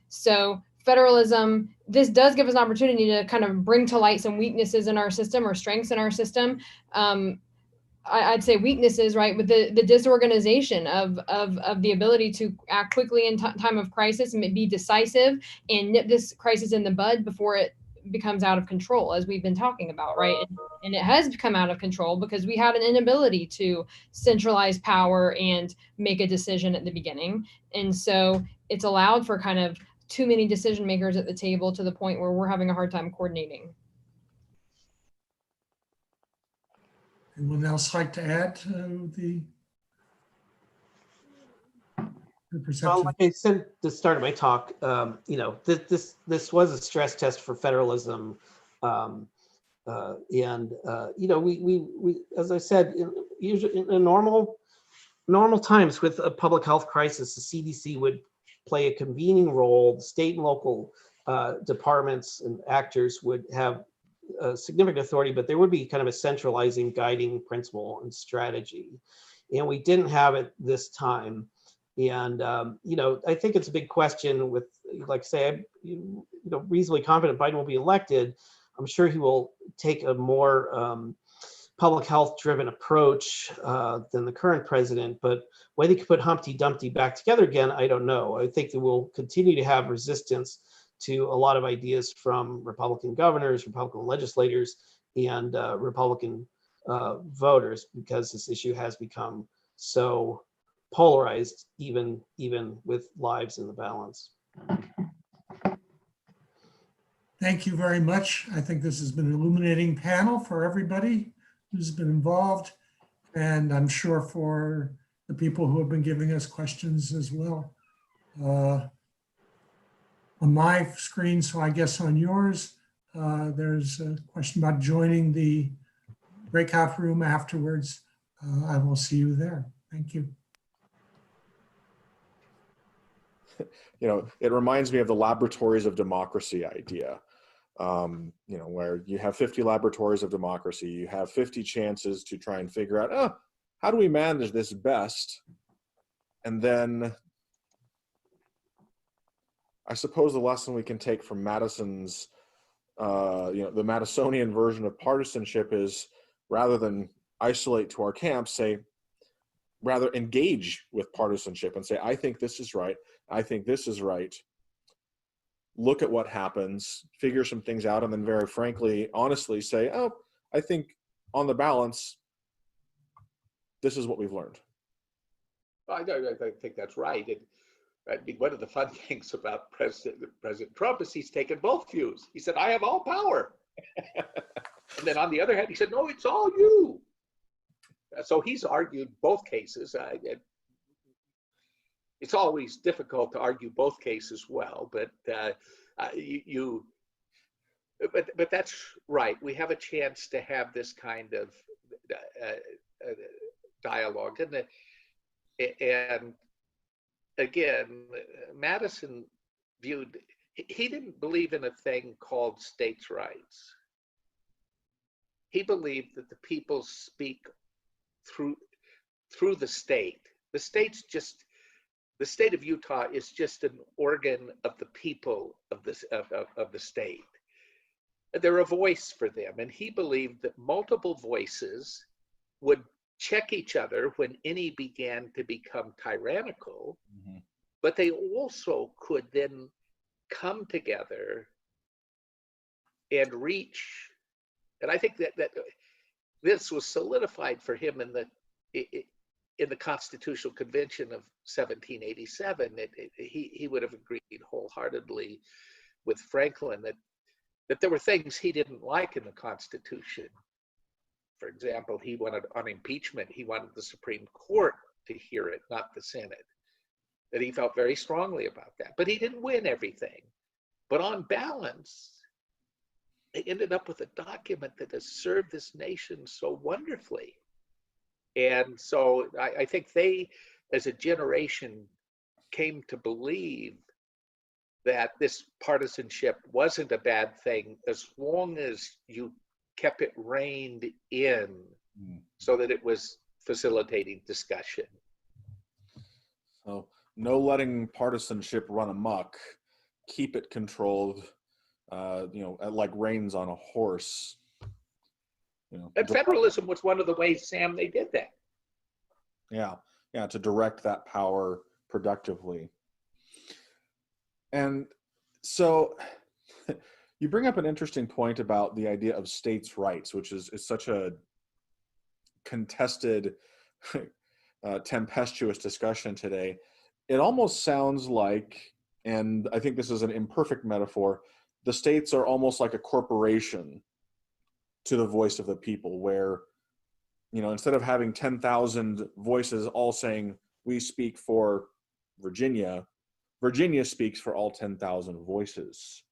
So federalism, this does give us an opportunity to kind of bring to light some weaknesses in our system or strengths in our system. I'd say weaknesses, right, with the disorganization of the ability to act quickly in time of crisis and be decisive and nip this crisis in the bud before it becomes out of control, as we've been talking about, right? And it has become out of control because we had an inability to centralize power and make a decision at the beginning. And so it's allowed for kind of too many decision makers at the table to the point where we're having a hard time coordinating. Anyone else like to add to the perception? Well, like I said at the start of my talk, this was a stress test for federalism, we as I said, usually in normal times with a public health crisis, the CDC would play a convening role. The state and local departments and actors would have significant authority, but there would be kind of a centralizing guiding principle and strategy. And we didn't have it this time. And, I think it's a big question with, like say, I'm reasonably confident Biden will be elected. I'm sure he will take a more public health driven approach than the current president, but whether he could put Humpty Dumpty back together again, I don't know. I think that we'll continue to have resistance to a lot of ideas from Republican governors, Republican legislators, and Republican voters, because this issue has become so polarized, even with lives in the balance. Thank you very much. I think this has been an illuminating panel for everybody who's been involved, and I'm sure for the people who have been giving us questions as well. On my screen, so I guess on yours, there's a question about joining the breakout room afterwards. I will see you there. Thank you. It reminds me of the laboratories of democracy idea, where you have 50 laboratories of democracy, you have 50 chances to try and figure out, how do we manage this best? And then I suppose the lesson we can take from Madison's, the Madisonian version of partisanship is, rather than isolate to our camps, rather engage with partisanship and say, I think this is right. I think this is right. Look at what happens, figure some things out, and then very frankly, honestly say, I think on the balance, this is what we've learned. I think that's right. I mean, one of the fun things about President Trump is he's taken both views. He said, I have all power. And then on the other hand, he said, no, it's all you. So he's argued both cases. It's always difficult to argue both cases well, but but that's right. We have a chance to have this kind of dialogue, and again, Madison viewed, he didn't believe in a thing called states' rights. He believed that the people speak through the state. The state of Utah is just an organ of the people of the state. They're a voice for them, and he believed that multiple voices would check each other when any began to become tyrannical, but they also could then come together and reach. And I think that this was solidified for him in the Constitutional Convention of 1787. He would have agreed wholeheartedly with Franklin that there were things he didn't like in the Constitution. For example, he wanted, on impeachment, he wanted the Supreme Court to hear it, not the Senate. That he felt very strongly about that. But he didn't win everything. But on balance, they ended up with a document that has served this nation so wonderfully. And so I think they, as a generation, came to believe that this partisanship wasn't a bad thing as long as you kept it reined in so that it was facilitating discussion. So no letting partisanship run amok, keep it controlled, like reins on a horse. And federalism was one of the ways, Sam, they did that. Yeah, to direct that power productively. And so you bring up an interesting point about the idea of states' rights, which is such a contested, tempestuous discussion today. It almost sounds like, and I think this is an imperfect metaphor, the states are almost like a corporation to the voice of the people, where, instead of having 10,000 voices all saying, we speak for Virginia, Virginia speaks for all 10,000 voices.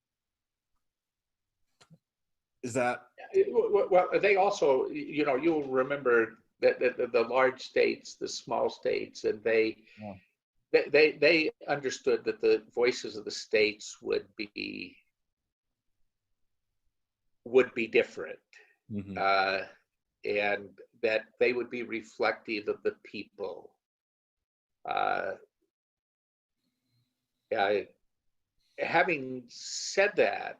Is that? Well, they also, you'll remember that the large states, the small states, and they understood that the voices of the states would be different, and that they would be reflective of the people. Having said that,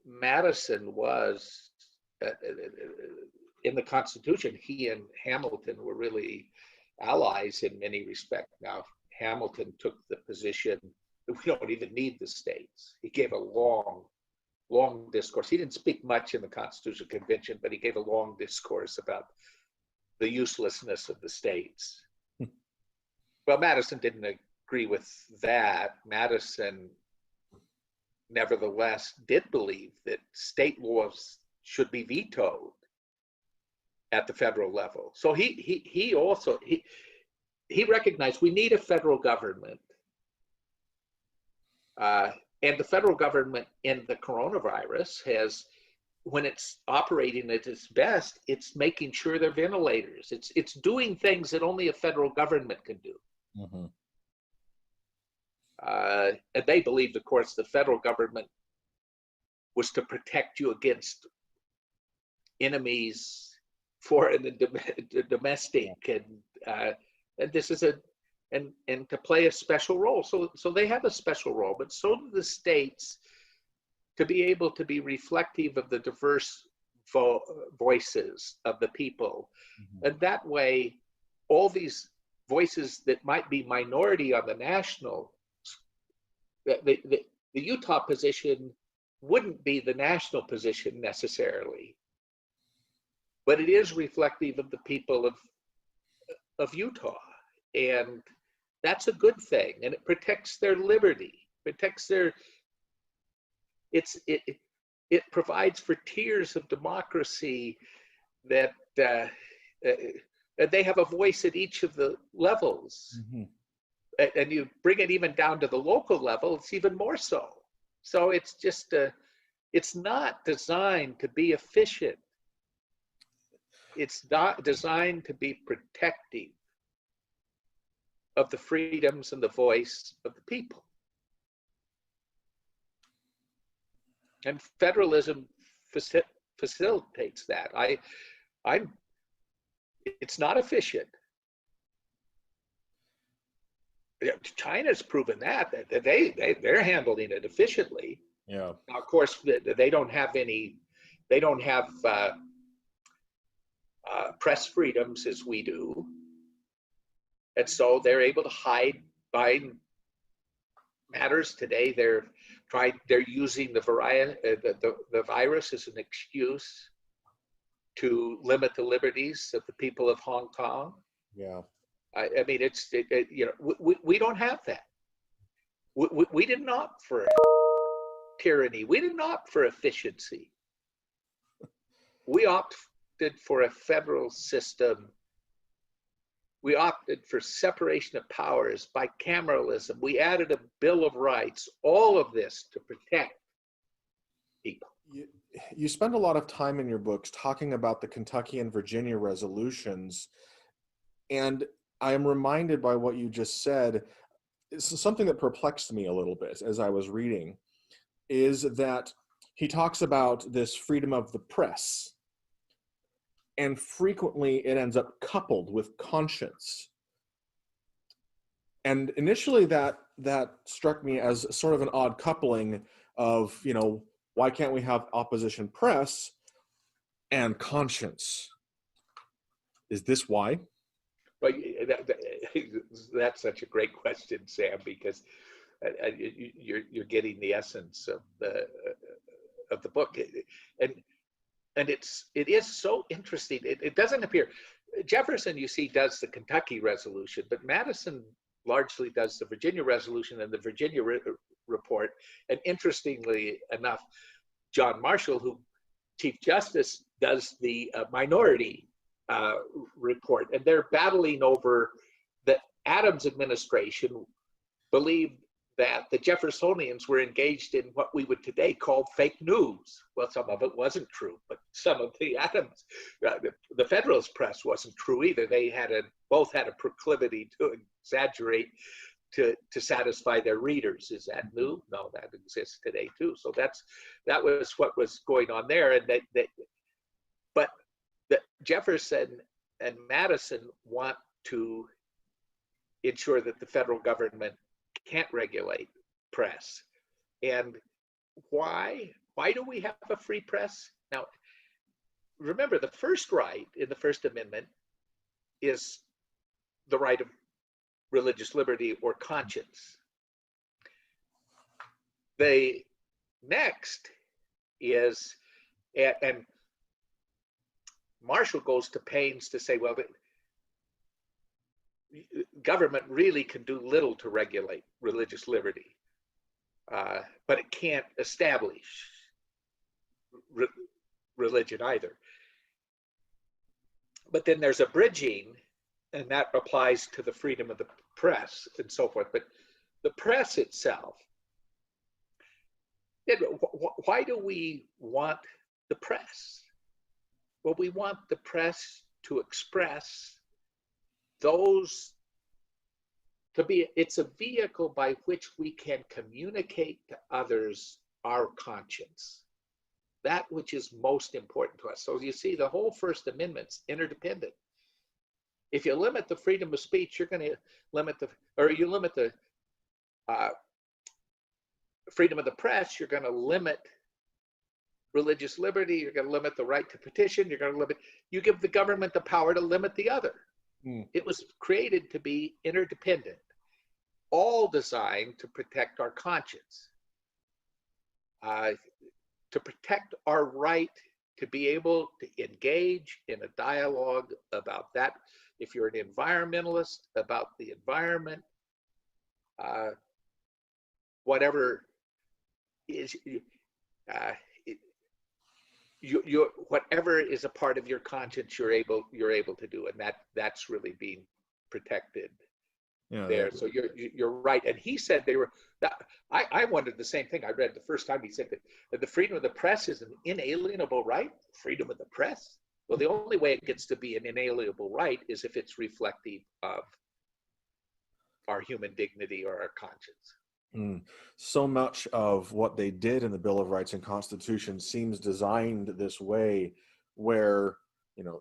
Madison was, in the Constitution, he and Hamilton were really allies in many respects. Now, Hamilton took the position that we don't even need the states. He gave a long discourse. He didn't speak much in the Constitutional Convention, but he gave a long discourse about the uselessness of the states. Well, Madison didn't agree with that. Madison, nevertheless, did believe that state laws should be vetoed at the federal level. So he also recognized we need a federal government. And the federal government in the coronavirus has, when it's operating at its best, it's making sure they're ventilators. It's doing things that only a federal government can do. And they believed, of course, the federal government was to protect you against enemies, foreign and domestic, and this is and to play a special role. So they have a special role, but so do the states, to be able to be reflective of the diverse voices of the people. And that way, all these voices that might be minority on the national, the Utah position wouldn't be the national position necessarily, but it is reflective of the people of Utah. And That's a good thing, and it protects their liberty, protects their, it provides for tiers of democracy that they have a voice at each of the levels. And you bring it even down to the local level, it's even more so. So it's just, it's not designed to be efficient. It's not designed to be protective of the freedoms and the voice of the people. And federalism facilitates that. It's not efficient. China's proven that they're handling it efficiently. Yeah. Now, of course, they don't have press freedoms as we do, and so they're able to hide behind matters. Today, they're using the virus as an excuse to limit the liberties of the people of Hong Kong. Yeah. I mean, we don't have that. We didn't opt for tyranny. We didn't opt for efficiency. We opted for a federal system. We opted for separation of powers, bicameralism. We added a Bill of Rights, all of this to protect people. You spend a lot of time in your books talking about the Kentucky and Virginia resolutions, and I am reminded by what you just said, it's something that perplexed me a little bit as I was reading, is that he talks about this freedom of the press, and frequently it ends up coupled with conscience. And initially that struck me as sort of an odd coupling of, why can't we have opposition press and conscience? Is this why? Well, that's such a great question, Sam, because you're getting the essence of the book, and it is so interesting. It doesn't appear. Jefferson, you see, does the Kentucky resolution, but Madison largely does the Virginia resolution and the Virginia report. And interestingly enough, John Marshall, who Chief Justice, does the minority report, and they're battling over the Adams administration believed that the Jeffersonians were engaged in what we would today call fake news. Well, some of it wasn't true, but some of the Adams, the Federalist press wasn't true either. They both had a proclivity to exaggerate to satisfy their readers. Is that new? No, that exists today too. So that was what was going on there, and but Jefferson and Madison want to ensure that the federal government can't regulate press. And why do we have a free press? Now, remember, the first right in the First Amendment is the right of religious liberty or conscience. The next is, and Marshall goes to pains to say, well, government really can do little to regulate religious liberty, but it can't establish religion either. But then there's a bridging, and that applies to the freedom of the press and so forth. But the press itself, why do we want the press? Well, we want the press to express those, it's a vehicle by which we can communicate to others our conscience, that which is most important to us. So you see, the whole First Amendment's interdependent. If you limit the freedom of speech, you're going to limit the freedom of the press, you're going to limit religious liberty, you're going to limit the right to petition, you give the government the power to limit the other. It was created to be interdependent, all designed to protect our conscience, to protect our right to be able to engage in a dialogue about that. If you're an environmentalist, about the environment, whatever is whatever is a part of your conscience, you're able to do, and that's really being protected there. So you're right. And he said they were. I wondered the same thing. I read the first time he said that the freedom of the press is an inalienable right. Freedom of the press. Well, the only way it gets to be an inalienable right is if it's reflective of our human dignity or our conscience. So much of what they did in the Bill of Rights and Constitution seems designed this way, where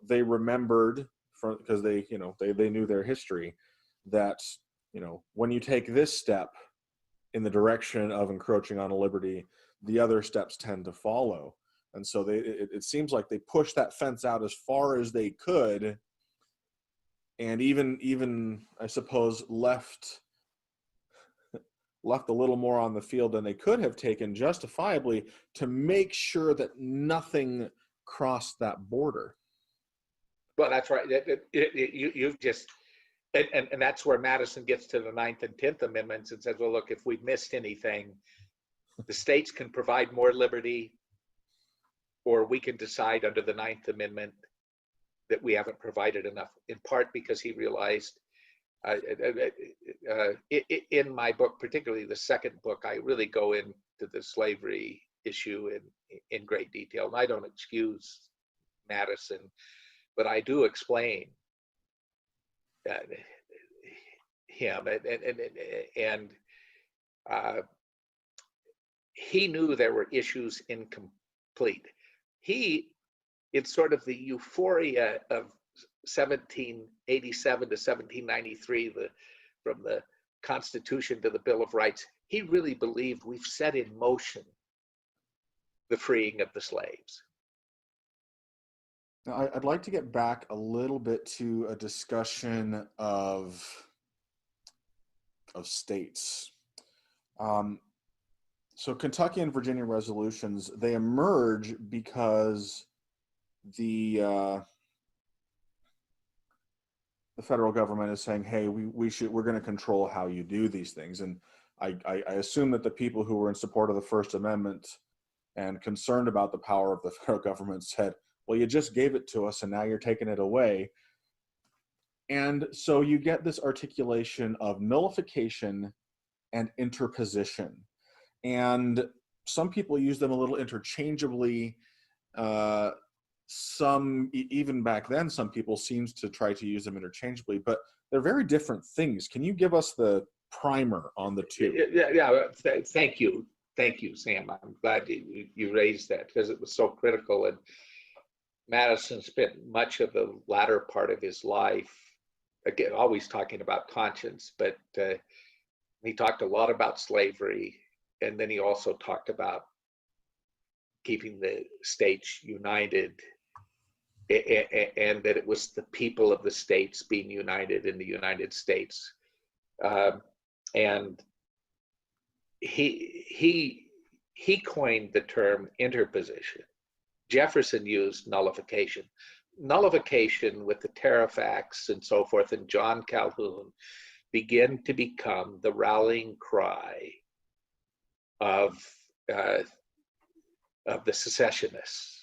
they remembered because they knew their history, that when you take this step in the direction of encroaching on a liberty, the other steps tend to follow. And so it seems like they pushed that fence out as far as they could, and even I suppose left a little more on the field than they could have taken justifiably to make sure that nothing crossed that border. Well, that's right. You've just, and that's where Madison gets to the 9th and 10th Amendments and says, well, look, if we've missed anything, the states can provide more liberty, or we can decide under the 9th Amendment that we haven't provided enough, in part because he realized, in my book, particularly the second book, I really go into the slavery issue in great detail. And I don't excuse Madison, but I do explain him. And he knew there were issues incomplete. It's sort of the euphoria of 1787 to 1793, from the Constitution to the Bill of Rights. He really believed we've set in motion the freeing of the slaves. Now, I'd like to get back a little bit to a discussion of states. So Kentucky and Virginia resolutions, they emerge because the federal government is saying, hey, we're going to control how you do these things. And I assume that the people who were in support of the First Amendment and concerned about the power of the federal government said, well, you just gave it to us and now you're taking it away. And so you get this articulation of nullification and interposition. And some people use them a little interchangeably. Some, even back then, some people seems to try to use them interchangeably, but they're very different things. Can you give us the primer on the two? Yeah. Thank you, Sam. I'm glad you raised that, because it was so critical. And Madison spent much of the latter part of his life, again, always talking about conscience, but he talked a lot about slavery, and then he also talked about keeping the states united, and that it was the people of the states being united in the United States. And he coined the term interposition. Jefferson used nullification. Nullification with the Tariff Acts and so forth, and John Calhoun began to become the rallying cry of the secessionists.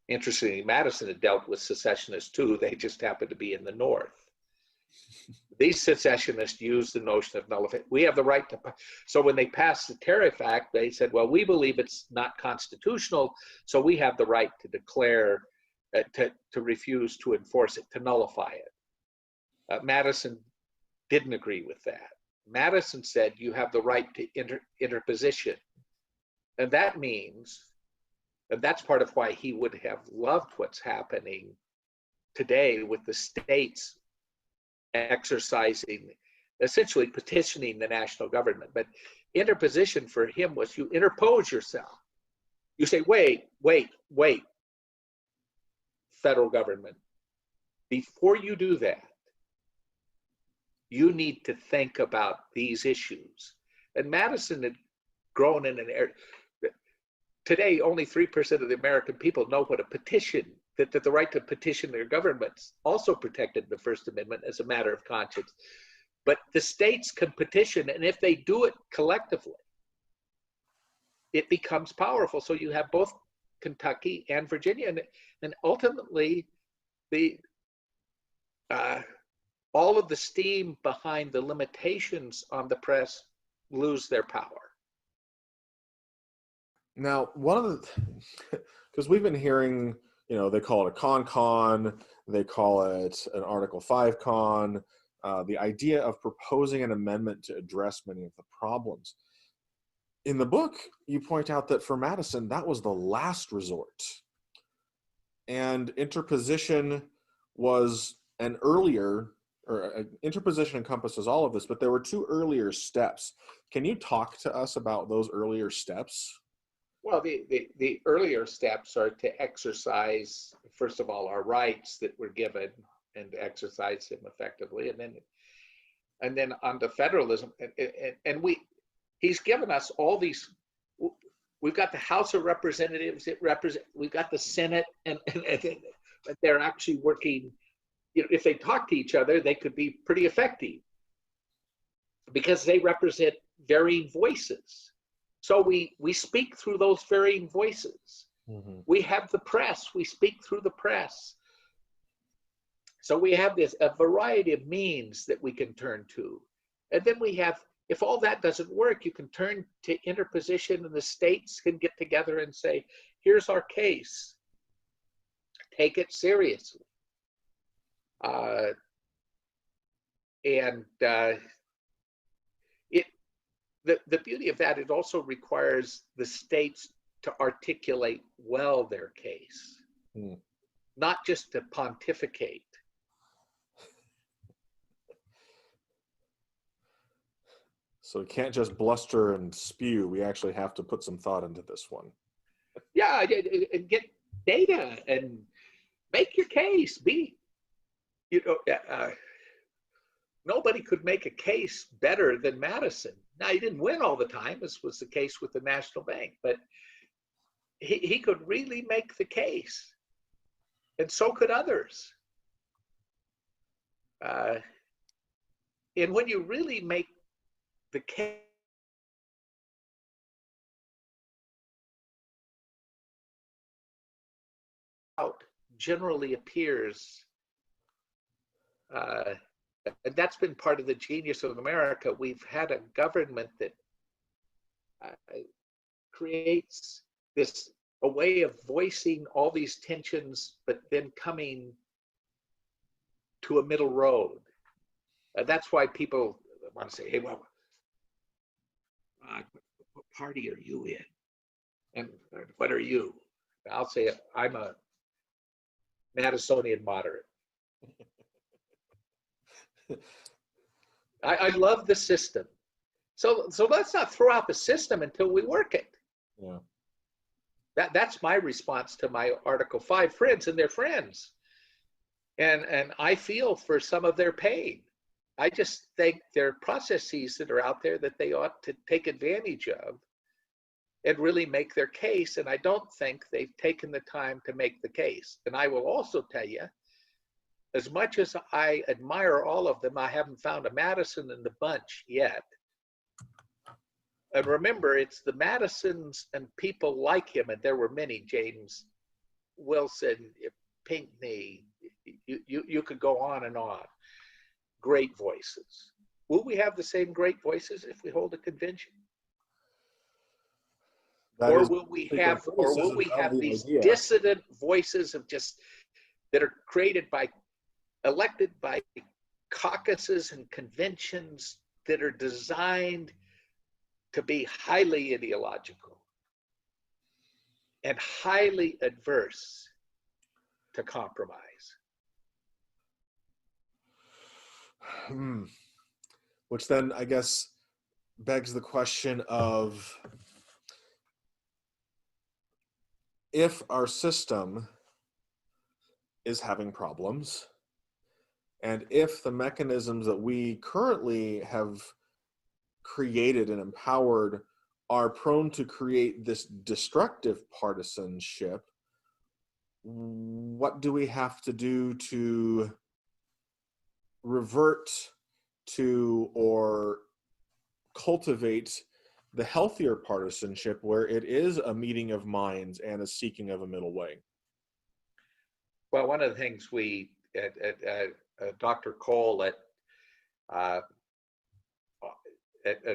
Interestingly, Madison had dealt with secessionists too. They just happened to be in the North. These secessionists used the notion of nullification. We have the right to. So when they passed the Tariff Act, they said, well, we believe it's not constitutional, so we have the right to declare, to refuse to enforce it, to nullify it. Madison didn't agree with that. Madison said you have the right to interposition. And that means, and that's part of why he would have loved what's happening today with the states exercising, essentially petitioning the national government. But interposition for him was you interpose yourself. You say, wait, federal government, before you do that, you need to think about these issues. And Madison had grown in an area. Today, only 3% of the American people know what a petition, that the right to petition their governments also protected in the First Amendment as a matter of conscience. But the states can petition, and if they do it collectively, it becomes powerful. So you have both Kentucky and Virginia, and ultimately the all of the steam behind the limitations on the press lose their power. Now, one of the, because we've been hearing, you know, they call it a con, they call it an Article 5 con, the idea of proposing an amendment to address many of the problems. In the book, you point out that for Madison, that was the last resort. And interposition was an earlier, or interposition encompasses all of this, but there were two earlier steps. Can you talk to us about those earlier steps? Well, the earlier steps are to exercise, first of all, our rights that were given and exercise them effectively. And then on to federalism. And he's given us all these, we've got the House of Representatives, we've got the Senate, and they're actually working, you know, if they talk to each other, they could be pretty effective because they represent varying voices. So we speak through those varying voices. Mm-hmm. We have the press, we speak through the press. So we have a variety of means that we can turn to. And then we have, if all that doesn't work, you can turn to interposition, and the states can get together and say, here's our case. Take it seriously. The beauty of that, it also requires the states to articulate well their case, not just to pontificate. So we can't just bluster and spew. We actually have to put some thought into this one. Yeah, and get data and make your case. Nobody could make a case better than Madison. Now, he didn't win all the time. This was the case with the National Bank, but he could really make the case, and so could others. And when you really make the case, out generally appears, and that's been part of the genius of America. We've had a government that creates a way of voicing all these tensions, but then coming to a middle road. That's why people want to say, hey, well, what party are you in? And what are you? I'll say, I'm a Madisonian moderate. I love the system. So let's not throw out the system until we work it. Yeah. That's my response to my Article 5 friends and their friends. And I feel for some of their pain. I just think there are processes that are out there that they ought to take advantage of and really make their case. And I don't think they've taken the time to make the case. And I will also tell you, as much as I admire all of them, I haven't found a Madison in the bunch yet. And remember, it's the Madisons and people like him, and there were many, James Wilson, Pinckney, you could go on and on. Great voices. Will we have the same great voices if we hold a convention? Or will we have these dissident voices of just that are created by, elected by caucuses and conventions that are designed to be highly ideological and highly adverse to compromise? Which then, I guess, begs the question of, if our system is having problems, and if the mechanisms that we currently have created and empowered are prone to create this destructive partisanship, what do we have to do to revert to or cultivate the healthier partisanship where it is a meeting of minds and a seeking of a middle way? Well, one of the things Dr. Cole at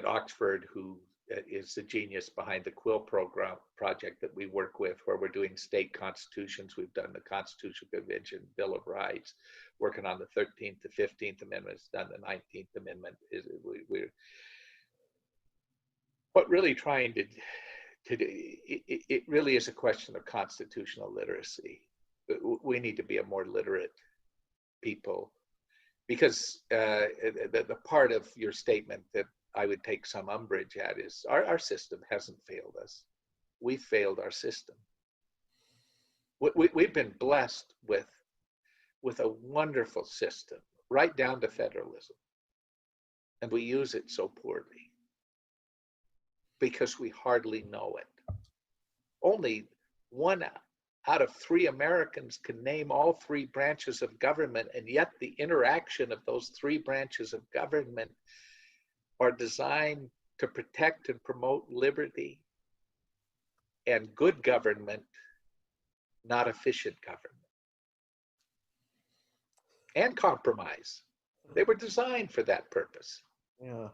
Oxford, who is the genius behind the Quill project that we work with, where we're doing state constitutions. We've done the Constitutional Convention, Bill of Rights, working on the 13th to 15th Amendments, done the 19th Amendment. We're what really trying to do, it really is a question of constitutional literacy. We need to be a more literate people, because the part of your statement that I would take some umbrage at is our system hasn't failed us. We've failed our system. We've been blessed with a wonderful system, right down to federalism. And we use it so poorly because we hardly know it. Only 1 out of 3 Americans can name all 3 branches of government, and yet the interaction of those 3 branches of government are designed to protect and promote liberty and good government, not efficient government. And compromise. They were designed for that purpose. Yeah.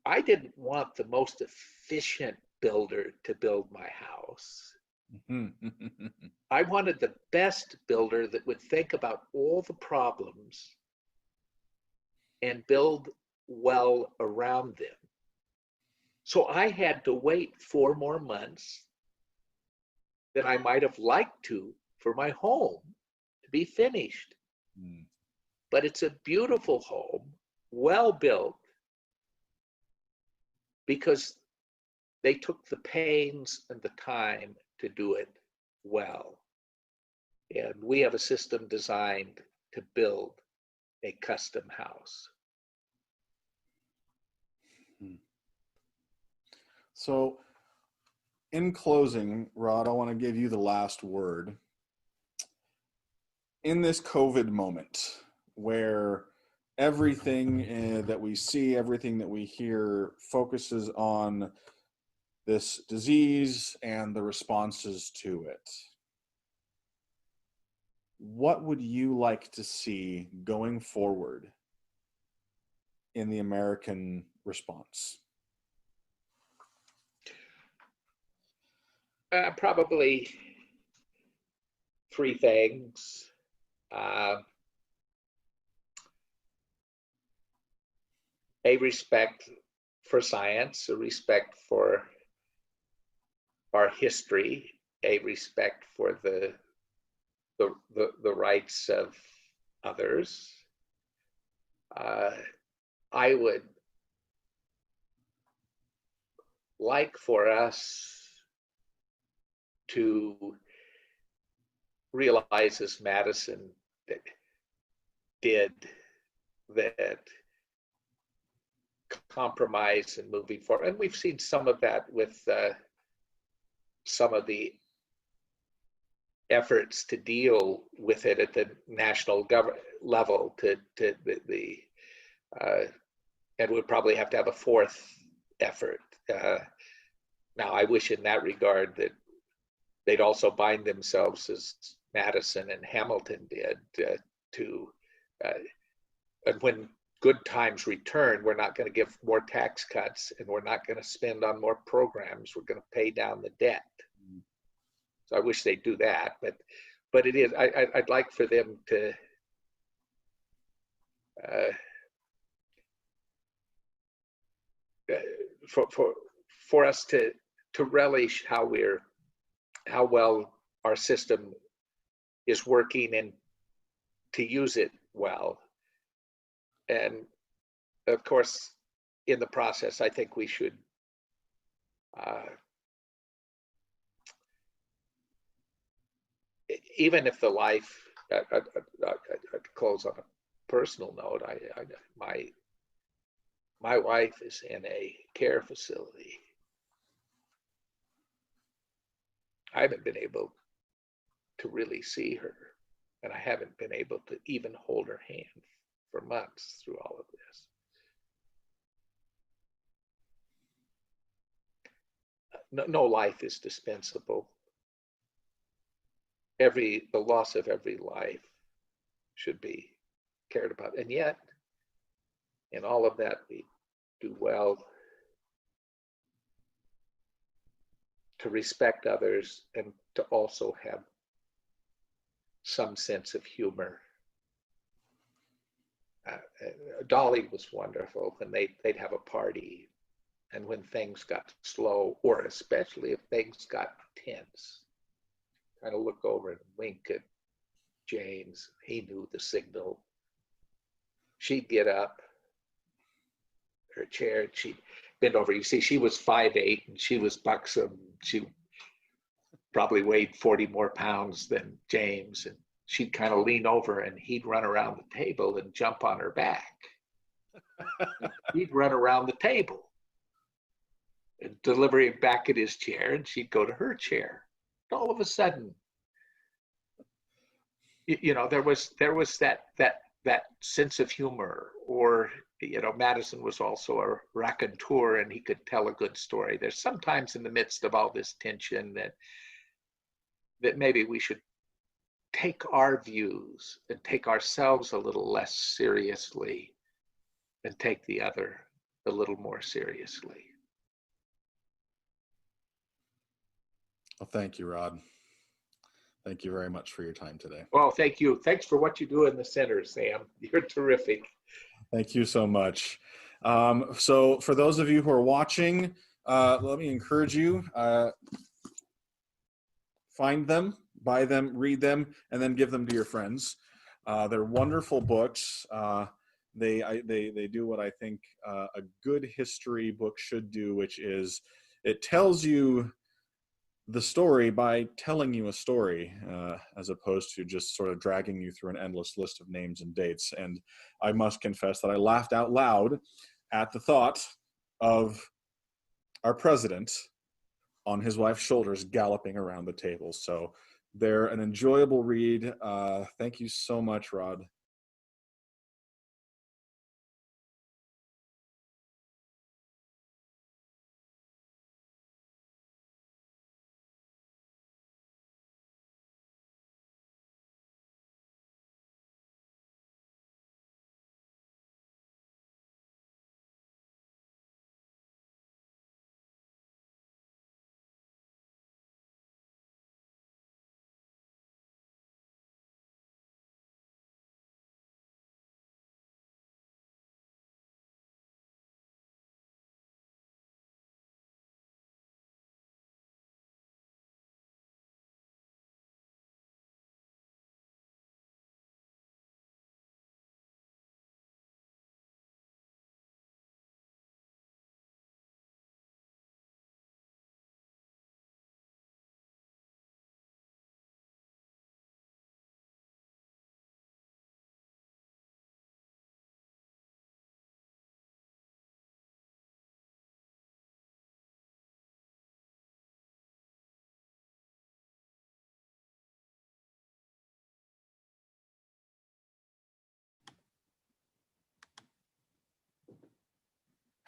I didn't want the most efficient builder to build my house. I wanted the best builder that would think about all the problems and build well around them. So I had to wait 4 more months than I might have liked to for my home to be finished. But it's a beautiful home, well built, because they took the pains and the time to do it well. And we have a system designed to build a custom house. So in closing, Rod, I want to give you the last word. In this COVID moment, where everything that we see, everything that we hear focuses on this disease and the responses to it, what would you like to see going forward in the American response? Probably 3 things. A respect for science, a respect for our history, a respect for the rights of others. I would like for us to realize, as Madison did, that compromise and moving forward, and we've seen some of that with some of the efforts to deal with it at the national government level, and we'd probably have to have a 4th effort. Now, I wish in that regard that they'd also bind themselves, as Madison and Hamilton did, and when good times return, we're not going to give more tax cuts, and we're not going to spend on more programs. We're going to pay down the debt. So I wish they'd do that, but it is. I'd like for them to for us to relish how well our system is working, and to use it well. And of course, in the process, I think we should even if the life, I'd close on a personal note. My wife is in a care facility. I haven't been able to really see her, and I haven't been able to even hold her hand for months through all of this. No life is dispensable. The loss of every life should be cared about. And yet, in all of that, we do well to respect others and to also have some sense of humor. Dolly was wonderful when they'd have a party, and when things got slow, or especially if things got tense, kind of look over and wink at James. He knew the signal. She'd get up, her chair, and she'd bend over. You see, she was 5'8", and she was buxom. She probably weighed 40 more pounds than James, and she'd kind of lean over, and he'd run around the table and jump on her back. He'd run around the table and deliver him back at his chair, and she'd go to her chair. And all of a sudden, there was that sense of humor. Or Madison was also a raconteur, and he could tell a good story. There's sometimes in the midst of all this tension that maybe we should take our views and take ourselves a little less seriously and take the other a little more seriously. Well, thank you, Rod. Thank you very much for your time today. Well, thank you. Thanks for what you do in the center, Sam. You're terrific. Thank you so much. So for those of you who are watching, let me encourage you, find them, buy them, read them, and then give them to your friends. They're wonderful books. They do what I think a good history book should do, which is it tells you the story by telling you a story, as opposed to just sort of dragging you through an endless list of names and dates. And I must confess that I laughed out loud at the thought of our president on his wife's shoulders galloping around the table. So they're an enjoyable read. Thank you so much, Rod.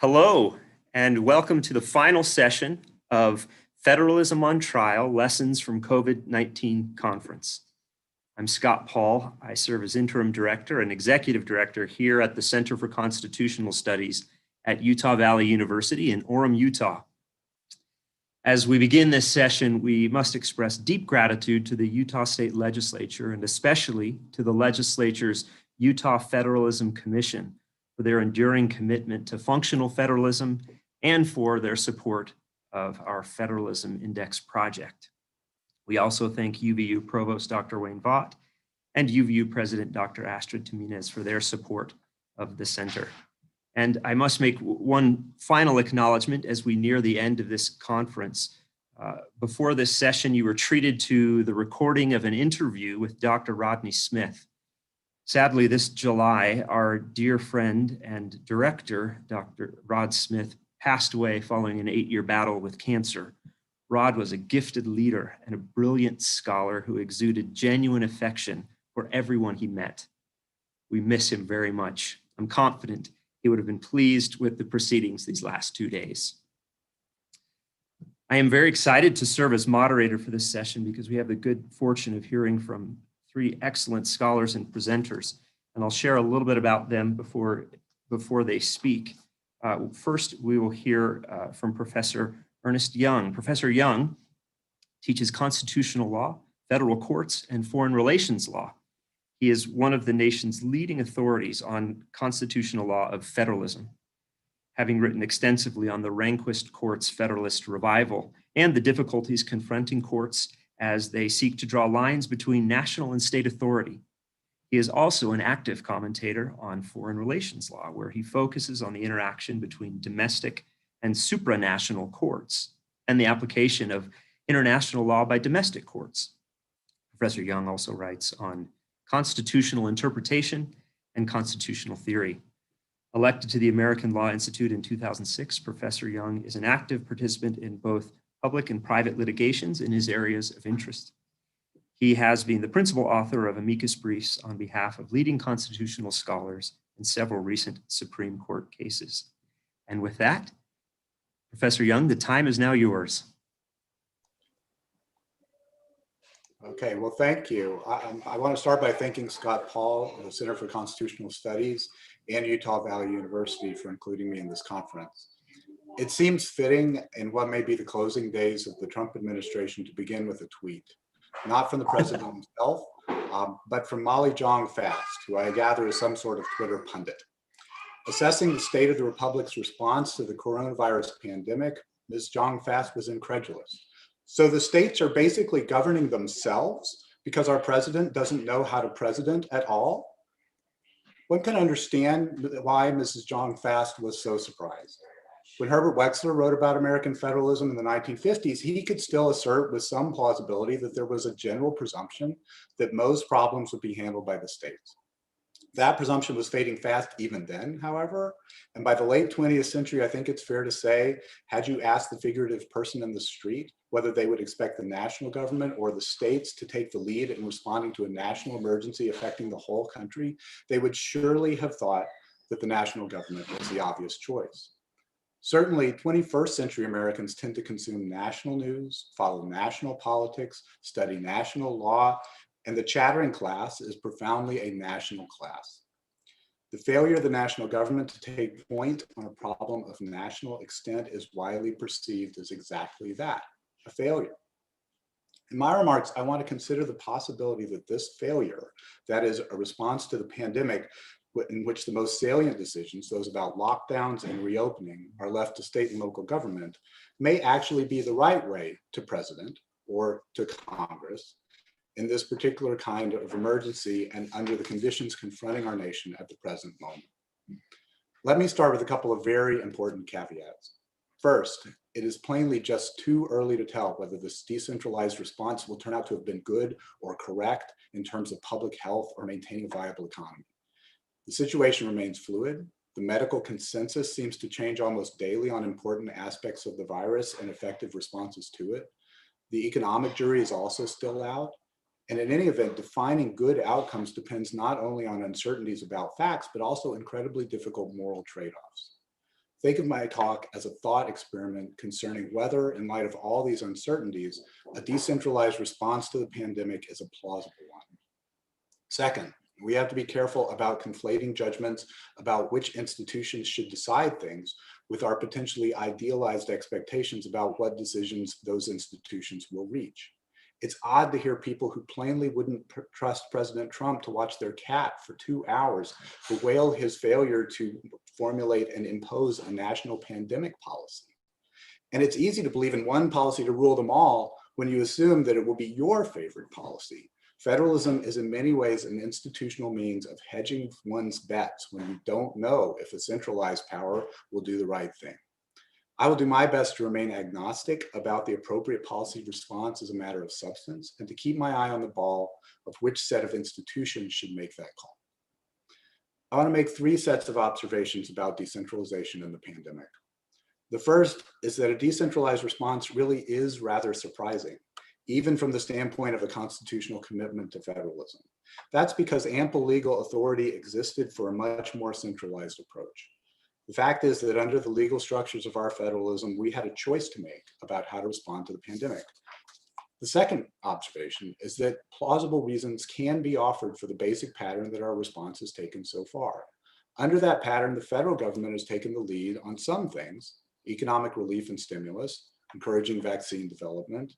Hello, and welcome to the final session of Federalism on Trial, Lessons from COVID-19 Conference. I'm Scott Paul. I serve as interim director and executive director here at the Center for Constitutional Studies at Utah Valley University in Orem, Utah. As we begin this session, we must express deep gratitude to the Utah State Legislature and especially to the legislature's Utah Federalism Commission for their enduring commitment to functional federalism and for their support of our Federalism Index project. We also thank UVU Provost Dr. Wayne Vaught and UVU President Dr. Astrid Jimenez for their support of the center. And I must make one final acknowledgement as we near the end of this conference. Before this session, you were treated to the recording of an interview with Dr. Rodney Smith. Sadly, this July, our dear friend and director, Dr. Rod Smith, passed away following an 8-year battle with cancer. Rod was a gifted leader and a brilliant scholar who exuded genuine affection for everyone he met. We miss him very much. I'm confident he would have been pleased with the proceedings these last 2 days. I am very excited to serve as moderator for this session because we have the good fortune of hearing from 3 excellent scholars and presenters, and I'll share a little bit about them before they speak. First, we will hear from Professor Ernest Young. Professor Young teaches constitutional law, federal courts, and foreign relations law. He is one of the nation's leading authorities on constitutional law of federalism, having written extensively on the Rehnquist Court's Federalist revival and the difficulties confronting courts as they seek to draw lines between national and state authority. He is also an active commentator on foreign relations law, where he focuses on the interaction between domestic and supranational courts and the application of international law by domestic courts. Professor Young also writes on constitutional interpretation and constitutional theory. Elected to the American Law Institute in 2006, Professor Young is an active participant in both public and private litigations in his areas of interest. He has been the principal author of amicus briefs on behalf of leading constitutional scholars in several recent Supreme Court cases. And with that, Professor Young, the time is now yours. Okay, well, thank you. I want to start by thanking Scott Paul of the Center for Constitutional Studies and Utah Valley University for including me in this conference. It seems fitting in what may be the closing days of the Trump administration to begin with a tweet, not from the president himself, but from Molly Jong-Fast, who I gather is some sort of Twitter pundit. Assessing the state of the Republic's response to the coronavirus pandemic, Ms. Jong-Fast was incredulous. So the states are basically governing themselves because our president doesn't know how to president at all? One can understand why Mrs. Jong-Fast was so surprised. When Herbert Wexler wrote about American federalism in the 1950s, he could still assert with some plausibility that there was a general presumption that most problems would be handled by the states. That presumption was fading fast even then, however, and by the late 20th century, I think it's fair to say, had you asked the figurative person in the street whether they would expect the national government or the states to take the lead in responding to a national emergency affecting the whole country, they would surely have thought that the national government was the obvious choice. Certainly, 21st century Americans tend to consume national news, follow national politics, study national law, and the chattering class is profoundly a national class. The failure of the national government to take point on a problem of national extent is widely perceived as exactly that, a failure. In my remarks, I want to consider the possibility that this failure, that is a response to the pandemic in which the most salient decisions, those about lockdowns and reopening, are left to state and local government, may actually be the right way to president or to Congress in this particular kind of emergency and under the conditions confronting our nation at the present moment. Let me start with a couple of very important caveats. First, it is plainly just too early to tell whether this decentralized response will turn out to have been good or correct in terms of public health or maintaining a viable economy. The situation remains fluid. The medical consensus seems to change almost daily on important aspects of the virus and effective responses to it. The economic jury is also still out. And in any event, defining good outcomes depends not only on uncertainties about facts, but also incredibly difficult moral trade-offs. Think of my talk as a thought experiment concerning whether, in light of all these uncertainties, a decentralized response to the pandemic is a plausible one. Second, we have to be careful about conflating judgments about which institutions should decide things with our potentially idealized expectations about what decisions those institutions will reach. It's odd to hear people who plainly wouldn't trust President Trump to watch their cat for 2 hours bewail his failure to formulate and impose a national pandemic policy. And it's easy to believe in one policy to rule them all when you assume that it will be your favorite policy. Federalism is in many ways an institutional means of hedging one's bets when you don't know if a centralized power will do the right thing. I will do my best to remain agnostic about the appropriate policy response as a matter of substance and to keep my eye on the ball of which set of institutions should make that call. I want to make 3 sets of observations about decentralization in the pandemic. The first is that a decentralized response really is rather surprising. even from the standpoint of a constitutional commitment to federalism. That's because ample legal authority existed for a much more centralized approach. The fact is that under the legal structures of our federalism, we had a choice to make about how to respond to the pandemic. The second observation is that plausible reasons can be offered for the basic pattern that our response has taken so far. Under that pattern, the federal government has taken the lead on some things: economic relief and stimulus, encouraging vaccine development,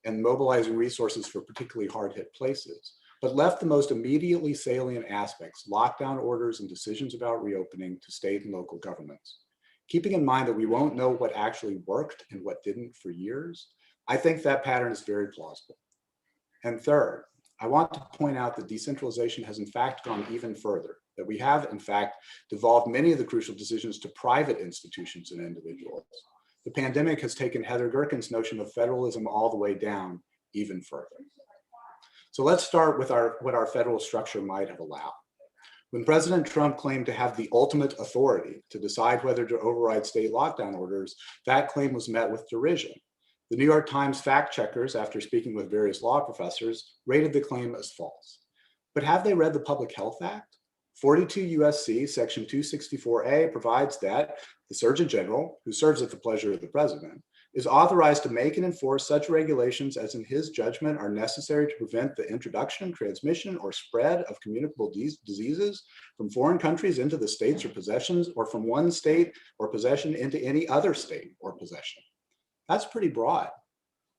and mobilizing resources for particularly hard-hit places, but left the most immediately salient aspects, lockdown orders and decisions about reopening, to state and local governments. Keeping in mind that we won't know what actually worked and what didn't for years, I think that pattern is very plausible. And third, I want to point out that decentralization has in fact gone even further, that we have in fact devolved many of the crucial decisions to private institutions and individuals. The pandemic has taken Heather Gerken's notion of federalism all the way down even further. So let's start with what our federal structure might have allowed. When President Trump claimed to have the ultimate authority to decide whether to override state lockdown orders, that claim was met with derision. The New York Times fact checkers, after speaking with various law professors, rated the claim as false. But have they read the Public Health Act? 42 USC section 264A provides that the Surgeon General, who serves at the pleasure of the president, is authorized to make and enforce such regulations as in his judgment are necessary to prevent the introduction, transmission, or spread of communicable diseases from foreign countries into the states or possessions, or from one state or possession into any other state or possession. That's pretty broad.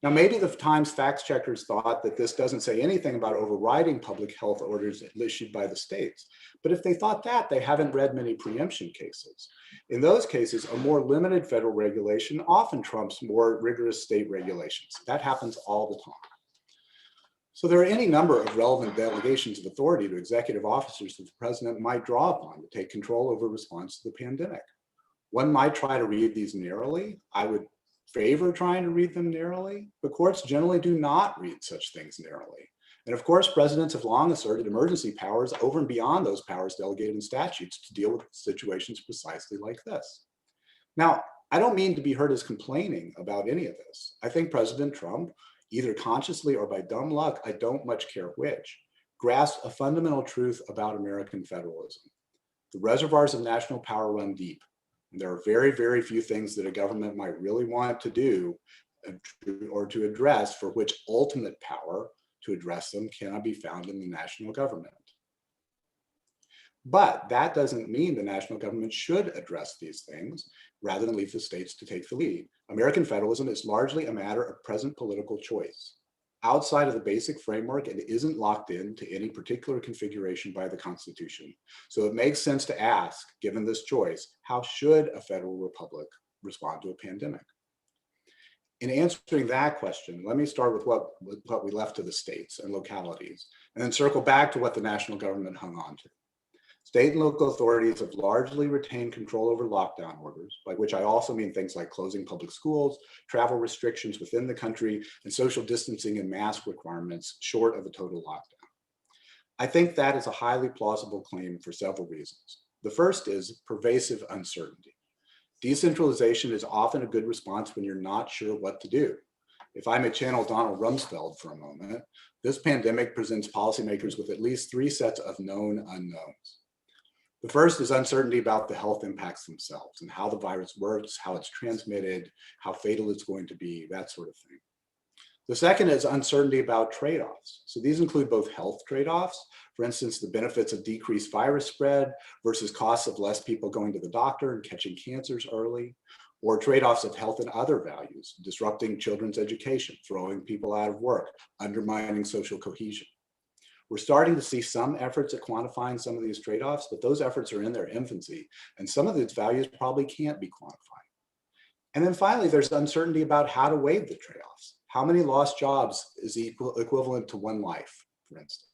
Now, maybe the Times fact checkers thought that this doesn't say anything about overriding public health orders issued by the states. But if they thought that, they haven't read many preemption cases. In those cases, a more limited federal regulation often trumps more rigorous state regulations. That happens all the time. So there are any number of relevant delegations of authority to executive officers that the president might draw upon to take control over response to the pandemic. One might try to read these narrowly. I would favor trying to read them narrowly, but courts generally do not read such things narrowly. And of course, presidents have long asserted emergency powers over and beyond those powers delegated in statutes to deal with situations precisely like this. Now, I don't mean to be heard as complaining about any of this. I think President Trump, either consciously or by dumb luck, I don't much care which, grasped a fundamental truth about American federalism. The reservoirs of national power run deep. And there are very, very few things that a government might really want to do or to address for which ultimate power to address them cannot be found in the national government. But that doesn't mean the national government should address these things rather than leave the states to take the lead. American federalism is largely a matter of present political choice. Outside of the basic framework, it isn't locked into any particular configuration by the Constitution. So it makes sense to ask, given this choice, how should a federal republic respond to a pandemic? In answering that question, let me start with what we left to the states and localities, and then circle back to what the national government hung on to. State and local authorities have largely retained control over lockdown orders, by which I also mean things like closing public schools, travel restrictions within the country, and social distancing and mask requirements short of a total lockdown. I think that is a highly plausible claim for several reasons. The first is pervasive uncertainty. Decentralization is often a good response when you're not sure what to do. If I may channel Donald Rumsfeld for a moment, this pandemic presents policymakers with at least three sets of known unknowns. The first is uncertainty about the health impacts themselves and how the virus works, how it's transmitted, how fatal it's going to be, that sort of thing. The second is uncertainty about trade-offs. So these include both health trade-offs, for instance, the benefits of decreased virus spread versus costs of less people going to the doctor and catching cancers early, or trade-offs of health and other values, disrupting children's education, throwing people out of work, undermining social cohesion. We're starting to see some efforts at quantifying some of these trade-offs, but those efforts are in their infancy, and some of these values probably can't be quantified. And then finally, there's uncertainty about how to weigh the trade-offs. How many lost jobs is equivalent to one life, for instance?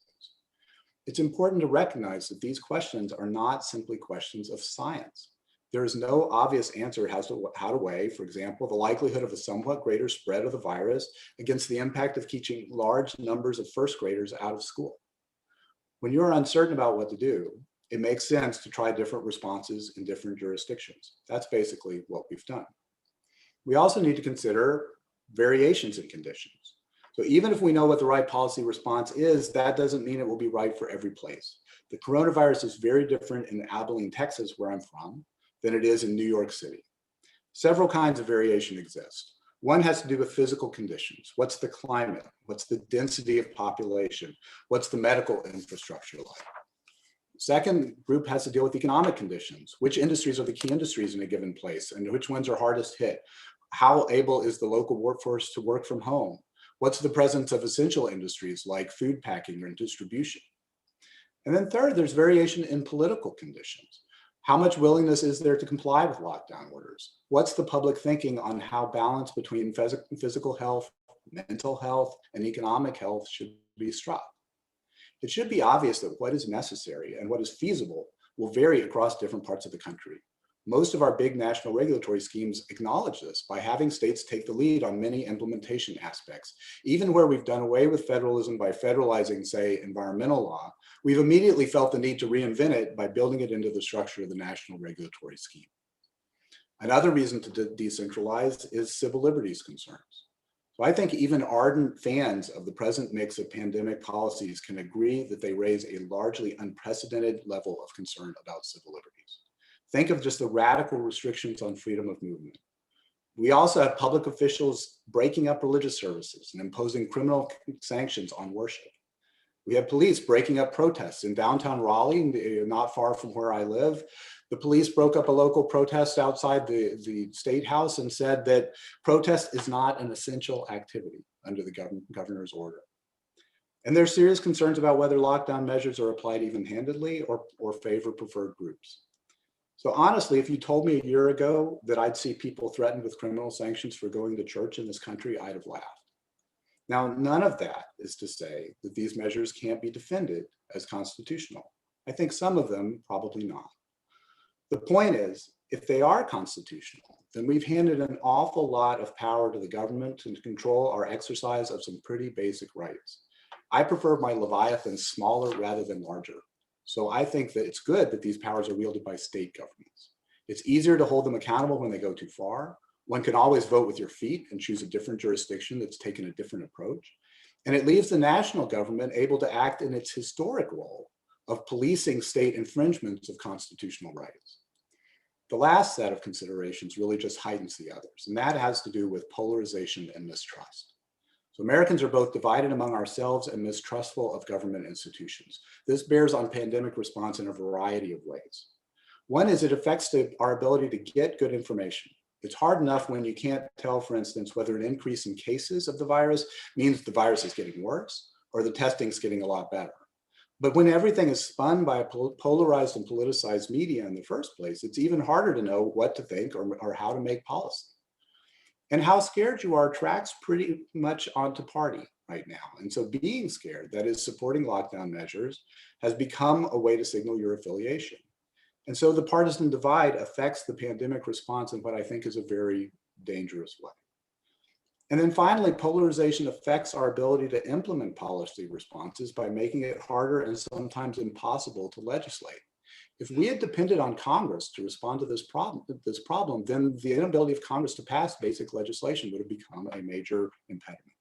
It's important to recognize that these questions are not simply questions of science. There is no obvious answer as to how to weigh, for example, the likelihood of a somewhat greater spread of the virus against the impact of keeping large numbers of first graders out of school. When you're uncertain about what to do, it makes sense to try different responses in different jurisdictions. That's basically what we've done. We also need to consider variations in conditions. So even if we know what the right policy response is, that doesn't mean it will be right for every place. The coronavirus is very different in Abilene, Texas, where I'm from, than it is in New York City. Several kinds of variation exist. One has to do with physical conditions. What's the climate? What's the density of population? What's the medical infrastructure like? Second group has to deal with economic conditions. Which industries are the key industries in a given place and which ones are hardest hit? How able is the local workforce to work from home? What's the presence of essential industries like food packing or distribution? And then third, there's variation in political conditions. How much willingness is there to comply with lockdown orders? What's the public thinking on how balance between physical health, mental health, and economic health should be struck? It should be obvious that what is necessary and what is feasible will vary across different parts of the country. Most of our big national regulatory schemes acknowledge this by having states take the lead on many implementation aspects. Even where we've done away with federalism by federalizing, say, environmental law, we've immediately felt the need to reinvent it by building it into the structure of the national regulatory scheme. Another reason to decentralize is civil liberties concerns. So I think even ardent fans of the present mix of pandemic policies can agree that they raise a largely unprecedented level of concern about civil liberties. Think of just the radical restrictions on freedom of movement. We also have public officials breaking up religious services and imposing criminal sanctions on worship. We have police breaking up protests. In downtown Raleigh, not far from where I live, the police broke up a local protest outside the State House and said that protest is not an essential activity under the governor's order. And there's serious concerns about whether lockdown measures are applied even-handedly or favor preferred groups. So honestly, if you told me a year ago that I'd see people threatened with criminal sanctions for going to church in this country, I'd have laughed. Now, none of that is to say that these measures can't be defended as constitutional. I think some of them probably not. The point is, if they are constitutional, then we've handed an awful lot of power to the government to control our exercise of some pretty basic rights. I prefer my Leviathan smaller rather than larger. So I think that it's good that these powers are wielded by state governments. It's easier to hold them accountable when they go too far. One can always vote with your feet and choose a different jurisdiction that's taken a different approach. And it leaves the national government able to act in its historic role of policing state infringements of constitutional rights. The last set of considerations really just heightens the others, and that has to do with polarization and mistrust. So Americans are both divided among ourselves and mistrustful of government institutions. This bears on pandemic response in a variety of ways. One is it affects our ability to get good information. It's hard enough when you can't tell, for instance, whether an increase in cases of the virus means the virus is getting worse or the testing's getting a lot better. But when everything is spun by a polarized and politicized media in the first place, it's even harder to know what to think or how to make policy. And how scared you are tracks pretty much onto party right now. And so being scared, that is supporting lockdown measures, has become a way to signal your affiliation. And so the partisan divide affects the pandemic response in what I think is a very dangerous way. And then finally, polarization affects our ability to implement policy responses by making it harder and sometimes impossible to legislate. If we had depended on Congress to respond to this problem, then the inability of Congress to pass basic legislation would have become a major impediment.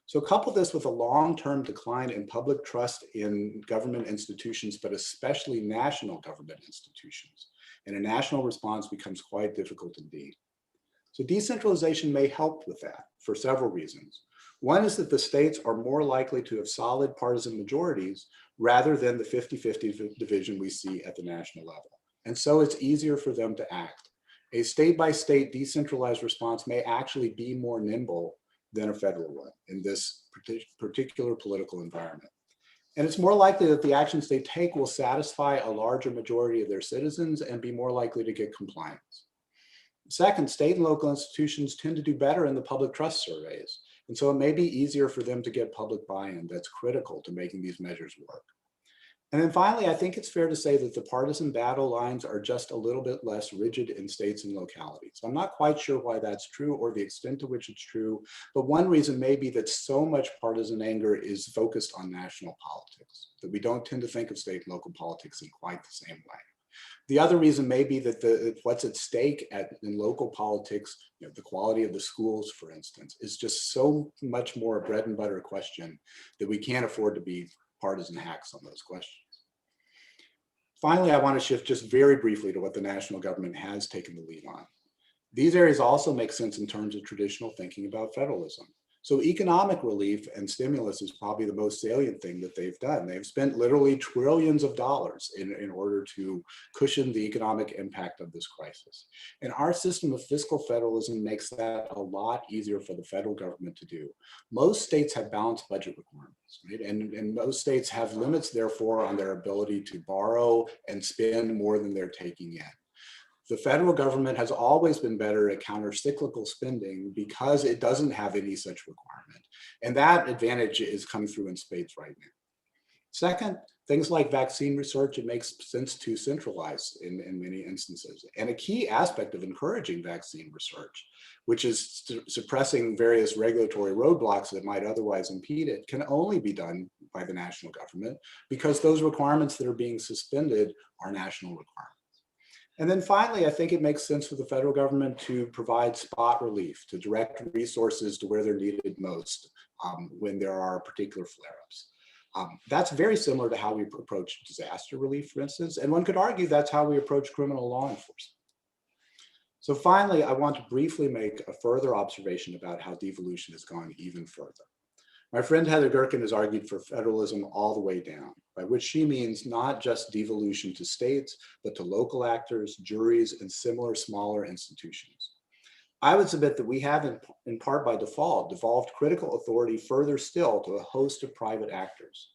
So couple this with a long-term decline in public trust in government institutions, but especially national government institutions, and a national response becomes quite difficult indeed. So decentralization may help with that for several reasons. One is that the states are more likely to have solid partisan majorities rather than the 50-50 division we see at the national level. And so it's easier for them to act. A state-by-state decentralized response may actually be more nimble than a federal one in this particular political environment. And it's more likely that the actions they take will satisfy a larger majority of their citizens and be more likely to get compliance. Second, state and local institutions tend to do better in the public trust surveys. And so it may be easier for them to get public buy-in that's critical to making these measures work. And then finally, I think it's fair to say that the partisan battle lines are just a little bit less rigid in states and localities. I'm not quite sure why that's true or the extent to which it's true, but one reason may be that so much partisan anger is focused on national politics, that we don't tend to think of state and local politics in quite the same way. The other reason may be that what's at stake in local politics, the quality of the schools, for instance, is just so much more a bread and butter question that we can't afford to be partisan hacks on those questions. Finally, I want to shift just very briefly to what the national government has taken the lead on. These areas also make sense in terms of traditional thinking about federalism. So economic relief and stimulus is probably the most salient thing that they've done. They've spent literally trillions of dollars in order to cushion the economic impact of this crisis. And our system of fiscal federalism makes that a lot easier for the federal government to do. Most states have balanced budget requirements, right? And most states have limits, therefore, on their ability to borrow and spend more than they're taking in. The federal government has always been better at counter-cyclical spending because it doesn't have any such requirement. And that advantage is coming through in spades right now. Second, things like vaccine research, it makes sense to centralize in many instances. And a key aspect of encouraging vaccine research, which is suppressing various regulatory roadblocks that might otherwise impede it, can only be done by the national government because those requirements that are being suspended are national requirements. And then finally, I think it makes sense for the federal government to provide spot relief, to direct resources to where they're needed most when there are particular flare-ups. That's very similar to how we approach disaster relief, for instance, and one could argue that's how we approach criminal law enforcement. So finally, I want to briefly make a further observation about how devolution has gone even further. My friend Heather Gerken has argued for federalism all the way down, by which she means not just devolution to states, but to local actors, juries, and similar smaller institutions. I would submit that we have, in part by default, devolved critical authority further still to a host of private actors.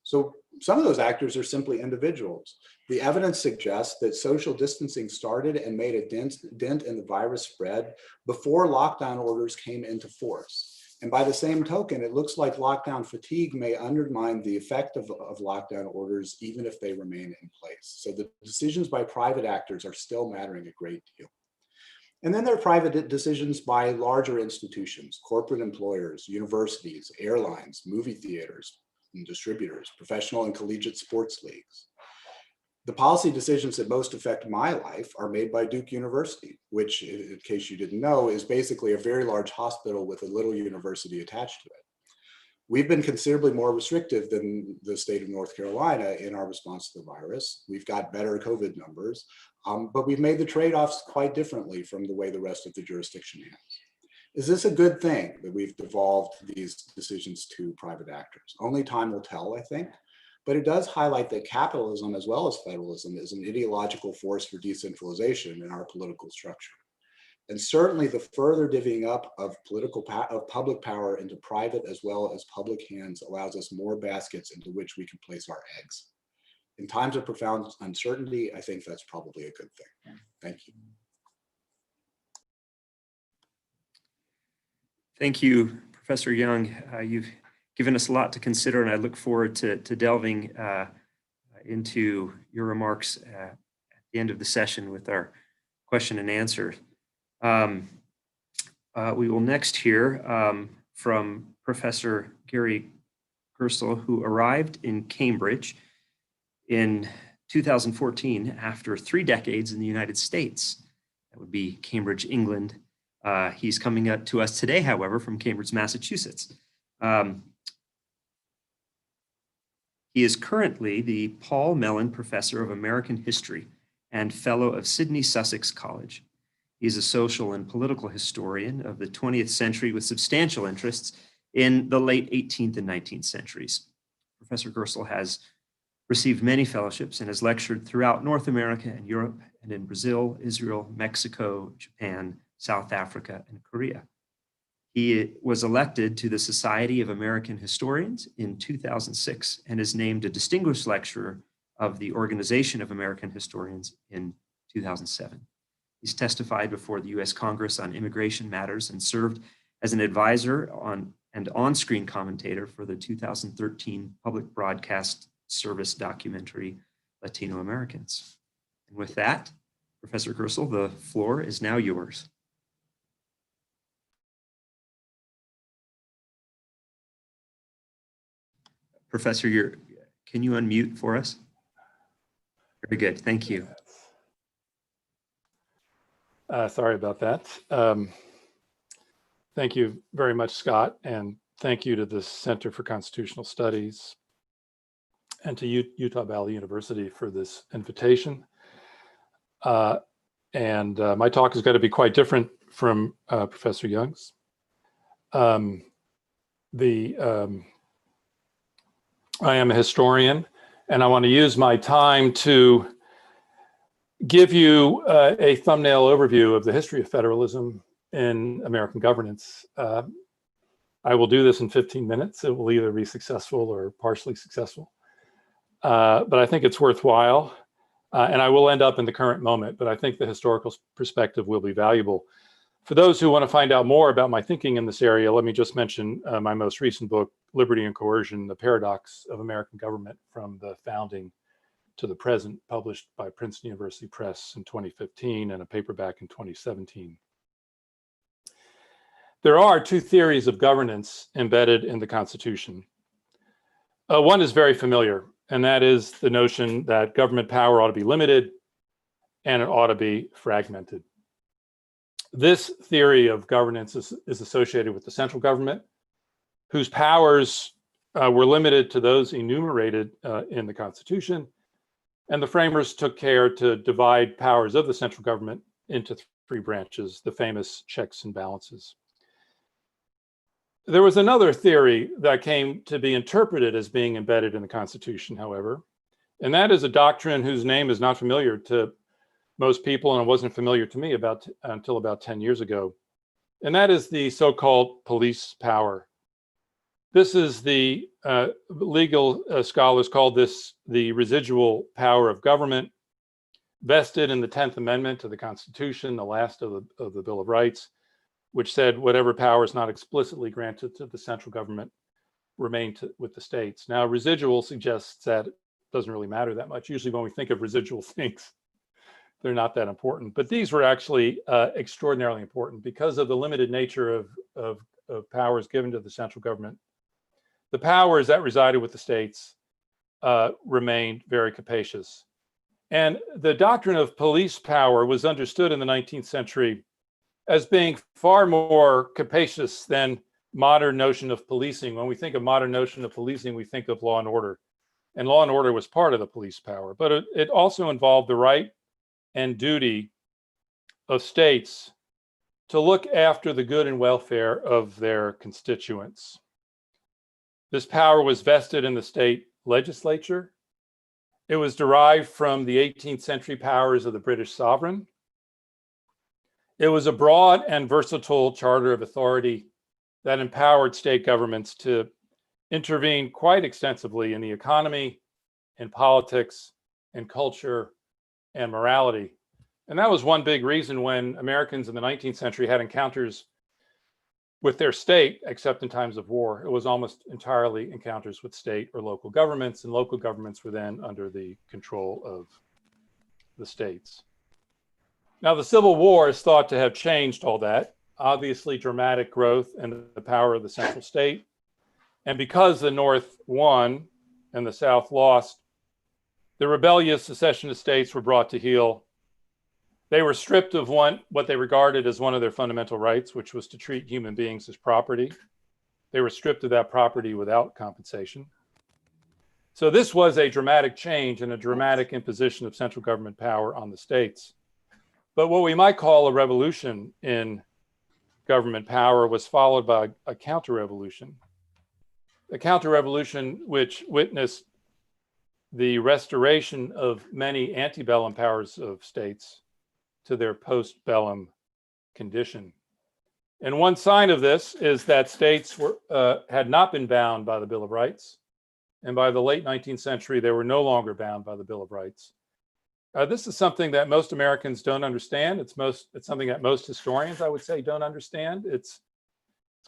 So some of those actors are simply individuals. The evidence suggests that social distancing started and made a dent in the virus spread before lockdown orders came into force. And by the same token, it looks like lockdown fatigue may undermine the effect of lockdown orders, even if they remain in place. So the decisions by private actors are still mattering a great deal. And then there are private decisions by larger institutions, corporate employers, universities, airlines, movie theaters, and distributors, professional and collegiate sports leagues. The policy decisions that most affect my life are made by Duke University, which, in case you didn't know, is basically a very large hospital with a little university attached to it. We've been considerably more restrictive than the state of North Carolina in our response to the virus. We've got better COVID numbers, but we've made the trade-offs quite differently from the way the rest of the jurisdiction has. Is this a good thing that we've devolved these decisions to private actors? Only time will tell, I think. But it does highlight that capitalism, as well as federalism, is an ideological force for decentralization in our political structure. And certainly the further divvying up of public power into private as well as public hands allows us more baskets into which we can place our eggs. In times of profound uncertainty, I think that's probably a good thing. Thank you. Thank you, Professor Young. You've given us a lot to consider, and I look forward to delving into your remarks at the end of the session with our question and answer. We will next hear from Professor Gary Gerstle, who arrived in Cambridge in 2014 after 3 decades in the United States. That would be Cambridge, England. He's coming up to us today, however, from Cambridge, Massachusetts. He is currently the Paul Mellon Professor of American History and Fellow of Sydney Sussex College. He is a social and political historian of the 20th century with substantial interests in the late 18th and 19th centuries. Professor Gerstle has received many fellowships and has lectured throughout North America and Europe and in Brazil, Israel, Mexico, Japan, South Africa, and Korea. He was elected to the Society of American Historians in 2006 and is named a distinguished lecturer of the Organization of American Historians in 2007. He's testified before the U.S. Congress on immigration matters and served as an advisor and on-screen commentator for the 2013 Public Broadcast Service documentary, Latino Americans. And with that, Professor Gerstle, the floor is now yours. Professor, can you unmute for us? Very good. Thank you. Sorry about that. Thank you very much, Scott, and thank you to the Center for Constitutional Studies and to Utah Valley University for this invitation. My talk is going to be quite different from Professor Young's. I am a historian, and I want to use my time to give you a thumbnail overview of the history of federalism in American governance. I will do this in 15 minutes. It will either be successful or partially successful, but I think it's worthwhile. And I will end up in the current moment, but I think the historical perspective will be valuable. For those who want to find out more about my thinking in this area, let me just mention my most recent book, Liberty and Coercion, The Paradox of American Government from the Founding to the Present, published by Princeton University Press in 2015 and a paperback in 2017. There are two theories of governance embedded in the Constitution. One is very familiar, and that is the notion that government power ought to be limited and it ought to be fragmented. This theory of governance is associated with the central government, whose powers were limited to those enumerated in the Constitution, and the framers took care to divide powers of the central government into three branches, the famous checks and balances. There was another theory that came to be interpreted as being embedded in the Constitution, however, and that is a doctrine whose name is not familiar to most people, and it wasn't familiar to me until about 10 years ago. And that is the so-called police power. This is the legal scholars call this the residual power of government, vested in the 10th Amendment to the Constitution, the last of the Bill of Rights, which said whatever power is not explicitly granted to the central government remain with the states. Now, residual suggests that it doesn't really matter that much. Usually when we think of residual things, they're not that important. But these were actually extraordinarily important because of the limited nature of powers given to the central government. The powers that resided with the states remained very capacious. And the doctrine of police power was understood in the 19th century as being far more capacious than modern notion of policing. When we think of modern notion of policing, we think of law and order. And law and order was part of the police power, but it also involved the right and duty of states to look after the good and welfare of their constituents. This power was vested in the state legislature. It was derived from the 18th century powers of the British sovereign. It was a broad and versatile charter of authority that empowered state governments to intervene quite extensively in the economy, in politics, in culture, and morality. And that was one big reason when Americans in the 19th century had encounters with their state, except in times of war. It was almost entirely encounters with state or local governments, and local governments were then under the control of the states. Now, the Civil War is thought to have changed all that. Obviously, dramatic growth in the power of the central state. And because the North won and the South lost, the rebellious secessionist states were brought to heel. They were stripped of what they regarded as one of their fundamental rights, which was to treat human beings as property. They were stripped of that property without compensation. So this was a dramatic change and a dramatic imposition of central government power on the states. But what we might call a revolution in government power was followed by a counter-revolution. A counter-revolution which witnessed the restoration of many antebellum powers of states to their post-bellum condition. And one sign of this is that states had not been bound by the Bill of Rights. And by the late 19th century, they were no longer bound by the Bill of Rights. This is something that most Americans don't understand. It's something that most historians, I would say, don't understand. It's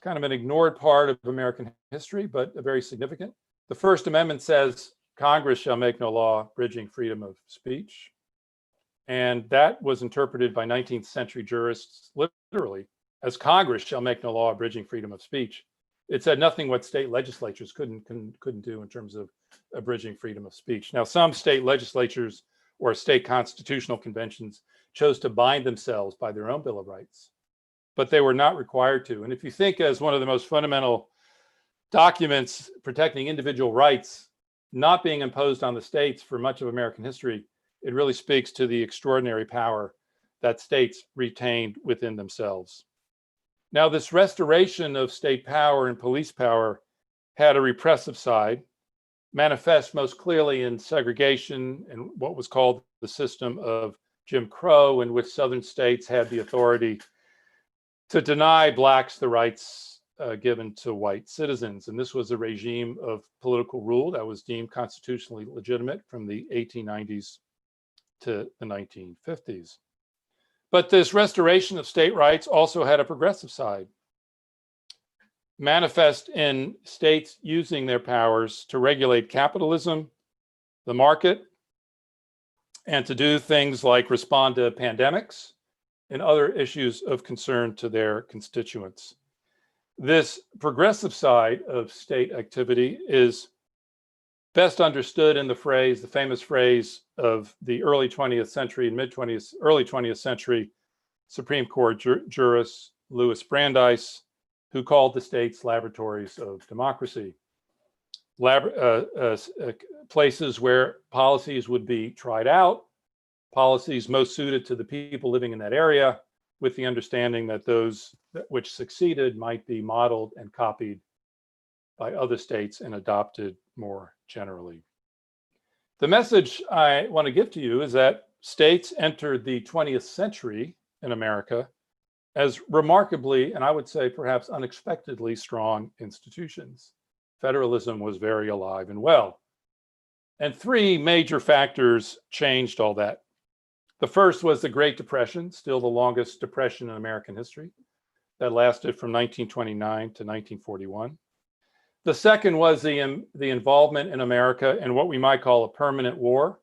kind of an ignored part of American history, but very significant. The First Amendment says, Congress shall make no law abridging freedom of speech. And that was interpreted by 19th century jurists literally as Congress shall make no law abridging freedom of speech. It said nothing what state legislatures couldn't do in terms of abridging freedom of speech. Now, some state legislatures or state constitutional conventions chose to bind themselves by their own Bill of Rights, but they were not required to. And if you think as one of the most fundamental documents protecting individual rights not being imposed on the states for much of American history, it really speaks to the extraordinary power that states retained within themselves. Now, this restoration of state power and police power had a repressive side, manifest most clearly in segregation and what was called the system of Jim Crow, in which Southern states had the authority to deny Blacks the rights given to white citizens. And this was a regime of political rule that was deemed constitutionally legitimate from the 1890s to the 1950s. But this restoration of state rights also had a progressive side, manifest in states using their powers to regulate capitalism, the market, and to do things like respond to pandemics and other issues of concern to their constituents. This progressive side of state activity is best understood in the phrase, the famous phrase of the early 20th century and early 20th century Supreme Court jurist Louis Brandeis, who called the states laboratories of democracy. Places where policies would be tried out, policies most suited to the people living in that area, with the understanding that those which succeeded might be modeled and copied by other states and adopted more generally. The message I want to give to you is that states entered the 20th century in America as remarkably, and I would say perhaps unexpectedly, strong institutions. Federalism was very alive and well. And three major factors changed all that. The first was the Great Depression, still the longest depression in American history, that lasted from 1929 to 1941. The second was the involvement in America in what we might call a permanent war.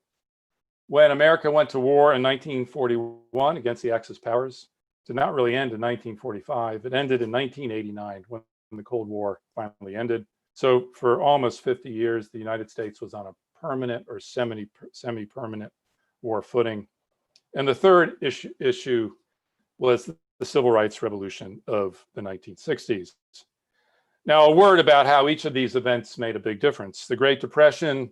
When America went to war in 1941 against the Axis powers, it did not really end in 1945. It ended in 1989 when the Cold War finally ended. So for almost 50 years, the United States was on a permanent or semi-permanent war footing. And the third issue was the Civil Rights Revolution of the 1960s. Now, a word about how each of these events made a big difference. The Great Depression,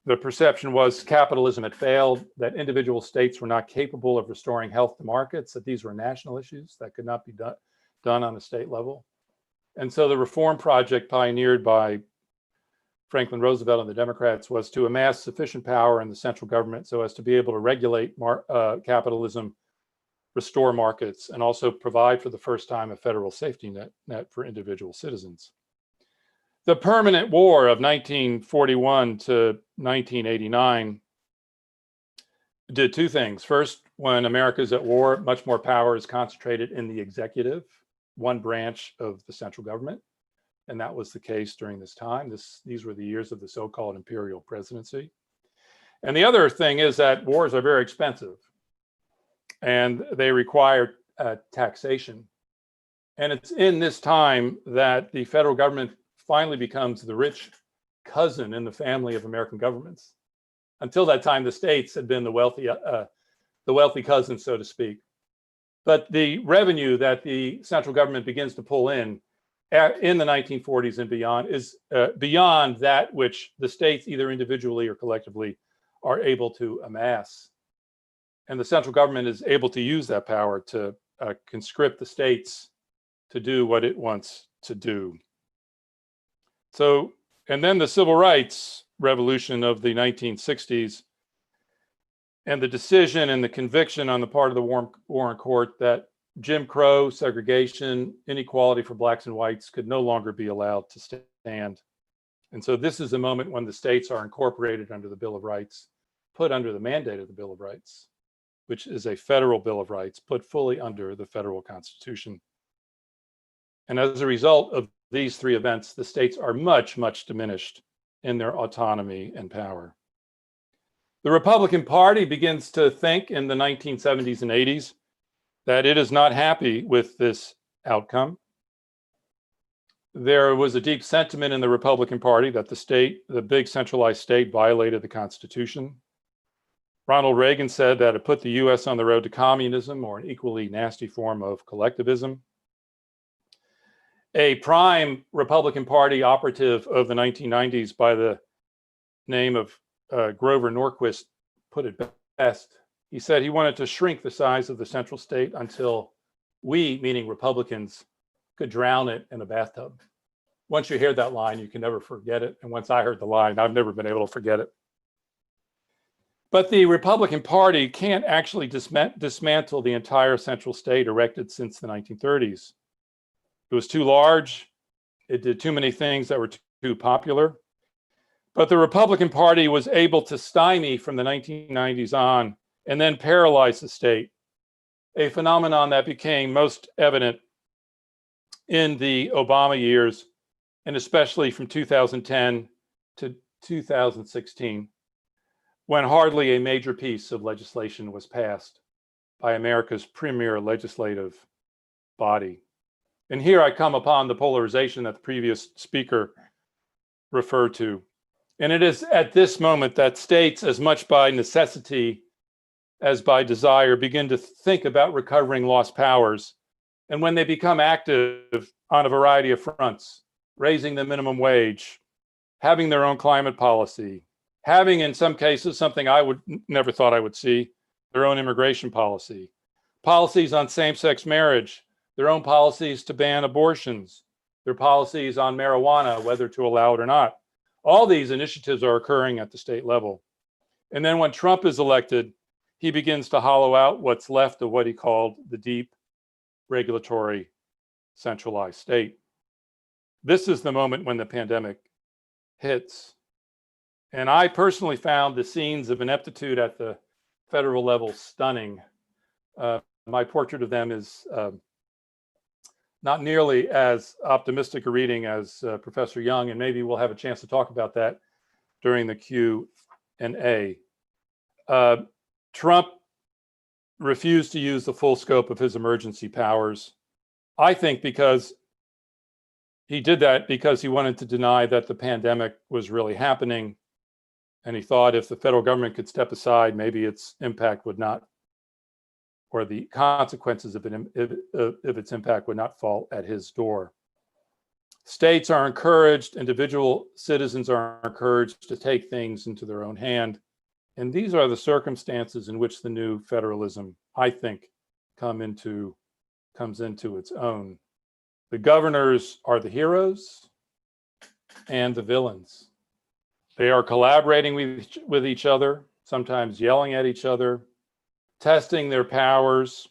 the perception was capitalism had failed, that individual states were not capable of restoring health to markets, that these were national issues that could not be done on a state level. And so the reform project pioneered by Franklin Roosevelt and the Democrats was to amass sufficient power in the central government so as to be able to regulate capitalism, restore markets, and also provide for the first time a federal safety net for individual citizens. The permanent war of 1941 to 1989 did two things. First, when America's at war, much more power is concentrated in the executive, one branch of the central government. And that was the case during this time. These were the years of the so-called imperial presidency. And the other thing is that wars are very expensive and they require taxation. And it's in this time that the federal government finally becomes the rich cousin in the family of American governments. Until that time, the states had been the wealthy cousin, so to speak. But the revenue that the central government begins to pull in the 1940s and beyond is beyond that which the states, either individually or collectively, are able to amass. And the central government is able to use that power to conscript the states to do what it wants to do. So, and then the Civil Rights Revolution of the 1960s and the decision and the conviction on the part of the Warren Court that Jim Crow, segregation, inequality for Blacks and whites could no longer be allowed to stand. And so this is a moment when the states are incorporated under the Bill of Rights, put under the mandate of the Bill of Rights, which is a federal Bill of Rights, put fully under the federal Constitution. And as a result of these three events, the states are much, much diminished in their autonomy and power. The Republican Party begins to think in the 1970s and 80s that it is not happy with this outcome. There was a deep sentiment in the Republican Party that the big centralized state violated the Constitution. Ronald Reagan said that it put the US on the road to communism, or an equally nasty form of collectivism. A prime Republican Party operative of the 1990s by the name of Grover Norquist put it best. He said he wanted to shrink the size of the central state until we, meaning Republicans, could drown it in a bathtub. Once you hear that line, you can never forget it. And once I heard the line, I've never been able to forget it. But the Republican Party can't actually dismantle the entire central state erected since the 1930s. It was too large. It did too many things that were too popular. But the Republican Party was able to stymie from the 1990s on and then paralyze the state, a phenomenon that became most evident in the Obama years, and especially from 2010 to 2016, when hardly a major piece of legislation was passed by America's premier legislative body. And here I come upon the polarization that the previous speaker referred to. And it is at this moment that states, as much by necessity as by desire, begin to think about recovering lost powers. And when they become active on a variety of fronts, raising the minimum wage, having their own climate policy, having in some cases something I would never thought I would see, their own immigration policy, policies on same-sex marriage, their own policies to ban abortions, their policies on marijuana, whether to allow it or not. All these initiatives are occurring at the state level. And then when Trump is elected, he begins to hollow out what's left of what he called the deep regulatory centralized state. This is the moment when the pandemic hits. And I personally found the scenes of ineptitude at the federal level stunning. My portrait of them is not nearly as optimistic a reading as Professor Young, and maybe we'll have a chance to talk about that during the Q&A. Trump refused to use the full scope of his emergency powers. I think because he did that because he wanted to deny that the pandemic was really happening. And he thought if the federal government could step aside, maybe its impact would not, or the consequences of its impact would not fall at his door. States are encouraged, individual citizens are encouraged to take things into their own hand. And these are the circumstances in which the new federalism, I think, comes into its own. The governors are the heroes and the villains. They are collaborating with each other, sometimes yelling at each other, testing their powers,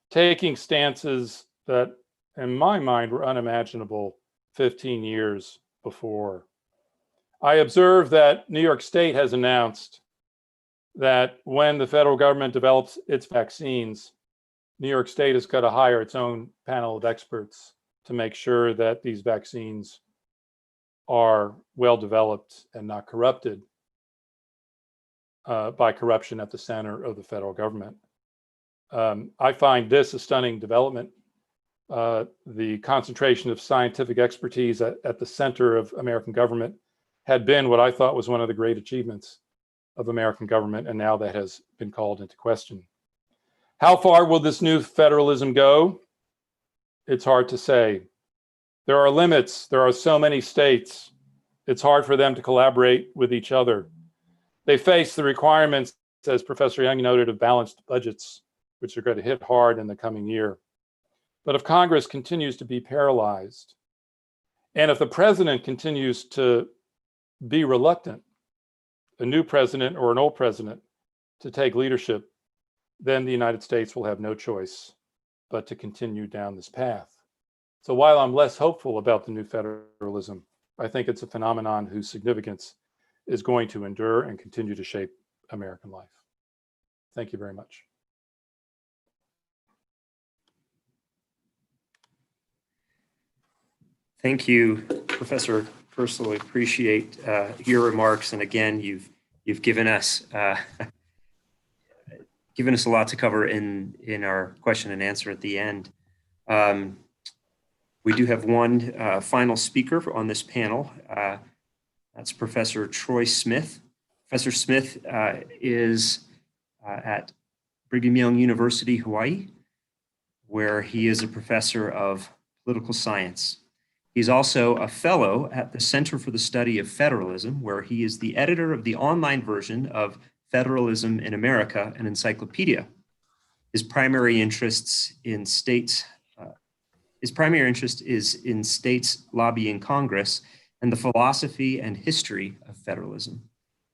taking stances that, in my mind, were unimaginable 15 years before. I observe that New York State has announced that when the federal government develops its vaccines, New York State has got to hire its own panel of experts to make sure that these vaccines are well developed and not corrupted by corruption at the center of the federal government. I find this a stunning development. The concentration of scientific expertise at the center of American government had been what I thought was one of the great achievements of American government, and now that has been called into question. How far will this new federalism go? It's hard to say. There are limits. There are so many states. It's hard for them to collaborate with each other. They face the requirements, as Professor Young noted, of balanced budgets, which are going to hit hard in the coming year. But if Congress continues to be paralyzed, and if the president continues to be reluctant, a new president or an old president, to take leadership, then the United States will have no choice but to continue down this path. So while I'm less hopeful about the new federalism, I think it's a phenomenon whose significance is going to endure and continue to shape American life. Thank you very much. Thank you, Professor Purcell. I appreciate your remarks, and again, you've given us a lot to cover in our question and answer at the end. We do have one final speaker on this panel. That's Professor Troy Smith. Professor Smith is at Brigham Young University, Hawaii, where he is a professor of political science. He's also a fellow at the Center for the Study of Federalism, where he is the editor of the online version of Federalism in America, an encyclopedia. His primary interest is in states lobbying Congress and the philosophy and history of federalism.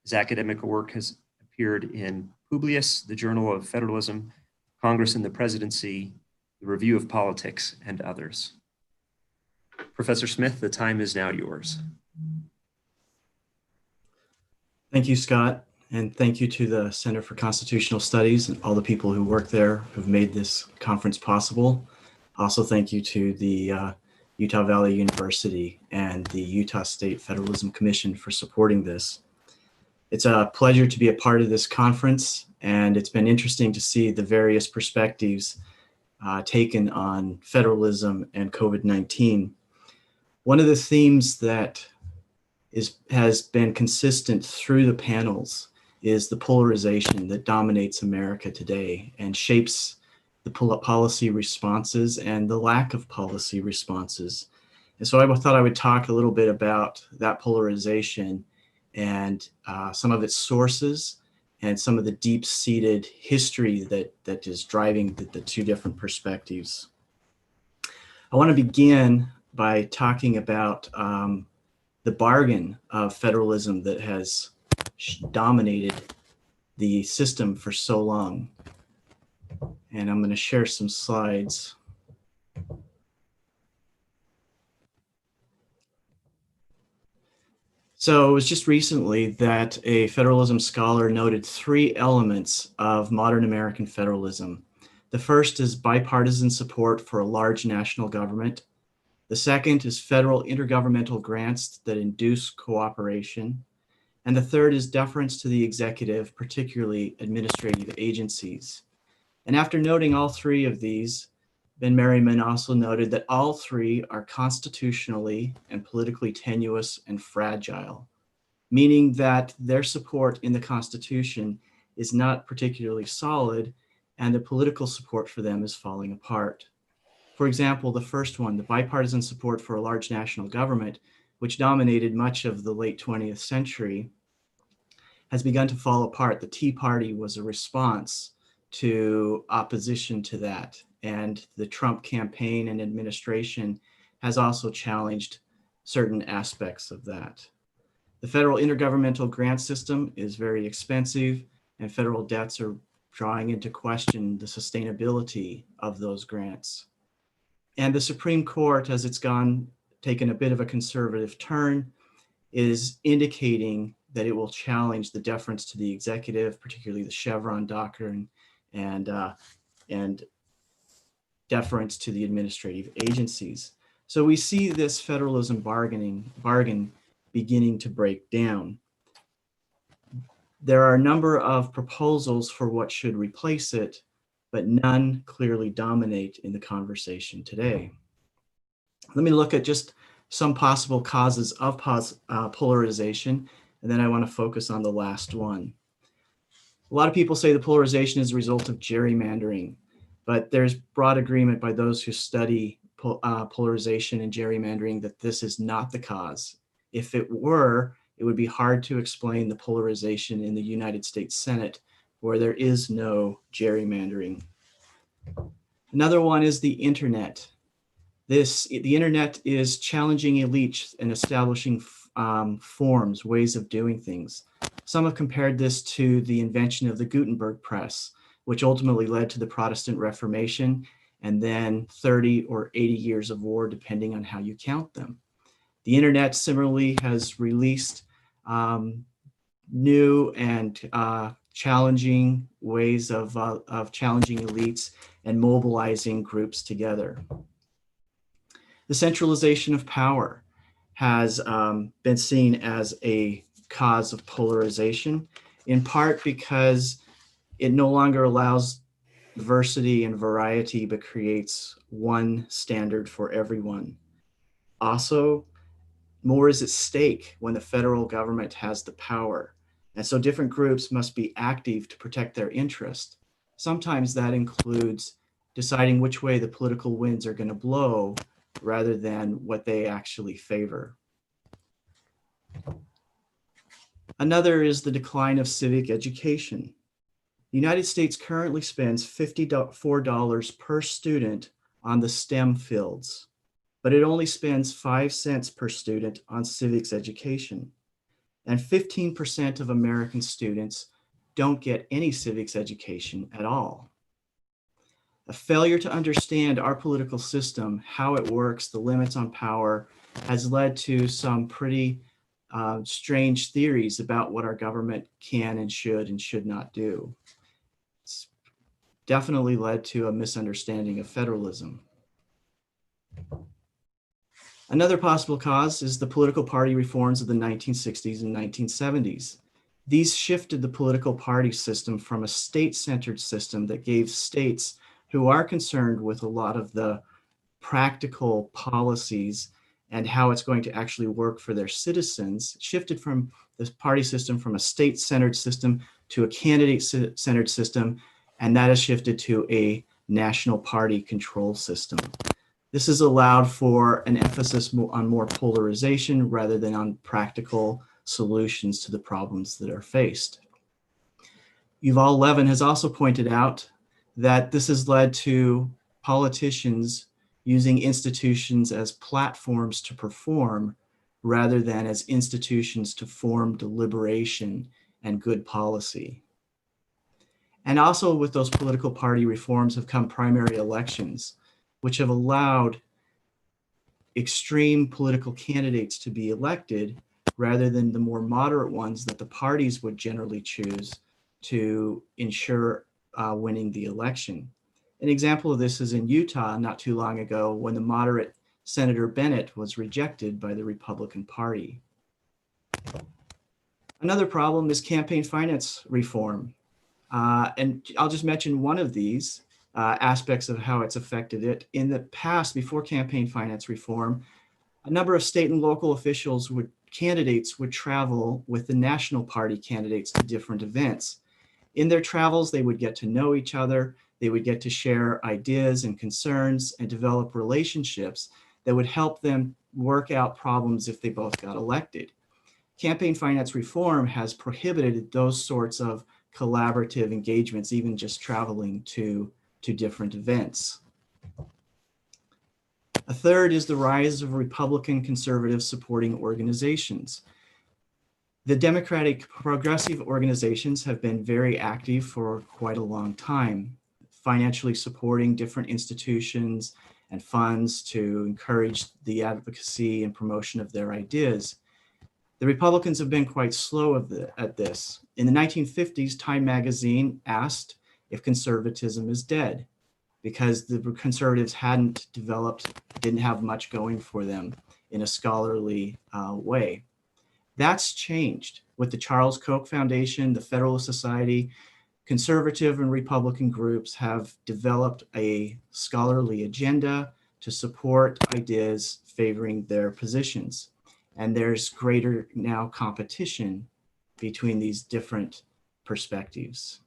His academic work has appeared in Publius, the Journal of Federalism, Congress and the Presidency, the Review of Politics, and others. Professor Smith, the time is now yours. Thank you, Scott, and thank you to the Center for Constitutional Studies and all the people who work there who've made this conference possible. Also, thank you to the Utah Valley University and the Utah State Federalism Commission for supporting this. It's a pleasure to be a part of this conference, and it's been interesting to see the various perspectives taken on federalism and COVID-19. One of the themes that has been consistent through the panels is the polarization that dominates America today and shapes the policy responses and the lack of policy responses. And so I thought I would talk a little bit about that polarization and some of its sources and some of the deep-seated history that is driving the two different perspectives. I want to begin by talking about the bargain of federalism that has dominated the system for so long. And I'm going to share some slides. So it was just recently that a federalism scholar noted 3 elements of modern American federalism. The first is bipartisan support for a large national government. The second is federal intergovernmental grants that induce cooperation. And the third is deference to the executive, particularly administrative agencies. And after noting all 3 of these, Ben Merriman also noted that all 3 are constitutionally and politically tenuous and fragile, meaning that their support in the Constitution is not particularly solid and the political support for them is falling apart. For example, the first one, the bipartisan support for a large national government, which dominated much of the late 20th century, has begun to fall apart. The Tea Party was a response to opposition to that. And the Trump campaign and administration has also challenged certain aspects of that. The federal intergovernmental grant system is very expensive, and federal debts are drawing into question the sustainability of those grants. And the Supreme Court, as it's taken a bit of a conservative turn, is indicating that it will challenge the deference to the executive, particularly the Chevron doctrine, and deference to the administrative agencies. So we see this federalism bargain beginning to break down. There are a number of proposals for what should replace it, but none clearly dominate in the conversation today. Let me look at just some possible causes of polarization, and then I want to focus on the last one. A lot of people say the polarization is a result of gerrymandering, but there's broad agreement by those who study polarization and gerrymandering that this is not the cause. If it were, it would be hard to explain the polarization in the United States Senate, where there is no gerrymandering. Another one is the internet. The internet is challenging elites and establishing forms, ways of doing things. Some have compared this to the invention of the Gutenberg press, which ultimately led to the Protestant Reformation and then 30 or 80 years of war, depending on how you count them. The internet similarly has released new and challenging ways of challenging elites and mobilizing groups together. The centralization of power has been seen as a cause of polarization, in part because it no longer allows diversity and variety, but creates one standard for everyone. Also, more is at stake when the federal government has the power. And so different groups must be active to protect their interest. Sometimes that includes deciding which way the political winds are going to blow rather than what they actually favor. Another is the decline of civic education. The United States currently spends $54 per student on the STEM fields, but it only spends 5 cents per student on civics education. And 15% of American students don't get any civics education at all. A failure to understand our political system, how it works, the limits on power, has led to some pretty strange theories about what our government can and should not do. It's definitely led to a misunderstanding of federalism. Another possible cause is the political party reforms of the 1960s and 1970s. These shifted the political party system from a state-centered system that gave states who are concerned with a lot of the practical policies and how it's going to actually work for their citizens, shifted from this party system from a state-centered system to a candidate-centered system, and that has shifted to a national party control system. This has allowed for an emphasis on more polarization rather than on practical solutions to the problems that are faced. Yuval Levin has also pointed out that this has led to politicians using institutions as platforms to perform rather than as institutions to form deliberation and good policy. And also with those political party reforms have come primary elections, which have allowed extreme political candidates to be elected rather than the more moderate ones that the parties would generally choose to ensure winning the election. An example of this is in Utah not too long ago when the moderate Senator Bennett was rejected by the Republican Party. Another problem is campaign finance reform. And I'll just mention one of these aspects of how it's affected it. In the past, before campaign finance reform, a number of state and local officials candidates would travel with the national party candidates to different events. In their travels, they would get to know each other. They would get to share ideas and concerns and develop relationships that would help them work out problems if they both got elected. Campaign finance reform has prohibited those sorts of collaborative engagements, even just traveling to different events. A third is the rise of Republican conservative supporting organizations. The Democratic progressive organizations have been very active for quite a long time, financially supporting different institutions and funds to encourage the advocacy and promotion of their ideas. The Republicans have been quite slow at this. In the 1950s, Time magazine asked if conservatism is dead because the conservatives didn't have much going for them in a scholarly way. That's changed with the Charles Koch Foundation, the Federalist Society. Conservative and Republican groups have developed a scholarly agenda to support ideas favoring their positions. And there's greater now competition between these different perspectives.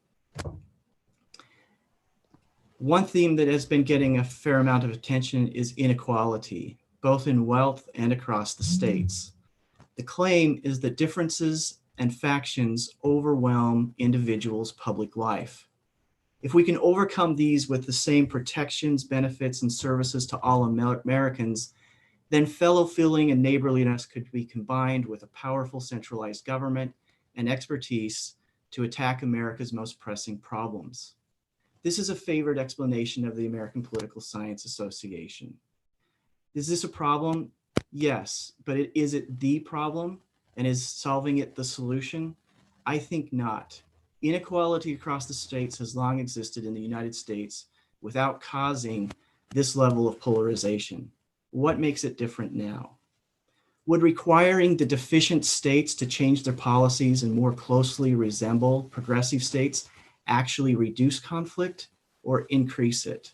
One theme that has been getting a fair amount of attention is inequality, both in wealth and across the states. The claim is that differences and factions overwhelm individuals' public life. If we can overcome these with the same protections, benefits, and services to all Americans, then fellow feeling and neighborliness could be combined with a powerful centralized government and expertise to attack America's most pressing problems. This is a favored explanation of the American Political Science Association. Is this a problem? Yes, but is it the problem? And is solving it the solution? I think not. Inequality across the states has long existed in the United States without causing this level of polarization. What makes it different now? Would requiring the deficient states to change their policies and more closely resemble progressive states actually reduce conflict or increase it?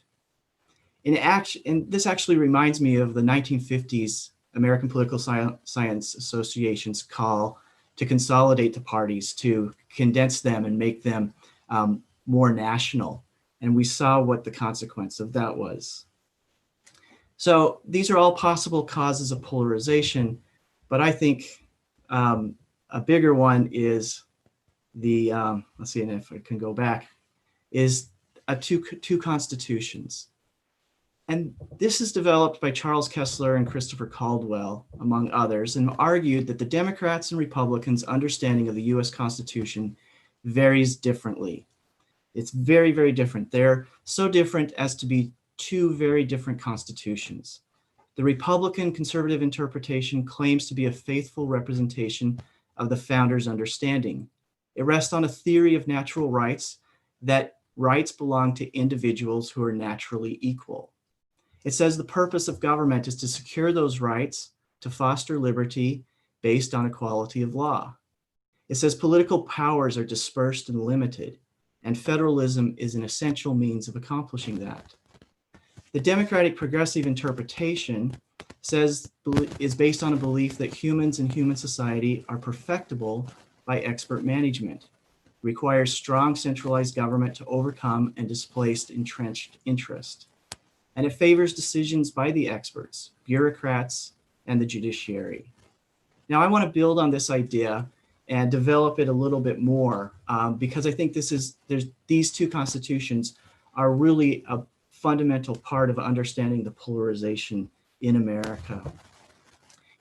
And this actually reminds me of the 1950s American Political Science Association's call to consolidate the parties, to condense them and make them more national. And we saw what the consequence of that was. So these are all possible causes of polarization, but I think a bigger one is the, let's see if I can go back, is two constitutions. And this is developed by Charles Kessler and Christopher Caldwell, among others, and argued that the Democrats and Republicans' understanding of the US Constitution varies differently. It's very, very different. They're so different as to be two very different constitutions. The Republican conservative interpretation claims to be a faithful representation of the founders' understanding. It rests on a theory of natural rights, that rights belong to individuals who are naturally equal. It says the purpose of government is to secure those rights, to foster liberty based on equality of law. It says political powers are dispersed and limited, and federalism is an essential means of accomplishing that. The democratic progressive interpretation is based on a belief that humans and human society are perfectible by expert management, requires strong centralized government to overcome and displace entrenched interest. And it favors decisions by the experts, bureaucrats, and the judiciary. Now, I want to build on this idea and develop it a little bit more because I think these two constitutions are really a fundamental part of understanding the polarization in America.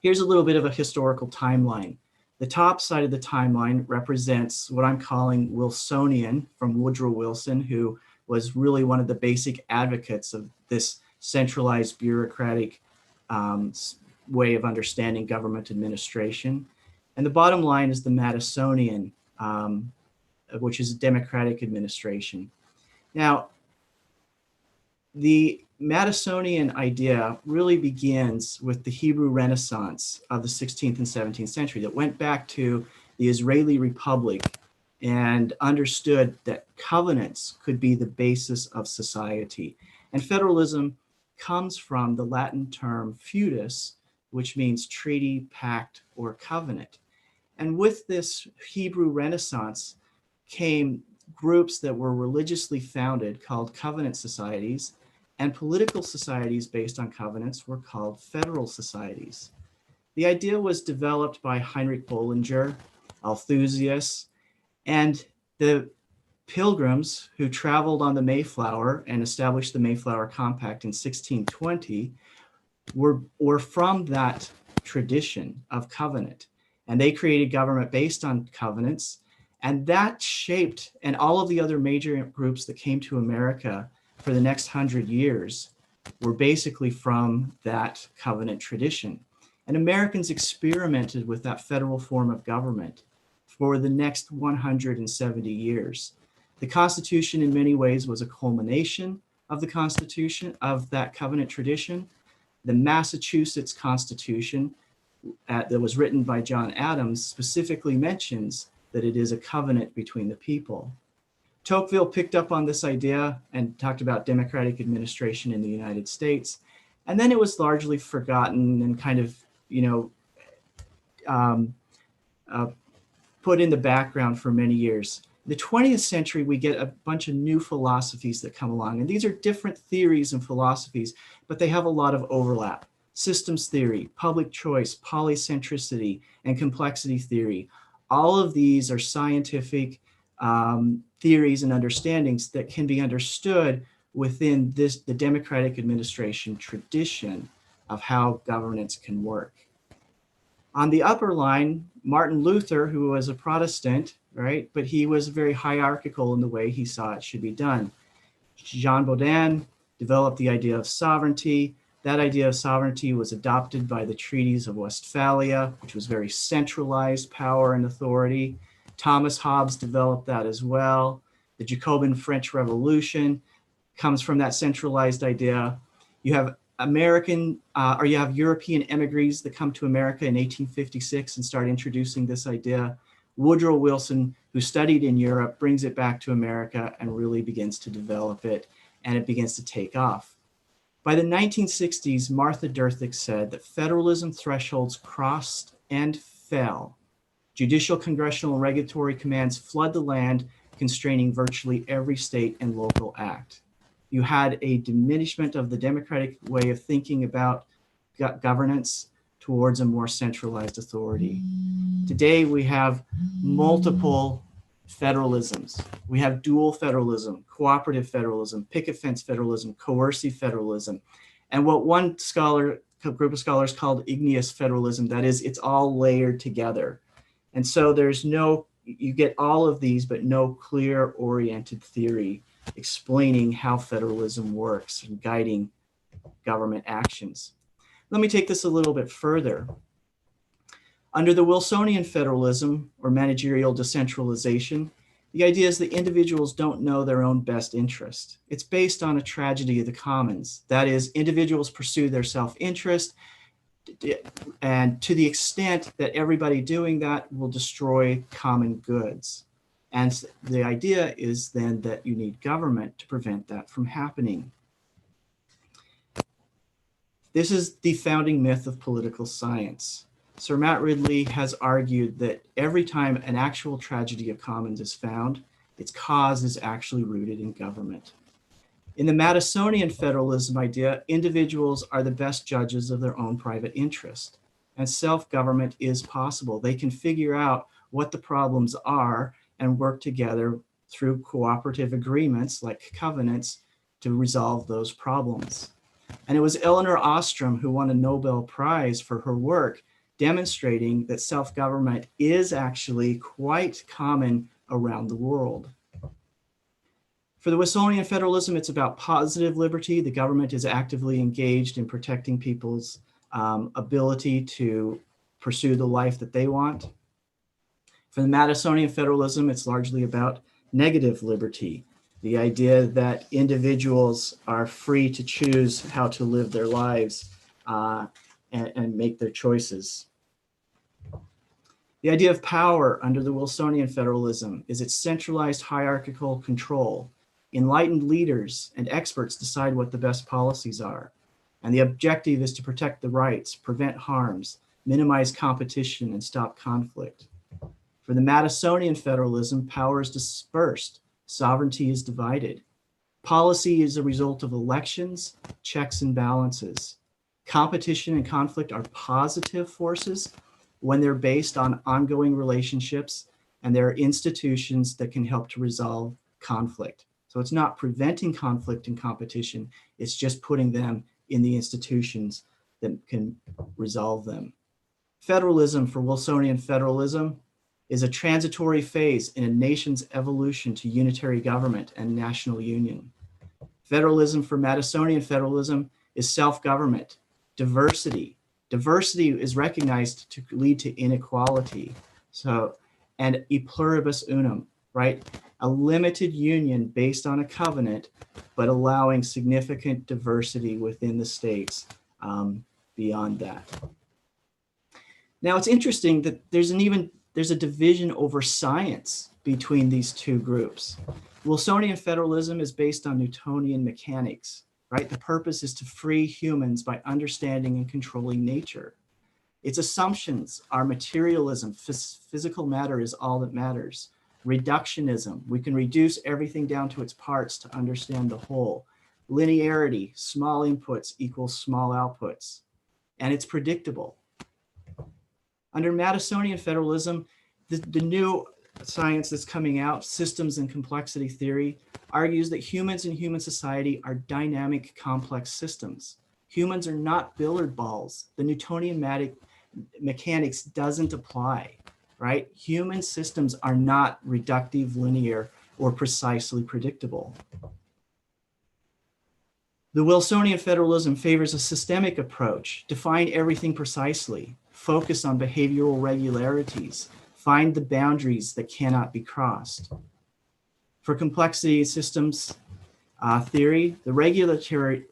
Here's a little bit of a historical timeline. The top side of the timeline represents what I'm calling Wilsonian, from Woodrow Wilson, who was really one of the basic advocates of this centralized bureaucratic way of understanding government administration. And the bottom line is the Madisonian, which is a democratic administration. Now, the Madisonian idea really begins with the Hebrew Renaissance of the 16th and 17th century that went back to the Israeli Republic and understood that covenants could be the basis of society. And federalism comes from the Latin term feudus, which means treaty, pact, or covenant. And with this Hebrew Renaissance came groups that were religiously founded called covenant societies, and political societies based on covenants were called federal societies. The idea was developed by Heinrich Bullinger, Althusius, and the Pilgrims who traveled on the Mayflower and established the Mayflower Compact in 1620 were from that tradition of covenant. And they created government based on covenants. And that shaped, and all of the other major groups that came to America for the next 100 years were basically from that covenant tradition. And Americans experimented with that federal form of government for the next 170 years. The Constitution in many ways was a culmination of the Constitution, of that covenant tradition. The Massachusetts Constitution that was written by John Adams specifically mentions that it is a covenant between the people. Tocqueville picked up on this idea and talked about democratic administration in the United States. And then it was largely forgotten and kind of, put in the background for many years. In the 20th century, we get a bunch of new philosophies that come along. And these are different theories and philosophies, but they have a lot of overlap. Systems theory, public choice, polycentricity, and complexity theory. All of these are scientific theories and understandings that can be understood within the democratic administration tradition of how governance can work. On the upper line, Martin Luther, who was a Protestant, right, but he was very hierarchical in the way he saw it should be done. Jean Baudin developed the idea of sovereignty. That idea of sovereignty was adopted by the treaties of Westphalia, which was very centralized power and authority. Thomas Hobbes developed that as well. The Jacobin French Revolution comes from that centralized idea. You have European emigres that come to America in 1856 and start introducing this idea. Woodrow Wilson, who studied in Europe, brings it back to America and really begins to develop it, and it begins to take off. By the 1960s, Martha Durthik said that federalism thresholds crossed and fell Judicial, congressional, and regulatory commands flood the land, constraining virtually every state and local act. You had a diminishment of the democratic way of thinking about governance towards a more centralized authority. Today, we have multiple federalisms. We have dual federalism, cooperative federalism, picket fence federalism, coercive federalism, and what one group of scholars called igneous federalism, that is, it's all layered together. And so you get all of these, but no clear oriented theory explaining how federalism works and guiding government actions. Let me take this a little bit further. Under the Wilsonian federalism or managerial decentralization, the idea is that individuals don't know their own best interest. It's based on a tragedy of the commons. That is, individuals pursue their self-interest, and to the extent that everybody doing that will destroy common goods. And the idea is then that you need government to prevent that from happening. This is the founding myth of political science. Sir Matt Ridley has argued that every time an actual tragedy of commons is found, its cause is actually rooted in government. In the Madisonian federalism idea, individuals are the best judges of their own private interest, and self-government is possible. They can figure out what the problems are and work together through cooperative agreements like covenants to resolve those problems. And it was Elinor Ostrom who won a Nobel Prize for her work demonstrating that self-government is actually quite common around the world. For the Wilsonian federalism, it's about positive liberty. The government is actively engaged in protecting people's ability to pursue the life that they want. For the Madisonian federalism, it's largely about negative liberty, the idea that individuals are free to choose how to live their lives and make their choices. The idea of power under the Wilsonian federalism is its centralized hierarchical control. Enlightened leaders and experts decide what the best policies are. And the objective is to protect the rights, prevent harms, minimize competition, and stop conflict. For the Madisonian federalism, power is dispersed, sovereignty is divided. Policy is a result of elections, checks and balances. Competition and conflict are positive forces when they're based on ongoing relationships, and there are institutions that can help to resolve conflict. So it's not preventing conflict and competition, it's just putting them in the institutions that can resolve them. Federalism for Wilsonian federalism is a transitory phase in a nation's evolution to unitary government and national union. Federalism for Madisonian federalism is self-government, diversity. Diversity is recognized to lead to inequality. And e pluribus unum, right? A limited union based on a covenant, but allowing significant diversity within the states beyond that. Now it's interesting that there's a division over science between these two groups. Wilsonian federalism is based on Newtonian mechanics, right? The purpose is to free humans by understanding and controlling nature. Its assumptions are materialism, physical matter is all that matters. Reductionism, we can reduce everything down to its parts to understand the whole. Linearity, small inputs equals small outputs. And it's predictable. Under Madisonian federalism, the new science that's coming out, systems and complexity theory, argues that humans and human society are dynamic, complex systems. Humans are not billiard balls. The Newtonian mechanics doesn't apply, right? Human systems are not reductive, linear, or precisely predictable. The Wilsonian federalism favors a systemic approach, define everything precisely, focus on behavioral regularities, find the boundaries that cannot be crossed. For complexity systems theory, the regularities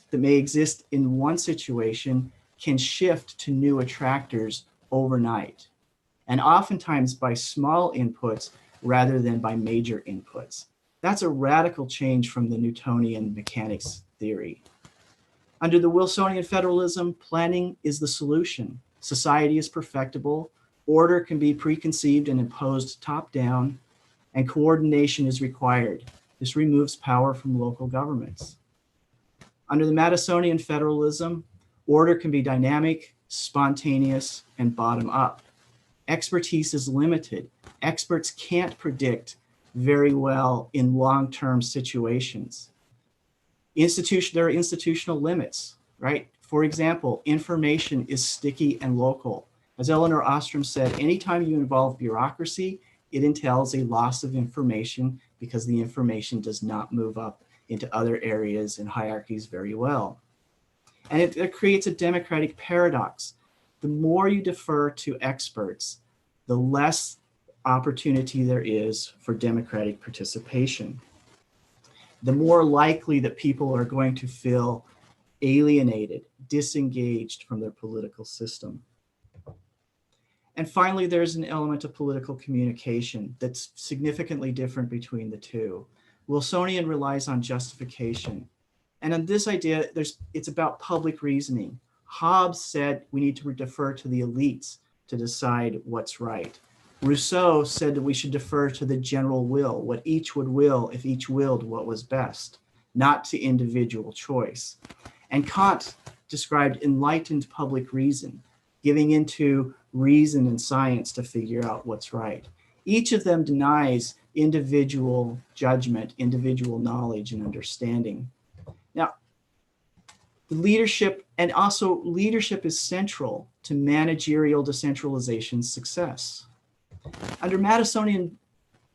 that may exist in one situation can shift to new attractors overnight, and oftentimes by small inputs rather than by major inputs. That's a radical change from the Newtonian mechanics theory. Under the Wilsonian federalism, planning is the solution. Society is perfectible. Order can be preconceived and imposed top-down, and coordination is required. This removes power from local governments. Under the Madisonian federalism, order can be dynamic, spontaneous, and bottom-up. Expertise is limited. Experts can't predict very well in long-term situations. There are institutional limits, right? For example, information is sticky and local. As Eleanor Ostrom said, anytime you involve bureaucracy, it entails a loss of information because the information does not move up into other areas and hierarchies very well. And it creates a democratic paradox. The more you defer to experts, the less opportunity there is for democratic participation. The more likely that people are going to feel alienated, disengaged from their political system. And finally, there's an element of political communication that's significantly different between the two. Wilsonian relies on justification. And on this idea, it's about public reasoning. Hobbes said we need to defer to the elites to decide what's right. Rousseau said that we should defer to the general will, what each would will if each willed what was best, not to individual choice. And Kant described enlightened public reason, giving into reason and science to figure out what's right. Each of them denies individual judgment, individual knowledge and understanding. Now, the leadership is central to managerial decentralization success. Under Madisonian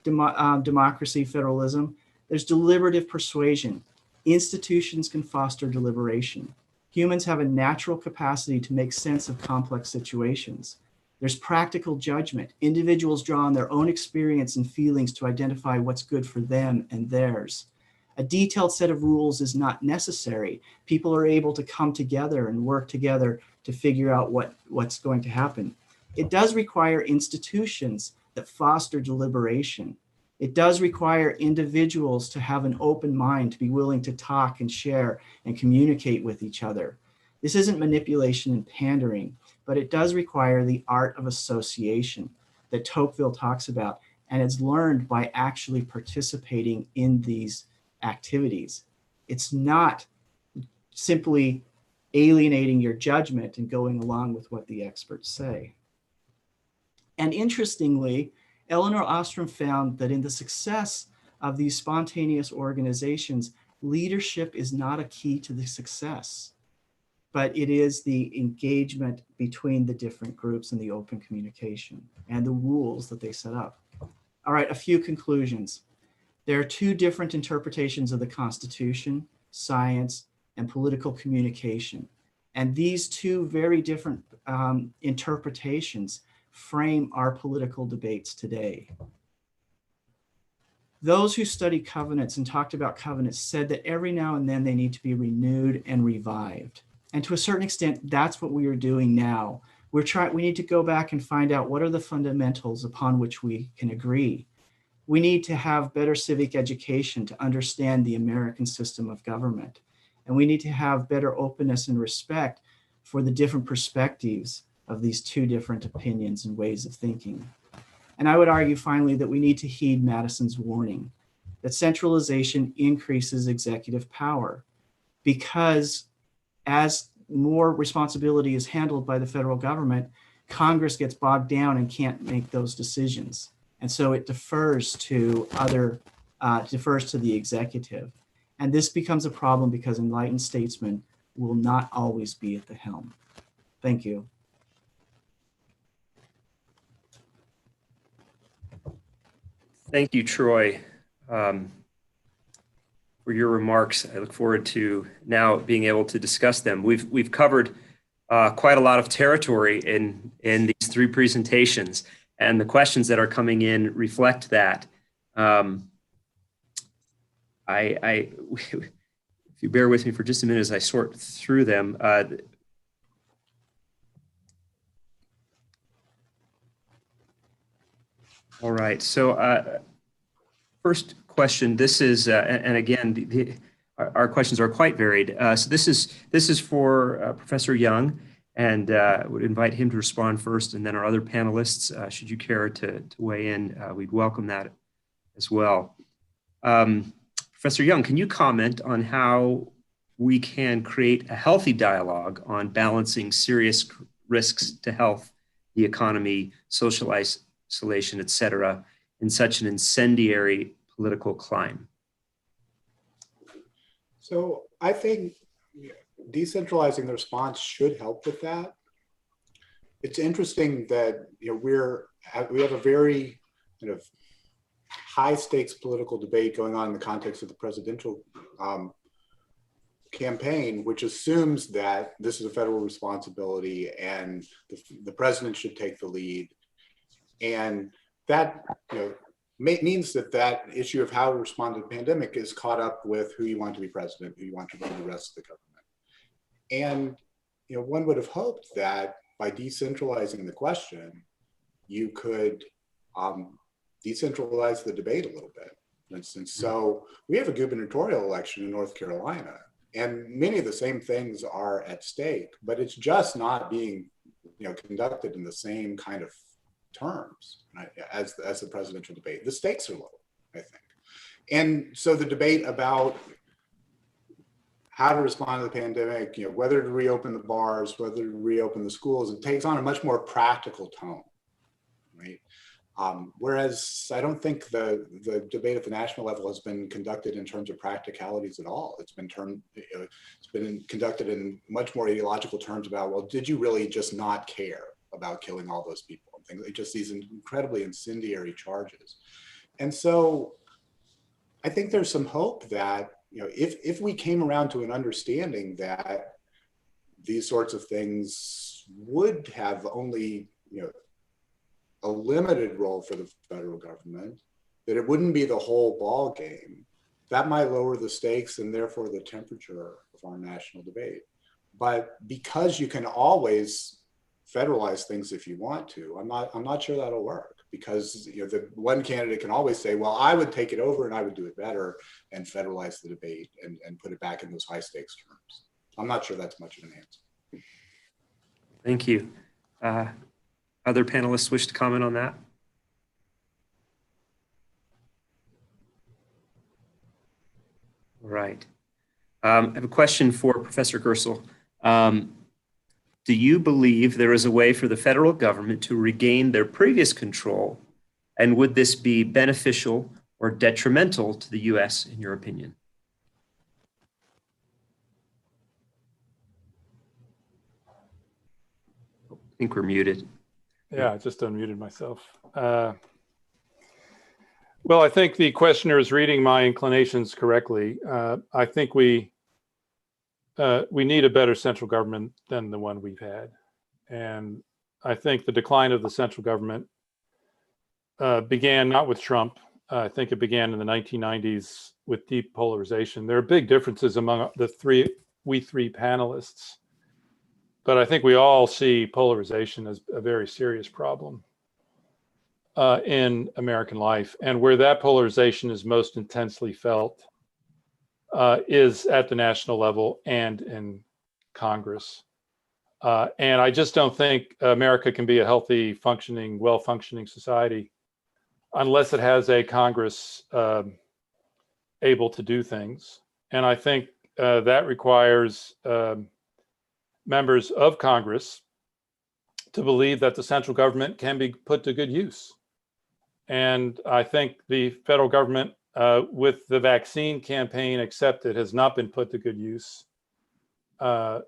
democracy, federalism, there's deliberative persuasion. Institutions can foster deliberation. Humans have a natural capacity to make sense of complex situations. There's practical judgment. Individuals draw on their own experience and feelings to identify what's good for them and theirs. A detailed set of rules is not necessary. People are able to come together and work together to figure out what's going to happen. It does require institutions that foster deliberation. It does require individuals to have an open mind, to be willing to talk and share and communicate with each other. This isn't manipulation and pandering, but it does require the art of association that Tocqueville talks about, and it's learned by actually participating in these activities. It's not simply alienating your judgment and going along with what the experts say. And interestingly, Eleanor Ostrom found that in the success of these spontaneous organizations, leadership is not a key to the success, but it is the engagement between the different groups and the open communication and the rules that they set up. All right, a few conclusions. There are two different interpretations of the Constitution, science, and political communication. And these two very different interpretations frame our political debates today. Those who study covenants and talked about covenants said that every now and then they need to be renewed and revived. And to a certain extent, that's what we are doing now. We need to go back and find out what are the fundamentals upon which we can agree. We need to have better civic education to understand the American system of government. And we need to have better openness and respect for the different perspectives of these two different opinions and ways of thinking. And I would argue finally that we need to heed Madison's warning that centralization increases executive power, because as more responsibility is handled by the federal government, Congress gets bogged down and can't make those decisions. And so it defers to the executive. And this becomes a problem because enlightened statesmen will not always be at the helm. Thank you. Thank you, Troy, for your remarks. I look forward to now being able to discuss them. We've covered quite a lot of territory in these three presentations, and the questions that are coming in reflect that. If you bear with me for just a minute as I sort through them. All right, so first question, this is, and again, our questions are quite varied. So this is for Professor Young, and would invite him to respond first, and then our other panelists, should you care to weigh in, we'd welcome that as well. Professor Young, can you comment on how we can create a healthy dialogue on balancing serious risks to health, the economy, social isolation, et cetera, in such an incendiary political climate? So I think decentralizing the response should help with that. It's interesting that we have a very kind of high stakes political debate going on in the context of the presidential campaign, which assumes that this is a federal responsibility and the president should take the lead. And that means that issue of how to respond to the pandemic is caught up with who you want to be president, who you want to run the rest of the government. And one would have hoped that by decentralizing the question, you could decentralize the debate a little bit, for instance. So we have a gubernatorial election in North Carolina, and many of the same things are at stake, but it's just not being conducted in the same kind of terms, right, as the presidential debate. The stakes are low, I think. And so the debate about how to respond to the pandemic, whether to reopen the bars, whether to reopen the schools, it takes on a much more practical tone, right? Whereas I don't think the debate at the national level has been conducted in terms of practicalities at all. It's been conducted in much more ideological terms about, well, did you really just not care about killing all those people? And things, just these incredibly incendiary charges. And so I think there's some hope that if we came around to an understanding that these sorts of things would have only a limited role for the federal government, that it wouldn't be the whole ball game, that might lower the stakes and therefore the temperature of our national debate. But because you can always federalize things if you want to, I'm not sure that'll work, because the one candidate can always say, well, I would take it over and I would do it better, and federalize the debate and put it back in those high stakes terms. I'm not sure that's much of an answer. Thank you. Other panelists wish to comment on that? All right. I have a question for Professor Gersel. Do you believe there is a way for the federal government to regain their previous control? And would this be beneficial or detrimental to the US, in your opinion? I think we're muted. Yeah, I just unmuted myself. Well, I think the questioner is reading my inclinations correctly. I think we need a better central government than the one we've had. And I think the decline of the central government began not with Trump. I think it began in the 1990s with deep polarization. There are big differences among the three panelists, but I think we all see polarization as a very serious problem in American life. And where that polarization is most intensely felt is at the national level and in Congress. And I just don't think America can be a healthy, functioning, well-functioning society unless it has a Congress able to do things. And I think that requires members of Congress to believe that the central government can be put to good use. And I think the federal government, with the vaccine campaign accepted, has not been put to good use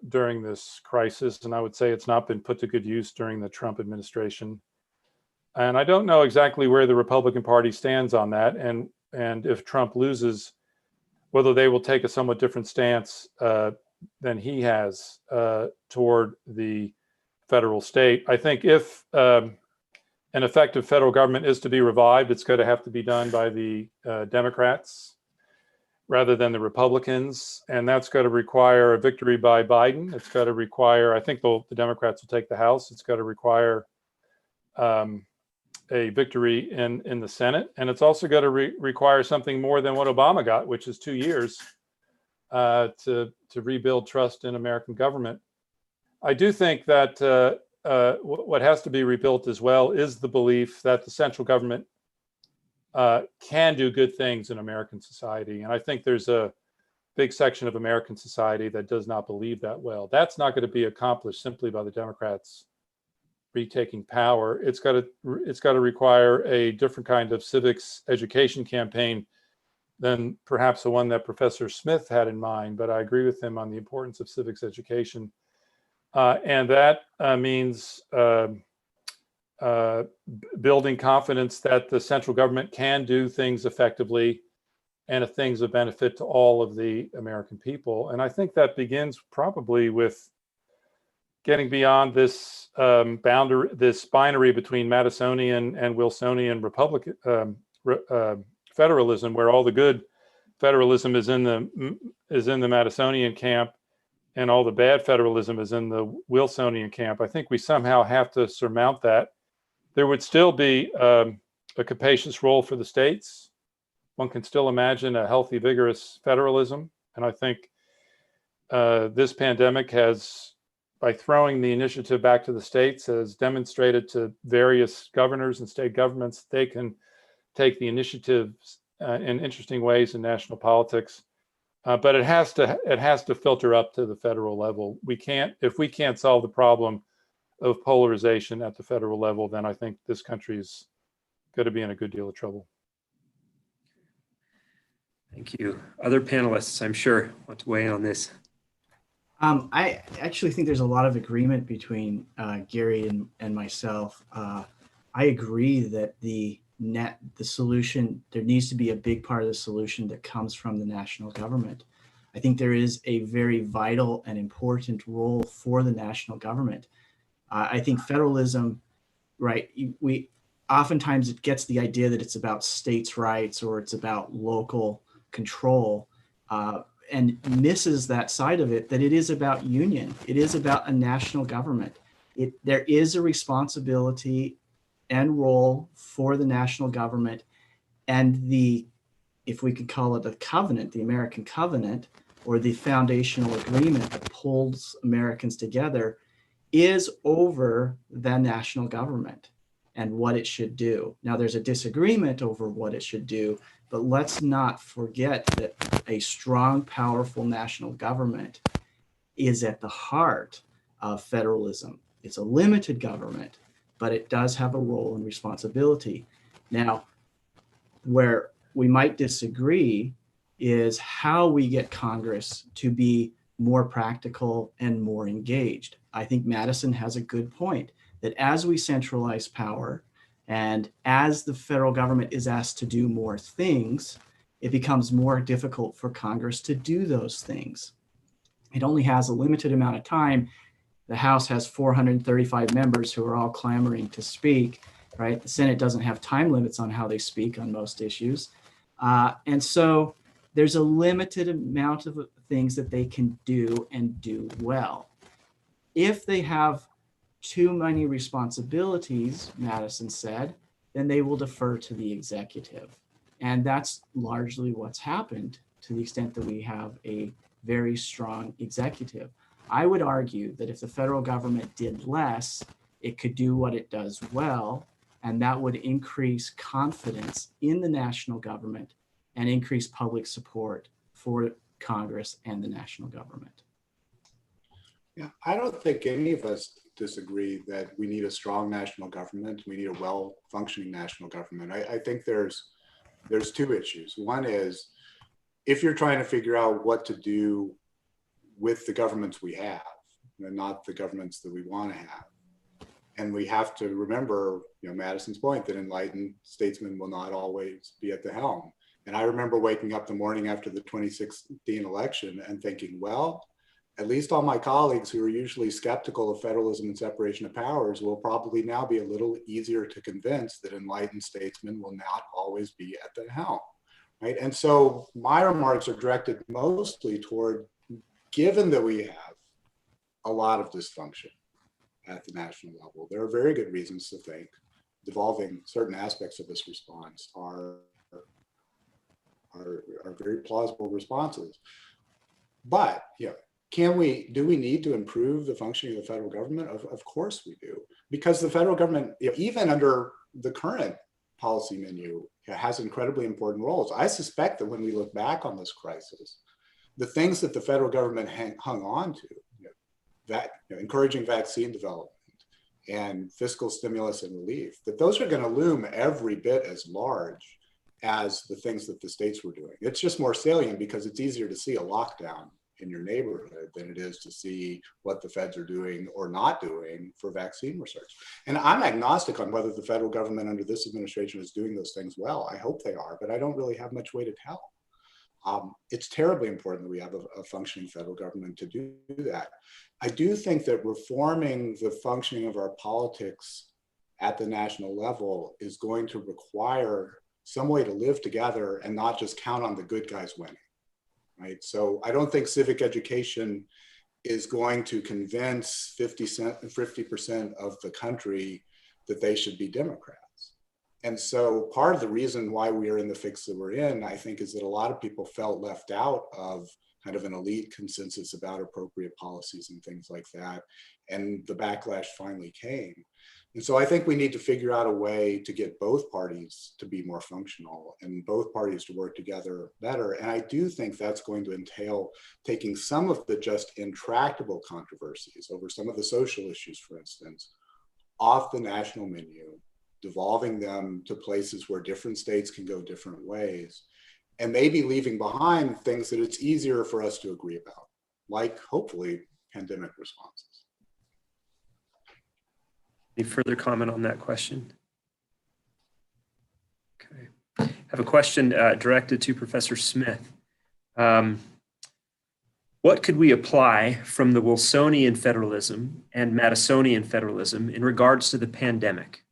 during this crisis. And I would say it's not been put to good use during the Trump administration. And I don't know exactly where the Republican Party stands on that. And if Trump loses, whether they will take a somewhat different stance than he has toward the federal state. I think if an effective federal government is to be revived, it's going to have to be done by the Democrats rather than the Republicans. And that's going to require a victory by Biden. It's going to require, I think the Democrats will take the House. It's going to require a victory in the Senate. And it's also going to require something more than what Obama got, which is 2 years to rebuild trust in American government. I do think that what has to be rebuilt as well is the belief that the central government can do good things in American society. And I think there's a big section of American society that does not believe that well. That's not going to be accomplished simply by the Democrats retaking power. It's got to require a different kind of civics education campaign than perhaps the one that Professor Smith had in mind, but I agree with him on the importance of civics education. And that means building confidence that the central government can do things effectively and things of benefit to all of the American people. And I think that begins probably with getting beyond this boundary, this binary between Madisonian and Wilsonian Republican federalism, where all the good federalism is in the Madisonian camp and all the bad federalism is in the Wilsonian camp. I think we somehow have to surmount that. There would still be a capacious role for the states. One can still imagine a healthy, vigorous federalism. And I think this pandemic has, by throwing the initiative back to the states, has demonstrated to various governors and state governments they can take the initiative in interesting ways in national politics. But it has to filter up to the federal level. If we can't solve the problem of polarization at the federal level, then I think this country is going to be in a good deal of trouble. Thank you. Other panelists, I'm sure, want to weigh in on this. I actually think there's a lot of agreement between Gary and myself. I agree that the solution, there needs to be a big part of the solution that comes from the national government. I think there is a very vital and important role for the national government. I think federalism, right, oftentimes it gets the idea that it's about states' rights or it's about local control, and misses that side of it, that it is about union. It is about a national government. There is a responsibility and role for the national government, and if we could call it a covenant, the American covenant, or the foundational agreement that pulls Americans together, is over the national government and what it should do. Now, there's a disagreement over what it should do, but let's not forget that a strong, powerful national government is at the heart of federalism. It's a limited government, but it does have a role and responsibility. Now, where we might disagree is how we get Congress to be more practical and more engaged. I think Madison has a good point that as we centralize power and as the federal government is asked to do more things, it becomes more difficult for Congress to do those things. It only has a limited amount of time. The House has 435 members who are all clamoring to speak, right? The Senate doesn't have time limits on how they speak on most issues. And so there's a limited amount of things that they can do and do well. If they have too many responsibilities, Madison said, then they will defer to the executive. And that's largely what's happened to the extent that we have a very strong executive. I would argue that if the federal government did less, it could do what it does well, and that would increase confidence in the national government and increase public support for Congress and the national government. Yeah, I don't think any of us disagree that we need a strong national government. We need a well-functioning national government. I think there's two issues. One is if you're trying to figure out what to do with the governments we have, and not the governments that we want to have. And we have to remember, Madison's point that enlightened statesmen will not always be at the helm. And I remember waking up the morning after the 2016 election and thinking, well, at least all my colleagues who are usually skeptical of federalism and separation of powers will probably now be a little easier to convince that enlightened statesmen will not always be at the helm, right? And so my remarks are directed mostly toward, given that we have a lot of dysfunction at the national level, there are very good reasons to think devolving certain aspects of this response are very plausible responses. But do we need to improve the functioning of the federal government? Of course we do, because the federal government, even under the current policy menu, has incredibly important roles. I suspect that when we look back on this crisis, the things that the federal government hung on to, encouraging vaccine development and fiscal stimulus and relief, that those are going to loom every bit as large as the things that the states were doing. It's just more salient because it's easier to see a lockdown in your neighborhood than it is to see what the feds are doing or not doing for vaccine research. And I'm agnostic on whether the federal government under this administration is doing those things well. I hope they are, but I don't really have much way to tell. It's terribly important that we have a functioning federal government to do that. I do think that reforming the functioning of our politics at the national level is going to require some way to live together and not just count on the good guys winning, right? So I don't think civic education is going to convince 50% of the country that they should be Democrats. And so part of the reason why we are in the fix that we're in, I think, is that a lot of people felt left out of kind of an elite consensus about appropriate policies and things like that. And the backlash finally came. And so I think we need to figure out a way to get both parties to be more functional and both parties to work together better. And I do think that's going to entail taking some of the just intractable controversies over some of the social issues, for instance, off the national menu, devolving them to places where different states can go different ways, and maybe leaving behind things that it's easier for us to agree about, like hopefully pandemic responses. Any further comment on that question? Okay. I have a question directed to Professor Smith. What could we apply from the Wilsonian federalism and Madisonian federalism in regards to the pandemic?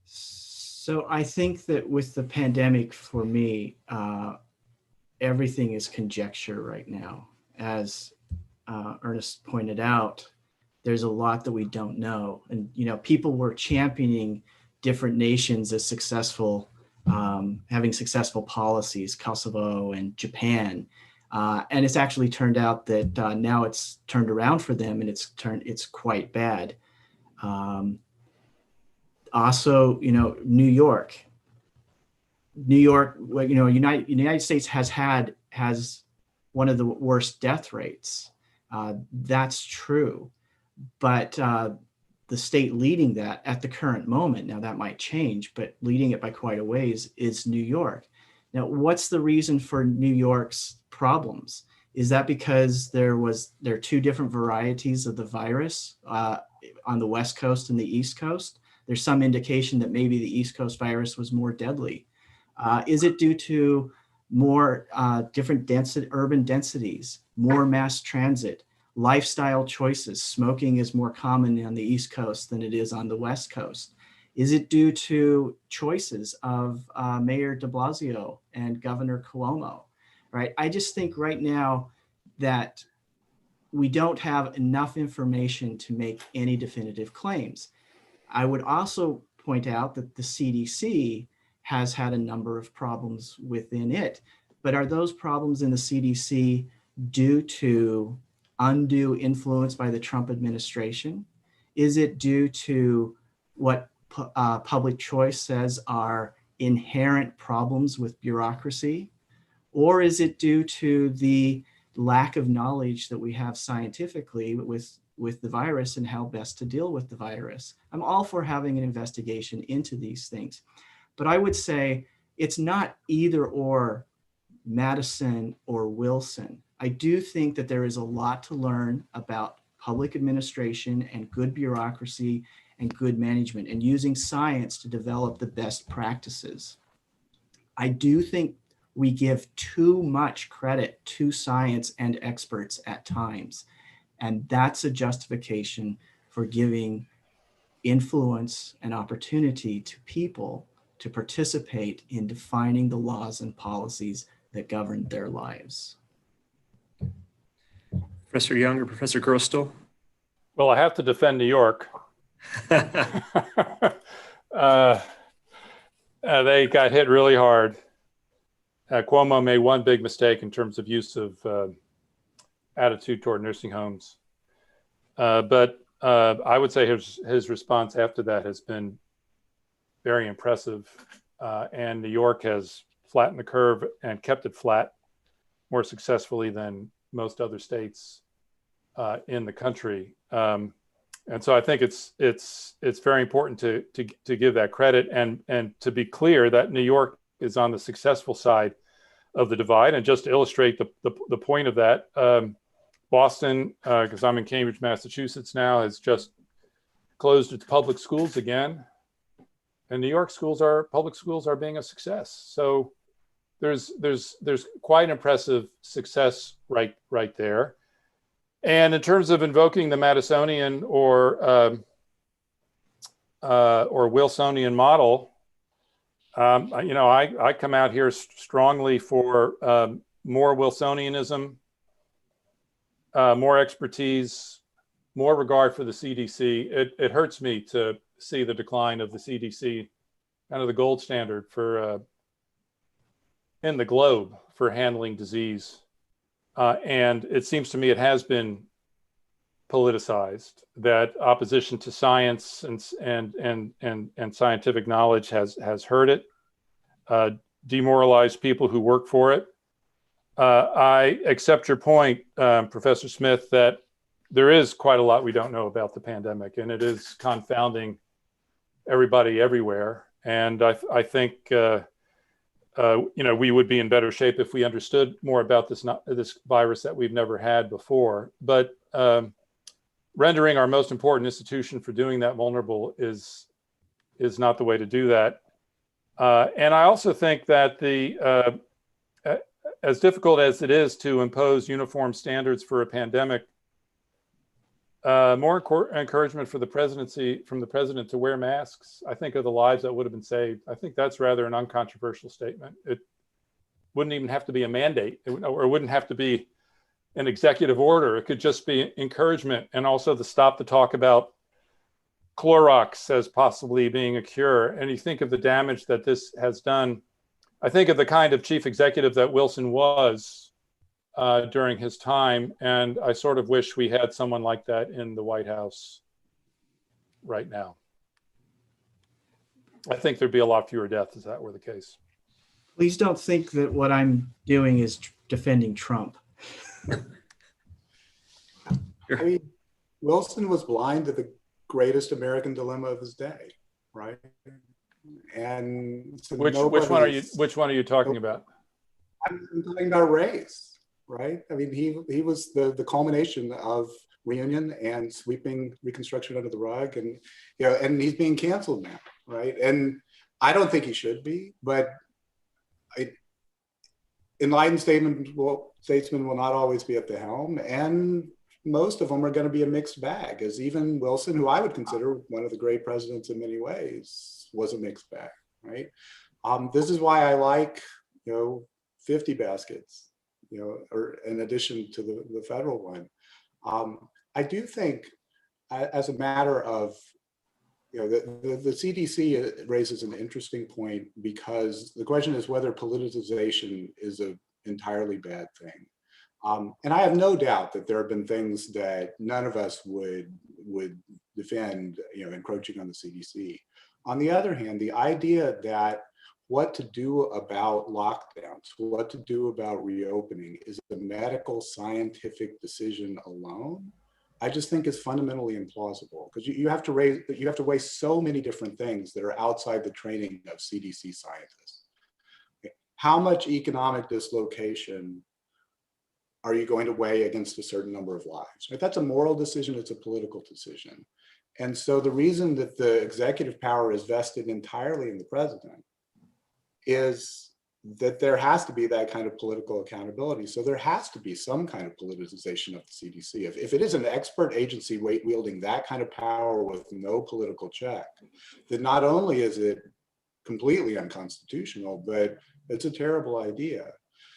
So I think that with the pandemic, for me, everything is conjecture right now. As Ernest pointed out, there's a lot that we don't know. And, people were championing different nations as successful, having successful policies, Kosovo and Japan. And it's actually turned out that now it's turned around for them and it's quite bad. Also, New York, United States has one of the worst death rates. That's true, but the state leading that at the current moment, now that might change, but leading it by quite a ways is New York. Now, what's the reason for New York's problems? Is that because there are two different varieties of the virus on the West Coast and the East Coast? There's some indication that maybe the East Coast virus was more deadly. Is it due to more different urban densities, more mass transit, lifestyle choices? Smoking is more common on the East Coast than it is on the West Coast. Is it due to choices of Mayor de Blasio and Governor Cuomo, right? I just think right now that we don't have enough information to make any definitive claims. I would also point out that the CDC has had a number of problems within it, but are those problems in the CDC due to undue influence by the Trump administration? Is it due to what public choice says are inherent problems with bureaucracy? Or is it due to the lack of knowledge that we have scientifically with the virus and how best to deal with the virus? I'm all for having an investigation into these things, but I would say it's not either or Madison or Wilson. I do think that there is a lot to learn about public administration and good bureaucracy and good management and using science to develop the best practices. I do think we give too much credit to science and experts at times. And that's a justification for giving influence and opportunity to people to participate in defining the laws and policies that govern their lives. Professor Young or Professor Grostel? Well, I have to defend New York. They got hit really hard. Cuomo made one big mistake in terms of use of attitude toward nursing homes. But I would say his response after that has been very impressive. And New York has flattened the curve and kept it flat more successfully than most other states in the country. And so I think it's very important to give that credit and to be clear that New York is on the successful side of the divide. And just to illustrate the point of that, Boston, because I'm in Cambridge, Massachusetts now, has just closed its public schools again. And New York public schools are being a success. So there's quite an impressive success right there. And in terms of invoking the Madisonian or Wilsonian model, I come out here strongly for more Wilsonianism, more expertise, more regard for the CDC. It hurts me to see the decline of the CDC, kind of the gold standard for in the globe for handling disease. And it seems to me it has been politicized, that opposition to science and scientific knowledge has hurt it, demoralized people who work for it. I accept your point, Professor Smith, that there is quite a lot we don't know about the pandemic, and it is confounding everybody everywhere. And I think we would be in better shape if we understood more about this virus that we've never had before. But rendering our most important institution for doing that vulnerable is not the way to do that. And I also think that as difficult as it is to impose uniform standards for a pandemic, more encouragement for the from the president to wear masks, I think, of the lives that would have been saved. I think that's rather an uncontroversial statement. It wouldn't even have to be a mandate, or it wouldn't have to be an executive order. It could just be encouragement, and also to stop the talk about Clorox as possibly being a cure. And you think of the damage that this has done. I think of the kind of chief executive that Wilson was during his time, and I sort of wish we had someone like that in the White House right now. I think there'd be a lot fewer deaths if that were the case. Please don't think that what I'm doing is defending Trump. I mean, Wilson was blind to the greatest American dilemma of his day, right? And so which one are you talking about? I'm talking about race, right? I mean, he was the culmination of reunion and sweeping Reconstruction under the rug, and and he's being canceled now, right? And I don't think he should be, but enlightened statesmen will not always be at the helm, and most of them are going to be a mixed bag, as even Wilson, who I would consider one of the great presidents in many ways, was a mixed bag, right? This is why I like, 50 baskets, or in addition to the federal one. I do think, as a matter of, the CDC raises an interesting point, because the question is whether politicization is an entirely bad thing. And I have no doubt that there have been things that none of us would defend, encroaching on the CDC. On the other hand, the idea that what to do about lockdowns, what to do about reopening is a medical scientific decision alone, I just think is fundamentally implausible, because you have to weigh so many different things that are outside the training of CDC scientists. How much economic dislocation are you going to weigh against a certain number of lives? Right? That's a moral decision, it's a political decision. And so the reason that the executive power is vested entirely in the president is that there has to be that kind of political accountability. So there has to be some kind of politicization of the CDC. If it is an expert agency wielding that kind of power with no political check, then not only is it completely unconstitutional, but it's a terrible idea.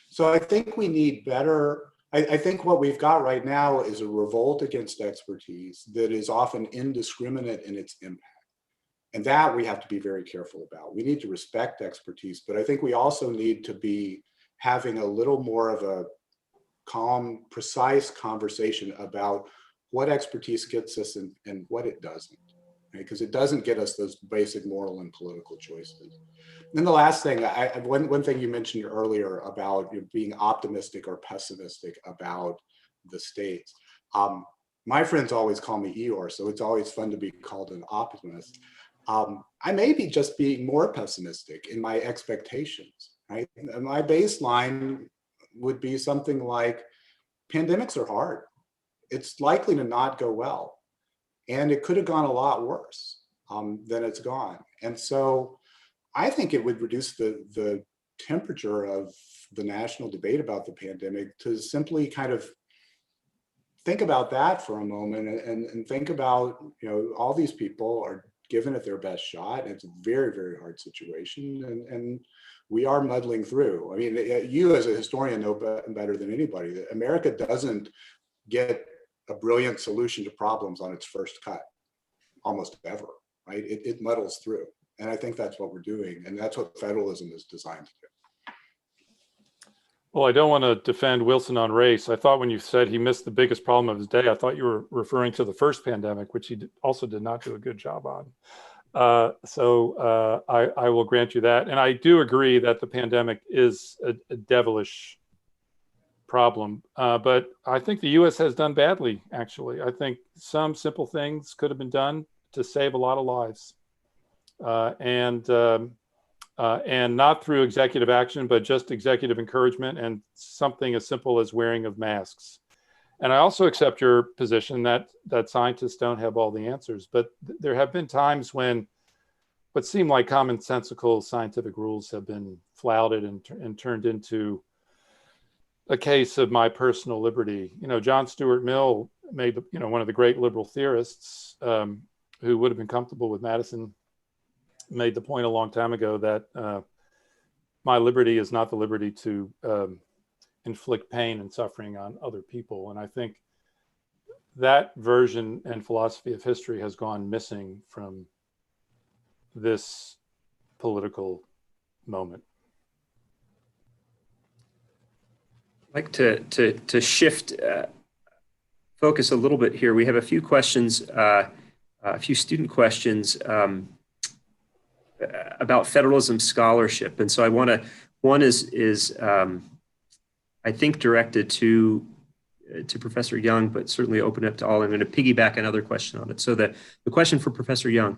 So I think we need better. I think what we've got right now is a revolt against expertise that is often indiscriminate in its impact. And that we have to be very careful about. We need to respect expertise, but I think we also need to be having a little more of a calm, precise conversation about what expertise gets us and what it doesn't, because it doesn't get us those basic moral and political choices. And then the last thing, one thing you mentioned earlier about being optimistic or pessimistic about the states. My friends always call me Eeyore, so it's always fun to be called an optimist. I may be just being more pessimistic in my expectations, right? My baseline would be something like, pandemics are hard. It's likely to not go well. And it could have gone a lot worse than it's gone. And so I think it would reduce the temperature of the national debate about the pandemic to simply kind of think about that for a moment and think about, all these people are given it their best shot. It's a very, very hard situation. And we are muddling through. I mean, you as a historian know better than anybody that America doesn't get a brilliant solution to problems on its first cut, almost ever, right? It muddles through. And I think that's what we're doing. And that's what federalism is designed to do. Well, I don't want to defend Wilson on race. I thought when you said he missed the biggest problem of his day, I thought you were referring to the first pandemic, which he also did not do a good job on. So I will grant you that. And I do agree that the pandemic is a devilish problem. But I think the US has done badly, actually. I think some simple things could have been done to save a lot of lives. And not through executive action, but just executive encouragement and something as simple as wearing of masks. And I also accept your position that scientists don't have all the answers, but there have been times when what seem like commonsensical scientific rules have been flouted and turned into a case of my personal liberty. John Stuart Mill made, one of the great liberal theorists who would have been comfortable with Madison, made the point a long time ago that my liberty is not the liberty to inflict pain and suffering on other people. And I think that version and philosophy of history has gone missing from this political moment. I'd like to shift focus a little bit here. We have a few questions, a few student questions about federalism scholarship. And so I want to, one is I think directed to Professor Young, but certainly open up to all. I'm going to piggyback another question on it. So the question for Professor Young,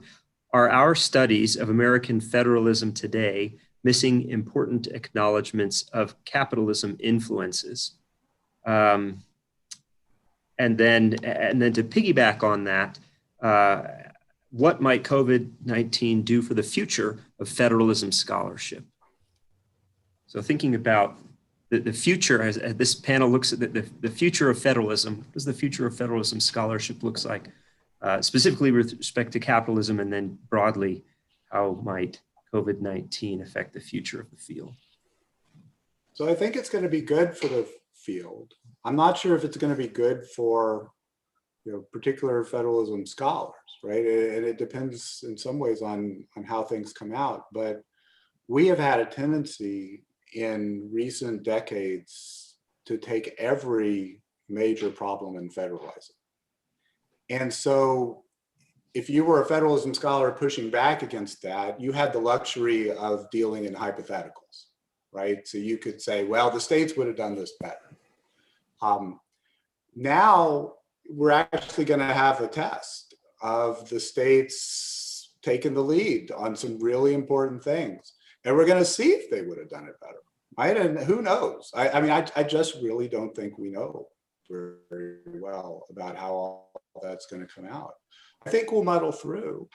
are our studies of American federalism today missing important acknowledgments of capitalism influences? And then to piggyback on that, what might COVID-19 do for the future of federalism scholarship? So thinking about the future, as this panel looks at the future of federalism, what does the future of federalism scholarship looks like, specifically with respect to capitalism, and then broadly, how might COVID-19 affect the future of the field? So I think it's going to be good for the field. I'm not sure if it's going to be good for particular federalism scholars, right? And it depends in some ways on how things come out. But we have had a tendency in recent decades to take every major problem and federalize it. And so if you were a federalism scholar pushing back against that, you had the luxury of dealing in hypotheticals, right? So you could say, well, the states would have done this better. Now we're actually going to have a test of the states taking the lead on some really important things. And we're going to see if they would have done it better, right? And who knows? I mean, I just really don't think we know very well about how all that's going to come out. I think we'll muddle through,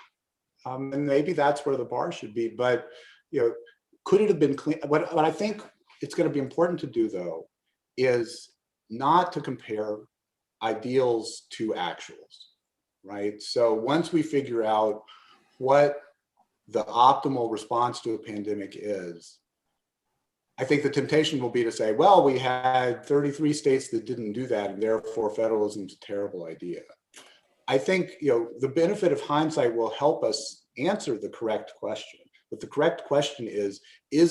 and maybe that's where the bar should be. But could it have been clean? What I think it's going to be important to do, though, is not to compare ideals to actuals, right? So once we figure out what the optimal response to a pandemic is, I think the temptation will be to say, well, we had 33 states that didn't do that, and therefore federalism is a terrible idea. I think the benefit of hindsight will help us answer the correct question. But the correct question is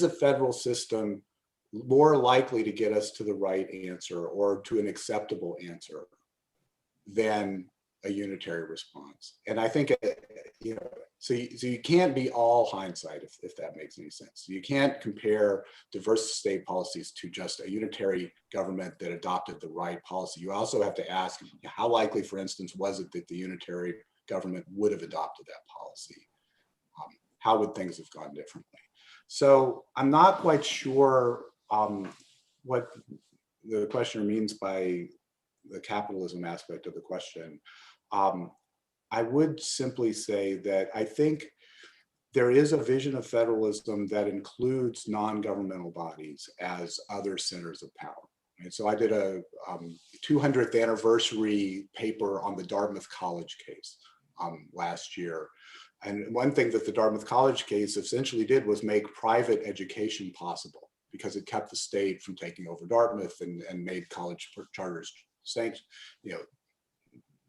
a federal system more likely to get us to the right answer or to an acceptable answer than a unitary response. And I think, you know, so you can't be all hindsight, if that makes any sense. You can't compare diverse state policies to just a unitary government that adopted the right policy. You also have to ask, how likely, for instance, was it that the unitary government would have adopted that policy? How would things have gone differently? So I'm not quite sure what the questioner means by the capitalism aspect of the question. I would simply say that I think there is a vision of federalism that includes non-governmental bodies as other centers of power. And so I did a 200th anniversary paper on the Dartmouth College case last year. And one thing that the Dartmouth College case essentially did was make private education possible, because it kept the state from taking over Dartmouth and made college charters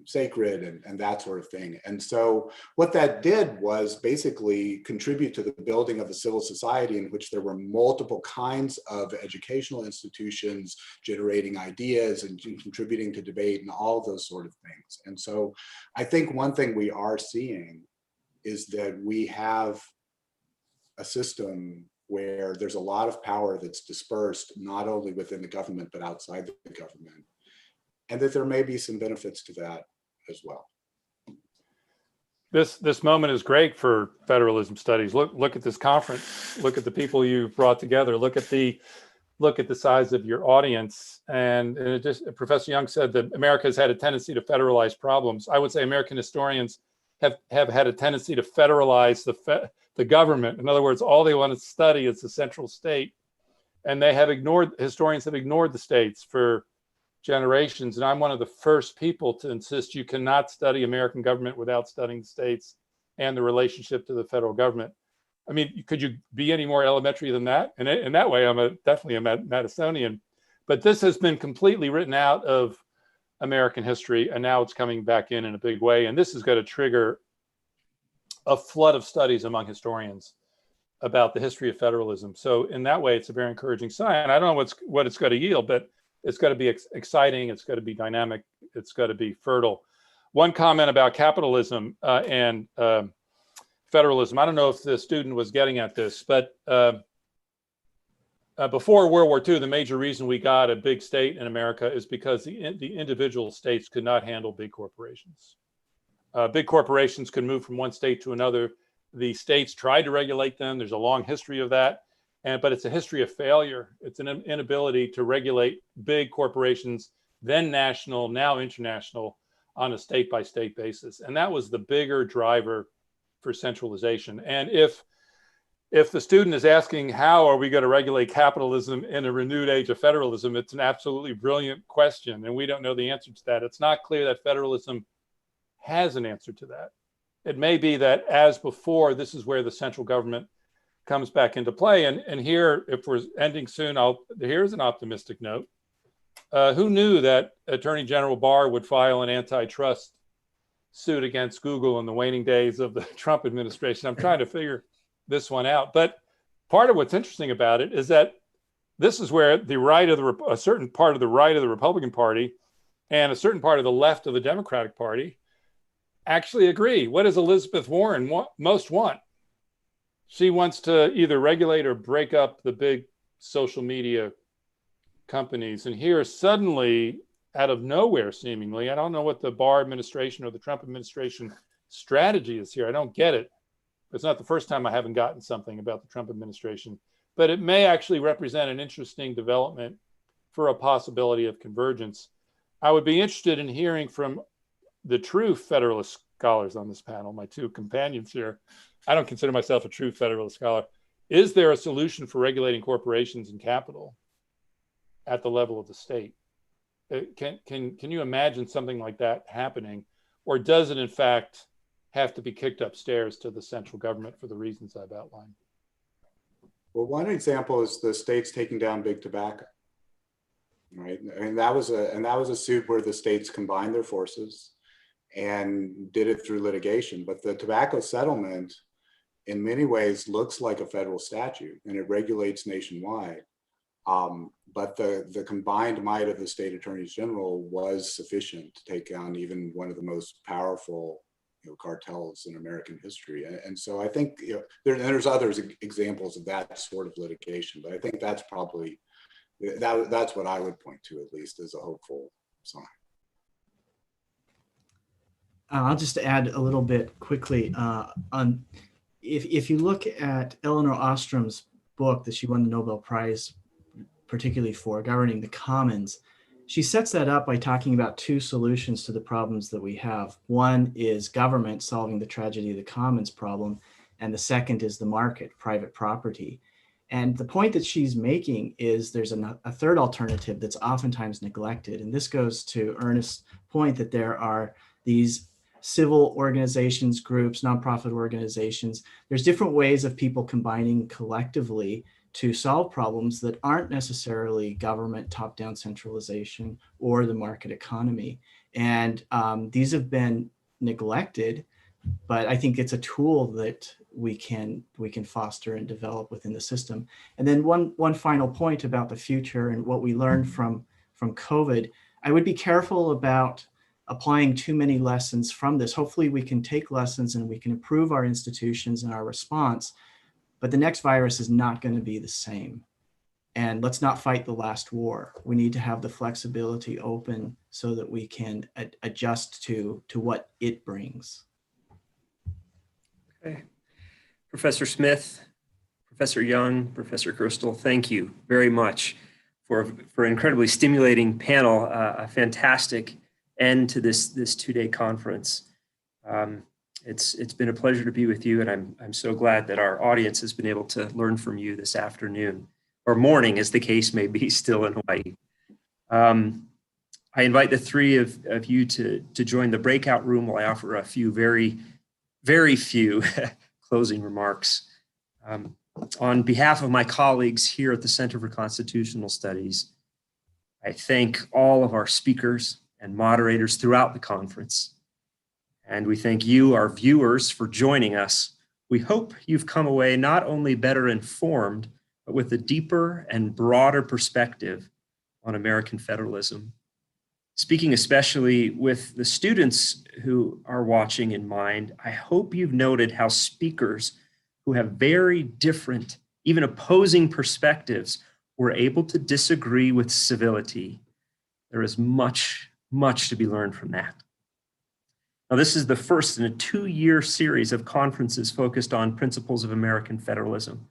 sacred and that sort of thing. And so what that did was basically contribute to the building of a civil society in which there were multiple kinds of educational institutions generating ideas and contributing to debate and all of those sort of things. And so I think one thing we are seeing is that we have a system where there's a lot of power that's dispersed, not only within the government, but outside the government. And that there may be some benefits to that as well. This moment is great for federalism studies. Look at this conference. Look at the people you've brought together. Look at the size of your audience. And it just, Professor Young said that America has had a tendency to federalize problems. I would say American historians have had a tendency to federalize the government. In other words, all they want to study is the central state, and historians have ignored the states for generations. And I'm one of the first people to insist you cannot study American government without studying the states and the relationship to the federal government. I mean, could you be any more elementary than that? And in that way, I'm definitely a Madisonian. But this has been completely written out of American history, and now it's coming back in a big way. And this is going to trigger a flood of studies among historians about the history of federalism. So in that way, it's a very encouraging sign. I don't know what it's going to yield, but it's going to be exciting. It's going to be dynamic. It's going to be fertile. One comment about capitalism and federalism. I don't know if the student was getting at this, but before World War II, the major reason we got a big state in America is because the individual states could not handle big corporations. Big corporations could move from one state to another. The states tried to regulate them. There's a long history of that. But it's a history of failure. It's an inability to regulate big corporations, then national, now international, on a state-by-state basis. And that was the bigger driver for centralization. And if the student is asking, how are we going to regulate capitalism in a renewed age of federalism, it's an absolutely brilliant question. And we don't know the answer to that. It's not clear that federalism has an answer to that. It may be that, as before, this is where the central government comes back into play. And here, if we're ending soon, here's an optimistic note. Who knew that Attorney General Barr would file an antitrust suit against Google in the waning days of the Trump administration? I'm trying to figure this one out. But part of what's interesting about it is that this is where a certain part of the right of the Republican Party and a certain part of the left of the Democratic Party actually agree. What does Elizabeth Warren most want? She wants to either regulate or break up the big social media companies. And here suddenly, out of nowhere, seemingly, I don't know what the Barr administration or the Trump administration strategy is here. I don't get it. It's not the first time I haven't gotten something about the Trump administration, but it may actually represent an interesting development for a possibility of convergence. I would be interested in hearing from the true Federalist scholars on this panel, my two companions here. I don't consider myself a true Federalist scholar. Is there a solution for regulating corporations and capital at the level of the state? Can you imagine something like that happening? Or does it, in fact, have to be kicked upstairs to the central government for the reasons I've outlined? Well, one example is the states taking down big tobacco, right? I mean, that was a suit where the states combined their forces and did it through litigation. But the tobacco settlement, in many ways, looks like a federal statute, and it regulates nationwide. But the combined might of the state attorneys general was sufficient to take down even one of the most powerful cartels in American history. And so I think there's others examples of that sort of litigation, but I think that's probably, that's what I would point to, at least, as a hopeful sign. I'll just add a little bit quickly on if you look at Elinor Ostrom's book that she won the Nobel Prize particularly for, Governing the Commons, she sets that up by talking about two solutions to the problems that we have. One is government solving the tragedy of the commons problem, and the second is the market, private property. And the point that she's making is there's a third alternative that's oftentimes neglected. And this goes to Ernest's point that there are these civil organizations, groups, nonprofit organizations. There's different ways of people combining collectively to solve problems that aren't necessarily government top-down centralization or the market economy. And these have been neglected, but I think it's a tool that we can foster and develop within the system. And then one final point about the future and what we learned from COVID, I would be careful about applying too many lessons from this. Hopefully we can take lessons and we can improve our institutions and our response, but the next virus is not going to be the same. And let's not fight the last war. We need to have the flexibility open so that we can adjust to what it brings. Okay. Professor Smith, Professor Young, Professor Crystal, thank you very much for an incredibly stimulating panel, a fantastic end to this two-day conference. It's been a pleasure to be with you, and I'm so glad that our audience has been able to learn from you this afternoon, or morning as the case may be, still in Hawaii. I invite the three of you to join the breakout room while I offer a few very, very few closing remarks. On behalf of my colleagues here at the Center for Constitutional Studies, I thank all of our speakers and moderators throughout the conference. And we thank you, our viewers, for joining us. We hope you've come away not only better informed, but with a deeper and broader perspective on American federalism. Speaking especially with the students who are watching in mind, I hope you've noted how speakers who have very different, even opposing perspectives were able to disagree with civility. There is much, much to be learned from that. Now, this is the first in a 2-year series of conferences focused on principles of American federalism.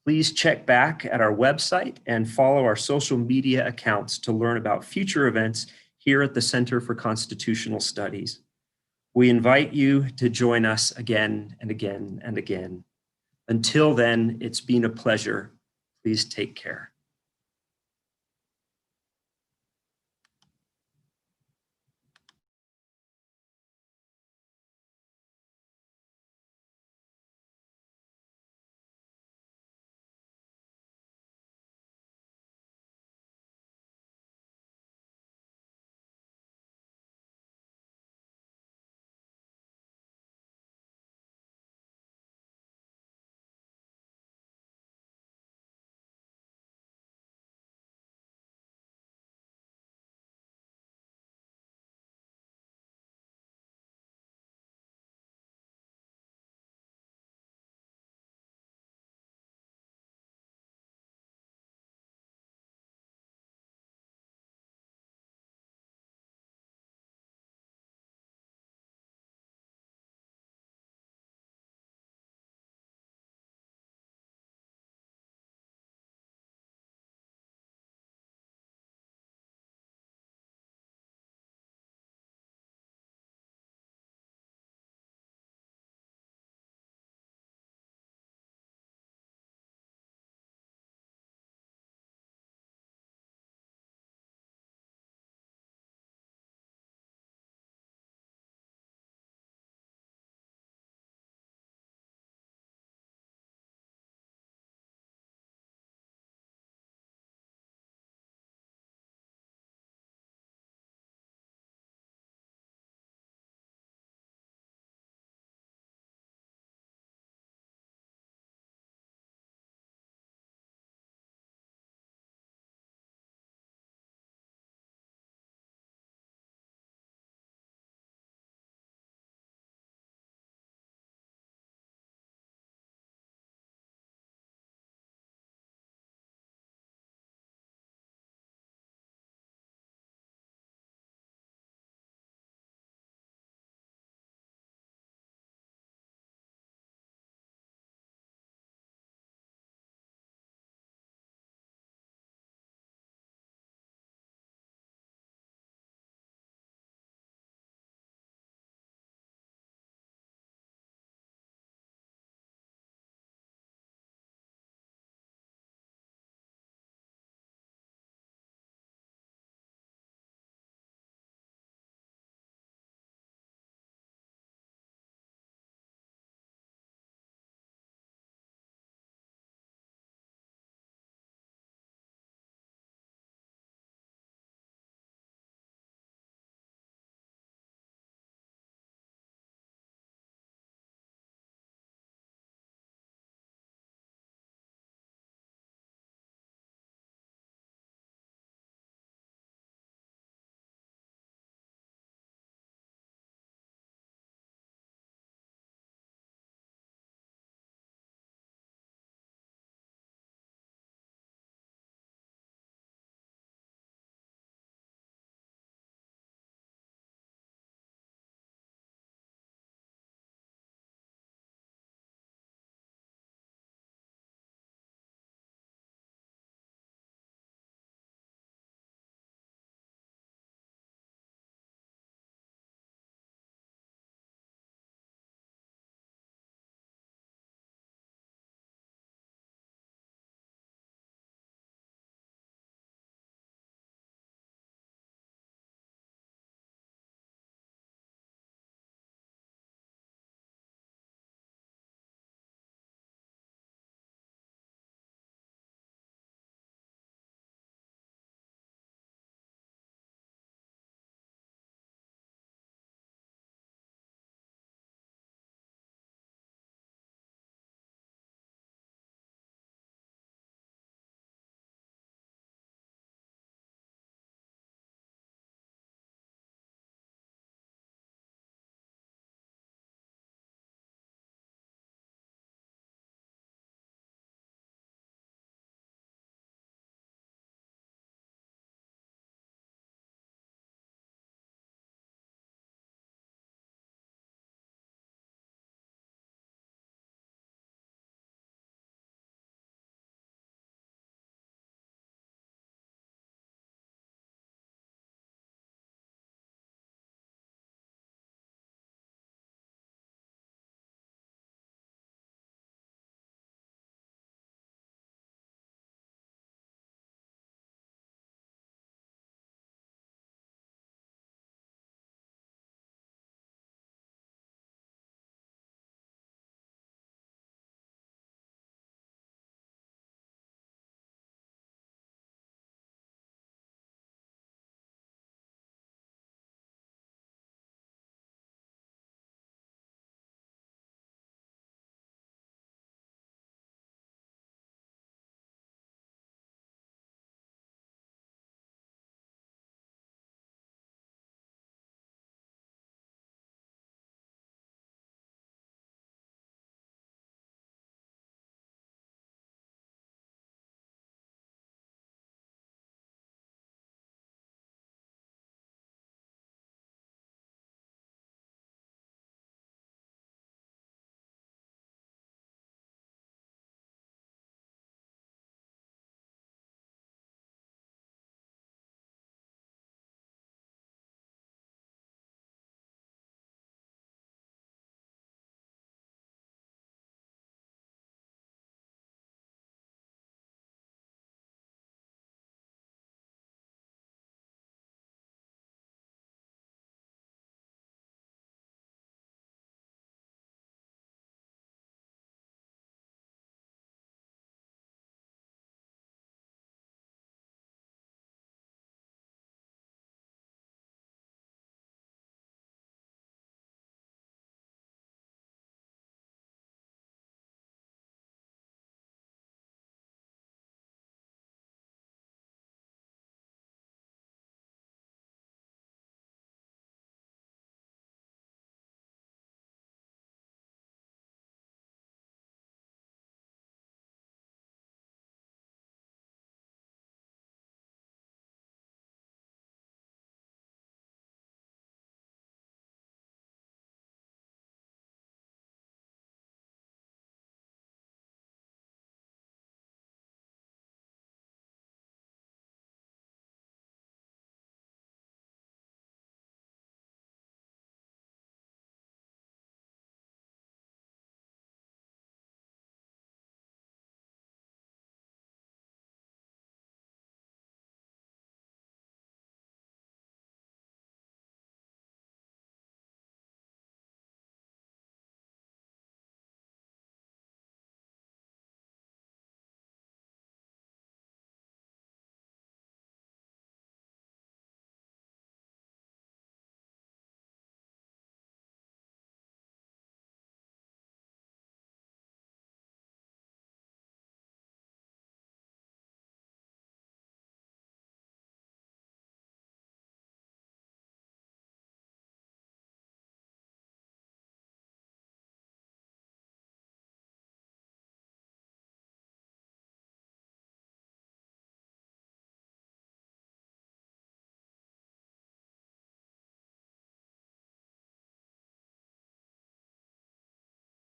Please check back at our website and follow our social media accounts to learn about future events here at the Center for Constitutional Studies. We invite you to join us again and again and again. Until then, it's been a pleasure. Please take care.